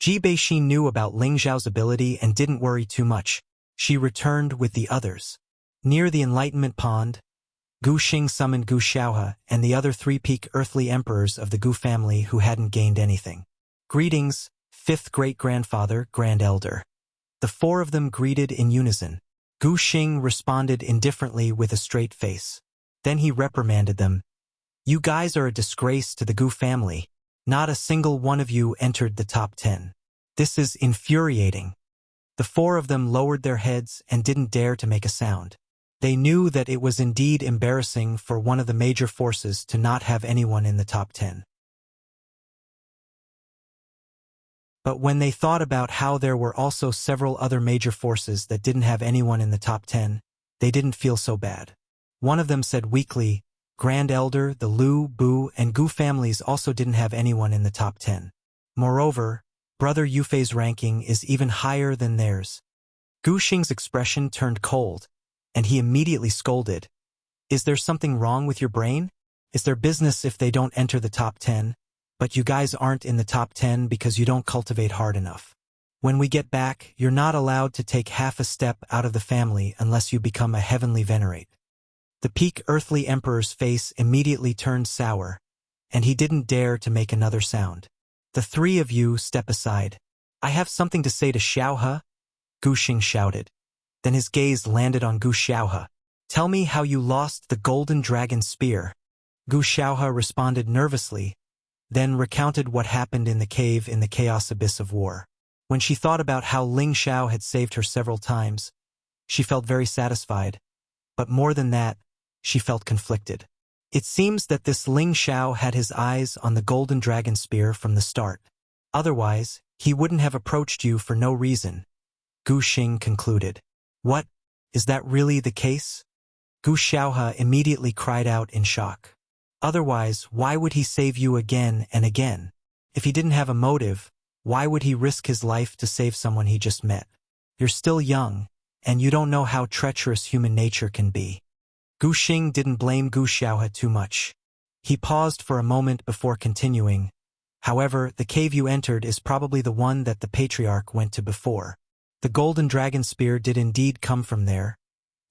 Ji Beixin knew about Ling Zhao's ability and didn't worry too much. She returned with the others. Near the Enlightenment Pond, Gu Xing summoned Gu Xiaohe and the other three-peak earthly emperors of the Gu family who hadn't gained anything. Greetings, fifth great-grandfather, Grand Elder. The four of them greeted in unison. Gu Xing responded indifferently with a straight face. Then he reprimanded them. You guys are a disgrace to the Gu family. Not a single one of you entered the top 10. This is infuriating. The four of them lowered their heads and didn't dare to make a sound. They knew that it was indeed embarrassing for one of the major forces to not have anyone in the top 10. But when they thought about how there were also several other major forces that didn't have anyone in the top 10, they didn't feel so bad. One of them said weakly, Grand Elder, the Lu, Bu, and Gu families also didn't have anyone in the top 10. Moreover, Brother Yufei's ranking is even higher than theirs. Gu Xing's expression turned cold, and he immediately scolded. Is there something wrong with your brain? Is there business if they don't enter the top 10? But you guys aren't in the top 10 because you don't cultivate hard enough. When we get back, you're not allowed to take half a step out of the family unless you become a heavenly venerate. The peak earthly emperor's face immediately turned sour, and he didn't dare to make another sound. The three of you step aside. I have something to say to Xiaohe, Gu Xing shouted. Then his gaze landed on Gu Xiaohe. Tell me how you lost the golden dragon spear. Gu Xiaohe responded nervously, then recounted what happened in the cave in the chaos abyss of war. When she thought about how Ling Xiao had saved her several times, she felt very satisfied. But more than that, she felt conflicted. It seems that this Ling Xiao had his eyes on the golden dragon spear from the start. Otherwise, he wouldn't have approached you for no reason, Gu Xing concluded. What? Is that really the case? Gu Xiaohe immediately cried out in shock. Otherwise, why would he save you again and again? If he didn't have a motive, why would he risk his life to save someone he just met? You're still young, and you don't know how treacherous human nature can be. Gu Xing didn't blame Gu Xiaohe too much. He paused for a moment before continuing. However, the cave you entered is probably the one that the patriarch went to before. The golden dragon spear did indeed come from there,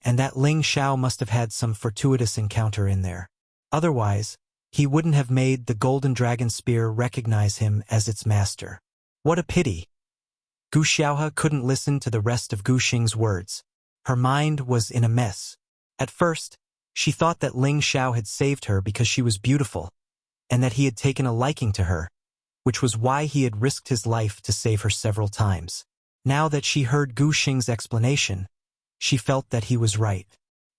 and that Ling Xiao must have had some fortuitous encounter in there. Otherwise, he wouldn't have made the golden dragon spear recognize him as its master. What a pity! Gu Xiaohe couldn't listen to the rest of Gu Xing's words. Her mind was in a mess. At first, she thought that Ling Xiao had saved her because she was beautiful, and that he had taken a liking to her, which was why he had risked his life to save her several times. Now that she heard Gu Xing's explanation, she felt that he was right.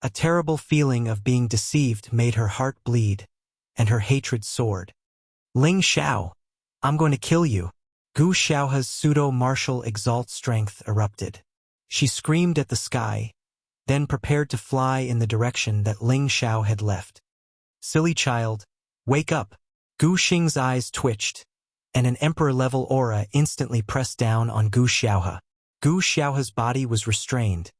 A terrible feeling of being deceived made her heart bleed, and her hatred soared. Ling Xiao, I'm going to kill you. Gu Xiaohe's pseudo-martial exalt strength erupted. She screamed at the sky, then prepared to fly in the direction that Ling Xiao had left. Silly child, wake up! Gu Xing's eyes twitched, and an emperor-level aura instantly pressed down on Gu Xiaohe. Gu Xiaohe's body was restrained,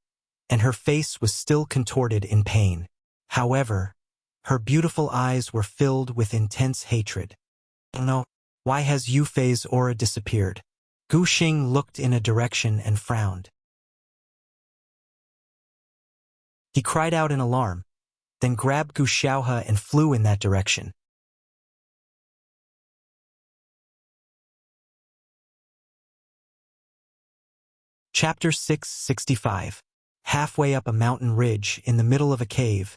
and her face was still contorted in pain. However, her beautiful eyes were filled with intense hatred. Oh no, why has Yufei's aura disappeared? Gu Xing looked in a direction and frowned. He cried out in alarm, then grabbed Gu Xiaohe and flew in that direction. Chapter 665. Halfway up a mountain ridge in the middle of a cave,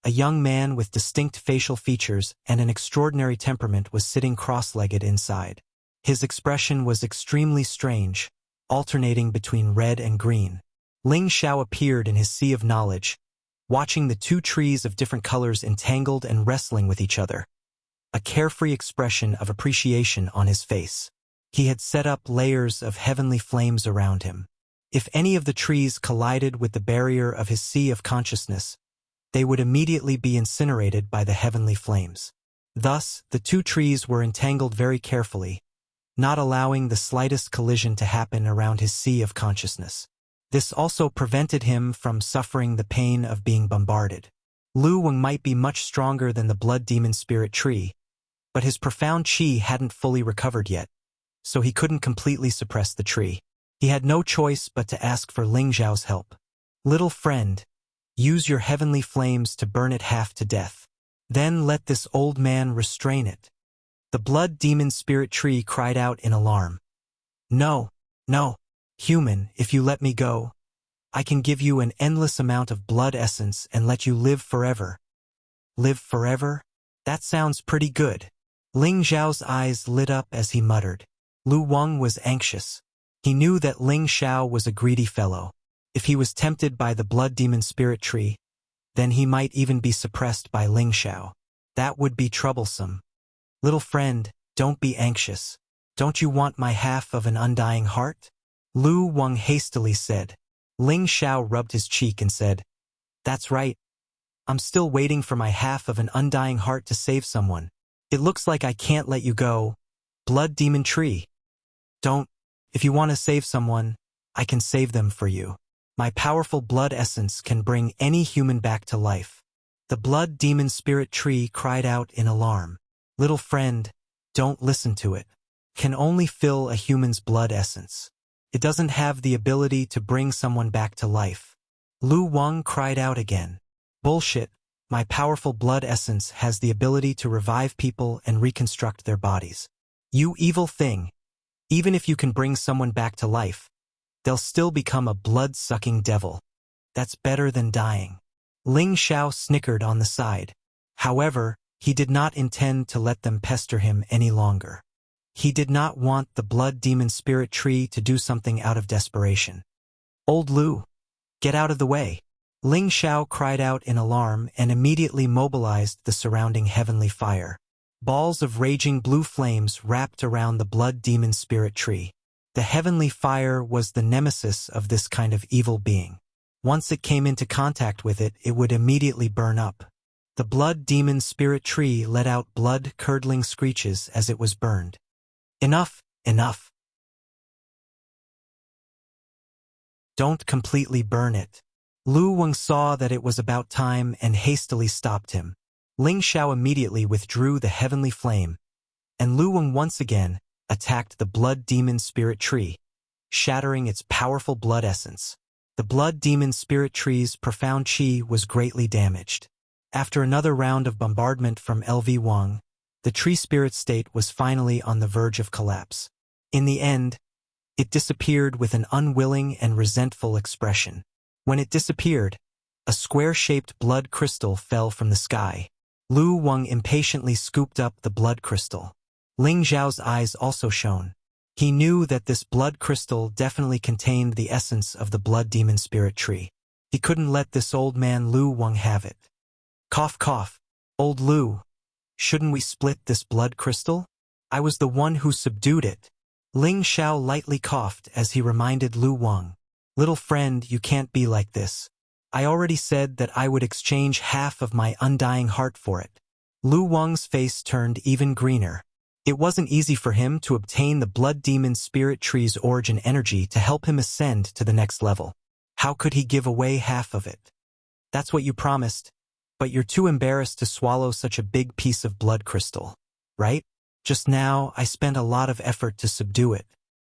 a young man with distinct facial features and an extraordinary temperament was sitting cross-legged inside. His expression was extremely strange, alternating between red and green. Ling Xiao appeared in his sea of knowledge, watching the two trees of different colors entangled and wrestling with each other, a carefree expression of appreciation on his face. He had set up layers of heavenly flames around him. If any of the trees collided with the barrier of his sea of consciousness, they would immediately be incinerated by the heavenly flames. Thus, the two trees were entangled very carefully, not allowing the slightest collision to happen around his sea of consciousness. This also prevented him from suffering the pain of being bombarded. Lu Wang might be much stronger than the blood demon spirit tree, but his profound qi hadn't fully recovered yet, so he couldn't completely suppress the tree. He had no choice but to ask for Ling Zhao's help. Little friend, use your heavenly flames to burn it half to death. Then let this old man restrain it. The blood demon spirit tree cried out in alarm. No, no, human, if you let me go, I can give you an endless amount of blood essence and let you live forever. Live forever? That sounds pretty good. Ling Zhao's eyes lit up as he muttered. Lu Wang was anxious. He knew that Ling Zhao was a greedy fellow. If he was tempted by the blood demon spirit tree, then he might even be suppressed by Ling Zhao. That would be troublesome. Little friend, don't be anxious. Don't you want my half of an undying heart? Lu Wang hastily said. Ling Zhao rubbed his cheek and said, That's right. I'm still waiting for my half of an undying heart to save someone. It looks like I can't let you go. Blood demon tree. Don't. If you want to save someone, I can save them for you. My powerful blood essence can bring any human back to life. The blood demon spirit tree cried out in alarm. Little friend, don't listen to it. Can only fill a human's blood essence. It doesn't have the ability to bring someone back to life. Lu Wang cried out again. Bullshit. My powerful blood essence has the ability to revive people and reconstruct their bodies. You evil thing. Even if you can bring someone back to life, they'll still become a blood-sucking devil. That's better than dying. Ling Zhao snickered on the side. However, he did not intend to let them pester him any longer. He did not want the blood demon spirit tree to do something out of desperation. Old Lu, get out of the way. Ling Zhao cried out in alarm and immediately mobilized the surrounding heavenly fire. Balls of raging blue flames wrapped around the blood demon spirit tree. The heavenly fire was the nemesis of this kind of evil being. Once it came into contact with it, it would immediately burn up. The blood demon spirit tree let out blood-curdling screeches as it was burned. Enough, enough. Don't completely burn it. Lu Wang saw that it was about time and hastily stopped him. Ling Zhao immediately withdrew the heavenly flame, and Lu Wang once again attacked the blood demon spirit tree, shattering its powerful blood essence. The blood demon spirit tree's profound qi was greatly damaged. After another round of bombardment from LV Wang, the tree spirit state was finally on the verge of collapse. In the end, it disappeared with an unwilling and resentful expression. When it disappeared, a square-shaped blood crystal fell from the sky. Lu Wang impatiently scooped up the blood crystal. Ling Zhao's eyes also shone. He knew that this blood crystal definitely contained the essence of the blood demon spirit tree. He couldn't let this old man Lu Wang have it. Cough cough. Old Lu, shouldn't we split this blood crystal? I was the one who subdued it. Ling Zhao lightly coughed as he reminded Lu Wang. Little friend, you can't be like this. I already said that I would exchange half of my undying heart for it. Lu Wang's face turned even greener. It wasn't easy for him to obtain the blood demon spirit tree's origin energy to help him ascend to the next level. How could he give away half of it? That's what you promised, but you're too embarrassed to swallow such a big piece of blood crystal, right? Just now, I spent a lot of effort to subdue it.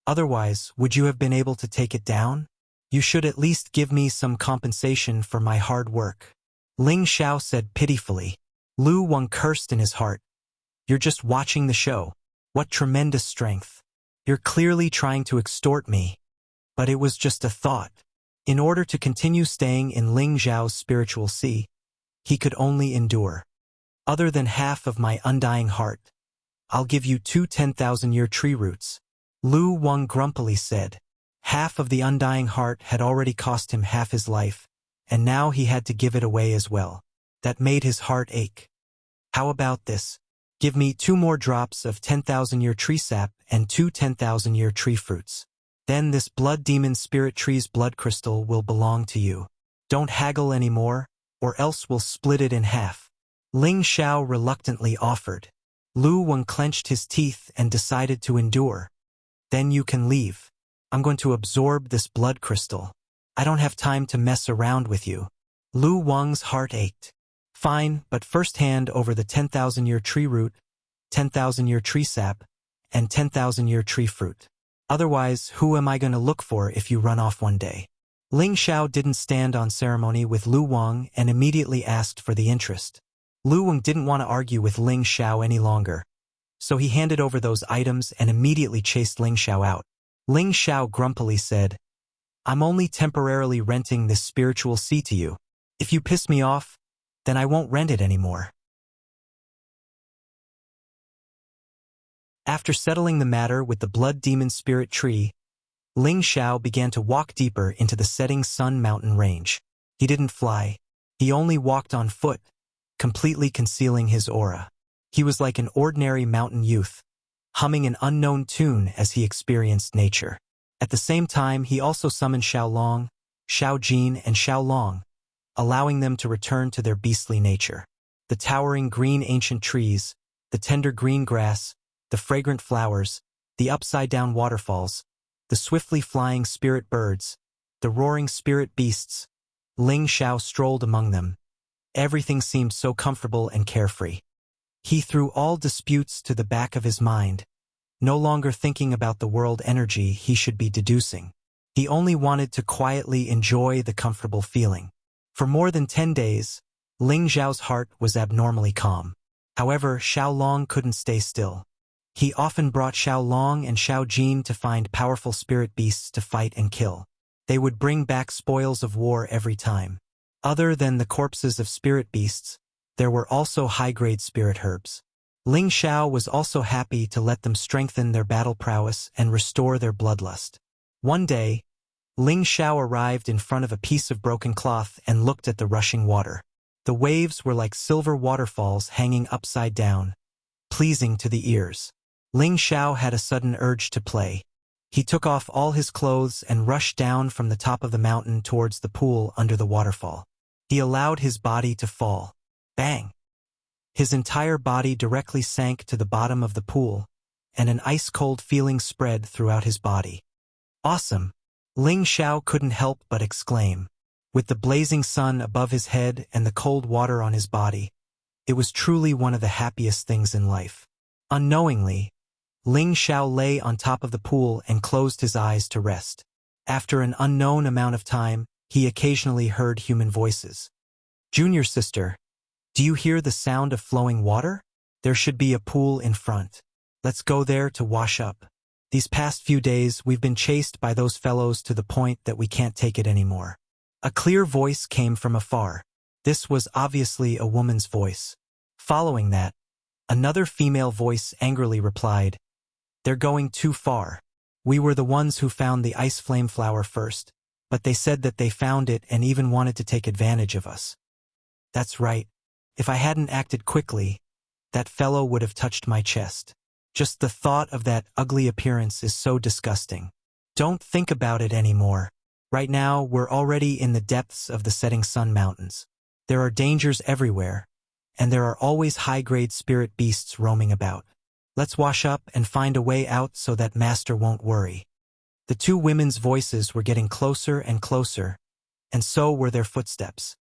Otherwise, would you have been able to take it down? You should at least give me some compensation for my hard work. Ling Zhao said pitifully. Lu Wang cursed in his heart. You're just watching the show. What tremendous strength. You're clearly trying to extort me. But it was just a thought. In order to continue staying in Ling Zhao's spiritual sea, he could only endure. Other than half of my undying heart, I'll give you 2 10,000-year tree roots. Lu Wang grumpily said. Half of the undying heart had already cost him half his life, and now he had to give it away as well. That made his heart ache. How about this? Give me 2 more drops of 10,000-year tree sap and 2 10,000-year tree fruits. Then this blood demon spirit tree's blood crystal will belong to you. Don't haggle anymore, or else we'll split it in half. Ling Zhao reluctantly offered. Lu Wang clenched his teeth and decided to endure. Then you can leave. I'm going to absorb this blood crystal. I don't have time to mess around with you. Lu Wang's heart ached. Fine, but first hand over the 10,000-year tree root, 10,000-year tree sap, and 10,000-year tree fruit. Otherwise, who am I going to look for if you run off one day? Ling Xiao didn't stand on ceremony with Lu Wang and immediately asked for the interest. Lu Wang didn't want to argue with Ling Xiao any longer, so he handed over those items and immediately chased Ling Xiao out. Ling Xiao grumpily said, I'm only temporarily renting this spiritual sea to you. If you piss me off, then I won't rent it anymore. After settling the matter with the blood demon spirit tree, Ling Xiao began to walk deeper into the setting sun mountain range. He didn't fly. He only walked on foot, completely concealing his aura. He was like an ordinary mountain youth, humming an unknown tune as he experienced nature. At the same time, he also summoned Xiao Long, Xiao Jin, and Xiao Long, allowing them to return to their beastly nature. The towering green ancient trees, the tender green grass, the fragrant flowers, the upside-down waterfalls, the swiftly flying spirit birds, the roaring spirit beasts. Ling Xiao strolled among them. Everything seemed so comfortable and carefree. He threw all disputes to the back of his mind, no longer thinking about the world energy he should be deducing. He only wanted to quietly enjoy the comfortable feeling. For more than 10 days, Ling Xiao's heart was abnormally calm. However, Xiao Long couldn't stay still. He often brought Xiao Long and Xiao Jin to find powerful spirit beasts to fight and kill. They would bring back spoils of war every time. Other than the corpses of spirit beasts, there were also high-grade spirit herbs. Ling Xiao was also happy to let them strengthen their battle prowess and restore their bloodlust. One day, Ling Xiao arrived in front of a piece of broken cloth and looked at the rushing water. The waves were like silver waterfalls hanging upside down, pleasing to the ears. Ling Xiao had a sudden urge to play. He took off all his clothes and rushed down from the top of the mountain towards the pool under the waterfall. He allowed his body to fall. Bang! His entire body directly sank to the bottom of the pool, and an ice-cold feeling spread throughout his body. Awesome! Ling Xiao couldn't help but exclaim. With the blazing sun above his head and the cold water on his body, it was truly one of the happiest things in life. Unknowingly, Ling Xiao lay on top of the pool and closed his eyes to rest. After an unknown amount of time, he occasionally heard human voices. Junior sister, do you hear the sound of flowing water? There should be a pool in front. Let's go there to wash up. These past few days, we've been chased by those fellows to the point that we can't take it anymore. A clear voice came from afar. This was obviously a woman's voice. Following that, another female voice angrily replied, They're going too far. We were the ones who found the ice flame flower first, but they said that they found it and even wanted to take advantage of us. That's right. If I hadn't acted quickly, that fellow would have touched my chest. Just the thought of that ugly appearance is so disgusting. Don't think about it anymore. Right now, we're already in the depths of the setting sun mountains. There are dangers everywhere, and there are always high-grade spirit beasts roaming about. Let's wash up and find a way out so that Master won't worry. The two women's voices were getting closer and closer, and so were their footsteps.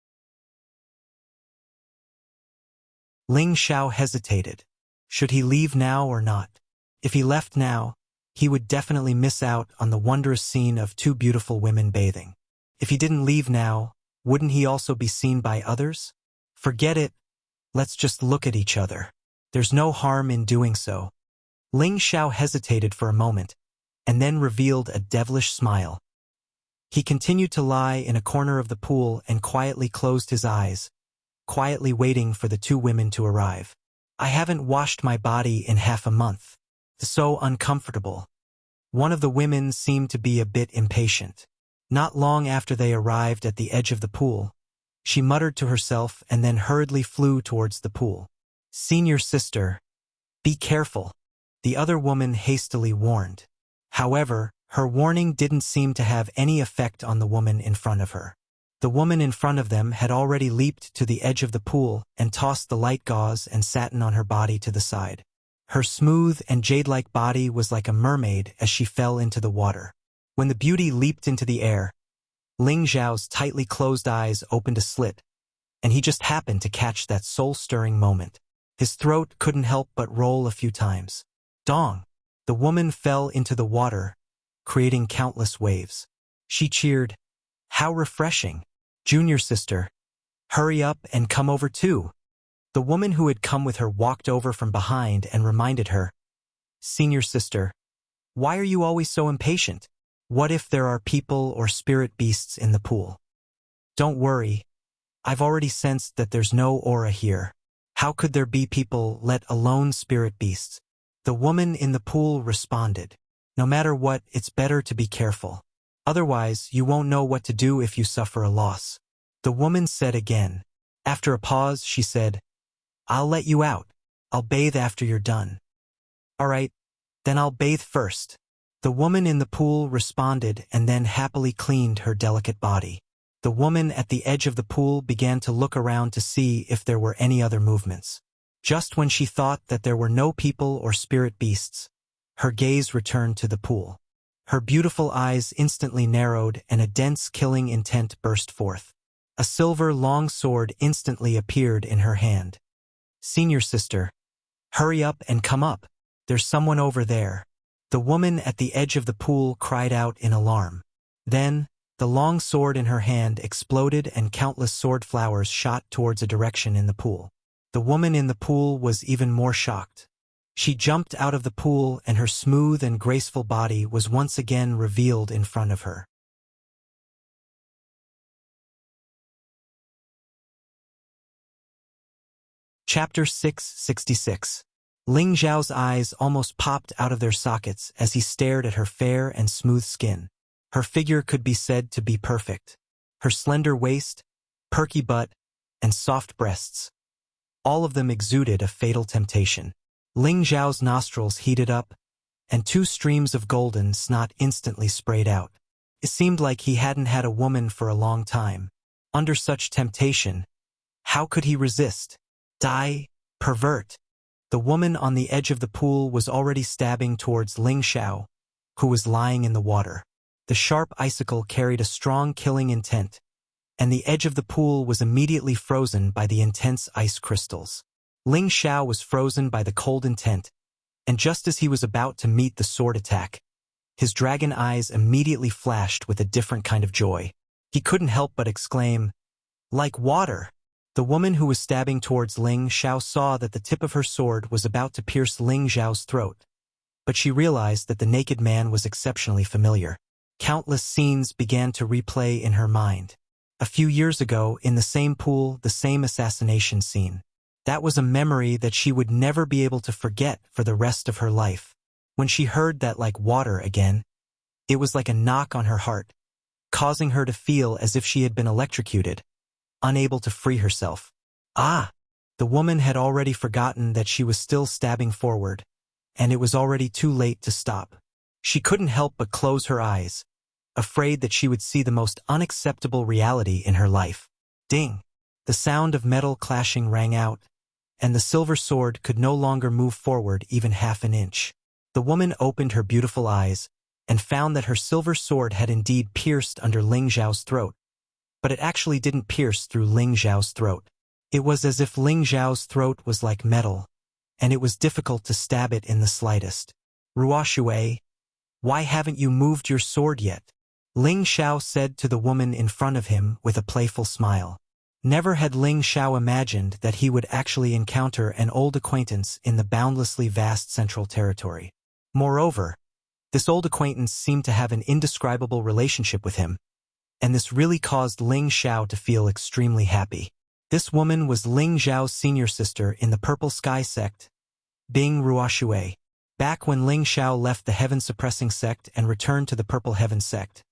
Ling Xiao hesitated. Should he leave now or not? If he left now, he would definitely miss out on the wondrous scene of two beautiful women bathing. If he didn't leave now, wouldn't he also be seen by others? Forget it. Let's just look at each other. There's no harm in doing so. Ling Xiao hesitated for a moment, and then revealed a devilish smile. He continued to lie in a corner of the pool and quietly closed his eyes, quietly waiting for the two women to arrive. I haven't washed my body in half a month. So uncomfortable. One of the women seemed to be a bit impatient. Not long after they arrived at the edge of the pool, she muttered to herself and then hurriedly flew towards the pool. Senior sister, be careful, the other woman hastily warned. However, her warning didn't seem to have any effect on the woman in front of her. The woman in front of them had already leaped to the edge of the pool and tossed the light gauze and satin on her body to the side. Her smooth and jade-like body was like a mermaid as she fell into the water. When the beauty leaped into the air, Ling Xiao's tightly closed eyes opened a slit, and he just happened to catch that soul-stirring moment. His throat couldn't help but roll a few times. Dong! The woman fell into the water, creating countless waves. She cheered, "How refreshing! Junior sister, hurry up and come over too." The woman who had come with her walked over from behind and reminded her, "Senior sister, why are you always so impatient? What if there are people or spirit beasts in the pool?" "Don't worry, I've already sensed that there's no aura here. How could there be people, let alone spirit beasts?" The woman in the pool responded, "No matter what, it's better to be careful. Otherwise, you won't know what to do if you suffer a loss." The woman said again. After a pause, she said, "I'll let you out. I'll bathe after you're done." "All right, then I'll bathe first." The woman in the pool responded and then happily cleaned her delicate body. The woman at the edge of the pool began to look around to see if there were any other movements. Just when she thought that there were no people or spirit beasts, her gaze returned to the pool. Her beautiful eyes instantly narrowed and a dense killing intent burst forth. A silver long sword instantly appeared in her hand. "Senior sister, hurry up and come up. There's someone over there." The woman at the edge of the pool cried out in alarm. Then, the long sword in her hand exploded and countless sword flowers shot towards a direction in the pool. The woman in the pool was even more shocked. She jumped out of the pool and her smooth and graceful body was once again revealed in front of her. Chapter 666. Ling Xiao's eyes almost popped out of their sockets as he stared at her fair and smooth skin. Her figure could be said to be perfect. Her slender waist, perky butt, and soft breasts, all of them exuded a fatal temptation. Ling Xiao's nostrils heated up, and 2 streams of golden snot instantly sprayed out. It seemed like he hadn't had a woman for a long time. Under such temptation, how could he resist? Die, pervert! The woman on the edge of the pool was already stabbing towards Ling Xiao, who was lying in the water. The sharp icicle carried a strong killing intent, and the edge of the pool was immediately frozen by the intense ice crystals. Ling Xiao was frozen by the cold intent, and just as he was about to meet the sword attack, his dragon eyes immediately flashed with a different kind of joy. He couldn't help but exclaim, "Like water!" The woman who was stabbing towards Ling Xiao saw that the tip of her sword was about to pierce Ling Xiao's throat, but she realized that the naked man was exceptionally familiar. Countless scenes began to replay in her mind. A few years ago, in the same pool, the same assassination scene. That was a memory that she would never be able to forget for the rest of her life. When she heard that "like water" again, it was like a knock on her heart, causing her to feel as if she had been electrocuted, unable to free herself. Ah! The woman had already forgotten that she was still stabbing forward, and it was already too late to stop. She couldn't help but close her eyes, afraid that she would see the most unacceptable reality in her life. Ding! The sound of metal clashing rang out, and the silver sword could no longer move forward even half an inch. The woman opened her beautiful eyes and found that her silver sword had indeed pierced under Ling Xiao's throat. But it actually didn't pierce through Ling Xiao's throat. It was as if Ling Xiao's throat was like metal, and it was difficult to stab it in the slightest. "Ruoshui, why haven't you moved your sword yet?" Ling Xiao said to the woman in front of him with a playful smile. Never had Ling Xiao imagined that he would actually encounter an old acquaintance in the boundlessly vast central territory. Moreover, this old acquaintance seemed to have an indescribable relationship with him, and this really caused Ling Xiao to feel extremely happy. This woman was Ling Xiao's senior sister in the Purple Sky sect, Bing Ruoshui. Back when Ling Xiao left the heaven-suppressing sect and returned to the Purple Heaven sect,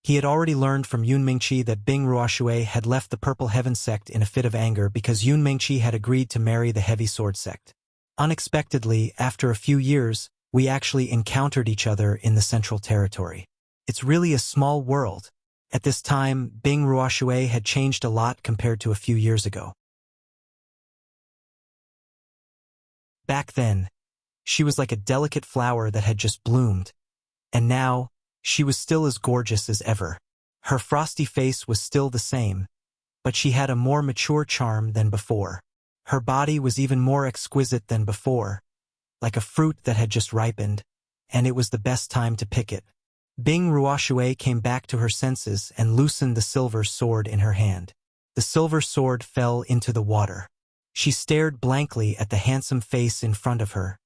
he had already learned from Yun Mingqi that Bing Ruoshui had left the Purple Heaven sect in a fit of anger because Yun Mingqi had agreed to marry the Heavy Sword sect. Unexpectedly, after a few years, we actually encountered each other in the Central Territory. It's really a small world. At this time, Bing Ruoshui had changed a lot compared to a few years ago. Back then, She was like a delicate flower that had just bloomed, and now, she was still as gorgeous as ever. Her frosty face was still the same, but she had a more mature charm than before. Her body was even more exquisite than before, like a fruit that had just ripened, and it was the best time to pick it. Bing Ruoshui came back to her senses and loosened the silver sword in her hand. The silver sword fell into the water. She stared blankly at the handsome face in front of her,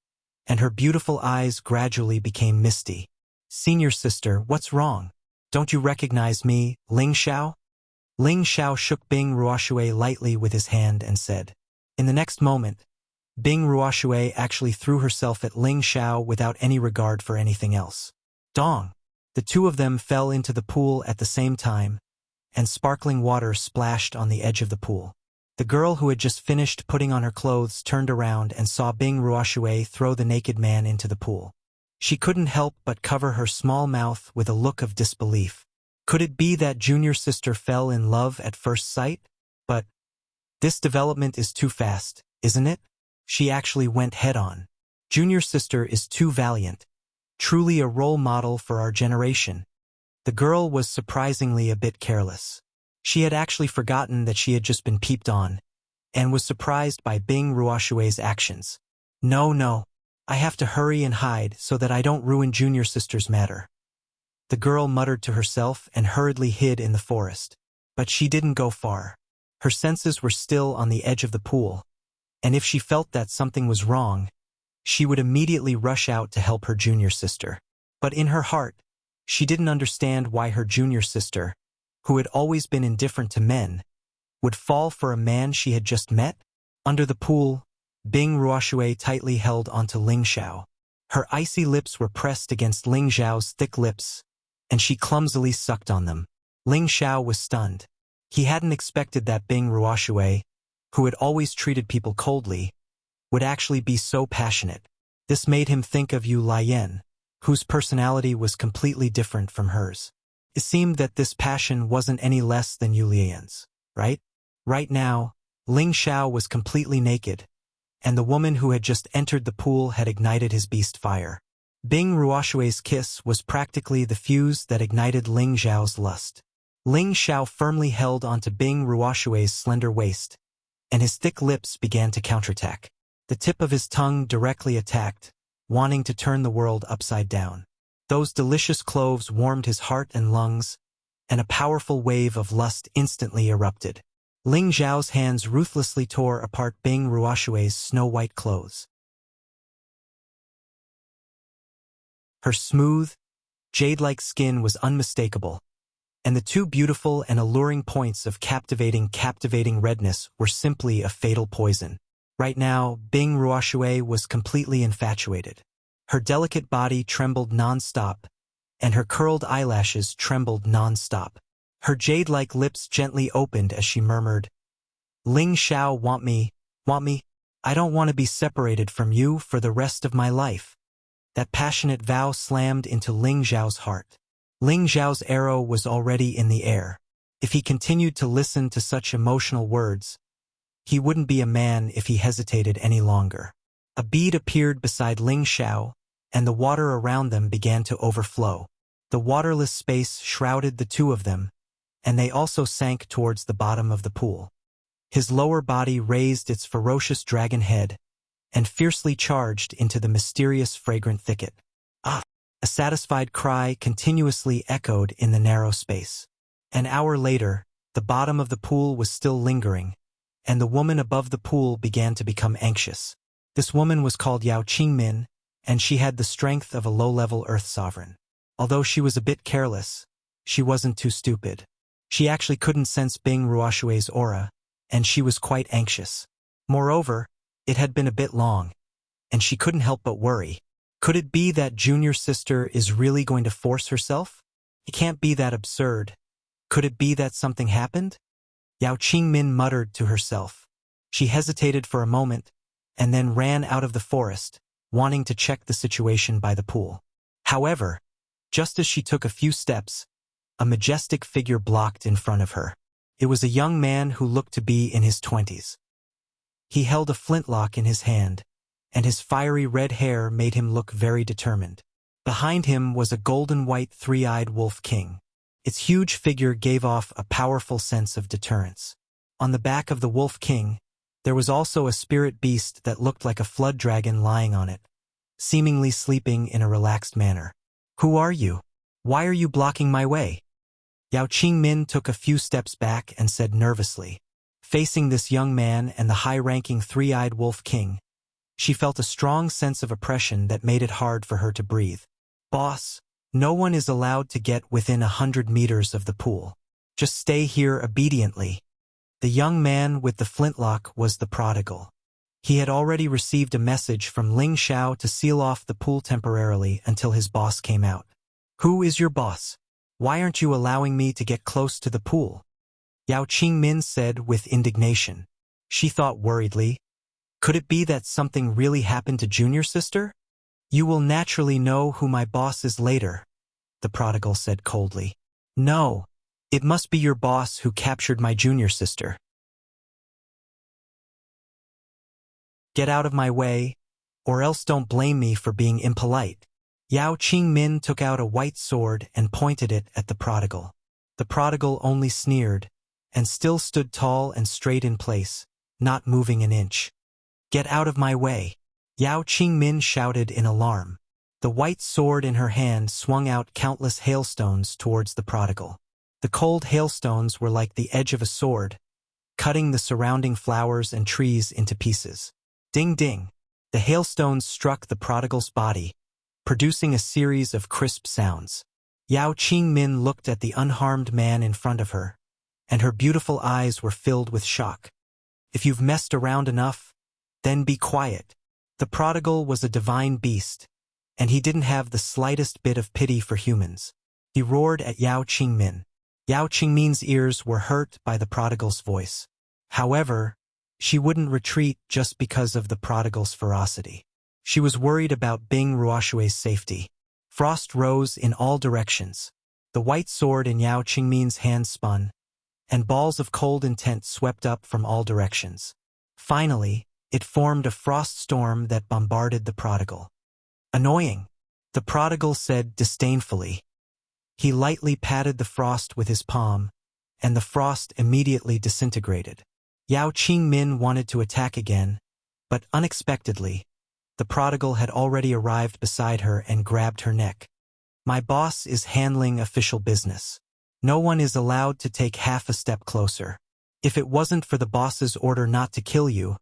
and her beautiful eyes gradually became misty. "Senior sister, what's wrong? Don't you recognize me, Ling Xiao?" Ling Xiao shook Bing Ruoshui lightly with his hand and said. In the next moment, Bing Ruoshui actually threw herself at Ling Xiao without any regard for anything else. Dong! The two of them fell into the pool at the same time, and sparkling water splashed on the edge of the pool. The girl who had just finished putting on her clothes turned around and saw Bing Ruoshui throw the naked man into the pool. She couldn't help but cover her small mouth with a look of disbelief. Could it be that junior sister fell in love at first sight? But this development is too fast, isn't it? She actually went head-on. Junior sister is too valiant. Truly a role model for our generation. The girl was surprisingly a bit careless. She had actually forgotten that she had just been peeped on, and was surprised by Bing Ruoshui's actions. No, I have to hurry and hide so that I don't ruin junior sister's matter. The girl muttered to herself and hurriedly hid in the forest. But she didn't go far. Her senses were still on the edge of the pool, and if she felt that something was wrong, she would immediately rush out to help her junior sister. But in her heart, she didn't understand why her junior sister, who had always been indifferent to men, would fall for a man she had just met. Under the pool, Bing Ruoshui tightly held onto Ling Xiao. Her icy lips were pressed against Ling Xiao's thick lips, and she clumsily sucked on them. Ling Xiao was stunned. He hadn't expected that Bing Ruoshui, who had always treated people coldly, would actually be so passionate. This made him think of Yu Lian, whose personality was completely different from hers. It seemed that this passion wasn't any less than Yu Lian's, right? Right now, Ling Xiao was completely naked, and the woman who had just entered the pool had ignited his beast fire. Bing Ruoshui's kiss was practically the fuse that ignited Ling Xiao's lust. Ling Xiao firmly held onto Bing Ruoshui's slender waist, and his thick lips began to counterattack. The tip of his tongue directly attacked, wanting to turn the world upside down. Those delicious cloves warmed his heart and lungs, and a powerful wave of lust instantly erupted. Ling Xiao's hands ruthlessly tore apart Bing Ruoshui's snow-white clothes. Her smooth, jade-like skin was unmistakable, and the two beautiful and alluring points of captivating redness were simply a fatal poison. Right now, Bing Ruoshui was completely infatuated. Her delicate body trembled non-stop, and her curled eyelashes trembled non-stop. Her jade-like lips gently opened as she murmured, "Ling Xiao, want me? I don't want to be separated from you for the rest of my life." That passionate vow slammed into Ling Xiao's heart. Ling Xiao's arrow was already in the air. If he continued to listen to such emotional words, he wouldn't be a man if he hesitated any longer. A bead appeared beside Ling Xiao, and the water around them began to overflow. The waterless space shrouded the two of them, and they also sank towards the bottom of the pool. His lower body raised its ferocious dragon head, and fiercely charged into the mysterious fragrant thicket. Ah! A satisfied cry continuously echoed in the narrow space. An hour later, the bottom of the pool was still lingering, and the woman above the pool began to become anxious. This woman was called Yao Qingmin, and she had the strength of a low-level earth sovereign. Although she was a bit careless, she wasn't too stupid. She actually couldn't sense Bing Ruoshui's aura, and she was quite anxious. Moreover, it had been a bit long, and she couldn't help but worry. Could it be that junior sister is really going to force herself? It can't be that absurd. Could it be that something happened? Yao Qingmin muttered to herself. She hesitated for a moment, and then ran out of the forest, wanting to check the situation by the pool. However, just as she took a few steps, a majestic figure blocked in front of her. It was a young man who looked to be in his 20s. He held a flintlock in his hand, and his fiery red hair made him look very determined. Behind him was a golden-white three-eyed wolf king. Its huge figure gave off a powerful sense of deterrence. On the back of the wolf king, there was also a spirit beast that looked like a flood dragon lying on it, seemingly sleeping in a relaxed manner. "Who are you? Why are you blocking my way?" Yao Qingmin took a few steps back and said nervously. Facing this young man and the high-ranking three-eyed wolf king, she felt a strong sense of oppression that made it hard for her to breathe. "Boss, no one is allowed to get within 100 meters of the pool. Just stay here obediently." The young man with the flintlock was the prodigal. He had already received a message from Ling Xiao to seal off the pool temporarily until his boss came out. "Who is your boss? Why aren't you allowing me to get close to the pool?" Yao Qingmin said with indignation. She thought worriedly, could it be that something really happened to Junior Sister? "You will naturally know who my boss is later," the prodigal said coldly. "No, it must be your boss who captured my junior sister. Get out of my way, or else don't blame me for being impolite." Yao Qingmin took out a white sword and pointed it at the prodigal. The prodigal only sneered, and still stood tall and straight in place, not moving an inch. "Get out of my way," Yao Qingmin shouted in alarm. The white sword in her hand swung out countless hailstones towards the prodigal. The cold hailstones were like the edge of a sword, cutting the surrounding flowers and trees into pieces. Ding ding! The hailstones struck the prodigal's body, producing a series of crisp sounds. Yao Qingmin looked at the unharmed man in front of her, and her beautiful eyes were filled with shock. "If you've messed around enough, then be quiet." The prodigal was a divine beast, and he didn't have the slightest bit of pity for humans. He roared at Yao Qingmin. Yao Qingmin's ears were hurt by the prodigal's voice. However, she wouldn't retreat just because of the prodigal's ferocity. She was worried about Bing Ruoshui's safety. Frost rose in all directions. The white sword in Yao Qingmin's hand spun, and balls of cold intent swept up from all directions. Finally, it formed a frost storm that bombarded the prodigal. "Annoying," the prodigal said disdainfully. He lightly patted the frost with his palm, and the frost immediately disintegrated. Yao Qingmin wanted to attack again, but unexpectedly, the prodigal had already arrived beside her and grabbed her neck. "My boss is handling official business. No one is allowed to take half a step closer. If it wasn't for the boss's order not to kill you,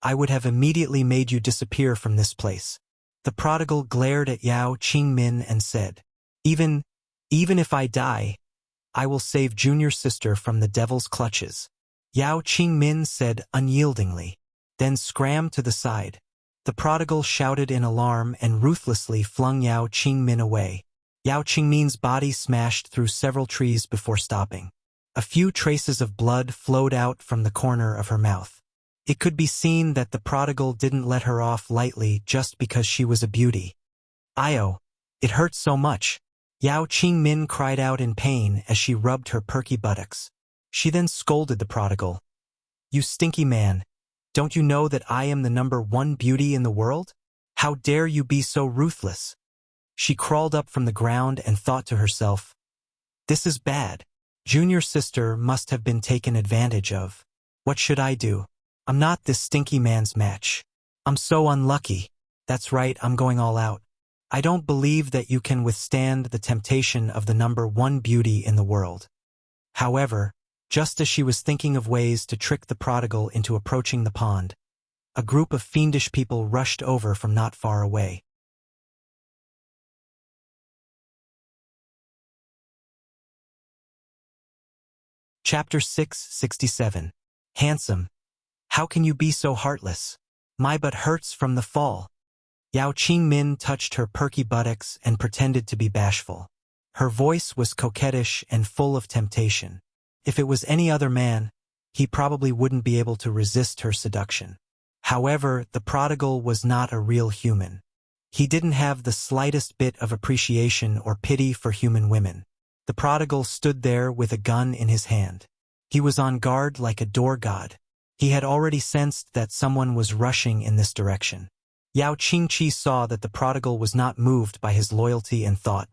I would have immediately made you disappear from this place." The prodigal glared at Yao Qingmin and said, Even if I die, I will save Junior Sister from the devil's clutches." Yao Qingmin said unyieldingly, then scrammed to the side. The prodigal shouted in alarm and ruthlessly flung Yao Qingmin away. Yao Qingmin's body smashed through several trees before stopping. A few traces of blood flowed out from the corner of her mouth. It could be seen that the prodigal didn't let her off lightly just because she was a beauty. "Io, it hurts so much." Yao Qingmin cried out in pain as she rubbed her perky buttocks. She then scolded the prodigal. "You stinky man, don't you know that I am the #1 beauty in the world? How dare you be so ruthless?" She crawled up from the ground and thought to herself, "This is bad. Junior Sister must have been taken advantage of. What should I do? I'm not this stinky man's match. I'm so unlucky. That's right, I'm going all out. I don't believe that you can withstand the temptation of the #1 beauty in the world." However, just as she was thinking of ways to trick the prodigal into approaching the pond, a group of fiendish people rushed over from not far away. Chapter 667. Handsome. How can you be so heartless? My butt hurts from the fall. Yao Qingmin touched her perky buttocks and pretended to be bashful. Her voice was coquettish and full of temptation. If it was any other man, he probably wouldn't be able to resist her seduction. However, the prodigal was not a real human. He didn't have the slightest bit of appreciation or pity for human women. The prodigal stood there with a gun in his hand. He was on guard like a door god. He had already sensed that someone was rushing in this direction. Yao Qingqi saw that the prodigal was not moved by his loyalty and thought,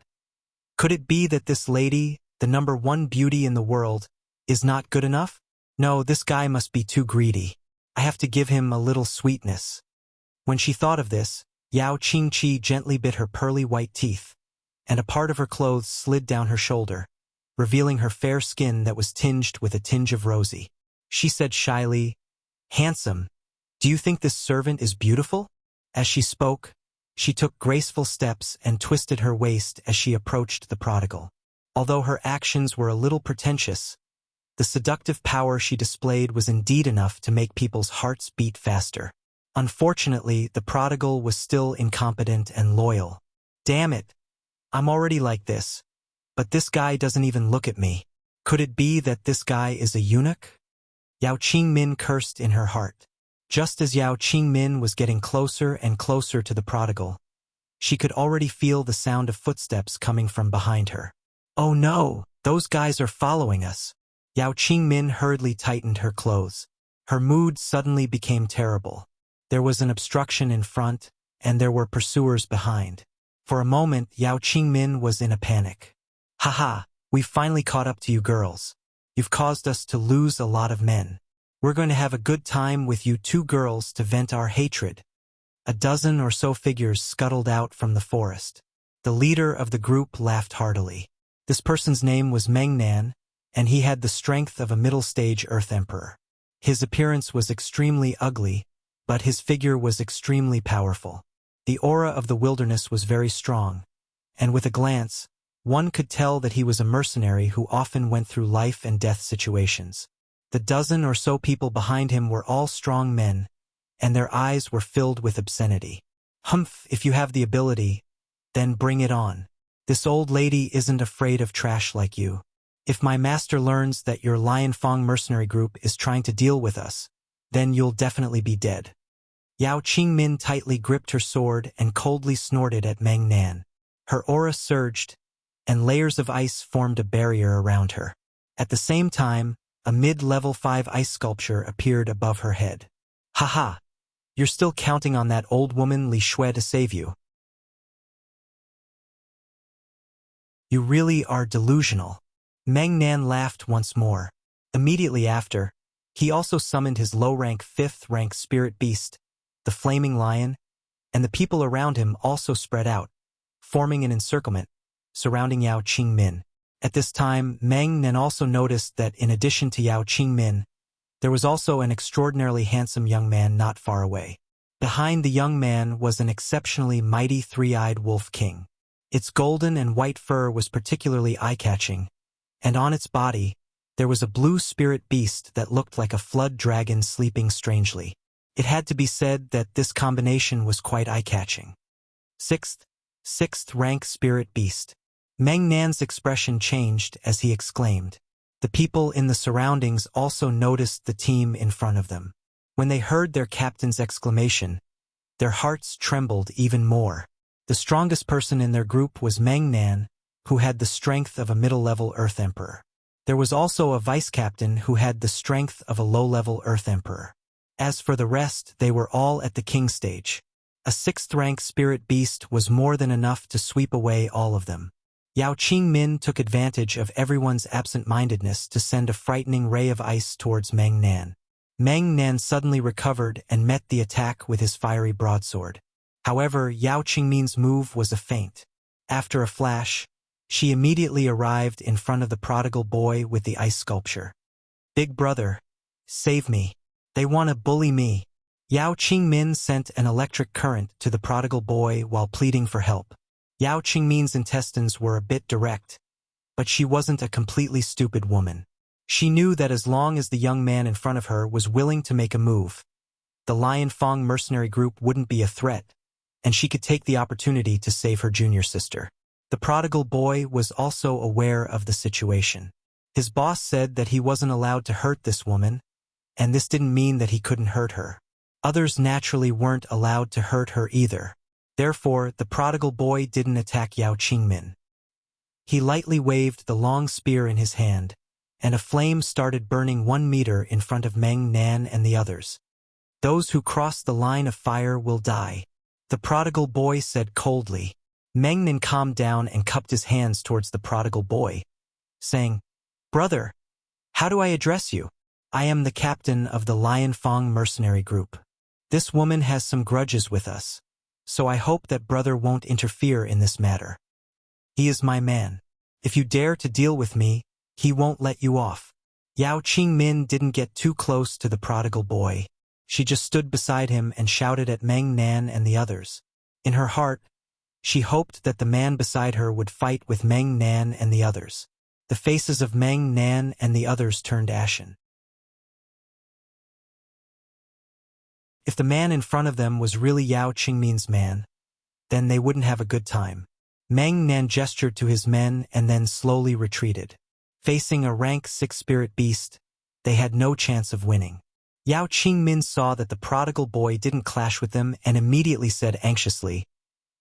could it be that this lady, the #1 beauty in the world, is not good enough? No, this guy must be too greedy. I have to give him a little sweetness. When she thought of this, Yao Qingqi gently bit her pearly white teeth, and a part of her clothes slid down her shoulder, revealing her fair skin that was tinged with a tinge of rosy. She said shyly, "Handsome, do you think this servant is beautiful?" As she spoke, she took graceful steps and twisted her waist as she approached the prodigal. Although her actions were a little pretentious, the seductive power she displayed was indeed enough to make people's hearts beat faster. Unfortunately, the prodigal was still incompetent and loyal. Damn it! I'm already like this. But this guy doesn't even look at me. Could it be that this guy is a eunuch? Yao Qingmin cursed in her heart. Just as Yao Qingmin was getting closer and closer to the prodigal, she could already feel the sound of footsteps coming from behind her. Oh no, those guys are following us. Yao Qingmin hurriedly tightened her clothes. Her mood suddenly became terrible. There was an obstruction in front, and there were pursuers behind. For a moment, Yao Qingmin was in a panic. Haha, we've finally caught up to you girls. You've caused us to lose a lot of men. We're going to have a good time with you two girls to vent our hatred. A dozen or so figures scuttled out from the forest. The leader of the group laughed heartily. This person's name was Meng Nan, and he had the strength of a middle-stage Earth Emperor. His appearance was extremely ugly, but his figure was extremely powerful. The aura of the wilderness was very strong, and with a glance, one could tell that he was a mercenary who often went through life and death situations. The dozen or so people behind him were all strong men, and their eyes were filled with obscenity. Humph, if you have the ability, then bring it on. This old lady isn't afraid of trash like you. If my master learns that your Lion Fong mercenary group is trying to deal with us, then you'll definitely be dead. Yao Qingmin tightly gripped her sword and coldly snorted at Meng Nan. Her aura surged, and layers of ice formed a barrier around her. At the same time, a mid-level 5 ice sculpture appeared above her head. Haha! You're still counting on that old woman Li Shui to save you. You really are delusional. Meng Nan laughed once more. Immediately after, he also summoned his low-rank 5th-rank spirit beast, the flaming lion, and the people around him also spread out, forming an encirclement, surrounding Yao Qingmin. At this time, Meng Nan also noticed that in addition to Yao Qingmin, there was also an extraordinarily handsome young man not far away. Behind the young man was an exceptionally mighty 3-eyed wolf king. Its golden and white fur was particularly eye-catching, and on its body, there was a blue spirit beast that looked like a flood dragon sleeping strangely. It had to be said that this combination was quite eye-catching. Sixth rank spirit beast. Meng Nan's expression changed as he exclaimed. The people in the surroundings also noticed the team in front of them. When they heard their captain's exclamation, their hearts trembled even more. The strongest person in their group was Meng Nan, who had the strength of a middle-level Earth Emperor. There was also a vice-captain who had the strength of a low-level Earth Emperor. As for the rest, they were all at the king stage. A 6th-rank spirit beast was more than enough to sweep away all of them. Yao Qingmin took advantage of everyone's absent-mindedness to send a frightening ray of ice towards Meng Nan. Meng Nan suddenly recovered and met the attack with his fiery broadsword. However, Yao Qingmin's move was a feint. After a flash, she immediately arrived in front of the prodigal boy with the ice sculpture. Big brother, save me. They want to bully me. Yao Qingmin sent an electric current to the prodigal boy while pleading for help. Yao Qingmin's intestines were a bit direct, but she wasn't a completely stupid woman. She knew that as long as the young man in front of her was willing to make a move, the Lion Fong mercenary group wouldn't be a threat, and she could take the opportunity to save her junior sister. The prodigal boy was also aware of the situation. His boss said that he wasn't allowed to hurt this woman, and this didn't mean that he couldn't hurt her. Others naturally weren't allowed to hurt her either. Therefore, the prodigal boy didn't attack Yao Qingmin. He lightly waved the long spear in his hand, and a flame started burning 1 meter in front of Meng Nan and the others. Those who cross the line of fire will die. The prodigal boy said coldly. Meng Nan calmed down and cupped his hands towards the prodigal boy, saying, "Brother, how do I address you? I am the captain of the Lion Fong mercenary group. This woman has some grudges with us, so I hope that brother won't interfere in this matter. He is my man. If you dare to deal with me, he won't let you off." Yao Qingmin didn't get too close to the prodigal boy. She just stood beside him and shouted at Meng Nan and the others. In her heart, she hoped that the man beside her would fight with Meng Nan and the others. The faces of Meng Nan and the others turned ashen. If the man in front of them was really Yao Qingmin's man, then they wouldn't have a good time. Meng Nan gestured to his men and then slowly retreated. Facing a rank 6 spirit beast, they had no chance of winning. Yao Qingmin saw that the prodigal boy didn't clash with them and immediately said anxiously,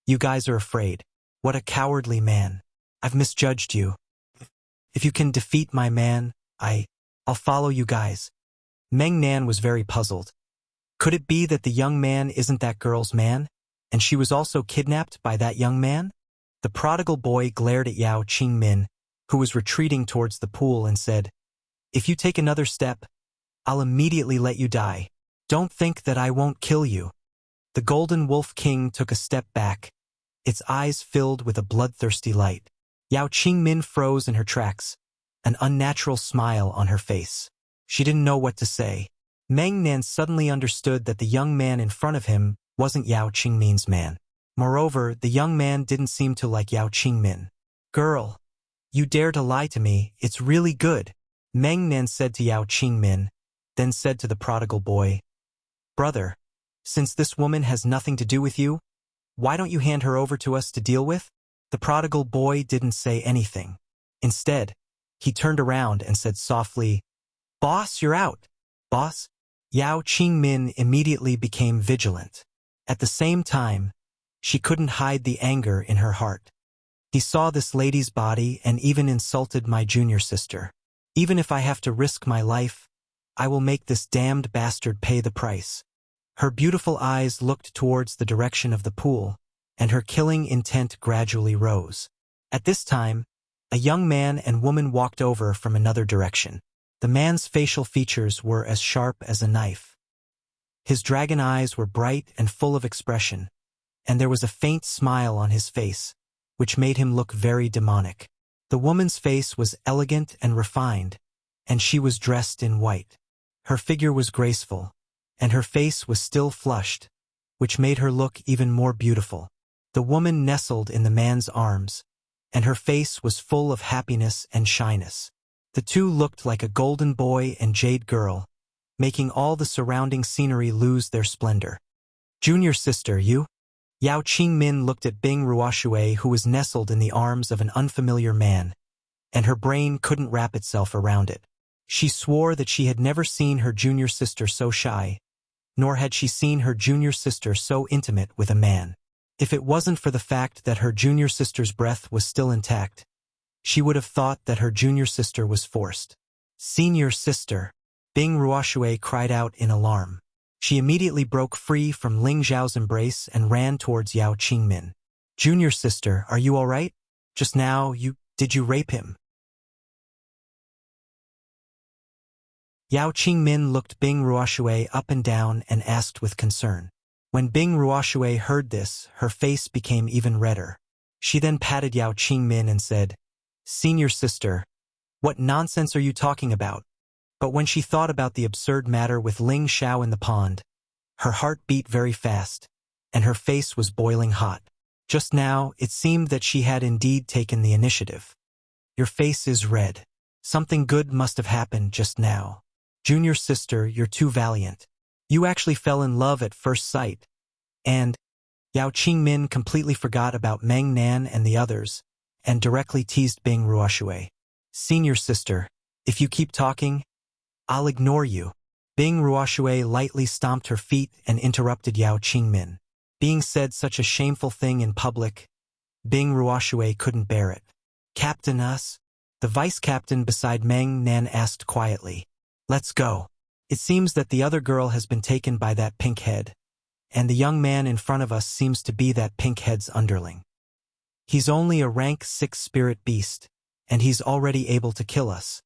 "You guys are afraid. What a cowardly man. I've misjudged you. If you can defeat my man, I'll follow you guys." Meng Nan was very puzzled. Could it be that the young man isn't that girl's man, and she was also kidnapped by that young man? The prodigal boy glared at Yao Qingmin, who was retreating towards the pool, and said, "If you take another step, I'll immediately let you die. Don't think that I won't kill you." The Golden Wolf King took a step back, its eyes filled with a bloodthirsty light. Yao Qingmin froze in her tracks, an unnatural smile on her face. She didn't know what to say. Meng Nan suddenly understood that the young man in front of him wasn't Yao Qingmin's man. Moreover, the young man didn't seem to like Yao Qingmin. "Girl, you dare to lie to me, it's really good," Meng Nan said to Yao Qingmin, then said to the prodigal boy, "Brother, since this woman has nothing to do with you, why don't you hand her over to us to deal with?" The prodigal boy didn't say anything. Instead, he turned around and said softly, "Boss, you're out." "Boss?" Yao Qingmin immediately became vigilant. At the same time, she couldn't hide the anger in her heart. "He saw this lady's body and even insulted my junior sister. Even if I have to risk my life, I will make this damned bastard pay the price." Her beautiful eyes looked towards the direction of the pool, and her killing intent gradually rose. At this time, a young man and woman walked over from another direction. The man's facial features were as sharp as a knife. His dragon eyes were bright and full of expression, and there was a faint smile on his face, which made him look very demonic. The woman's face was elegant and refined, and she was dressed in white. Her figure was graceful, and her face was still flushed, which made her look even more beautiful. The woman nestled in the man's arms, and her face was full of happiness and shyness. The two looked like a golden boy and jade girl, making all the surrounding scenery lose their splendor. "Junior sister, you?" Yao Qingmin looked at Bing Ruoxue, who was nestled in the arms of an unfamiliar man, and her brain couldn't wrap itself around it. She swore that she had never seen her junior sister so shy, nor had she seen her junior sister so intimate with a man. If it wasn't for the fact that her junior sister's breath was still intact, she would have thought that her junior sister was forced. "Senior sister," Bing Ruoxue cried out in alarm. She immediately broke free from Ling Zhao's embrace and ran towards Yao Qingmin. "Junior sister, are you all right? Just now, did you rape him?" Yao Qingmin looked Bing Ruoxue up and down and asked with concern. When Bing Ruoxue heard this, her face became even redder. She then patted Yao Qingmin and said, "Senior sister, what nonsense are you talking about?" But when she thought about the absurd matter with Ling Xiao in the pond, her heart beat very fast, and her face was boiling hot. Just now, it seemed that she had indeed taken the initiative. "Your face is red. Something good must have happened just now. Junior sister, you're too valiant. You actually fell in love at first sight." And Yao Qingmin completely forgot about Meng Nan and the others, and directly teased Bing Ruoxue. "Senior sister, if you keep talking, I'll ignore you." Bing Ruoxue lightly stomped her feet and interrupted Yao Qingmin. Being said such a shameful thing in public, Bing Ruoxue couldn't bear it. "Captain us?" The vice-captain beside Meng Nan asked quietly. "Let's go. It seems that the other girl has been taken by that pink head, and the young man in front of us seems to be that pink-head's underling. He's only a rank 6 spirit beast, and he's already able to kill us.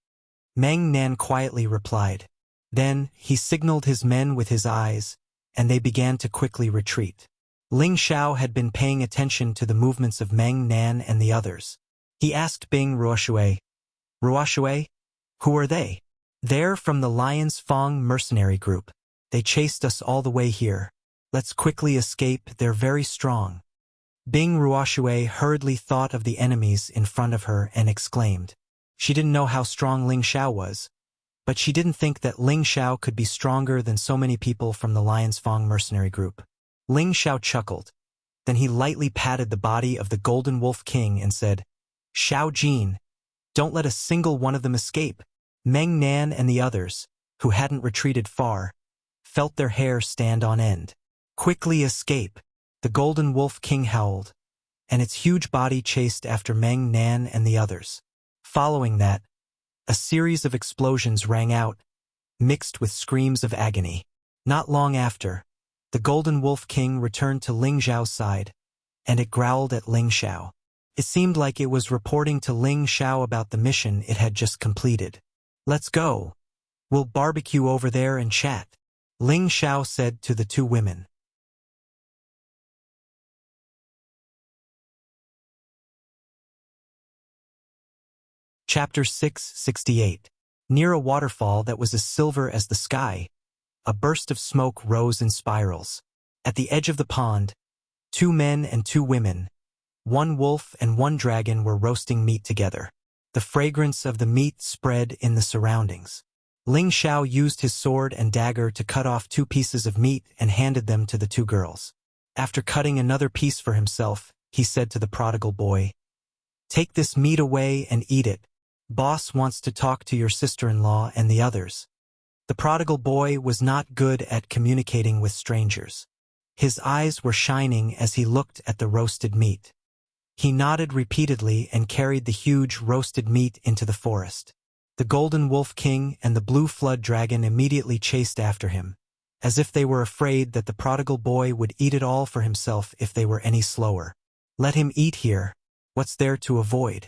Meng Nan quietly replied. Then, he signaled his men with his eyes, and they began to quickly retreat. Ling Xiao had been paying attention to the movements of Meng Nan and the others. He asked Bing Ruoshui, Ruoshui? Who are they? They're from the Lion's Fong mercenary group. They chased us all the way here. Let's quickly escape, they're very strong. Bing Ruoshui hurriedly thought of the enemies in front of her and exclaimed. She didn't know how strong Ling Xiao was, but she didn't think that Ling Xiao could be stronger than so many people from the Lion's Fong mercenary group. Ling Xiao chuckled. Then he lightly patted the body of the Golden Wolf King and said, Xiao Jin, don't let a single one of them escape. Meng Nan and the others, who hadn't retreated far, felt their hair stand on end. Quickly escape, the Golden Wolf King howled, and its huge body chased after Meng Nan and the others. Following that, a series of explosions rang out, mixed with screams of agony. Not long after, the Golden Wolf King returned to Ling Xiao's side, and it growled at Ling Xiao. It seemed like it was reporting to Ling Xiao about the mission it had just completed. Let's go. We'll barbecue over there and chat, Ling Xiao said to the two women. Chapter 668. Near a waterfall that was as silver as the sky, a burst of smoke rose in spirals. At the edge of the pond, 2 men and 2 women, 1 wolf and 1 dragon were roasting meat together. The fragrance of the meat spread in the surroundings. Ling Xiao used his sword and dagger to cut off 2 pieces of meat and handed them to the 2 girls. After cutting another piece for himself, he said to the prodigal boy, Take this meat away and eat it. Boss wants to talk to your sister-in-law and the others. The prodigal boy was not good at communicating with strangers. His eyes were shining as he looked at the roasted meat. He nodded repeatedly and carried the huge roasted meat into the forest. The Golden Wolf King and the Blue Flood Dragon immediately chased after him, as if they were afraid that the prodigal boy would eat it all for himself if they were any slower. Let him eat here. What's there to avoid?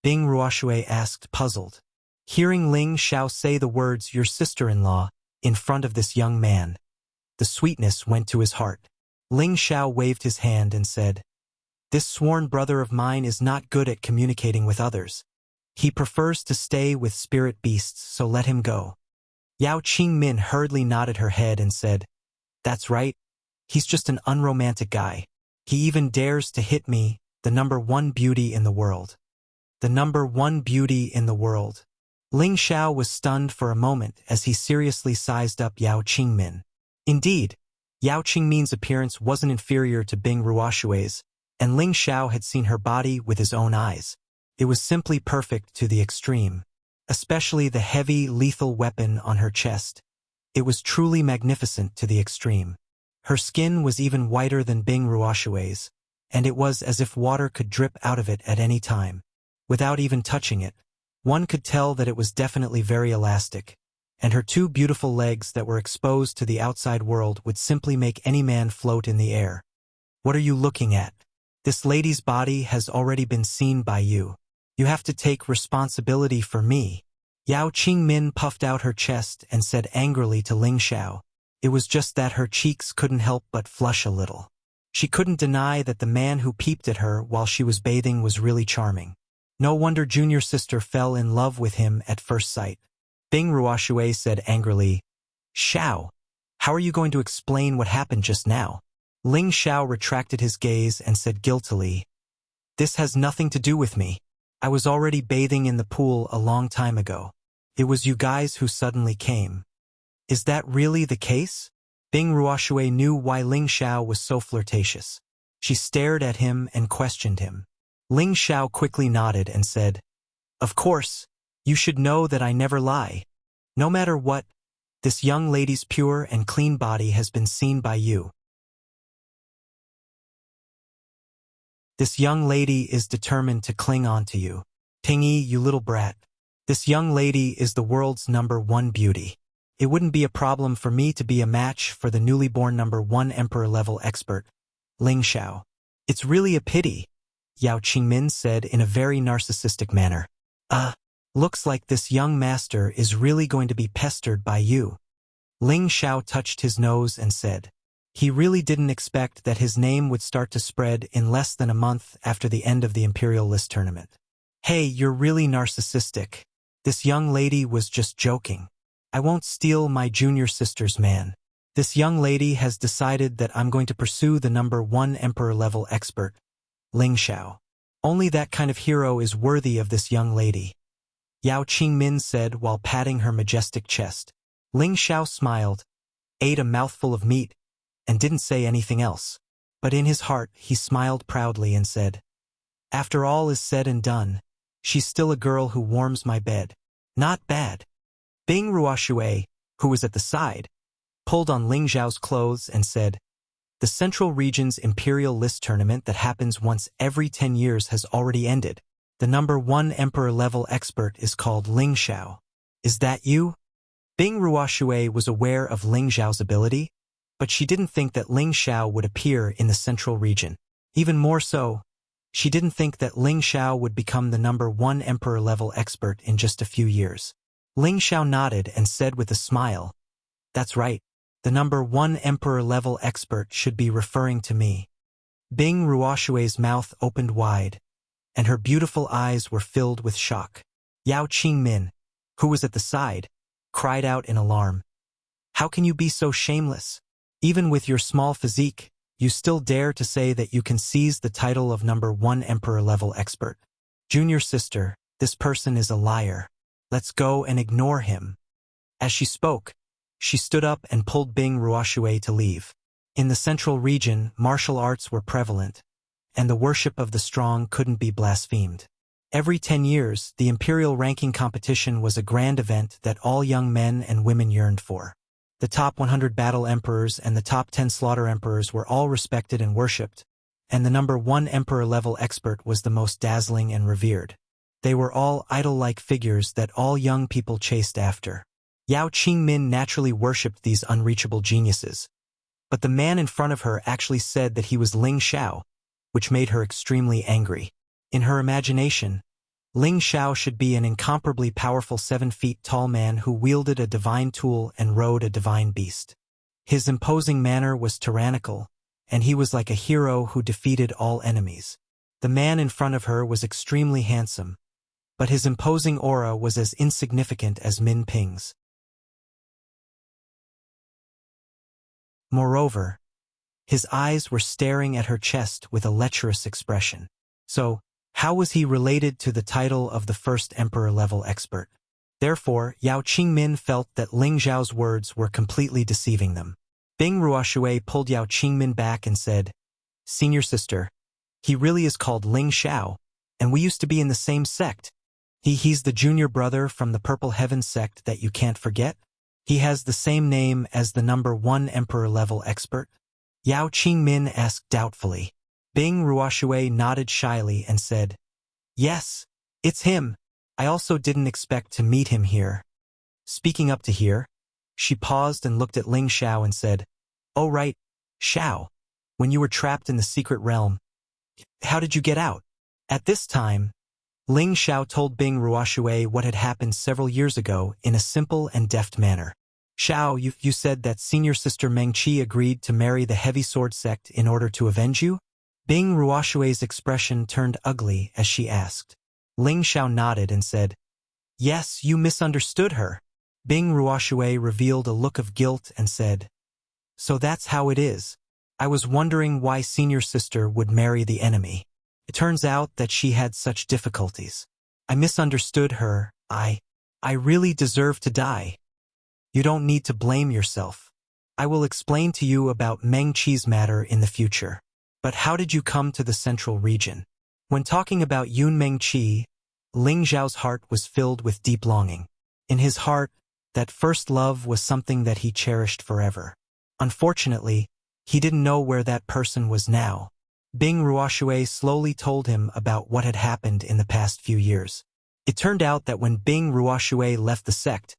Bing Ruoshui asked, puzzled. Hearing Ling Xiao say the words, your sister-in-law, in front of this young man, the sweetness went to his heart. Ling Xiao waved his hand and said, This sworn brother of mine is not good at communicating with others. He prefers to stay with spirit beasts, so let him go. Yao Qingmin hurriedly nodded her head and said, That's right. He's just an unromantic guy. He even dares to hit me, the number 1 beauty in the world. The number 1 beauty in the world. Ling Xiao was stunned for a moment as he seriously sized up Yao Qingmin. Indeed, Yao Qingmin's appearance wasn't inferior to Bing Ruoshui's, and Ling Xiao had seen her body with his own eyes. It was simply perfect to the extreme, especially the heavy, lethal weapon on her chest. It was truly magnificent to the extreme. Her skin was even whiter than Bing Ruoshui's, and it was as if water could drip out of it at any time. Without even touching it, one could tell that it was definitely very elastic, and her 2 beautiful legs that were exposed to the outside world would simply make any man float in the air. What are you looking at? This lady's body has already been seen by you. You have to take responsibility for me. Yao Qingmin puffed out her chest and said angrily to Ling Xiao. It was just that her cheeks couldn't help but flush a little. She couldn't deny that the man who peeped at her while she was bathing was really charming. No wonder junior sister fell in love with him at first sight. Bing Ruoshui said angrily, Xiao, how are you going to explain what happened just now? Ling Xiao retracted his gaze and said guiltily, This has nothing to do with me. I was already bathing in the pool a long time ago. It was you guys who suddenly came. Is that really the case? Bing Ruoshui knew why Ling Xiao was so flirtatious. She stared at him and questioned him. Ling Xiao quickly nodded and said, Of course, you should know that I never lie. No matter what, this young lady's pure and clean body has been seen by you. This young lady is determined to cling on to you. Tingy, you little brat. This young lady is the world's number 1 beauty. it wouldn't be a problem for me to be a match for the newly born number 1 emperor-level expert, Ling Xiao. It's really a pity, Yao Qingmin said in a very narcissistic manner. Looks like this young master is really going to be pestered by you. Ling Xiao touched his nose and said. He really didn't expect that his name would start to spread in less than a month after the end of the Imperial List tournament. Hey, you're really narcissistic. This young lady was just joking. I won't steal my junior sister's man. This young lady has decided that I'm going to pursue the number 1 emperor-level expert, Ling Xiao. Only that kind of hero is worthy of this young lady, Yao Qingmin said while patting her majestic chest. Ling Xiao smiled, ate a mouthful of meat, and didn't say anything else. But in his heart, he smiled proudly and said, after all is said and done, she's still a girl who warms my bed. Not bad. Bing Ruoshui, who was at the side, pulled on Ling Xiao's clothes and said, the Central Region's Imperial List tournament that happens once every 10 years has already ended. The number 1 emperor-level expert is called Ling Xiao. Is that you? Bing Ruoshui was aware of Ling Xiao's ability, but she didn't think that Ling Xiao would appear in the Central Region. Even more so, she didn't think that Ling Xiao would become the number 1 emperor-level expert in just a few years. Ling Xiao nodded and said with a smile, that's right. The number 1 emperor-level expert should be referring to me. Bing Ruoshui's mouth opened wide, and her beautiful eyes were filled with shock. Yao Qingmin, who was at the side, cried out in alarm. How can you be so shameless? Even with your small physique, you still dare to say that you can seize the title of number 1 emperor-level expert. Junior sister, this person is a liar. Let's go and ignore him. As she spoke, she stood up and pulled Bing Ruoshui to leave. In the Central Region, martial arts were prevalent, and the worship of the strong couldn't be blasphemed. Every 10 years, the Imperial ranking competition was a grand event that all young men and women yearned for. The top 100 battle emperors and the top 10 slaughter emperors were all respected and worshipped, and the number 1 emperor-level expert was the most dazzling and revered. They were all idol-like figures that all young people chased after. Yao Qingmin naturally worshipped these unreachable geniuses. But the man in front of her actually said that he was Ling Xiao, which made her extremely angry. In her imagination, Ling Xiao should be an incomparably powerful 7 feet tall man who wielded a divine tool and rode a divine beast. His imposing manner was tyrannical, and he was like a hero who defeated all enemies. The man in front of her was extremely handsome, but his imposing aura was as insignificant as Min Ping's. Moreover, his eyes were staring at her chest with a lecherous expression. So, how was he related to the title of the first emperor-level expert? Therefore, Yao Qingmin felt that Ling Xiao's words were completely deceiving them. Bing Ruoshui pulled Yao Qingmin back and said, Senior sister, he really is called Ling Xiao, and we used to be in the same sect. He's the junior brother from the Purple Heaven sect that you can't forget. He has the same name as the number 1 emperor-level expert. Yao Qingmin asked doubtfully. Bing Ruoshui nodded shyly and said, Yes, it's him. I also didn't expect to meet him here. Speaking up to here, she paused and looked at Ling Xiao and said, Oh right, Xiao, when you were trapped in the secret realm, how did you get out? At this time, Ling Xiao told Bing Ruoshui what had happened several years ago in a simple and deft manner. Xiao, you said that senior sister Meng Qi agreed to marry the heavy sword sect in order to avenge you? Bing Ruoshui's expression turned ugly as she asked. Ling Xiao nodded and said, Yes, you misunderstood her. Bing Ruoshui revealed a look of guilt and said, So that's how it is. I was wondering why senior sister would marry the enemy. It turns out that she had such difficulties. I misunderstood her. I really deserve to die. You don't need to blame yourself. I will explain to you about Meng Qi's matter in the future. But how did you come to the Central Region? When talking about Yun Meng Qi, Ling Xiao's heart was filled with deep longing. In his heart, that first love was something that he cherished forever. Unfortunately, he didn't know where that person was now. Bing Ruoshui slowly told him about what had happened in the past few years. It turned out that when Bing Ruoshui left the sect,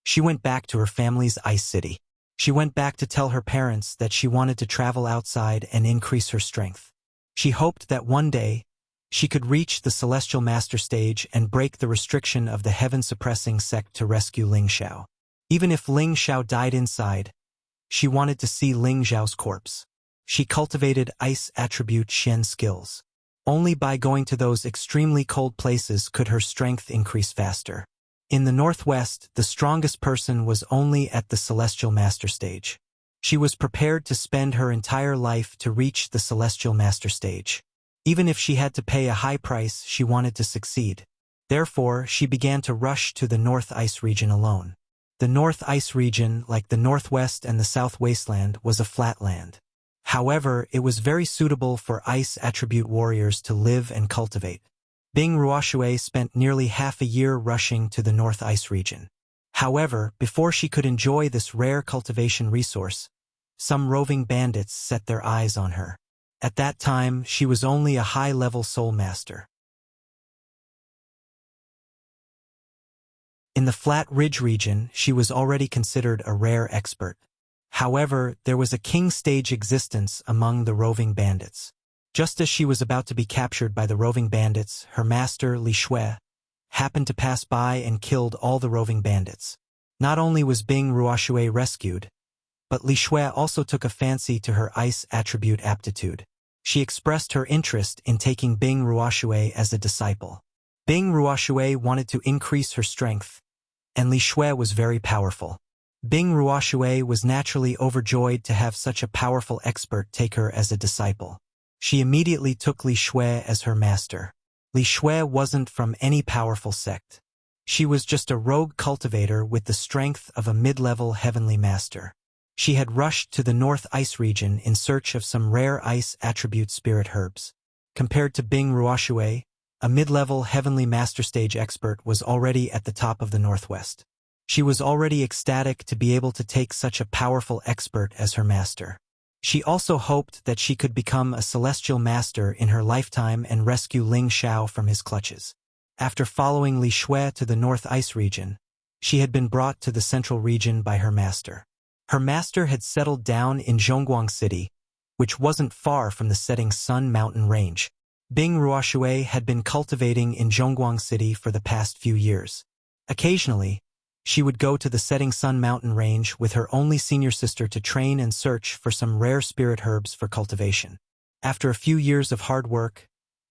She went back to her family's ice city. She went back to tell her parents that she wanted to travel outside and increase her strength. She hoped that one day, she could reach the Celestial Master Stage and break the restriction of the heaven-suppressing sect to rescue Ling Xiao. Even if Ling Xiao died inside, she wanted to see Ling Xiao's corpse. She cultivated ice attribute Shen skills. Only by going to those extremely cold places could her strength increase faster. In the northwest, the strongest person was only at the Celestial Master Stage. She was prepared to spend her entire life to reach the Celestial Master Stage. Even if she had to pay a high price, she wanted to succeed. Therefore, she began to rush to the North Ice region alone. The North Ice region, like the Northwest and the South Wasteland, was a flat land. However, it was very suitable for ice attribute warriors to live and cultivate. Bing Ruoshui spent nearly half a year rushing to the North Ice region. However, before she could enjoy this rare cultivation resource, some roving bandits set their eyes on her. At that time, she was only a high-level soul master. In the Flat Ridge region, she was already considered a rare expert. However, there was a king-stage existence among the roving bandits. Just as she was about to be captured by the roving bandits, her master, Li Shui, happened to pass by and killed all the roving bandits. Not only was Bing Ruoshui rescued, but Li Shui also took a fancy to her ice attribute aptitude. She expressed her interest in taking Bing Ruoshui as a disciple. Bing Ruoshui wanted to increase her strength, and Li Shui was very powerful. Bing Ruoshui was naturally overjoyed to have such a powerful expert take her as a disciple. She immediately took Li Shui as her master. Li Shui wasn't from any powerful sect. She was just a rogue cultivator with the strength of a mid-level heavenly master. She had rushed to the North Ice region in search of some rare ice attribute spirit herbs. Compared to Bing Ruoshui, a mid-level heavenly master stage expert was already at the top of the Northwest. She was already ecstatic to be able to take such a powerful expert as her master. She also hoped that she could become a celestial master in her lifetime and rescue Ling Xiao from his clutches. After following Li Shui to the North Ice region, she had been brought to the central region by her master. Her master had settled down in Zhongguang City, which wasn't far from the setting sun mountain range. Bing Ruoshui had been cultivating in Zhongguang City for the past few years. Occasionally, she would go to the setting sun mountain range with her only senior sister to train and search for some rare spirit herbs for cultivation. After a few years of hard work,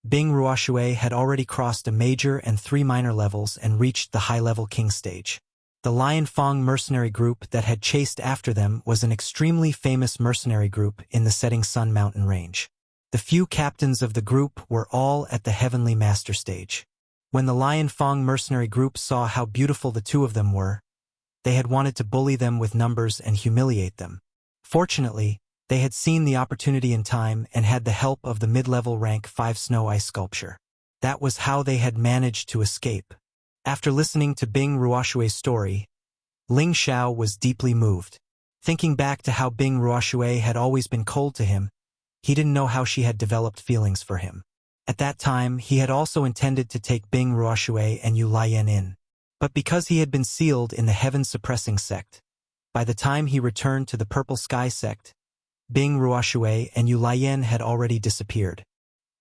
Bing Ruoshui had already crossed a major and 3 minor levels and reached the high-level king stage. The Lion Fong mercenary group that had chased after them was an extremely famous mercenary group in the setting sun mountain range. The few captains of the group were all at the heavenly master stage. When the Lion Fong mercenary group saw how beautiful the two of them were, they had wanted to bully them with numbers and humiliate them. Fortunately, they had seen the opportunity in time and had the help of the mid-level rank 5 snow ice sculpture. That was how they had managed to escape. After listening to Bing Ruoshui's story, Ling Xiao was deeply moved. Thinking back to how Bing Ruoshui had always been cold to him, he didn't know how she had developed feelings for him. At that time, he had also intended to take Bing Ruoshui and Yu Lian in. But because he had been sealed in the heaven-suppressing sect, by the time he returned to the Purple Sky sect, Bing Ruoshui and Yu Lian had already disappeared.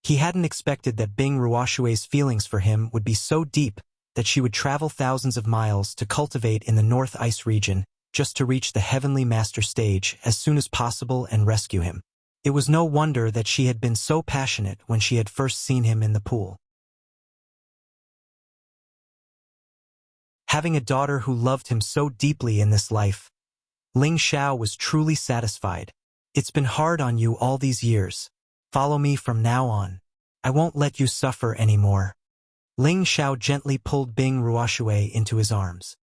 He hadn't expected that Bing Ruoshui's feelings for him would be so deep that she would travel thousands of miles to cultivate in the North Ice region just to reach the Heavenly Master stage as soon as possible and rescue him. It was no wonder that she had been so passionate when she had first seen him in the pool. Having a daughter who loved him so deeply in this life, Ling Xiao was truly satisfied. It's been hard on you all these years. Follow me from now on. I won't let you suffer anymore. Ling Xiao gently pulled Bing Ruoshui into his arms.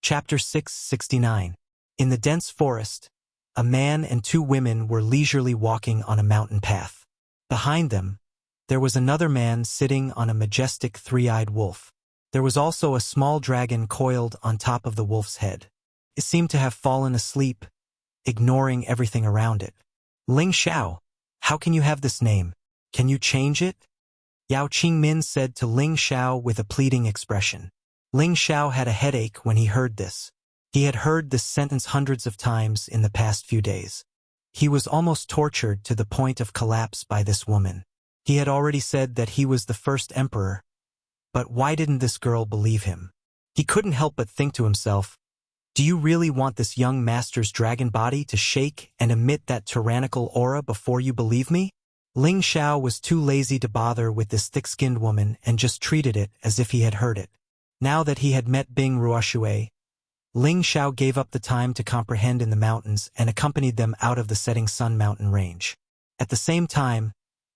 Chapter 669. In the dense forest, a man and 2 women were leisurely walking on a mountain path. Behind them, there was another man sitting on a majestic 3-eyed wolf. There was also a small dragon coiled on top of the wolf's head. It seemed to have fallen asleep, ignoring everything around it. Ling Xiao, how can you have this name? Can you change it? Yao Qingmin said to Ling Xiao with a pleading expression. Ling Xiao had a headache when he heard this. He had heard this sentence hundreds of times in the past few days. He was almost tortured to the point of collapse by this woman. He had already said that he was the first emperor, but why didn't this girl believe him? He couldn't help but think to himself, do you really want this young master's dragon body to shake and emit that tyrannical aura before you believe me? Ling Xiao was too lazy to bother with this thick-skinned woman and just treated it as if he had heard it. Now that he had met Bing Ruoshui, Ling Xiao gave up the time to comprehend in the mountains and accompanied them out of the setting sun mountain range. At the same time,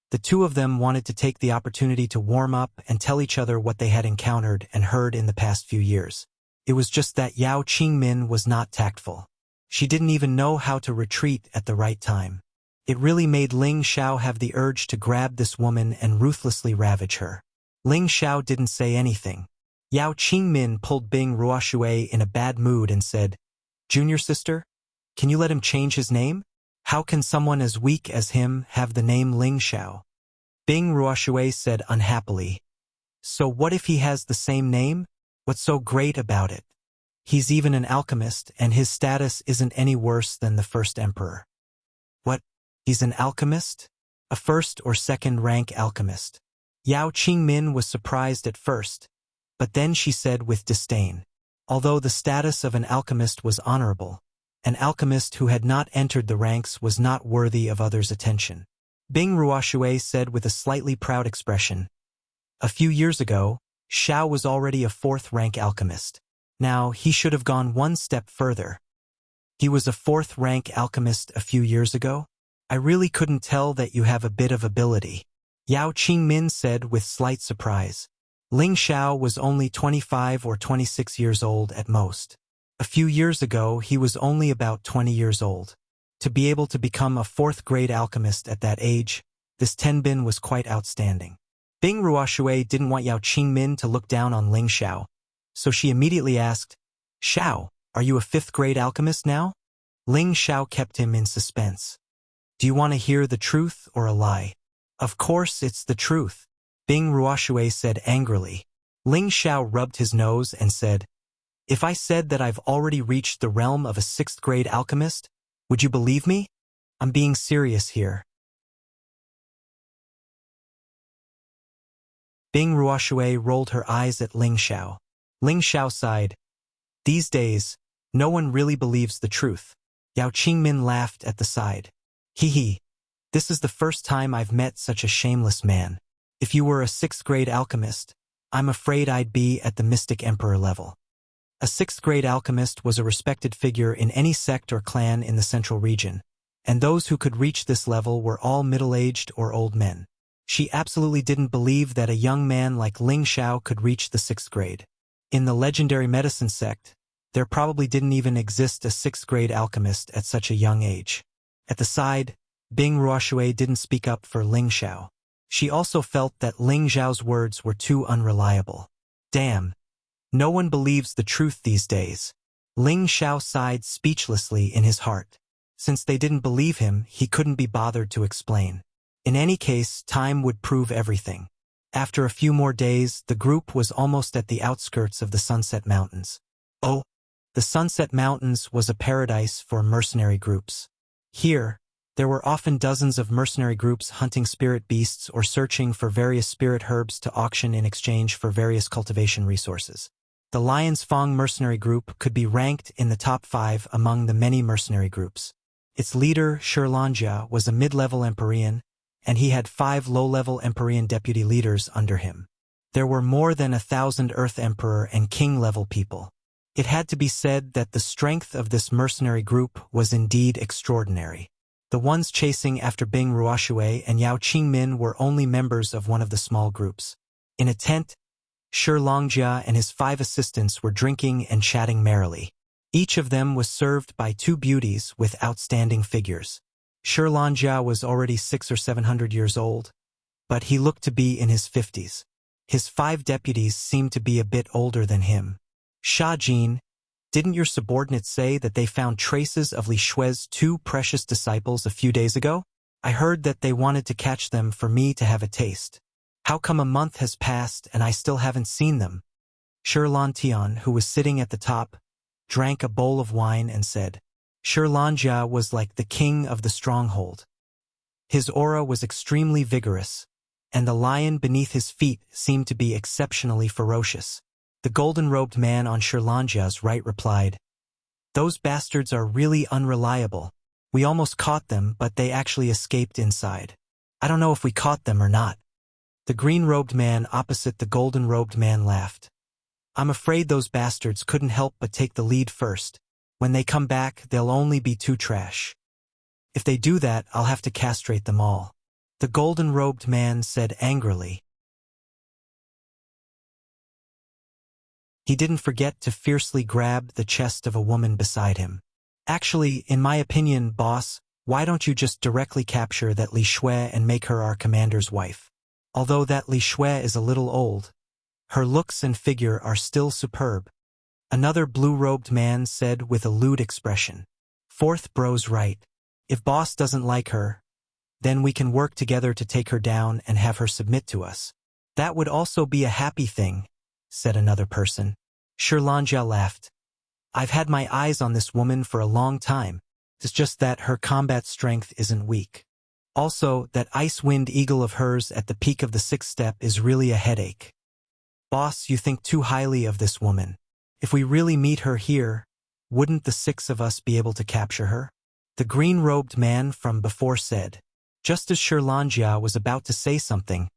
the two of them wanted to take the opportunity to warm up and tell each other what they had encountered and heard in the past few years. It was just that Yao Qingmin was not tactful. She didn't even know how to retreat at the right time. It really made Ling Xiao have the urge to grab this woman and ruthlessly ravage her. Ling Xiao didn't say anything. Yao Qingmin pulled Bing Ruoshui in a bad mood and said, Junior sister, can you let him change his name? How can someone as weak as him have the name Ling Xiao? Bing Ruoshui said unhappily, so what if he has the same name? What's so great about it? He's even an alchemist and his status isn't any worse than the first emperor. What? He's an alchemist? A first or second rank alchemist. Yao Qingmin was surprised at first, but then she said with disdain, although the status of an alchemist was honorable, an alchemist who had not entered the ranks was not worthy of others' attention. Bing Ruoshui said with a slightly proud expression, a few years ago, Xiao was already a fourth-rank alchemist. Now, he should have gone one step further. He was a fourth-rank alchemist a few years ago? I really couldn't tell that you have a bit of ability. Yao Qingmin said with slight surprise. Ling Xiao was only 25 or 26 years old at most. A few years ago, he was only about 20 years old. To be able to become a fourth-grade alchemist at that age, this Tenbin was quite outstanding. Bing Ruoshui didn't want Yao Qingmin to look down on Ling Xiao, so she immediately asked, Xiao, are you a fifth-grade alchemist now? Ling Xiao kept him in suspense. Do you want to hear the truth or a lie? Of course it's the truth, Bing Ruoshui said angrily. Ling Xiao rubbed his nose and said, if I said that I've already reached the realm of a sixth-grade alchemist, would you believe me? I'm being serious here. Bing Ruoshui rolled her eyes at Ling Xiao. Ling Xiao sighed. These days, no one really believes the truth. Yao Qingmin laughed at the side. Hee hee. This is the first time I've met such a shameless man. If you were a sixth-grade alchemist, I'm afraid I'd be at the Mystic Emperor level. A sixth-grade alchemist was a respected figure in any sect or clan in the central region, and those who could reach this level were all middle-aged or old men. She absolutely didn't believe that a young man like Ling Xiao could reach the sixth grade. In the legendary medicine sect, there probably didn't even exist a sixth-grade alchemist at such a young age. At the side, Bing Ruoshui didn't speak up for Ling Xiao. She also felt that Ling Xiao's words were too unreliable. Damn. No one believes the truth these days. Ling Xiao sighed speechlessly in his heart. Since they didn't believe him, he couldn't be bothered to explain. In any case, time would prove everything. After a few more days, the group was almost at the outskirts of the Sunset Mountains. Oh, the Sunset Mountains was a paradise for mercenary groups. Here, there were often dozens of mercenary groups hunting spirit beasts or searching for various spirit herbs to auction in exchange for various cultivation resources. The Lion's Fang mercenary group could be ranked in the top 5 among the many mercenary groups. Its leader, Shirlanjia, was a mid-level Empyrean, and he had 5 low-level Empyrean deputy leaders under him. There were more than 1,000 Earth Emperor and King-level people. It had to be said that the strength of this mercenary group was indeed extraordinary. The ones chasing after Bing Ruoshui and Yao Qingmin were only members of one of the small groups. In a tent, Shirlanjia and his 5 assistants were drinking and chatting merrily. Each of them was served by 2 beauties with outstanding figures. Shirlanjia was already 600 or 700 years old, but he looked to be in his 50s. His 5 deputies seemed to be a bit older than him. Shajin, didn't your subordinates say that they found traces of Li Shui's 2 precious disciples a few days ago? I heard that they wanted to catch them for me to have a taste. How come a month has passed and I still haven't seen them? Shirlantian, who was sitting at the top, drank a bowl of wine and said, Shirlanja was like the king of the stronghold. His aura was extremely vigorous, and the lion beneath his feet seemed to be exceptionally ferocious. The golden-robed man on Shirlanja's right replied, Those bastards are really unreliable. We almost caught them, but they actually escaped inside. I don't know if we caught them or not. The green-robed man opposite the golden-robed man laughed. I'm afraid those bastards couldn't help but take the lead first. When they come back, they'll only be too trash. If they do that, I'll have to castrate them all. The golden-robed man said angrily. He didn't forget to fiercely grab the chest of a woman beside him. Actually, in my opinion, boss, why don't you just directly capture that Li Shui and make her our commander's wife? Although that Li Shui is a little old, her looks and figure are still superb. Another blue-robed man said with a lewd expression. Fourth bro's right. If boss doesn't like her, then we can work together to take her down and have her submit to us. That would also be a happy thing, said another person. Shirlanja laughed. I've had my eyes on this woman for a long time. It's just that her combat strength isn't weak. Also, that ice-wind eagle of hers at the peak of the sixth step is really a headache. Boss, you think too highly of this woman. If we really meet her here, wouldn't the six of us be able to capture her? The green-robed man from before said. Just as Shirlanja was about to say something,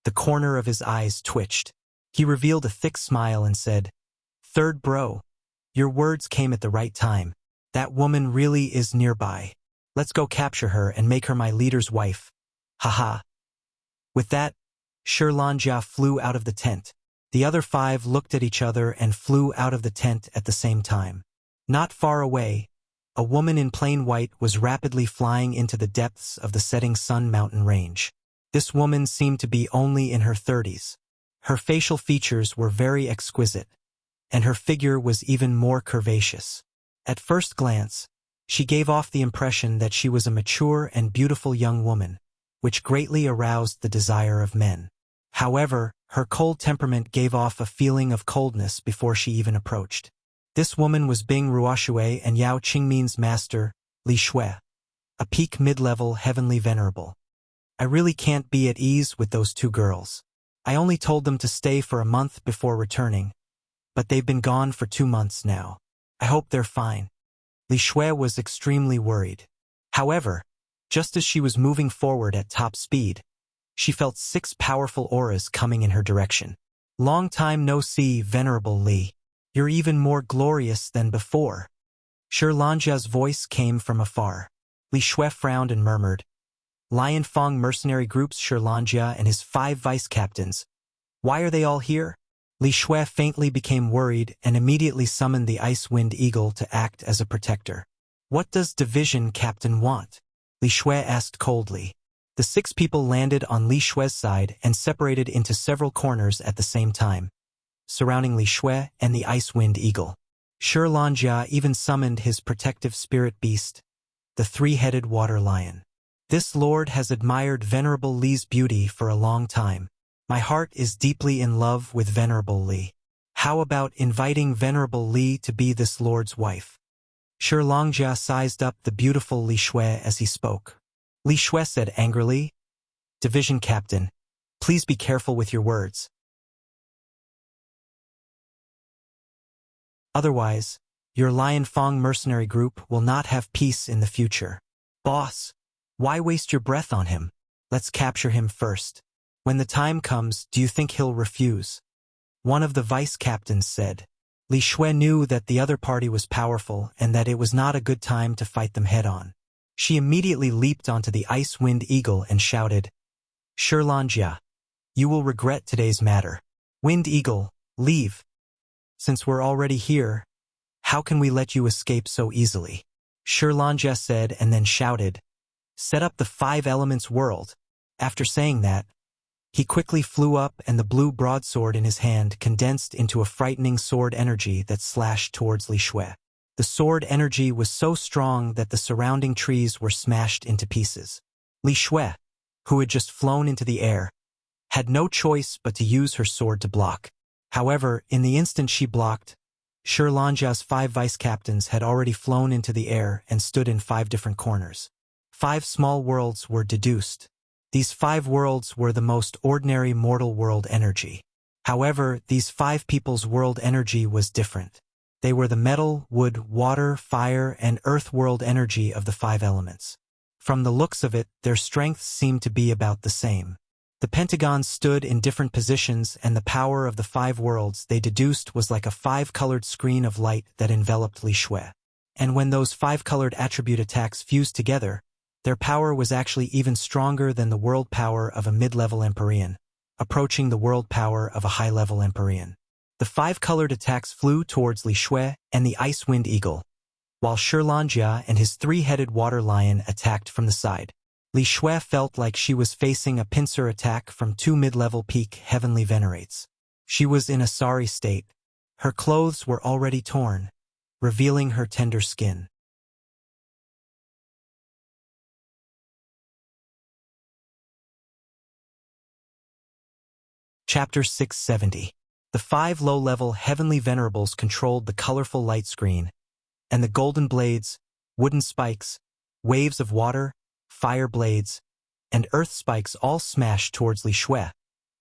the corner of his eyes twitched. He revealed a thick smile and said, Third bro, your words came at the right time. That woman really is nearby. Let's go capture her and make her my leader's wife. Haha. With that, Shirlanja flew out of the tent. The other five looked at each other and flew out of the tent at the same time. Not far away, a woman in plain white was rapidly flying into the depths of the setting sun mountain range. This woman seemed to be only in her 30s. Her facial features were very exquisite, and her figure was even more curvaceous. At first glance, she gave off the impression that she was a mature and beautiful young woman, which greatly aroused the desire of men. However, her cold temperament gave off a feeling of coldness before she even approached. This woman was Bing Ruoshui and Yao Qingmin's master, Li Shui, a peak mid-level heavenly venerable. I really can't be at ease with those two girls. I only told them to stay for a month before returning, but they've been gone for 2 months now. I hope they're fine. Li Shui was extremely worried. However, just as she was moving forward at top speed, she felt 6 powerful auras coming in her direction. Long time no see, Venerable Li. You're even more glorious than before. Shirlanja's voice came from afar. Li Shui frowned and murmured, Lion Fong mercenary groups Shirlanja and his 5 vice-captains. Why are they all here? Li Shui faintly became worried and immediately summoned the Ice-Wind Eagle to act as a protector. What does Division Captain want? Li Shui asked coldly. The 6 people landed on Li Shui's side and separated into several corners at the same time, surrounding Li Shui and the Ice-Wind Eagle. Shirlanja even summoned his protective spirit beast, the 3-headed water lion. This lord has admired Venerable Li's beauty for a long time. My heart is deeply in love with Venerable Li. How about inviting Venerable Li to be this lord's wife? Shirlanja sized up the beautiful Li Shui as he spoke. Li Shui said angrily, Division Captain, please be careful with your words. Otherwise, your Lion Fong mercenary group will not have peace in the future. Boss, why waste your breath on him? Let's capture him first. When the time comes, do you think he'll refuse? One of the vice-captains said. Li Shui knew that the other party was powerful and that it was not a good time to fight them head-on. She immediately leaped onto the Ice-Wind Eagle and shouted, Shirlanja, you will regret today's matter. Wind Eagle, leave. Since we're already here, how can we let you escape so easily? Shirlanja said and then shouted, Set up the 5 elements world. After saying that, he quickly flew up and the blue broadsword in his hand condensed into a frightening sword energy that slashed towards Li Shui. The sword energy was so strong that the surrounding trees were smashed into pieces. Li Shui, who had just flown into the air, had no choice but to use her sword to block. However, in the instant she blocked, Shi Lanjia's 5 vice-captains had already flown into the air and stood in 5 different corners. 5 small worlds were deduced. These 5 worlds were the most ordinary mortal world energy. However, these 5 people's world energy was different. They were the metal, wood, water, fire, and earth world energy of the 5 elements. From the looks of it, their strengths seemed to be about the same. The pentagons stood in different positions, and the power of the 5 worlds they deduced was like a 5-colored screen of light that enveloped Li Shui. And when those 5-colored attribute attacks fused together, their power was actually even stronger than the world power of a mid-level Empyrean, approaching the world power of a high-level Empyrean. The 5-colored attacks flew towards Li Shui and the Ice Wind Eagle, while Shi Lanjia and his 3-headed water lion attacked from the side. Li Shui felt like she was facing a pincer attack from 2 mid-level peak heavenly venerates. She was in a sorry state. Her clothes were already torn, revealing her tender skin. Chapter 670. The 5 low-level heavenly venerables controlled the colorful light screen, and the golden blades, wooden spikes, waves of water, fire blades, and earth spikes all smashed towards Li Shui,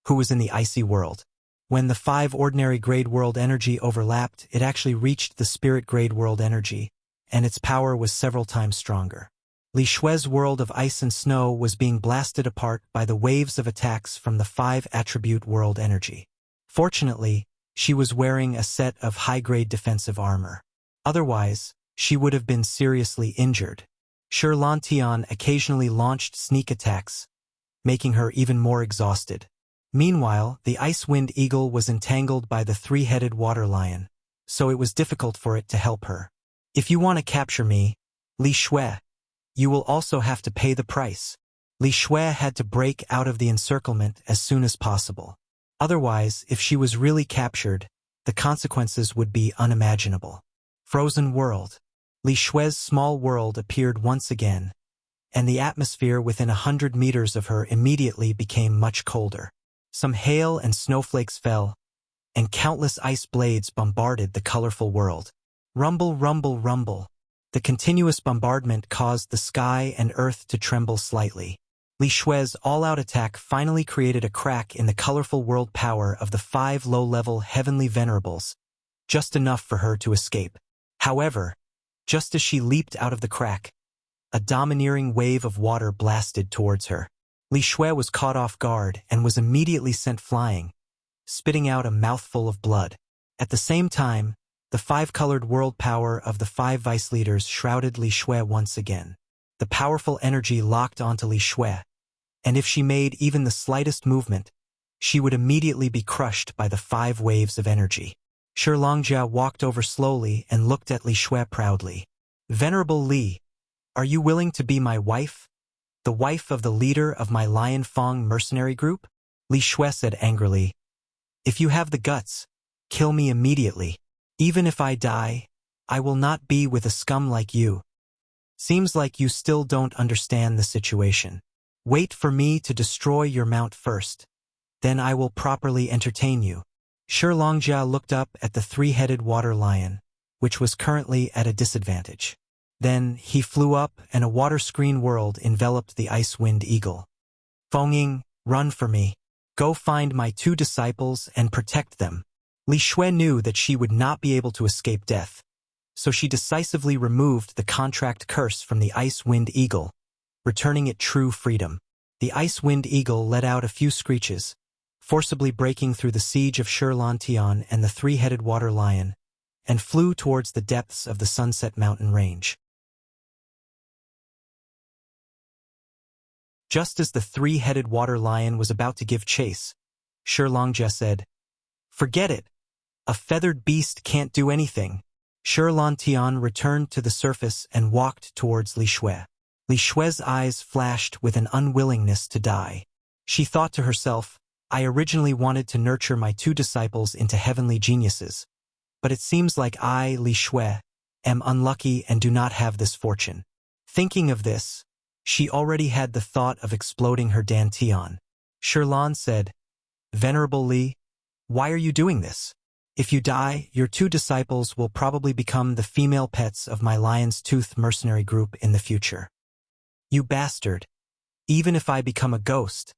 who was in the icy world. When the 5 ordinary grade world energy overlapped, it actually reached the spirit grade world energy, and its power was several times stronger. Li Shui's world of ice and snow was being blasted apart by the waves of attacks from the 5 attribute world energy. Fortunately, she was wearing a set of high-grade defensive armor. Otherwise, she would have been seriously injured. Shi Lantian occasionally launched sneak attacks, making her even more exhausted. Meanwhile, the Ice Wind Eagle was entangled by the 3-headed water lion, so it was difficult for it to help her. If you want to capture me, Li Shui, you will also have to pay the price. Li Shui had to break out of the encirclement as soon as possible. Otherwise, if she was really captured, the consequences would be unimaginable. Frozen World. Li Shui's small world appeared once again, and the atmosphere within 100 meters of her immediately became much colder. Some hail and snowflakes fell, and countless ice blades bombarded the colorful world. Rumble, rumble, rumble. The continuous bombardment caused the sky and earth to tremble slightly. Li Shui's all-out attack finally created a crack in the colorful world power of the 5 low-level heavenly venerables, just enough for her to escape. However, just as she leaped out of the crack, a domineering wave of water blasted towards her. Li Shui was caught off guard and was immediately sent flying, spitting out a mouthful of blood. At the same time, the 5-colored world power of the 5 vice leaders shrouded Li Shui once again. The powerful energy locked onto Li Shui, and if she made even the slightest movement, she would immediately be crushed by the 5 waves of energy. Shi Lanjia walked over slowly and looked at Li Shui proudly. Venerable Li, are you willing to be my wife? The wife of the leader of my Lion Fong mercenary group? Li Shui said angrily. If you have the guts, kill me immediately. Even if I die, I will not be with a scum like you. Seems like you still don't understand the situation. Wait for me to destroy your mount first. Then I will properly entertain you. Shi Lanjia looked up at the 3-headed water lion, which was currently at a disadvantage. Then he flew up and a water screen world enveloped the Ice Wind Eagle. Fonging, run for me. Go find my 2 disciples and protect them. Li Shui knew that she would not be able to escape death, so she decisively removed the contract curse from the Ice Wind Eagle, returning it true freedom. The Ice Wind Eagle let out a few screeches, forcibly breaking through the siege of Shi Lantian and the 3-headed water lion, and flew towards the depths of the Sunset Mountain range. Just as the 3-headed water lion was about to give chase, Shi Lanjia said, "Forget it. A feathered beast can't do anything." Shi Lantian returned to the surface and walked towards Li Shui. Li Shui's eyes flashed with an unwillingness to die. She thought to herself, I originally wanted to nurture my 2 disciples into heavenly geniuses, but it seems like I, Li Shui, am unlucky and do not have this fortune. Thinking of this, She already had the thought of exploding her dantian. Shirlan said, "Venerable Li, why are you doing this? If you die, your 2 disciples will probably become the female pets of my Lion's Tooth mercenary group in the future. You bastard. Even if I become a ghost,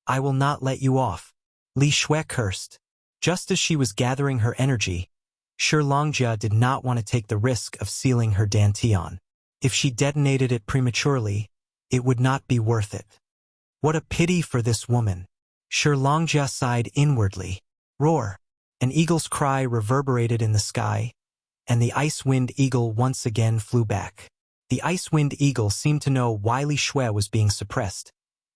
I will not let you off." Li Shui cursed. Just as she was gathering her energy, Shirlangjia did not want to take the risk of sealing her dantian. If she detonated it prematurely, it would not be worth it. What a pity for this woman. Shirlangjia sighed inwardly. Roar! An eagle's cry reverberated in the sky, and the ice-wind eagle once again flew back. The ice-wind eagle seemed to know why Li Shui was being suppressed,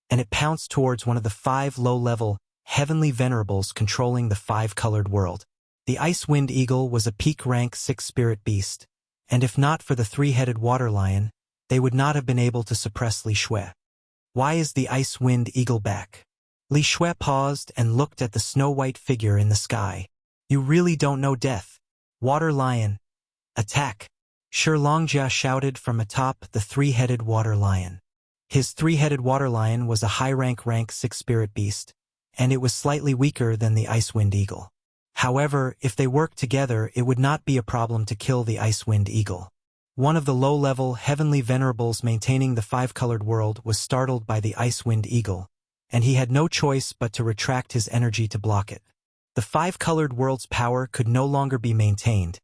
and it pounced towards one of the 5 low-level, heavenly venerables controlling the 5-colored world. The ice-wind eagle was a peak rank 6 spirit beast, and if not for the 3-headed water lion, they would not have been able to suppress Li Shui. Why is the ice-wind eagle back? Li Shui paused and looked at the snow-white figure in the sky. You really don't know death. Water lion, attack! Shirlangjia shouted from atop the 3-headed water lion. His 3-headed water lion was a high-rank 6 spirit beast, and it was slightly weaker than the ice-wind eagle. However, if they worked together, it would not be a problem to kill the ice-wind eagle. One of the low-level heavenly venerables maintaining the 5-colored world was startled by the ice-wind eagle, and he had no choice but to retract his energy to block it. The 5-colored world's power could no longer be maintained,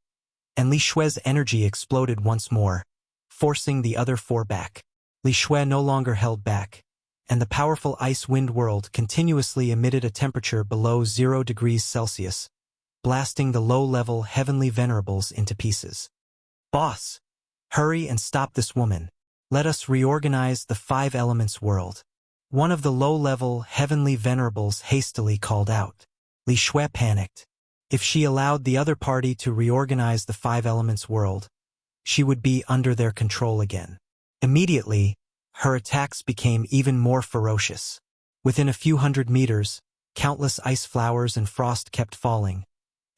and Li Shui's energy exploded once more, forcing the other 4 back. Li Shui no longer held back, and the powerful ice-wind world continuously emitted a temperature below 0 degrees Celsius, blasting the low-level heavenly venerables into pieces. Boss! Hurry and stop this woman. Let us reorganize the 5 elements world. One of the low-level heavenly venerables hastily called out. Li Shui panicked. If she allowed the other party to reorganize the 5 elements world, she would be under their control again. Immediately, her attacks became even more ferocious. Within a few hundred meters, countless ice flowers and frost kept falling,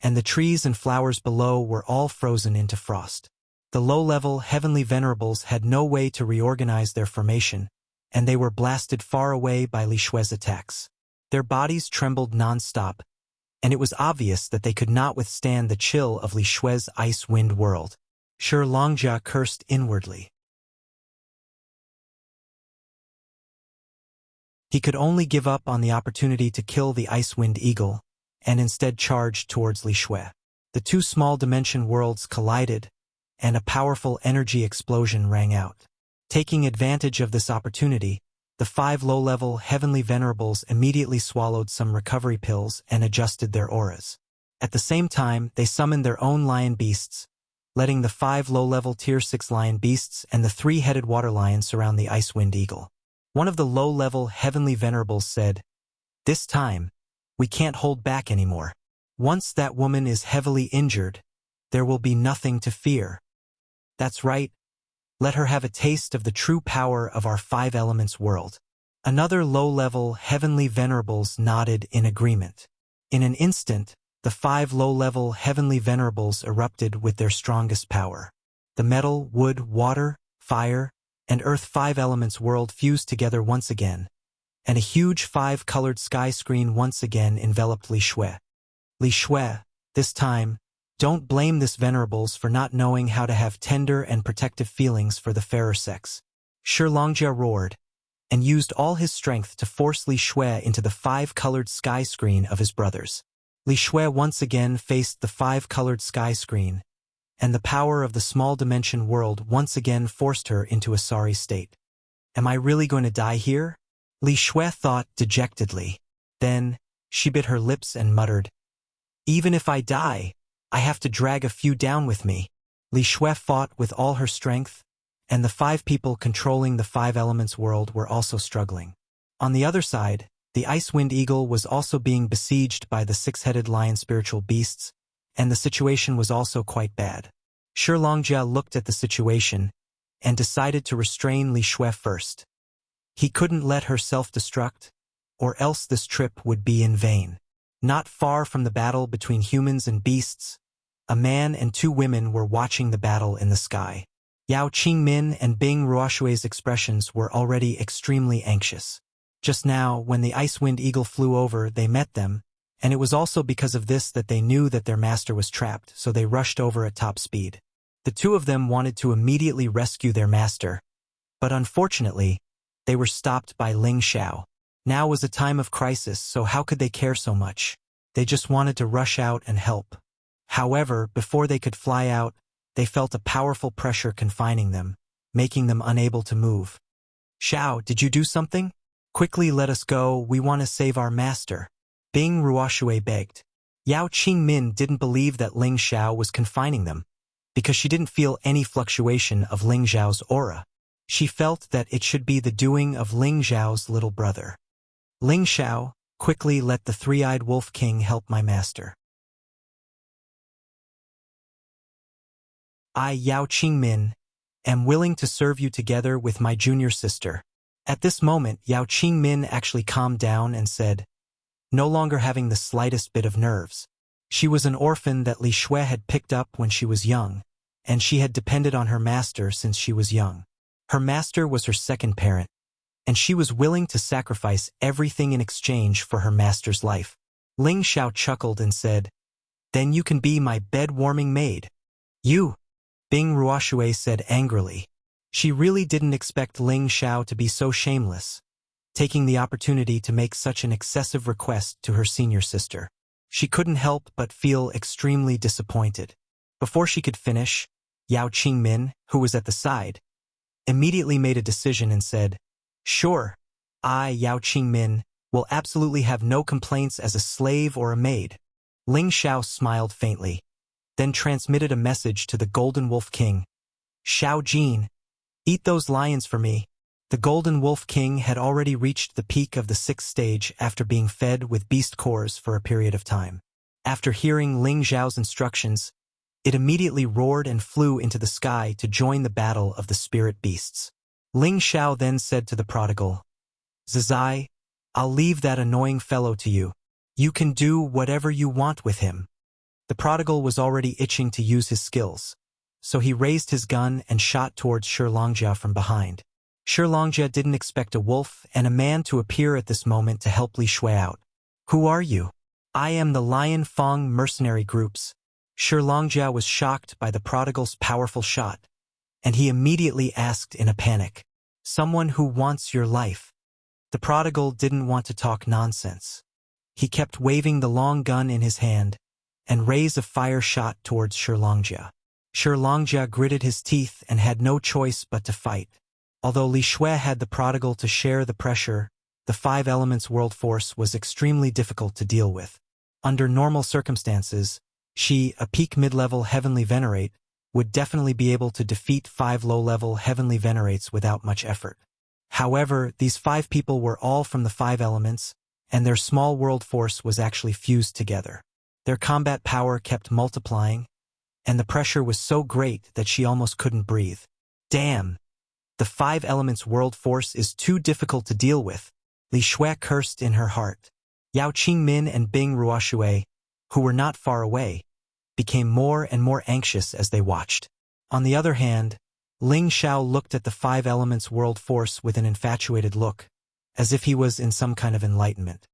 and the trees and flowers below were all frozen into frost. The low-level heavenly venerables had no way to reorganize their formation, and they were blasted far away by Li Shui's attacks. Their bodies trembled non-stop, and it was obvious that they could not withstand the chill of Li Shui's ice-wind world. Shirlangjia cursed inwardly. He could only give up on the opportunity to kill the ice-wind eagle, and instead charged towards Li Shui. The 2 small-dimension worlds collided, and a powerful energy explosion rang out. Taking advantage of this opportunity, the 5 low-level heavenly venerables immediately swallowed some recovery pills and adjusted their auras. At the same time, they summoned their own lion beasts, letting the 5 low-level tier 6 lion beasts and the 3-headed water lion surround the ice-wind eagle. One of the low-level heavenly venerables said, "This time, we can't hold back anymore. Once that woman is heavily injured, there will be nothing to fear. That's right. Let her have a taste of the true power of our 5 elements world." Another low-level heavenly venerables nodded in agreement. In an instant, the 5 low-level heavenly venerables erupted with their strongest power. The metal, wood, water, fire, and earth 5 elements world fused together once again, and a huge 5-colored sky screen once again enveloped Li Shui. Li Shui, this time, don't blame this venerables for not knowing how to have tender and protective feelings for the fairer sex. Shirlangjia roared, and used all his strength to force Li Shui into the 5-colored sky screen of his brothers. Li Shui once again faced the 5-colored sky screen, and the power of the small-dimension world once again forced her into a sorry state. Am I really going to die here? Li Shui thought dejectedly. Then, she bit her lips and muttered, "Even if I die, I have to drag a few down with me." Li Shui fought with all her strength, and the 5 people controlling the 5 elements world were also struggling. On the other side, the ice-wind eagle was also being besieged by the 6-headed lion spiritual beasts, and the situation was also quite bad. Shirlangjia looked at the situation and decided to restrain Li Shui first. He couldn't let her self-destruct, or else this trip would be in vain. Not far from the battle between humans and beasts, a man and 2 women were watching the battle in the sky. Yao Qingmin and Bing Ruoshui's expressions were already extremely anxious. Just now, when the ice-wind eagle flew over, they met them, and it was also because of this that they knew that their master was trapped, so they rushed over at top speed. The two of them wanted to immediately rescue their master, but unfortunately, they were stopped by Ling Xiao. Now was a time of crisis, so how could they care so much? They just wanted to rush out and help. However, before they could fly out, they felt a powerful pressure confining them, making them unable to move. Xiao, did you do something? Quickly let us go, we want to save our master. Bing Ruoshui begged. Yao Qingmin didn't believe that Ling Xiao was confining them, because she didn't feel any fluctuation of Ling Xiao's aura. She felt that it should be the doing of Ling Xiao's little brother. Ling Xiao, quickly let the three-eyed wolf king help my master. I, Yao Qingmin, am willing to serve you together with my junior sister. At this moment, Yao Qingmin actually calmed down and said, no longer having the slightest bit of nerves. She was an orphan that Li Shui had picked up when she was young, and she had depended on her master since she was young. Her master was her second parent, and she was willing to sacrifice everything in exchange for her master's life. Ling Xiao chuckled and said, then you can be my bed-warming maid. You, Bing Ruoshui said angrily. She really didn't expect Ling Xiao to be so shameless, taking the opportunity to make such an excessive request to her senior sister. She couldn't help but feel extremely disappointed. Before she could finish, Yao Qingmin, who was at the side, immediately made a decision and said, sure, I, Yao Qingmin, will absolutely have no complaints as a slave or a maid. Ling Xiao smiled faintly, then transmitted a message to the Golden Wolf King. Xiao Jin, eat those lions for me. The Golden Wolf King had already reached the peak of the 6th stage after being fed with beast cores for a period of time. After hearing Ling Xiao's instructions, it immediately roared and flew into the sky to join the battle of the spirit beasts. Ling Xiao then said to the prodigal, Zizai, I'll leave that annoying fellow to you. You can do whatever you want with him. The prodigal was already itching to use his skills, so he raised his gun and shot towards Shilongjia from behind. Shilongjia didn't expect a wolf and a man to appear at this moment to help Li Shui out. Who are you? I am the Lion Fang mercenary groups. Shilongjia was shocked by the prodigal's powerful shot, and he immediately asked in a panic, someone who wants your life. The prodigal didn't want to talk nonsense. He kept waving the long gun in his hand and raised a fire shot towards Shilongjia. Shilongjia gritted his teeth and had no choice but to fight. Although Li Shui had the prodigal to share the pressure, the 5 elements world force was extremely difficult to deal with. Under normal circumstances, she, a peak mid-level heavenly venerate, would definitely be able to defeat 5 low-level heavenly venerates without much effort. However, these 5 people were all from the 5 elements, and their small world force was actually fused together. Their combat power kept multiplying, and the pressure was so great that she almost couldn't breathe. Damn! The 5 elements world force is too difficult to deal with, Li Shui cursed in her heart. Yao Qingmin and Bing Ruoshui, who were not far away, became more and more anxious as they watched. On the other hand, Ling Xiao looked at the 5 elements world force with an infatuated look, as if he was in some kind of enlightenment.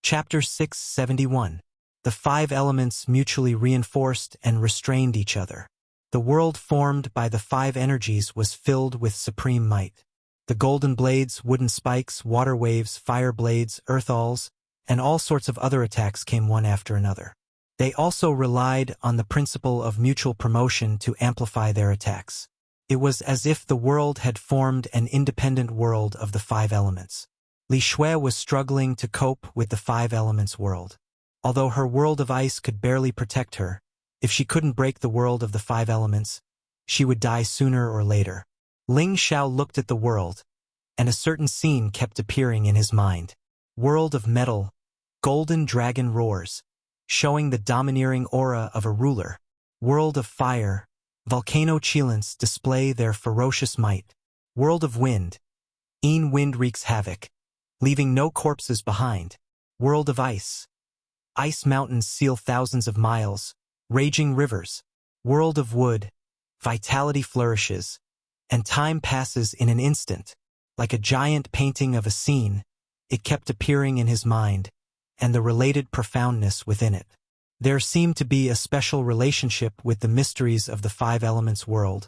Chapter 671. The 5 elements mutually reinforced and restrained each other. The world formed by the 5 energies was filled with supreme might. The golden blades, wooden spikes, water waves, fire blades, earthals, and all sorts of other attacks came one after another. They also relied on the principle of mutual promotion to amplify their attacks. It was as if the world had formed an independent world of the 5 elements. Li Shui was struggling to cope with the 5 elements world. Although her world of ice could barely protect her, if she couldn't break the world of the 5 elements, she would die sooner or later. Ling Xiao looked at the world, and a certain scene kept appearing in his mind. World of metal, golden dragon roars, showing the domineering aura of a ruler. World of fire, volcano chillants display their ferocious might. World of wind, wind wreaks havoc, leaving no corpses behind. World of ice. Ice mountains seal thousands of miles. Raging rivers. World of wood. Vitality flourishes. And time passes in an instant. Like a giant painting of a scene, it kept appearing in his mind, and the related profoundness within it. There seemed to be a special relationship with the mysteries of the five elements world,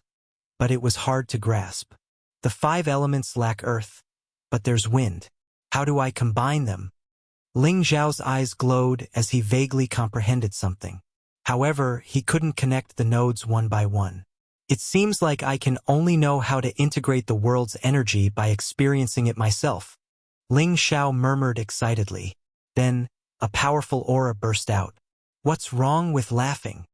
but it was hard to grasp. The five elements lack earth, but there's wind. How do I combine them? Ling Xiao's eyes glowed as he vaguely comprehended something. However, he couldn't connect the nodes one by one. It seems like I can only know how to integrate the world's energy by experiencing it myself. Ling Xiao murmured excitedly. Then, a powerful aura burst out. What's wrong with laughing?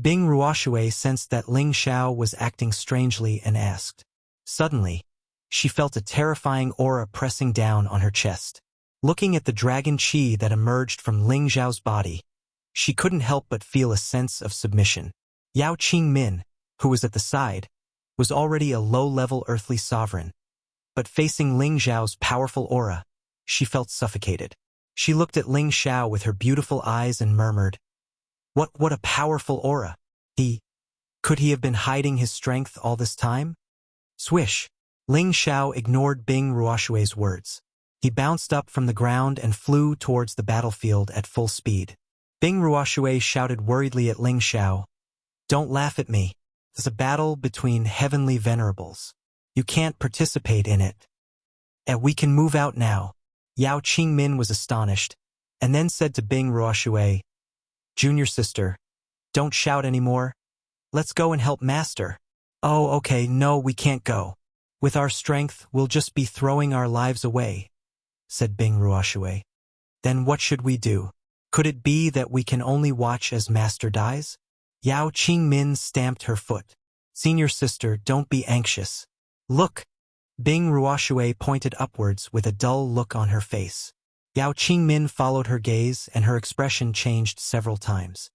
Bing Ruoshui sensed that Ling Xiao was acting strangely and asked. Suddenly, she felt a terrifying aura pressing down on her chest. Looking at the dragon qi that emerged from Ling Xiao's body, she couldn't help but feel a sense of submission. Yao Qingmin, who was at the side, was already a low-level earthly sovereign. But facing Ling Xiao's powerful aura, she felt suffocated. She looked at Ling Xiao with her beautiful eyes and murmured, What a powerful aura! Could he have been hiding his strength all this time? Swish! Ling Xiao ignored Bing Ruoshui's words. He bounced up from the ground and flew towards the battlefield at full speed. Bing Ruoshui shouted worriedly at Ling Xiao, Don't laugh at me. It's a battle between heavenly venerables. You can't participate in it. And we can move out now. Yao Qingmin was astonished, and then said to Bing Ruoshui, Junior sister, don't shout anymore. Let's go and help Master. Oh, okay, no, we can't go. With our strength, we'll just be throwing our lives away, said Bing Ruoshui. Then what should we do? Could it be that we can only watch as Master dies? Yao Qingmin stamped her foot. Senior sister, don't be anxious. Look! Bing Ruoshui pointed upwards with a dull look on her face. Yao Qingmin followed her gaze and her expression changed several times.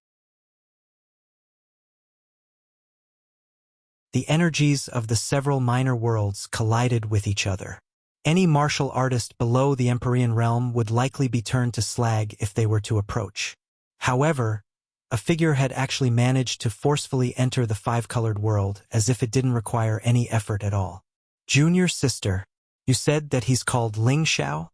The energies of the several minor worlds collided with each other. Any martial artist below the Empyrean realm would likely be turned to slag if they were to approach. However, a figure had actually managed to forcefully enter the five-colored world as if it didn't require any effort at all. Junior sister, you said that he's called Ling Xiao?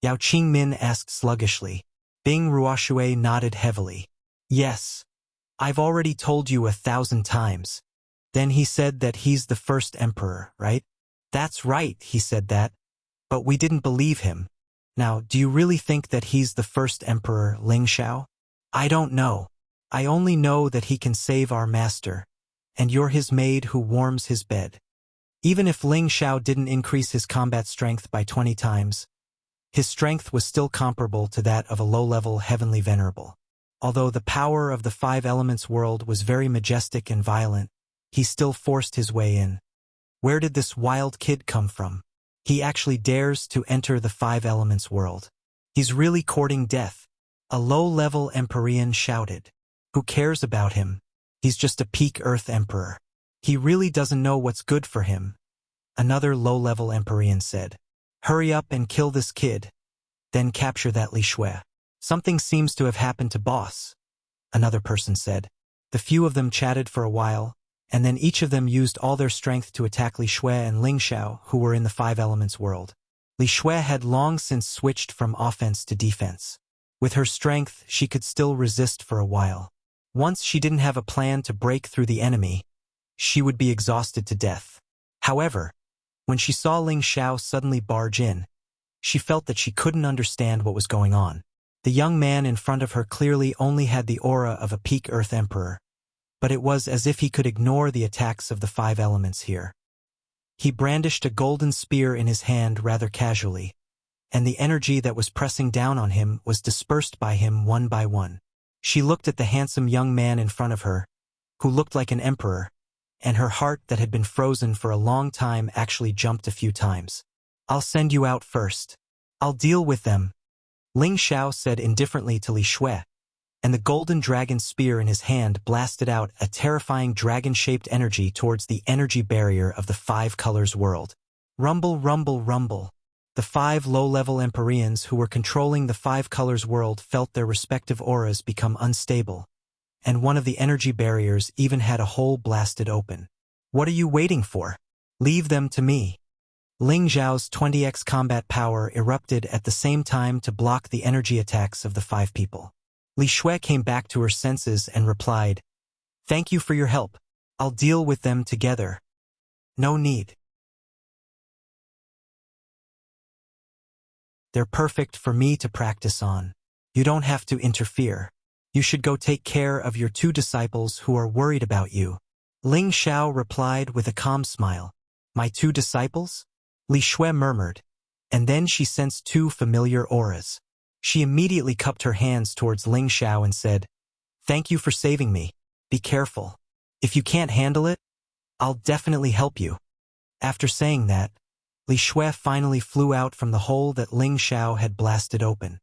Yao Qingmin asked sluggishly. Bing Ruoshui nodded heavily. Yes. I've already told you 1,000 times. Then he said that he's the first emperor, right? That's right, he said that. But we didn't believe him. Now, do you really think that he's the first emperor, Ling Xiao? I don't know. I only know that he can save our master, and you're his maid who warms his bed. Even if Ling Xiao didn't increase his combat strength by 20 times, his strength was still comparable to that of a low-level heavenly venerable. Although the power of the five elements world was very majestic and violent, he still forced his way in. Where did this wild kid come from? He actually dares to enter the five elements world. He's really courting death. A low-level Empyrean shouted. Who cares about him? He's just a peak Earth emperor. He really doesn't know what's good for him. Another low-level Empyrean said. Hurry up and kill this kid. Then capture that Li Shui. Something seems to have happened to boss, another person said. The few of them chatted for a while, and then each of them used all their strength to attack Li Shui and Ling Xiao, who were in the five elements world. Li Shui had long since switched from offense to defense. With her strength, she could still resist for a while. Once she didn't have a plan to break through the enemy, she would be exhausted to death. However, when she saw Ling Xiao suddenly barge in, she felt that she couldn't understand what was going on. The young man in front of her clearly only had the aura of a peak Earth Emperor, but it was as if he could ignore the attacks of the five elements here. He brandished a golden spear in his hand rather casually, and the energy that was pressing down on him was dispersed by him one by one. She looked at the handsome young man in front of her, who looked like an emperor, and her heart that had been frozen for a long time actually jumped a few times. I'll send you out first. I'll deal with them, Ling Xiao said indifferently to Li Shui, and the golden dragon spear in his hand blasted out a terrifying dragon-shaped energy towards the energy barrier of the five colors world. Rumble, rumble, rumble. The 5 low-level Empyreans who were controlling the 5 colors world felt their respective auras become unstable, and one of the energy barriers even had a hole blasted open. What are you waiting for? Leave them to me. Ling Zhao's 20x combat power erupted at the same time to block the energy attacks of the 5 people. Li Shui came back to her senses and replied, "Thank you for your help. I'll deal with them together. No need. They're perfect for me to practice on. You don't have to interfere. You should go take care of your 2 disciples who are worried about you." Ling Xiao replied with a calm smile. "My 2 disciples?" Li Shui murmured, and then she sensed 2 familiar auras. She immediately cupped her hands towards Ling Xiao and said, "Thank you for saving me. Be careful. If you can't handle it, I'll definitely help you." After saying that, Li Shui finally flew out from the hole that Ling Xiao had blasted open.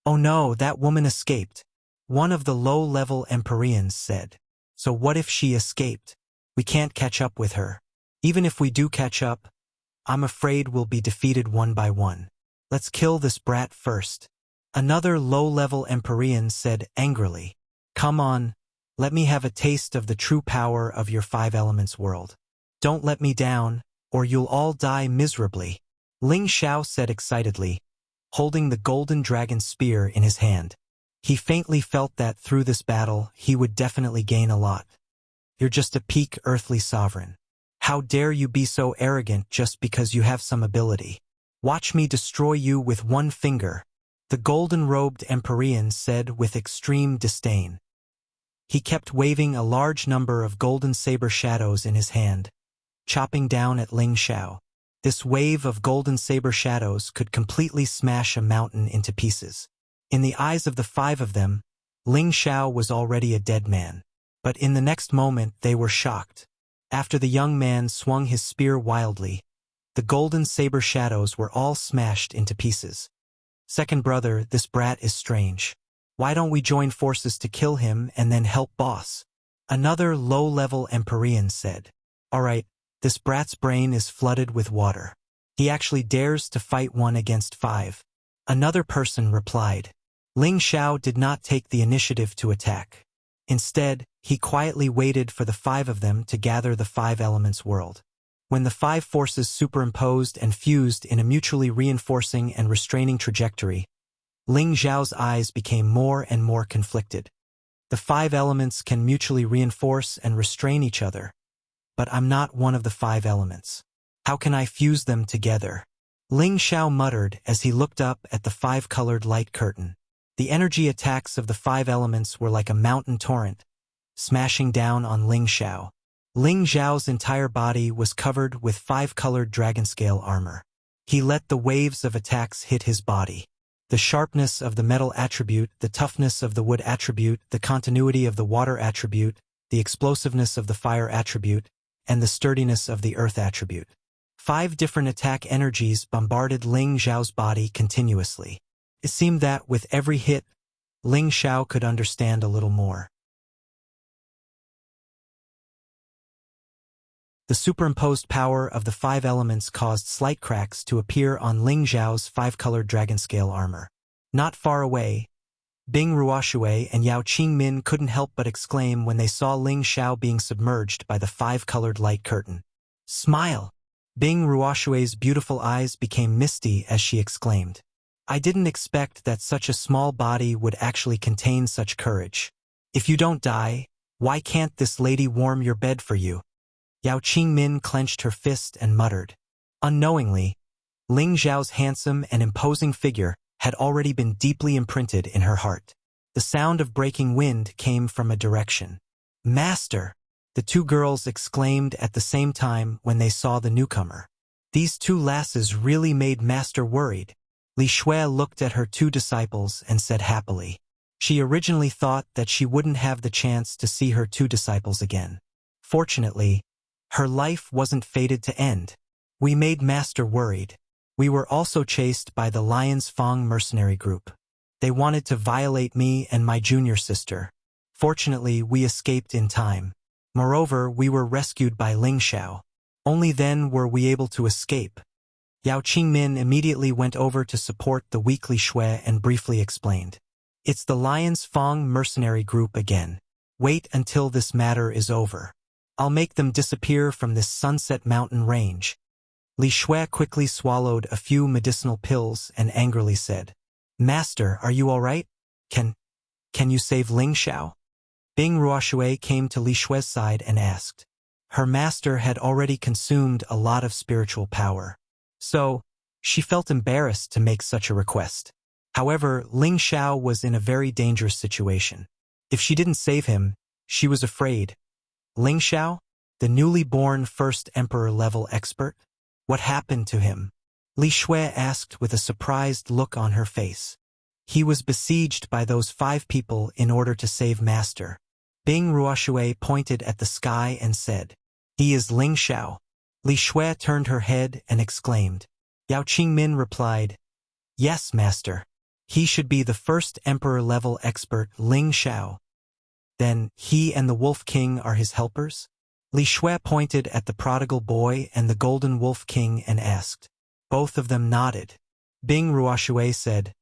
"Oh no, that woman escaped," one of the low-level Empyreans said. "So what if she escaped? We can't catch up with her. Even if we do catch up, I'm afraid we'll be defeated one by one. Let's kill this brat first." Another low-level Empyrean said angrily, "Come on, let me have a taste of the true power of your 5 elements world. Don't let me down, or you'll all die miserably." Ling Xiao said excitedly, holding the golden dragon spear in his hand. He faintly felt that through this battle he would definitely gain a lot. "You're just a peak earthly sovereign. How dare you be so arrogant just because you have some ability? Watch me destroy you with one finger," the golden-robed Empyrean said with extreme disdain. He kept waving a large number of golden saber shadows in his hand, chopping down at Ling Xiao. This wave of golden saber shadows could completely smash a mountain into pieces. In the eyes of the 5 of them, Ling Xiao was already a dead man. But in the next moment they were shocked. After the young man swung his spear wildly, the golden saber shadows were all smashed into pieces. "Second brother, this brat is strange. Why don't we join forces to kill him and then help boss?" Another low-level Empyrean said. "All right, this brat's brain is flooded with water. He actually dares to fight 1 against 5. Another person replied. Ling Xiao did not take the initiative to attack. Instead, he quietly waited for the 5 of them to gather the 5 elements world. When the 5 forces superimposed and fused in a mutually reinforcing and restraining trajectory, Ling Xiao's eyes became more and more conflicted. The 5 elements can mutually reinforce and restrain each other, but I'm not one of the 5 elements. How can I fuse them together? Ling Xiao muttered as he looked up at the 5-colored light curtain. The energy attacks of the 5 elements were like a mountain torrent, smashing down on Ling Xiao. Ling Xiao's entire body was covered with 5-colored dragon-scale armor. He let the waves of attacks hit his body. The sharpness of the metal attribute, the toughness of the wood attribute, the continuity of the water attribute, the explosiveness of the fire attribute, and the sturdiness of the earth attribute. 5 different attack energies bombarded Ling Xiao's body continuously. It seemed that with every hit, Ling Xiao could understand a little more. The superimposed power of the 5 elements caused slight cracks to appear on Ling Xiao's 5-colored dragon-scale armor. Not far away, Bing Ruoshui and Yao Qingmin couldn't help but exclaim when they saw Ling Xiao being submerged by the 5-colored light curtain. "Smile!" Bing Ruoshui's beautiful eyes became misty as she exclaimed. "I didn't expect that such a small body would actually contain such courage. If you don't die, why can't this lady warm your bed for you?" Yao Qingmin clenched her fist and muttered. Unknowingly, Ling Xiao's handsome and imposing figure had already been deeply imprinted in her heart. The sound of breaking wind came from a direction. "Master!" the 2 girls exclaimed at the same time when they saw the newcomer. These 2 lasses really made Master worried. Li Shui looked at her 2 disciples and said happily. She originally thought that she wouldn't have the chance to see her 2 disciples again. Fortunately, her life wasn't fated to end. "We made Master worried. We were also chased by the Lion's Fang mercenary group. They wanted to violate me and my junior sister. Fortunately, we escaped in time. Moreover, we were rescued by Ling Xiao. Only then were we able to escape." Yao Qingmin immediately went over to support the weakly Shui and briefly explained. It's the Lion's Fang mercenary group again. Wait until this matter is over. I'll make them disappear from this Sunset Mountain range. Li Shui quickly swallowed a few medicinal pills and angrily said, Master, are you all right? Can you save Ling Xiao? Bing Ruoshui came to Li Shui's side and asked. Her master had already consumed a lot of spiritual power. So, she felt embarrassed to make such a request. However, Ling Xiao was in a very dangerous situation. If she didn't save him, she was afraid. Ling Xiao, the newly born first emperor-level expert? What happened to him? Li Shui asked with a surprised look on her face. He was besieged by those 5 people in order to save Master. Bing Ruoshui pointed at the sky and said, He is Ling Xiao. Li Shui turned her head and exclaimed. Yao Qingmin replied, Yes, Master. He should be the first emperor-level expert, Ling Xiao. Then, he and the Wolf King are his helpers? Li Shui pointed at the prodigal boy and the Golden Wolf King and asked. Both of them nodded. Bing Ruoshui said,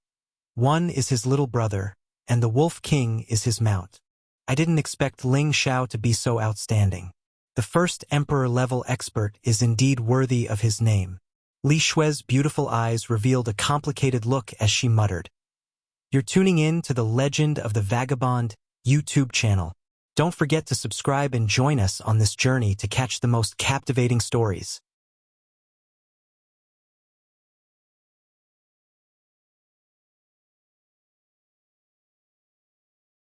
One is his little brother, and the Wolf King is his mount. I didn't expect Ling Xiao to be so outstanding. The first emperor-level expert is indeed worthy of his name. Li Shui's beautiful eyes revealed a complicated look as she muttered. You're tuning in to the Legend of the Vagabond YouTube channel. Don't forget to subscribe and join us on this journey to catch the most captivating stories.